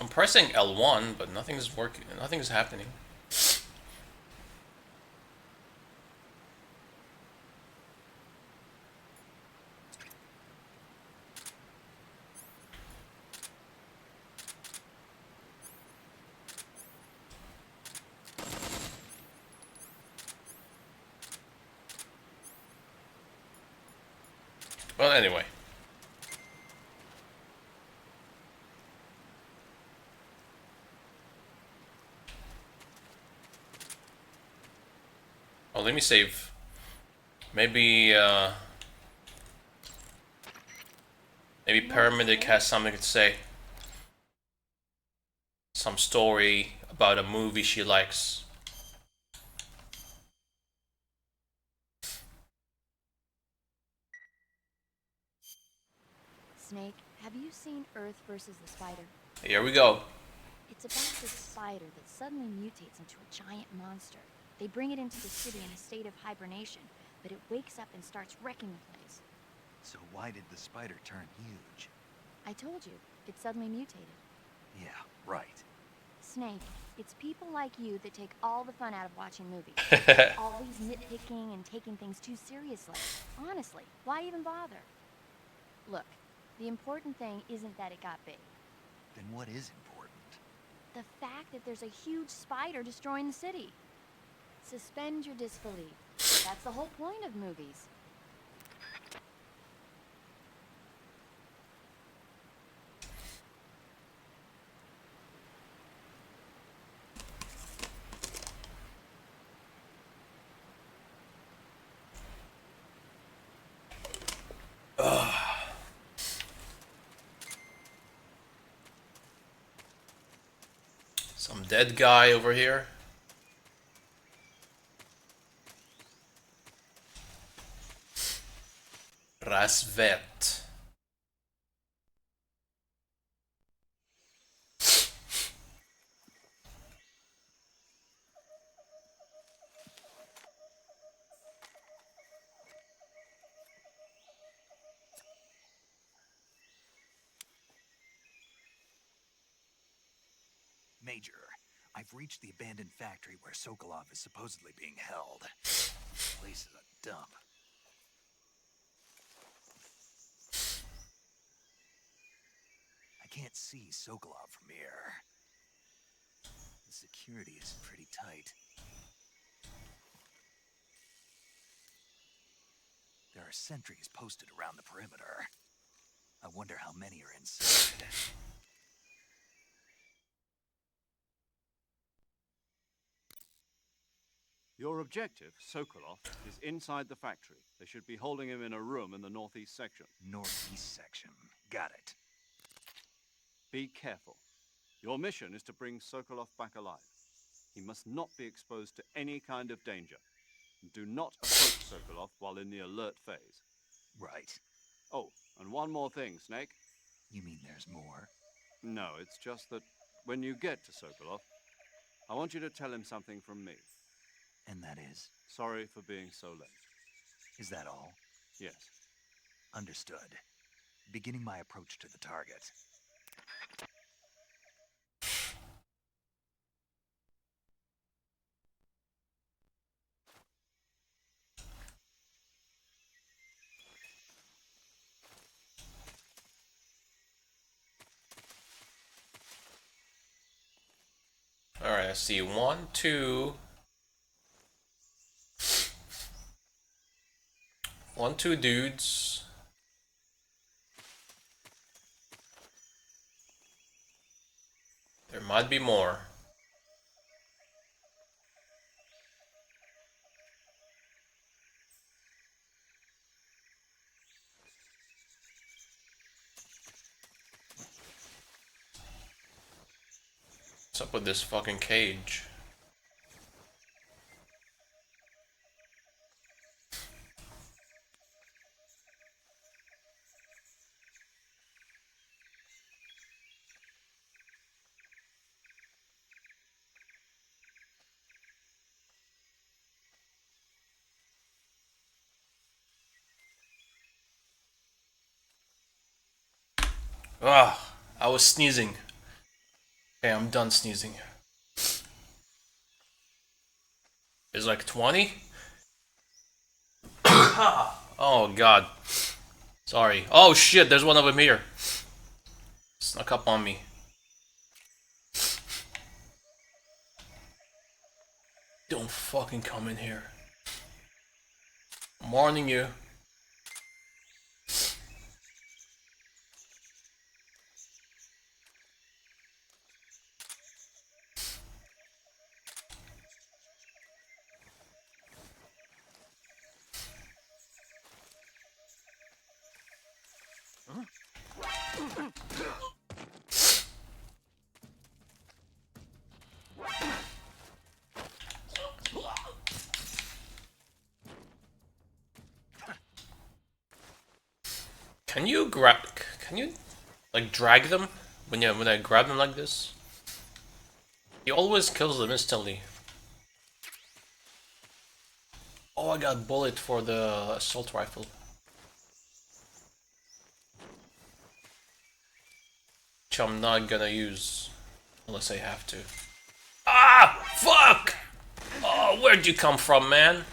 I'm pressing L1, but nothing's working. Nothing's happening. Well, anyway. Oh, let me save. Maybe, maybe Paramedic has something to say. Some story about a movie she likes. Snake, have you seen Earth versus the Spider? Here we go. It's about this spider that suddenly mutates into a giant monster. They bring it into the city in a state of hibernation, but it wakes up and starts wrecking the place. So why did the spider turn huge? I told you, it suddenly mutated. Yeah, right. Snake, it's people like you that take all the fun out of watching movies. Always nitpicking and taking things too seriously. Honestly, why even bother? Look, the important thing isn't that it got big. Then what is important? The fact that there's a huge spider destroying the city. Suspend your disbelief. That's the whole point of movies. Some dead guy over here. Rasvet. Major, I've reached the abandoned factory where Sokolov is supposedly being held. This place is a dump. I can't see Sokolov from here. The security is pretty tight. There are sentries posted around the perimeter. I wonder how many are inside. Your objective, Sokolov, is inside the factory. They should be holding him in a room in the northeast section. Northeast section. Got it. Be careful. Your mission is to bring Sokolov back alive. He must not be exposed to any kind of danger. Do not approach Sokolov while in the alert phase. Right. Oh, and one more thing, Snake. You mean there's more? No, it's just that when you get to Sokolov, I want you to tell him something from me. And that is? Sorry for being so late. Is that all? Yes. Understood. Beginning my approach to the target. Alright, I see 1, 2. 1, 2 dudes. There might be more. What's up with this fucking cage? Ah, I was sneezing. Okay, I'm done sneezing. It's like 20? Oh god. Sorry. Oh shit, there's one of them here. Snuck up on me. Don't fucking come in here. I'm warning you. Can you grab? Can you like drag them when I grab them like this? He always kills them instantly. Oh, I got a bullet for the assault rifle. Which I'm not gonna use unless I have to. Ah! Fuck! Oh, where'd you come from, man?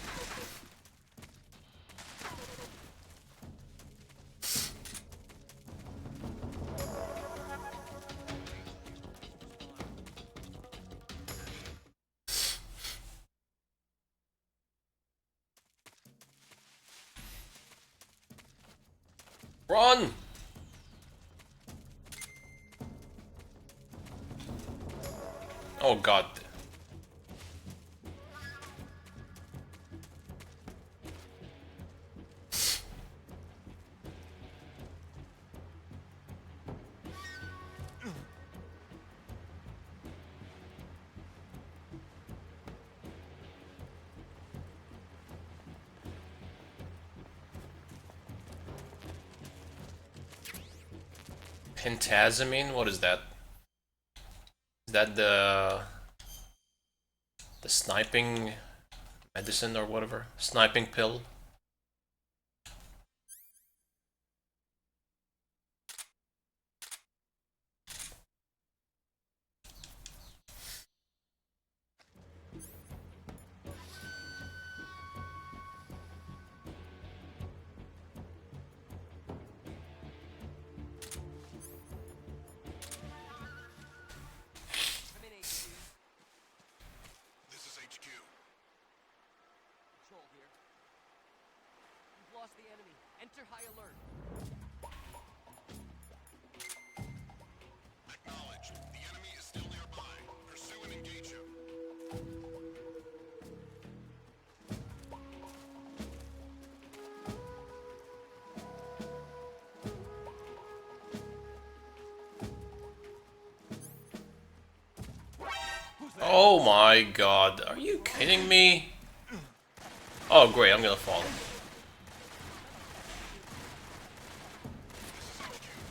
Run! Oh god. Pentazamine? What is that? Is that the sniping medicine or whatever? Sniping pill? Oh my god, are you kidding me? Oh great, I'm gonna fall.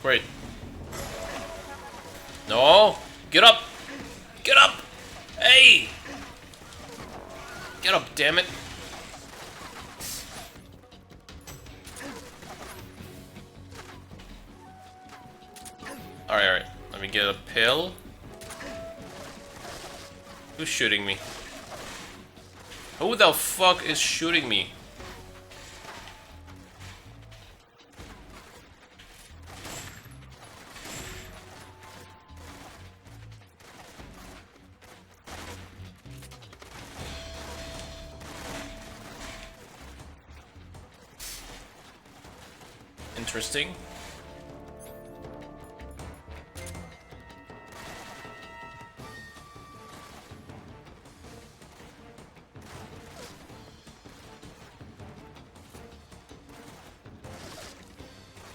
Great. No! Get up! Get up! Hey! Get up, damn it! Alright, let me get a pill. Who's shooting me? Who the fuck is shooting me? Interesting.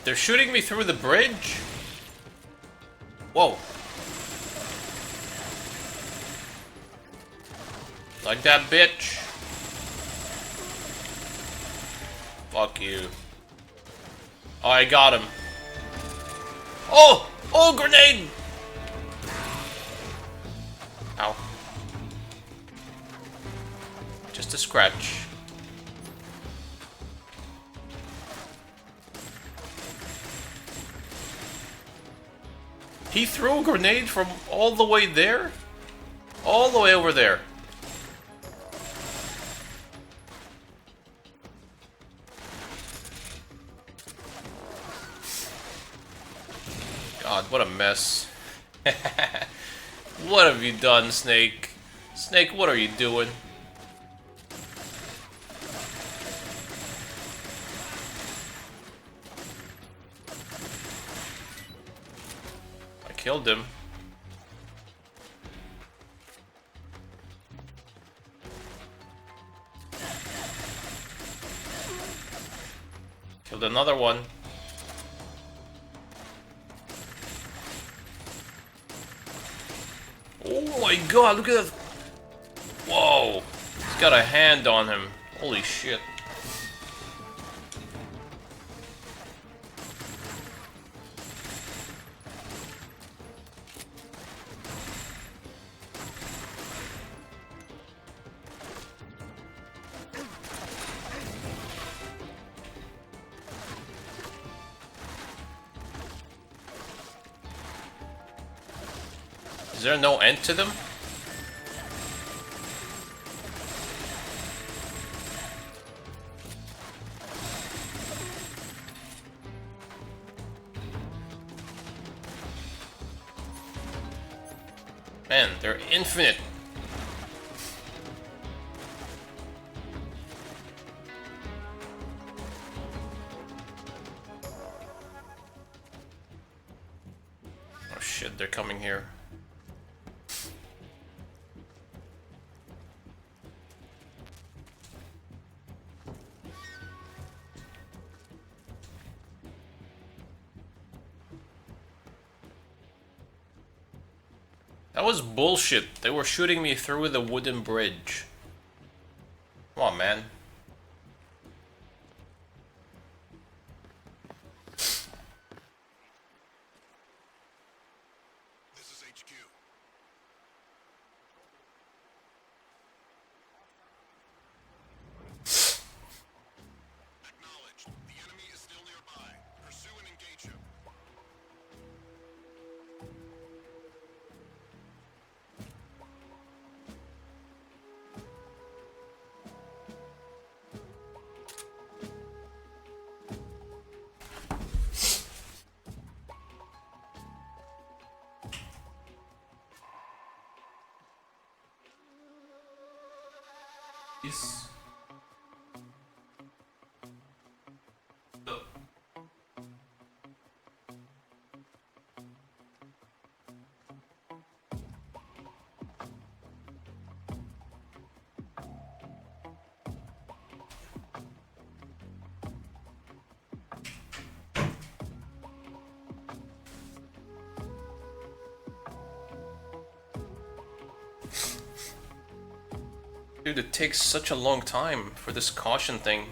They're shooting me through the bridge? Whoa. Like that, bitch. Fuck you. Oh, I got him. Oh! Oh, grenade! Ow. Just a scratch. He threw a grenade from all the way there? All the way over there. God, what a mess. What have you done, Snake? Snake, what are you doing? I killed him. Killed another one. Oh my god, look at that. Whoa. He's got a hand on him. Holy shit. Is there no end to them? Man, they're infinite. Oh shit, they're coming here. That was bullshit. They were shooting me through the wooden bridge. Come on, man. This is HQ. Acknowledged. The enemy is still nearby. Pursue and engage him. Yes. Dude, it takes such a long time for this caution thing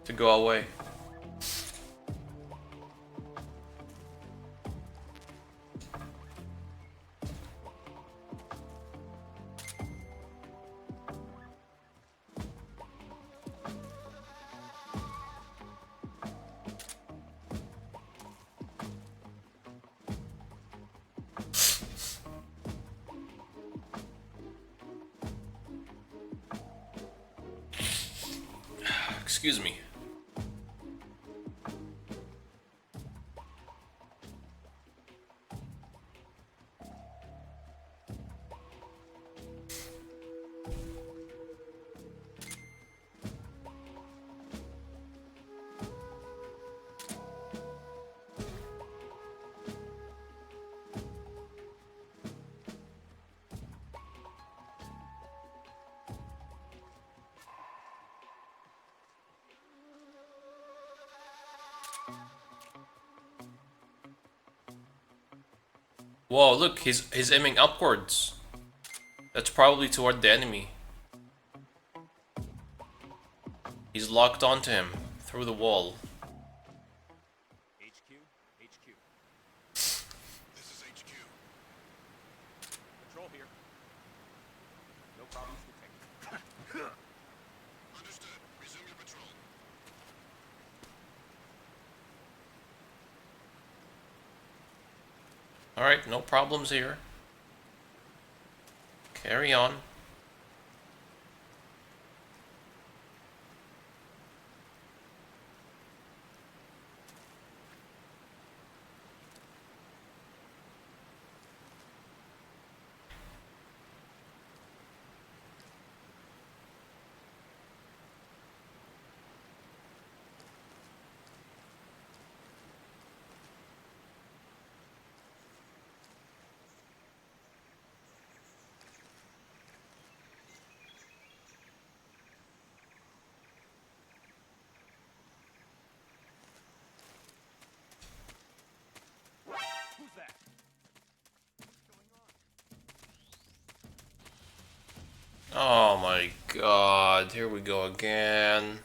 to go away. Excuse me. Whoa, look, he's aiming upwards. That's probably toward the enemy. He's locked onto him through the wall. HQ, HQ. This is HQ. Patrol here. No problems detected. Understood. Resume your patrol. Alright, no problems here. Carry on. Who's that? Oh my god, here we go again.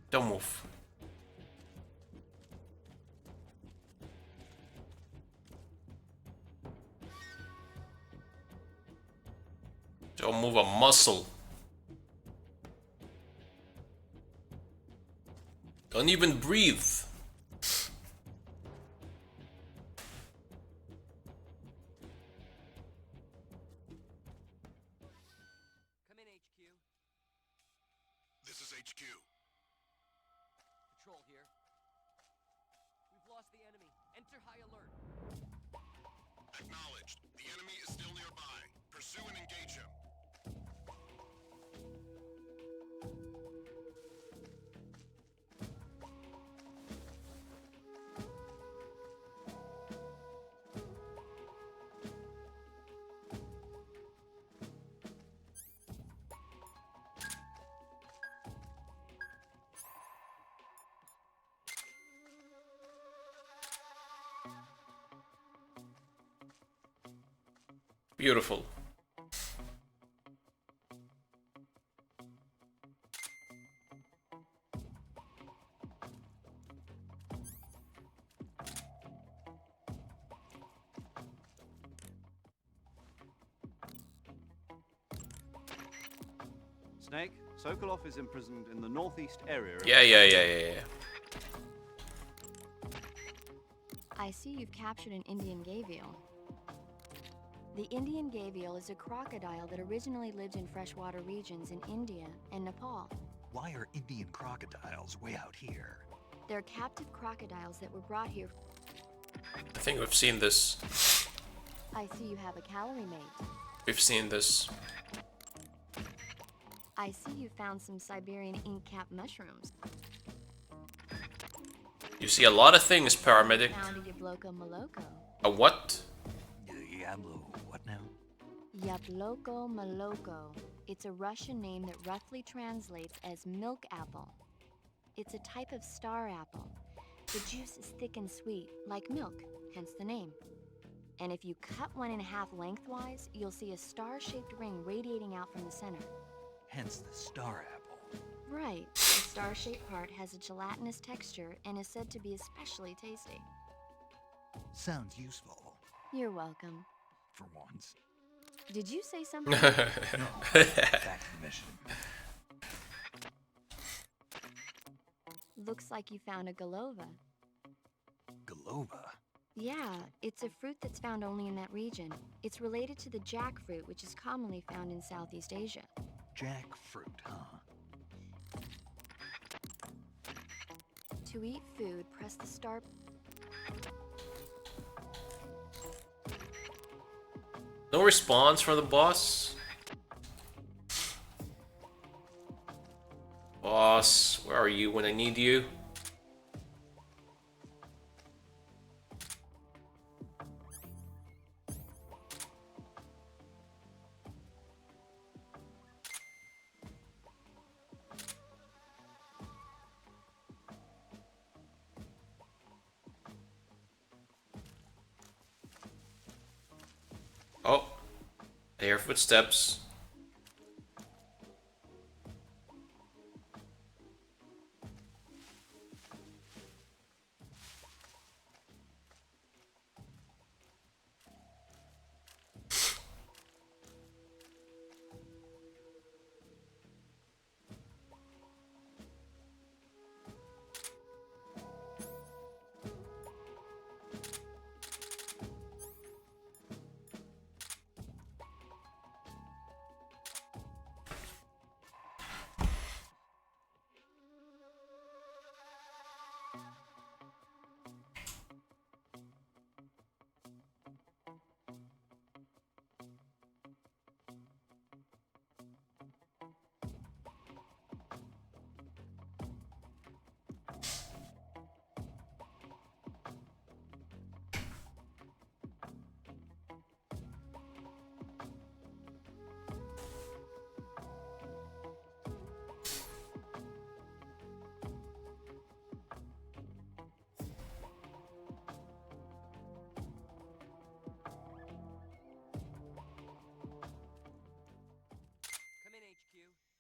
Don't move. Don't move a muscle. Don't even breathe. Come in, HQ. This is HQ. Patrol here. We've lost the enemy. Enter high alert. Acknowledged. The enemy is still nearby. Pursue and engage him. Beautiful. Snake, Sokolov is imprisoned in the northeast area. Yeah. I see you've captured an Indian gavial. The Indian gavial is a crocodile that originally lived in freshwater regions in India and Nepal. Why are Indian crocodiles way out here? They're captive crocodiles that were brought here. I think we've seen this. I see you have a calorie mate. We've seen this. I see you found some Siberian ink cap mushrooms. You see a lot of things, paramedic. Found a Yabloko Maloko. A what? Yablo, what now? Yabloko Maloko. It's a Russian name that roughly translates as milk apple. It's a type of star apple. The juice is thick and sweet, like milk, hence the name. And if you cut one in half lengthwise, you'll see a star-shaped ring radiating out from the center. Hence the star apple. Right. The star-shaped part has a gelatinous texture and is said to be especially tasty. Sounds useful. You're welcome. For once. Did you say something? No, back to the mission. Looks like you found a Golova. Golova? Yeah, it's a fruit that's found only in that region. It's related to the jackfruit, which is commonly found in Southeast Asia. Jackfruit, huh? To eat food, press the star... No response from the boss? Boss, where are you when I need you? I hear footsteps.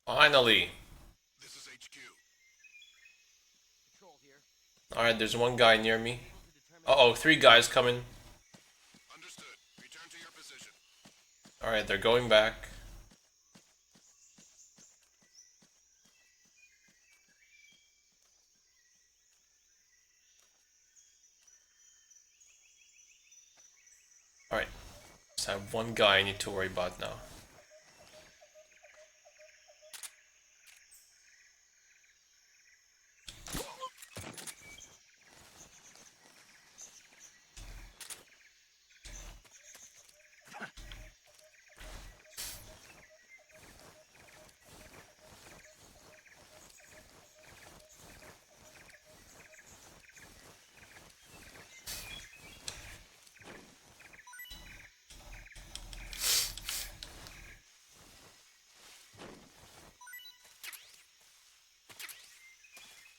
Finally. This is HQ. Alright, there's one guy near me. Uh-oh, 3 guys coming. Understood. Return to your position. Alright, they're going back. Alright. Just have one guy I need to worry about now.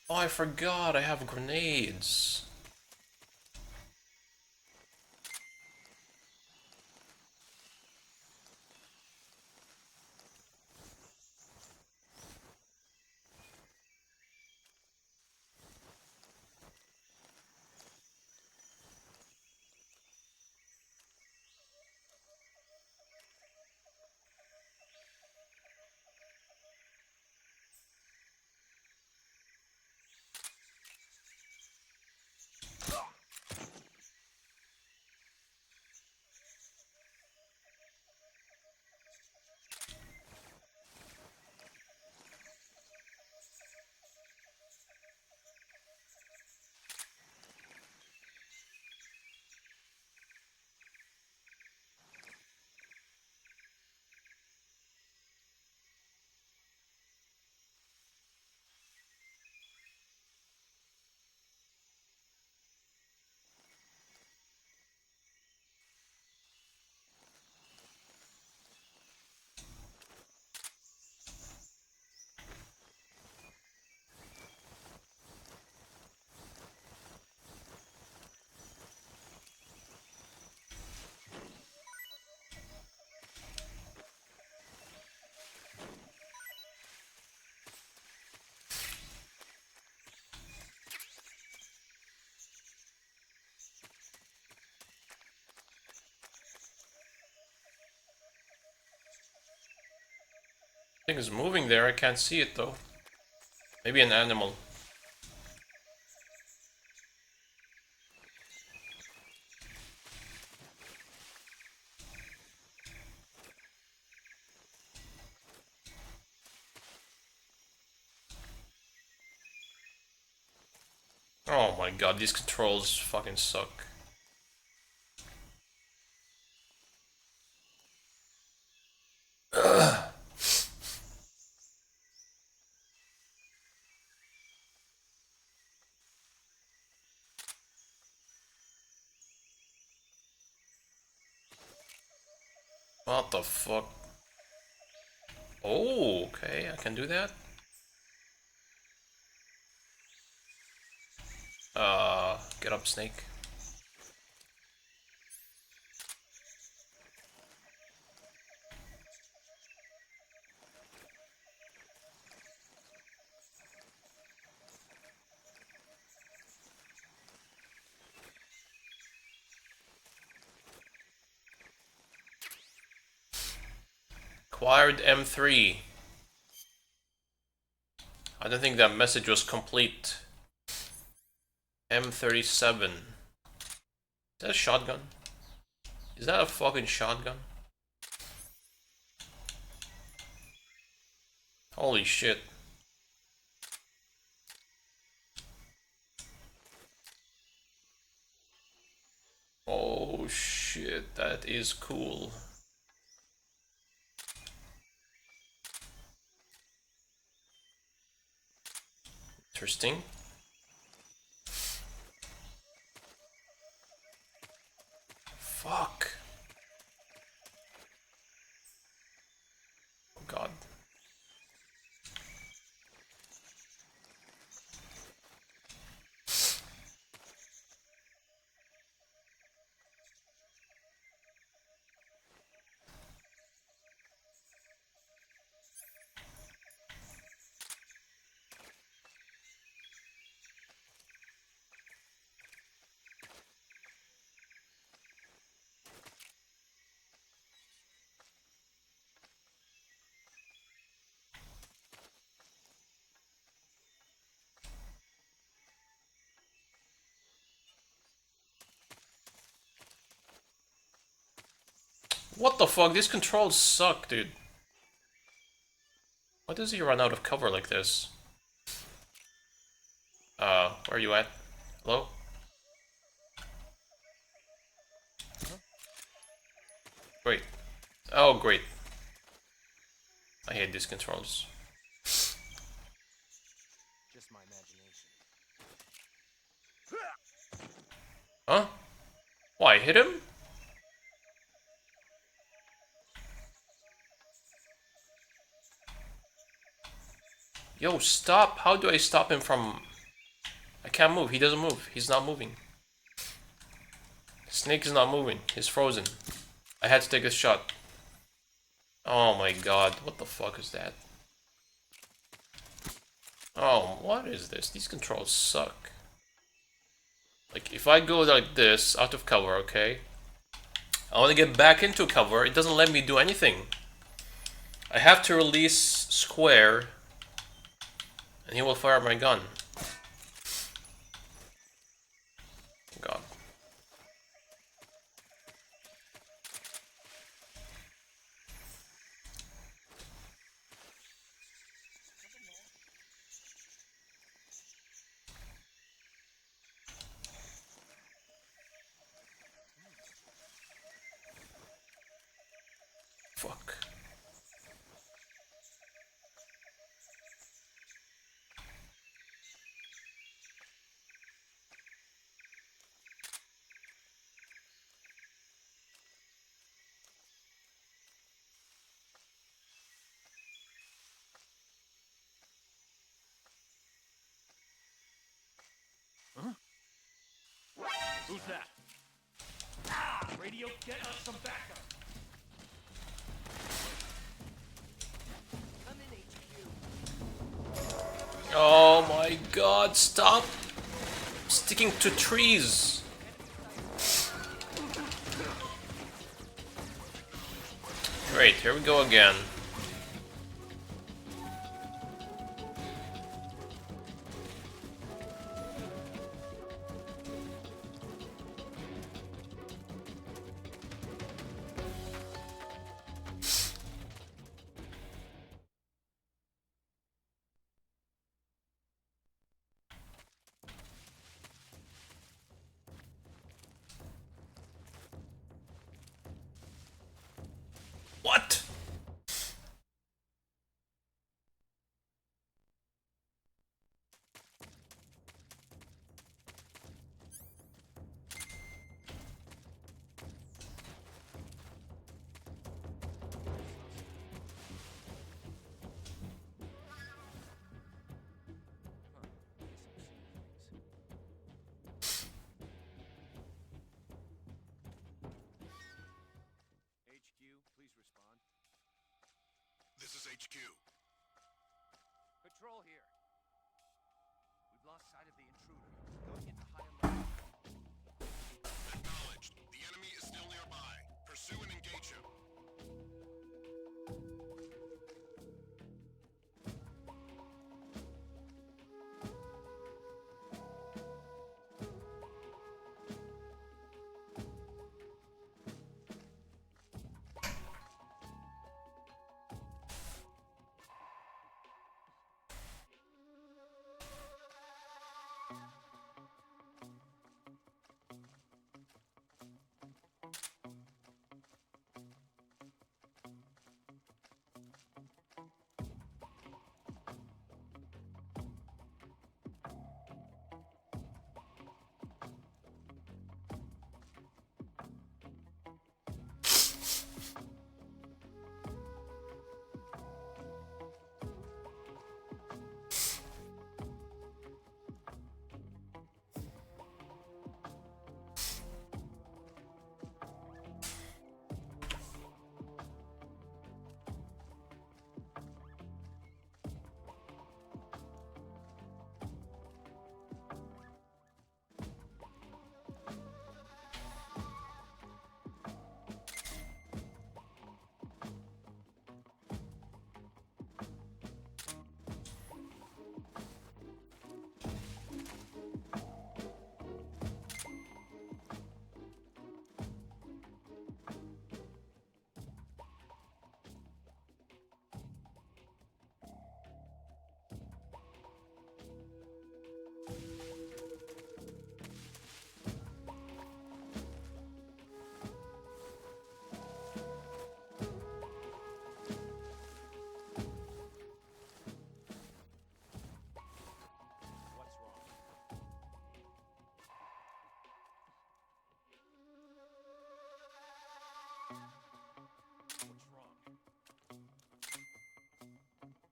Oh, I forgot I have grenades. Thing is moving there, I can't see it though. Maybe an animal. Oh my god, these controls fucking suck. What the fuck? Oh, okay, I can do that. Get up, snake. Acquired M3. I don't think that message was complete. M37. Is that a shotgun? Is that a fucking shotgun? Holy shit. Oh shit, that is cool. Interesting. Fuck. Oh god. What the fuck? These controls suck, dude. Why does he run out of cover like this? Where are you at? Hello? Great. Oh, great. I hate these controls. Just my imagination. Huh? Why, hit him? Yo, stop! How do I stop him from... I can't move, he doesn't move, he's not moving. Snake is not moving, he's frozen. I had to take a shot. Oh my god, what the fuck is that? Oh, what is this? These controls suck. Like, if I go like this, out of cover, okay? I want to get back into cover, it doesn't let me do anything. I have to release square, and he will fire my gun. God. Fuck. Who's that? Ah! Radio, get us some backup! I'm in HQ. Oh my god, stop sticking to trees. Great, here we go again. What? This is HQ. Patrol here. We've lost sight of the intruder. Going into higher level. Acknowledged. The enemy is still nearby. Pursue and engage him.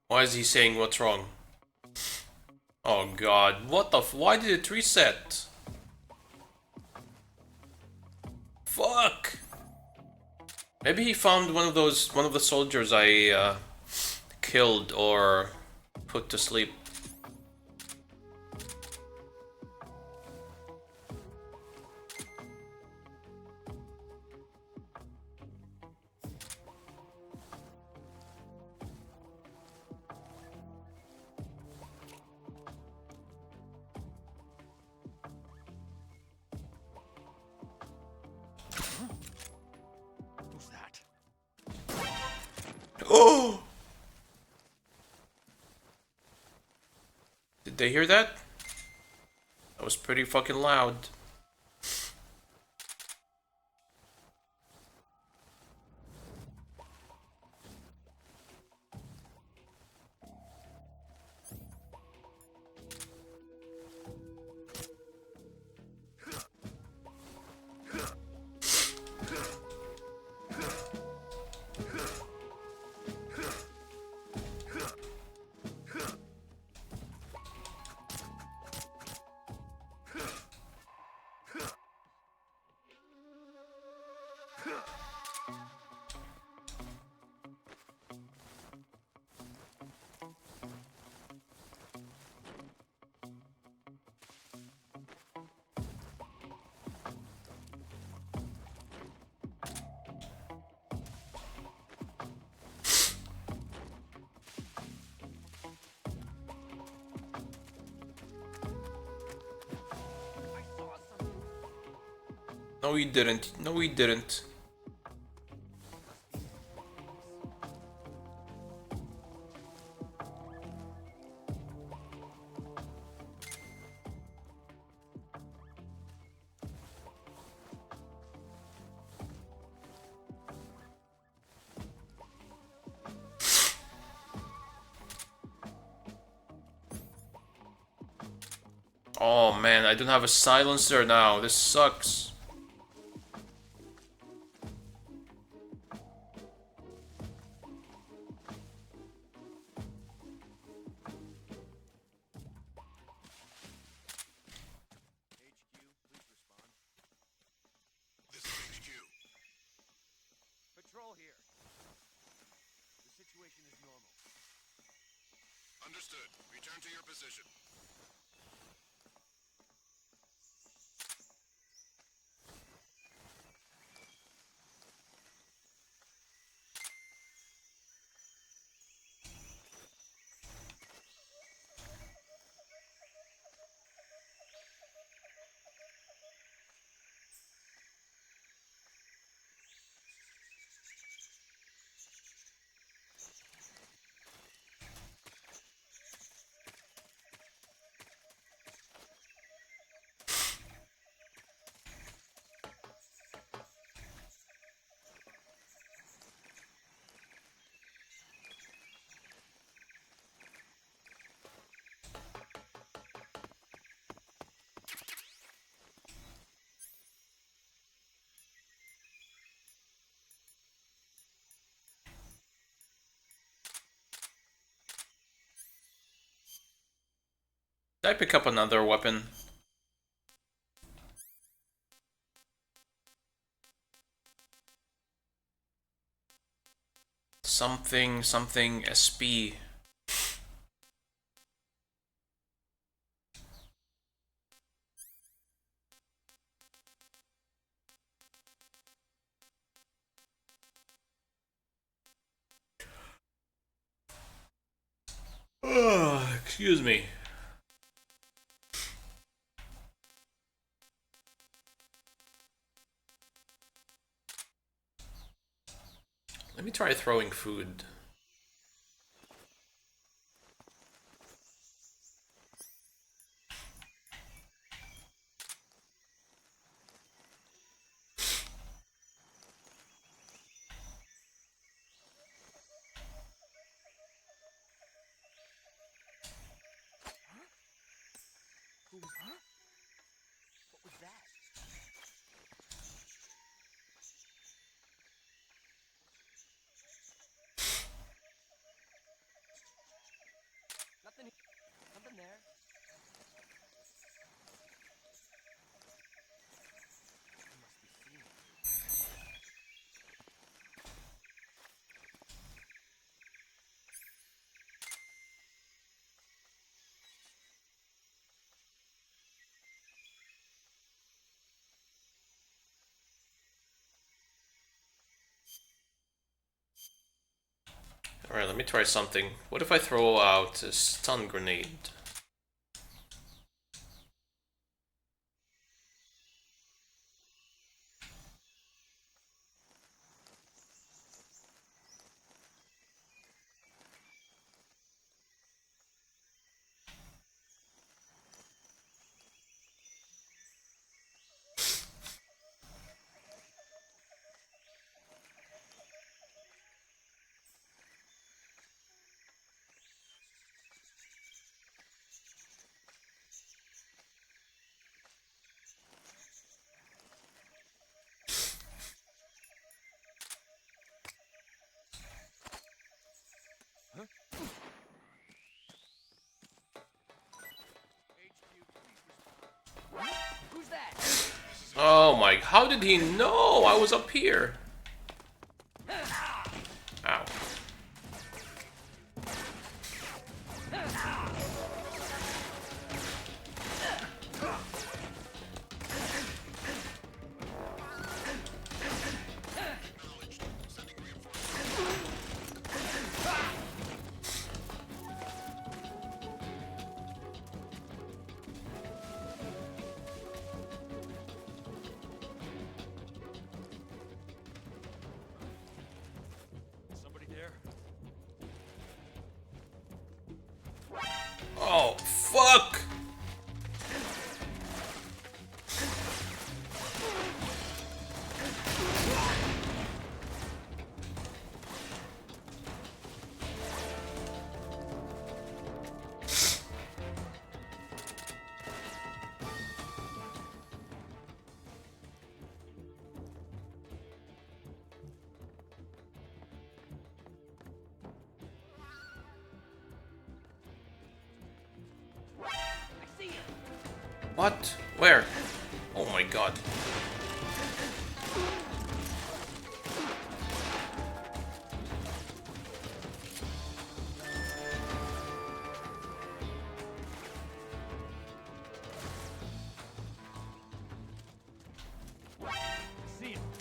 Why is he saying what's wrong? Oh god, what the why did it reset? Fuck! Maybe he found one of the soldiers I killed or put to sleep. Who's that? Oh! Did they hear that? That was pretty fucking loud. No, he didn't. No, he didn't. Oh man, I don't have a silencer now. This sucks. This is HQ. Patrol here. The situation is normal. Understood. Return to your position. Did I pick up another weapon? Something SP. Excuse me. Let me try throwing food. Huh? What was that? Alright, let me try something. What if I throw out a stun grenade? Who's that? Oh my, how did he know I was up here? Ow. Somebody there? Oh, fuck! What? Where? Oh my god.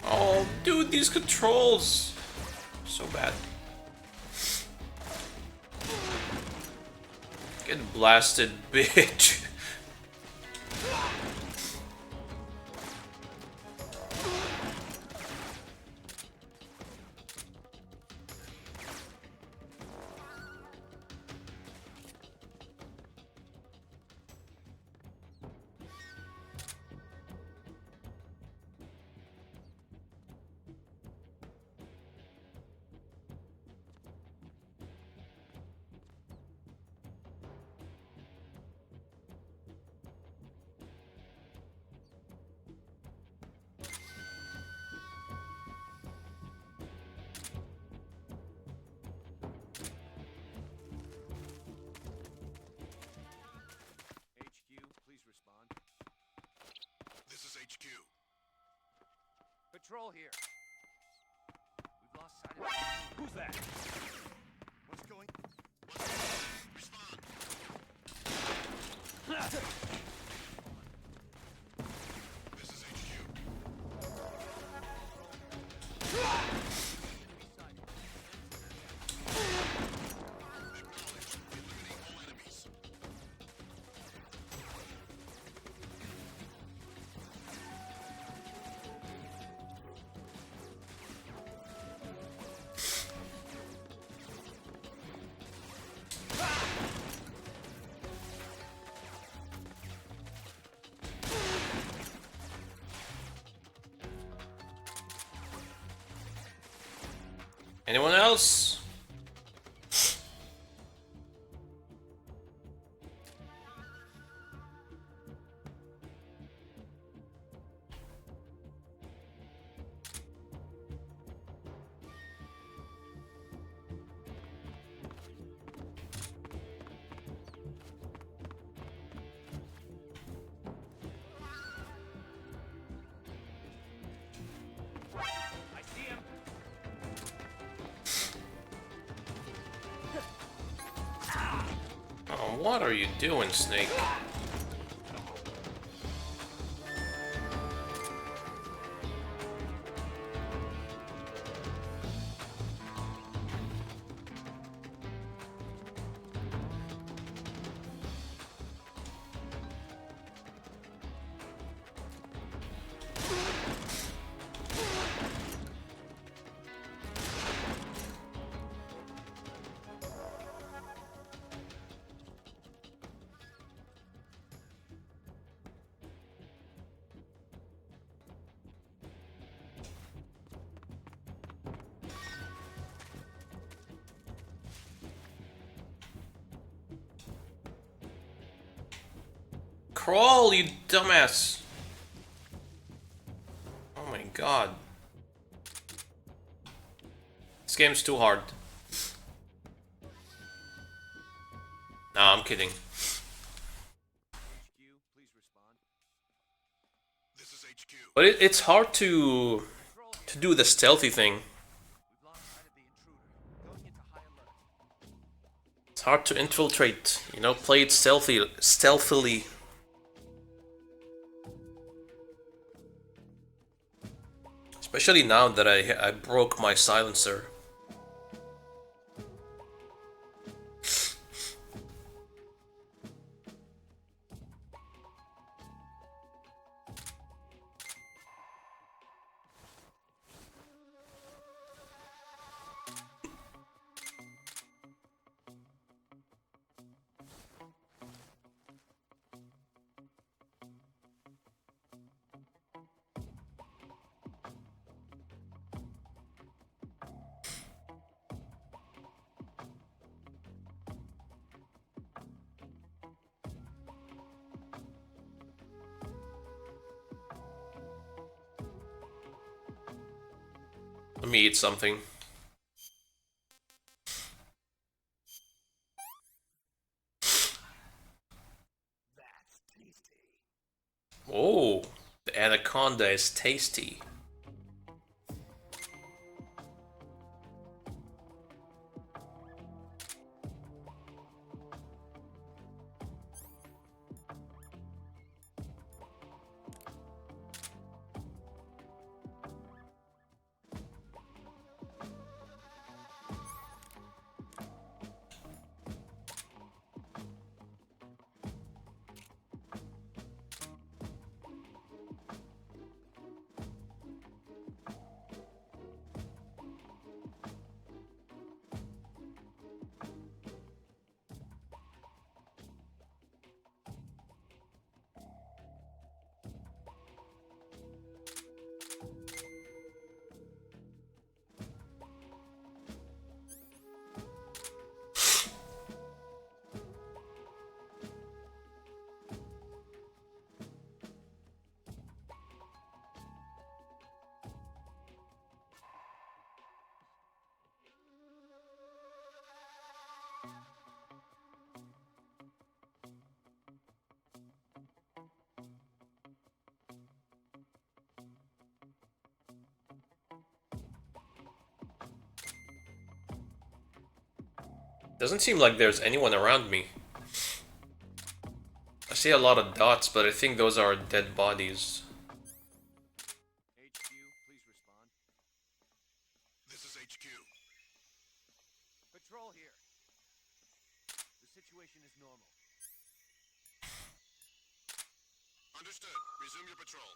Oh, dude, these controls. So bad. Get blasted, bitch. This is HQ. Patrol here. We've lost sight of it. Who's that? What's going? Respond. This is HQ. Acknowledge. Eliminate all enemies. Anyone else? I see him. Oh, what are you doing, Snake? Crawl, you dumbass! Oh my god. This game's too hard. Nah, I'm kidding. But it's hard to do the stealthy thing. It's hard to infiltrate, you know, play it stealthily. Especially now that I broke my silencer. Let me eat something. Oh, the anaconda is tasty. Doesn't seem like there's anyone around me. I see a lot of dots, but I think those are dead bodies. HQ, please respond. This is HQ. Patrol here. The situation is normal. Understood. Resume your patrol.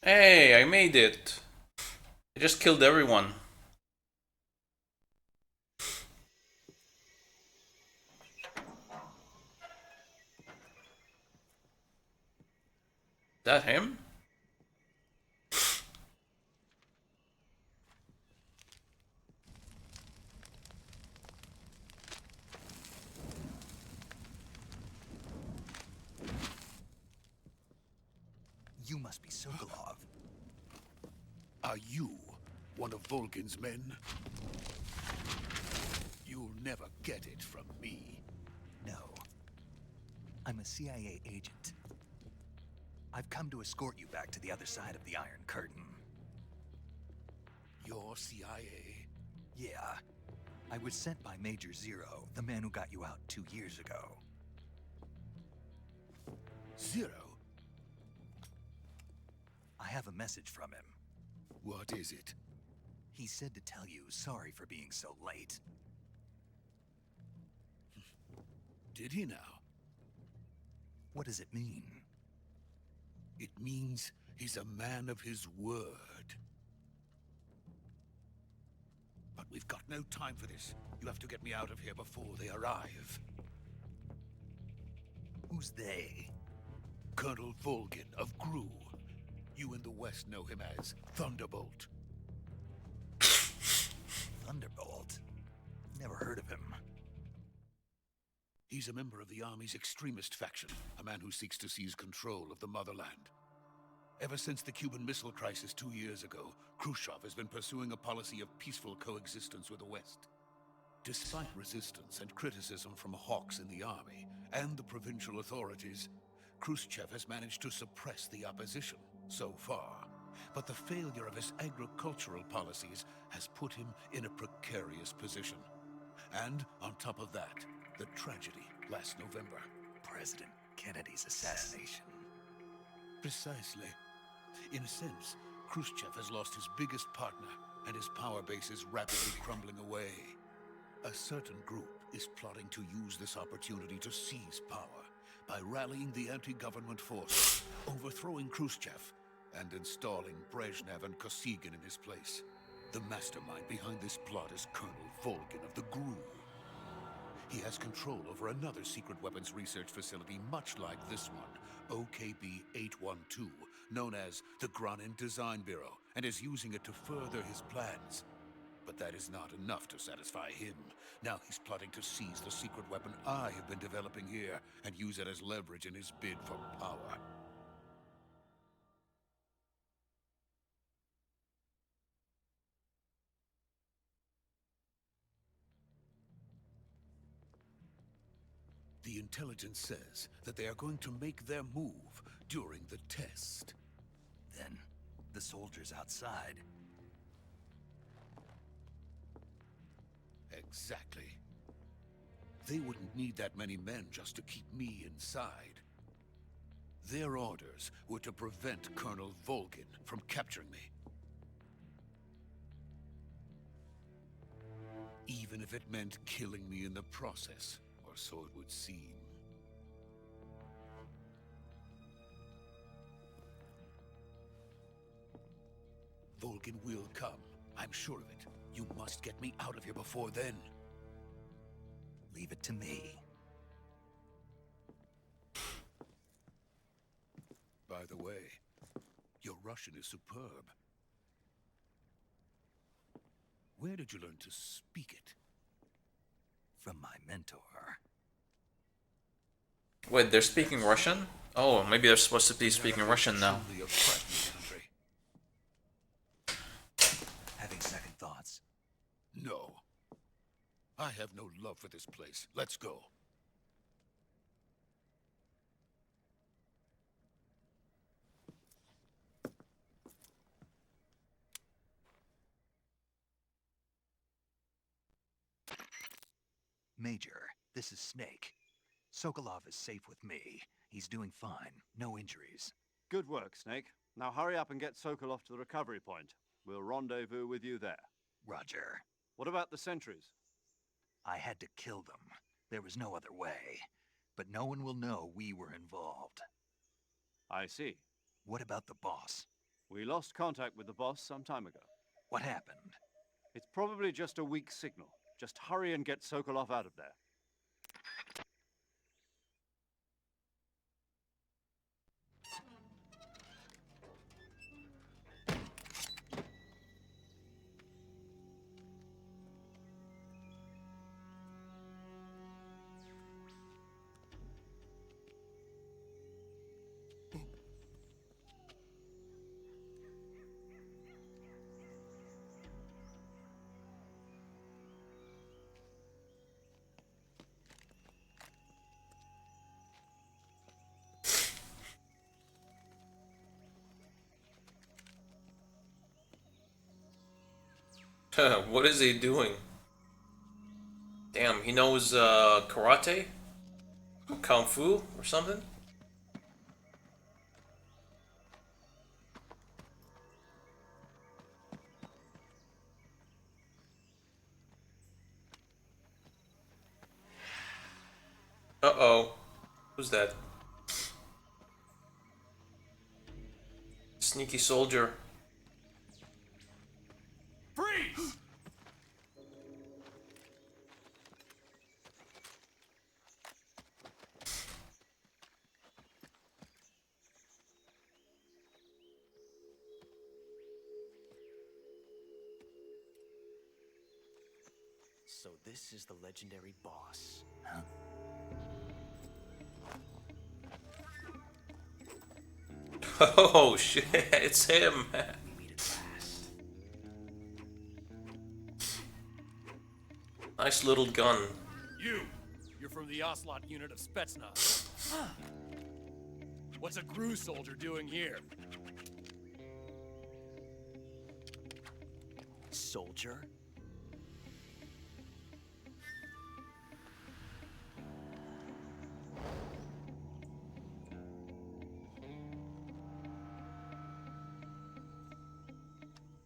Hey, I made it. I just killed everyone. That him? You must be Sokolov. Are you one of Volgin's men? You'll never get it from me. No. I'm a CIA agent. I've come to escort you back to the other side of the Iron Curtain. You're CIA? Yeah. I was sent by Major Zero, the man who got you out 2 years ago. Zero? I have a message from him. What is it? He said to tell you sorry for being so late. Did he now? What does it mean? It means he's a man of his word. But we've got no time for this. You have to get me out of here before they arrive. Who's they? Colonel Volgin of Gru. You in the West know him as Thunderbolt. Thunderbolt? Never heard of him. He's a member of the Army's extremist faction, a man who seeks to seize control of the motherland. Ever since the Cuban Missile Crisis 2 years ago, Khrushchev has been pursuing a policy of peaceful coexistence with the West. Despite resistance and criticism from hawks in the army and the provincial authorities, Khrushchev has managed to suppress the opposition so far. But the failure of his agricultural policies has put him in a precarious position. And on top of that, the tragedy last November. President Kennedy's assassination. Precisely. In a sense, Khrushchev has lost his biggest partner, and his power base is rapidly crumbling away. A certain group is plotting to use this opportunity to seize power by rallying the anti-government forces, overthrowing Khrushchev, and installing Brezhnev and Kosygin in his place. The mastermind behind this plot is Colonel Volgin of the GRU. He has control over another secret weapons research facility much like this one, OKB-812, known as the Granin Design Bureau, and is using it to further his plans. But that is not enough to satisfy him. Now he's plotting to seize the secret weapon I have been developing here and use it as leverage in his bid for power. The intelligence says that they are going to make their move during the test. Then, the soldiers outside. Exactly. They wouldn't need that many men just to keep me inside. Their orders were to prevent Colonel Volgin from capturing me. Even if it meant killing me in the process, or so it would seem. Volgin will come. I'm sure of it. You must get me out of here before then. Leave it to me. By the way, your Russian is superb. Where did you learn to speak it? From my mentor. Wait, they're speaking Russian? Oh, maybe they're supposed to be speaking Russian now. Truly a frightening country. Having second thoughts. No. I have no love for this place. Let's go. Major, this is Snake. Sokolov is safe with me. He's doing fine. No injuries. Good work, Snake. Now hurry up and get Sokolov to the recovery point. We'll rendezvous with you there. Roger. What about the sentries? I had to kill them. There was no other way. But no one will know we were involved. I see. What about the boss? We lost contact with the boss some time ago. What happened? It's probably just a weak signal. Just hurry and get Sokolov out of there. What is he doing? Damn, he knows karate? Or kung fu or something? Uh-oh. Who's that? Sneaky soldier. Freeze! So this is the legendary boss. Oh shit, it's him. We meet at last. Nice little gun. You're from the Ocelot unit of Spetsnaz. What's a GRU soldier doing here? Soldier?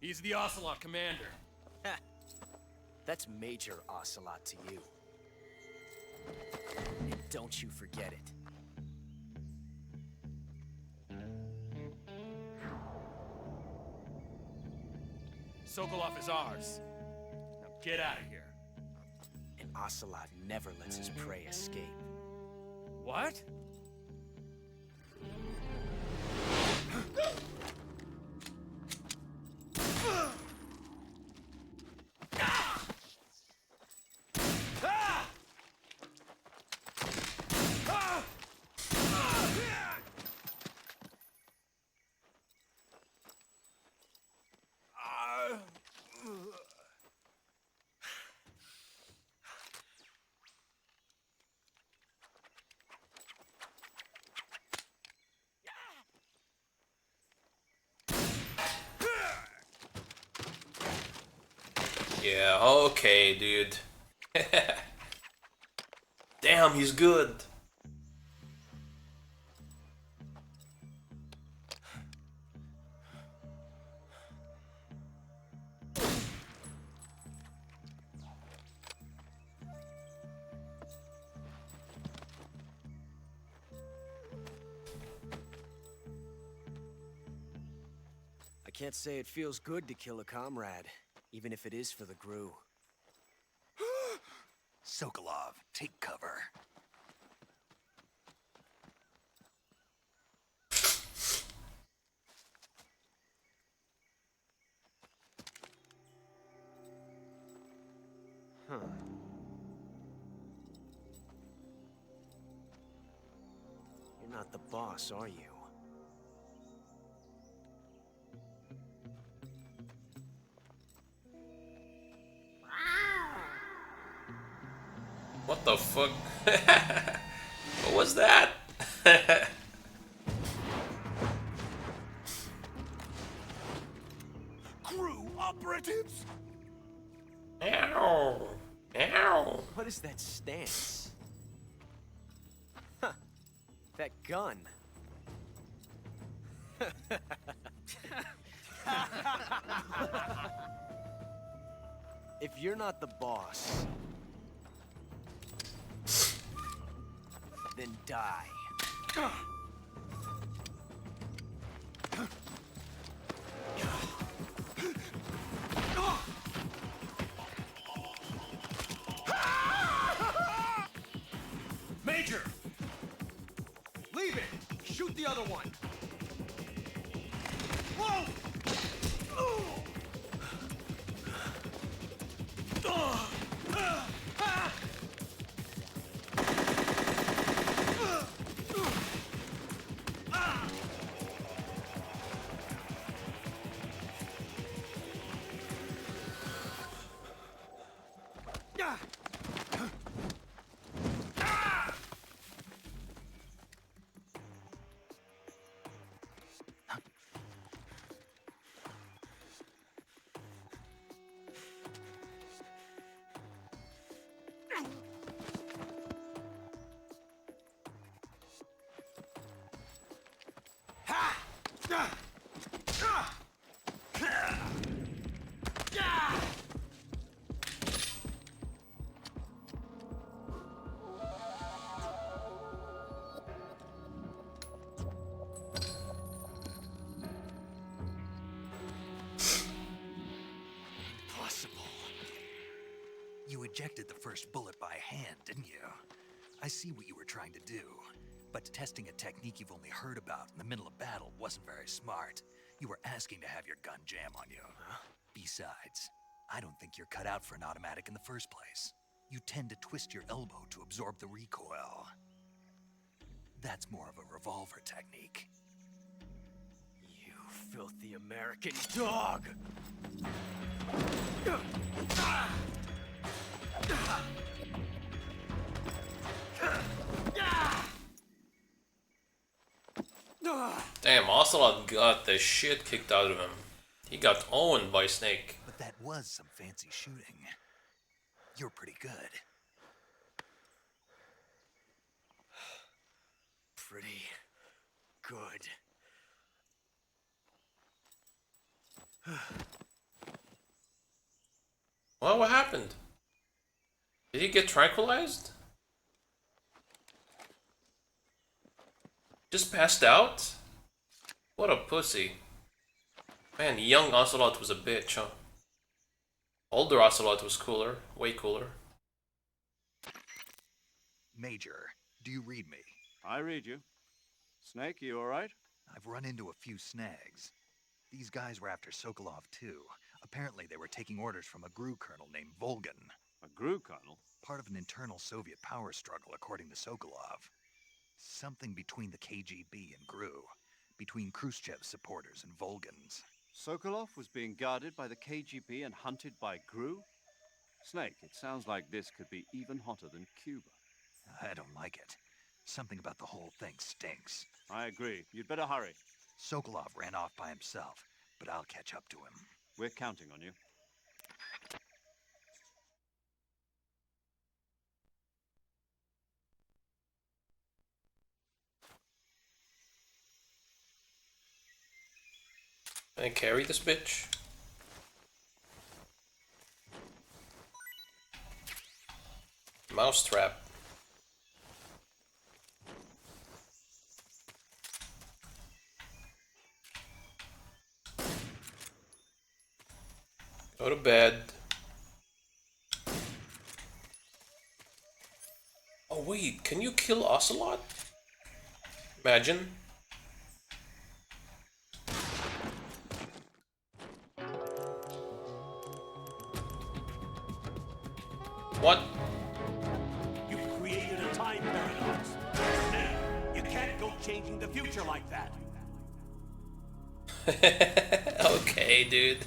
He's the Ocelot commander. That's Major Ocelot to you. And don't you forget it. Sokolov is ours. Now get out of here. And Ocelot never lets his prey escape. What? Yeah, okay, dude. Damn, he's good. I can't say it feels good to kill a comrade, even if it is for the GRU. Sokolov, take cover. Huh. You're not the boss, are you? What the fuck? What was that? GRU operatives? Ow! Ow! What is that stance? Huh. That gun. If you're not the boss, then die. Shoot the other one! Whoa! You ejected the first bullet by hand, didn't you? I see what you were trying to do. But testing a technique you've only heard about in the middle of battle wasn't very smart. You were asking to have your gun jam on you. Huh? Besides, I don't think you're cut out for an automatic in the first place. You tend to twist your elbow to absorb the recoil. That's more of a revolver technique. You filthy American dog! Damn, Ocelot got the shit kicked out of him. He got owned by Snake. But that was some fancy shooting. You're pretty good. Pretty good. Well, what happened? Did he get tranquilized? Just passed out? What a pussy. Man, young Ocelot was a bitch, huh? Older Ocelot was cooler. Way cooler. Major, do you read me? I read you. Snake, you alright? I've run into a few snags. These guys were after Sokolov too. Apparently they were taking orders from a GRU colonel named Volgin. A GRU colonel? Part of an internal Soviet power struggle, according to Sokolov. Something between the KGB and GRU. Between Khrushchev's supporters and Volgin's. Sokolov was being guarded by the KGB and hunted by GRU? Snake, it sounds like this could be even hotter than Cuba. I don't like it. Something about the whole thing stinks. I agree. You'd better hurry. Sokolov ran off by himself, but I'll catch up to him. We're counting on you. Can I carry this bitch? Mousetrap. Go to bed. Oh wait, can you kill Ocelot? Imagine. What? You created a time paradox. Snake, you can't go changing the future like that. Okay, dude.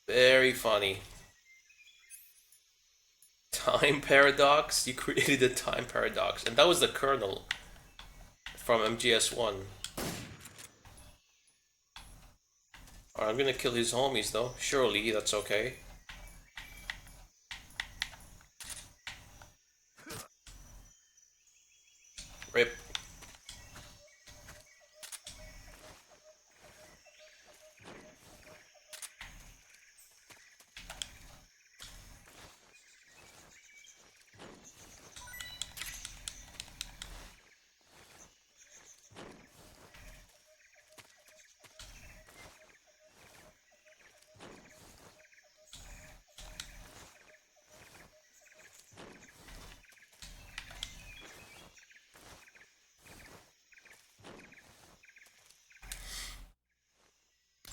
Very funny. Time paradox? You created a time paradox. And that was the colonel from MGS1. Alright, I'm gonna kill his homies though. Surely that's okay. Rip.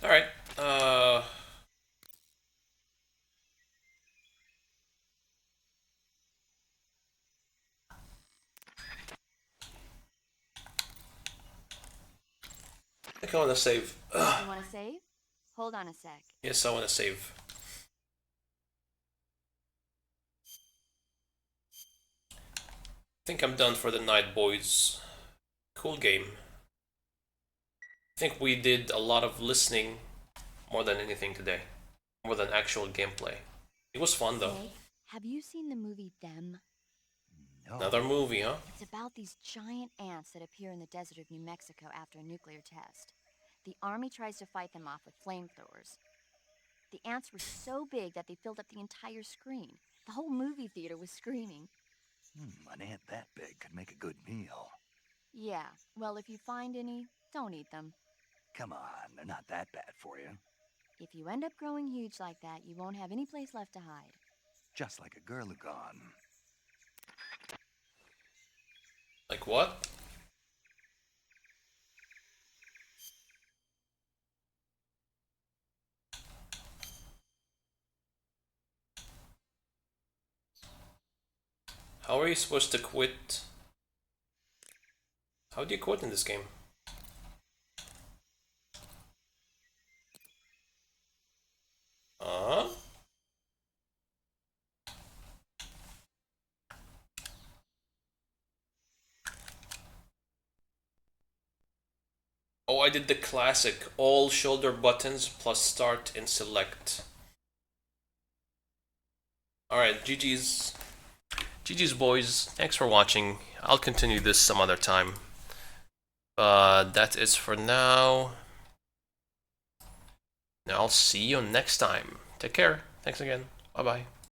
Alright, I think I wanna save. You wanna save? Hold on a sec. Yes, I wanna save. I think I'm done for the night, boys. Cool game. I think we did a lot of listening more than anything today. More than actual gameplay. It was fun though. Hey, have you seen the movie Them? No. Another movie, huh? It's about these giant ants that appear in the desert of New Mexico after a nuclear test. The army tries to fight them off with flamethrowers. The ants were so big that they filled up the entire screen. The whole movie theater was screaming. An ant that big could make a good meal. Yeah, well, if you find any, don't eat them. Come on, they're not that bad for you. If you end up growing huge like that, you won't have any place left to hide. Just like a Gurlugon. Like what? How are you supposed to quit? How do you quit in this game? Oh, I did the classic. All shoulder buttons plus start and select. Alright, GG's. GG's, boys. Thanks for watching. I'll continue this some other time. That is for now. Now I'll see you next time. Take care. Thanks again. Bye-bye.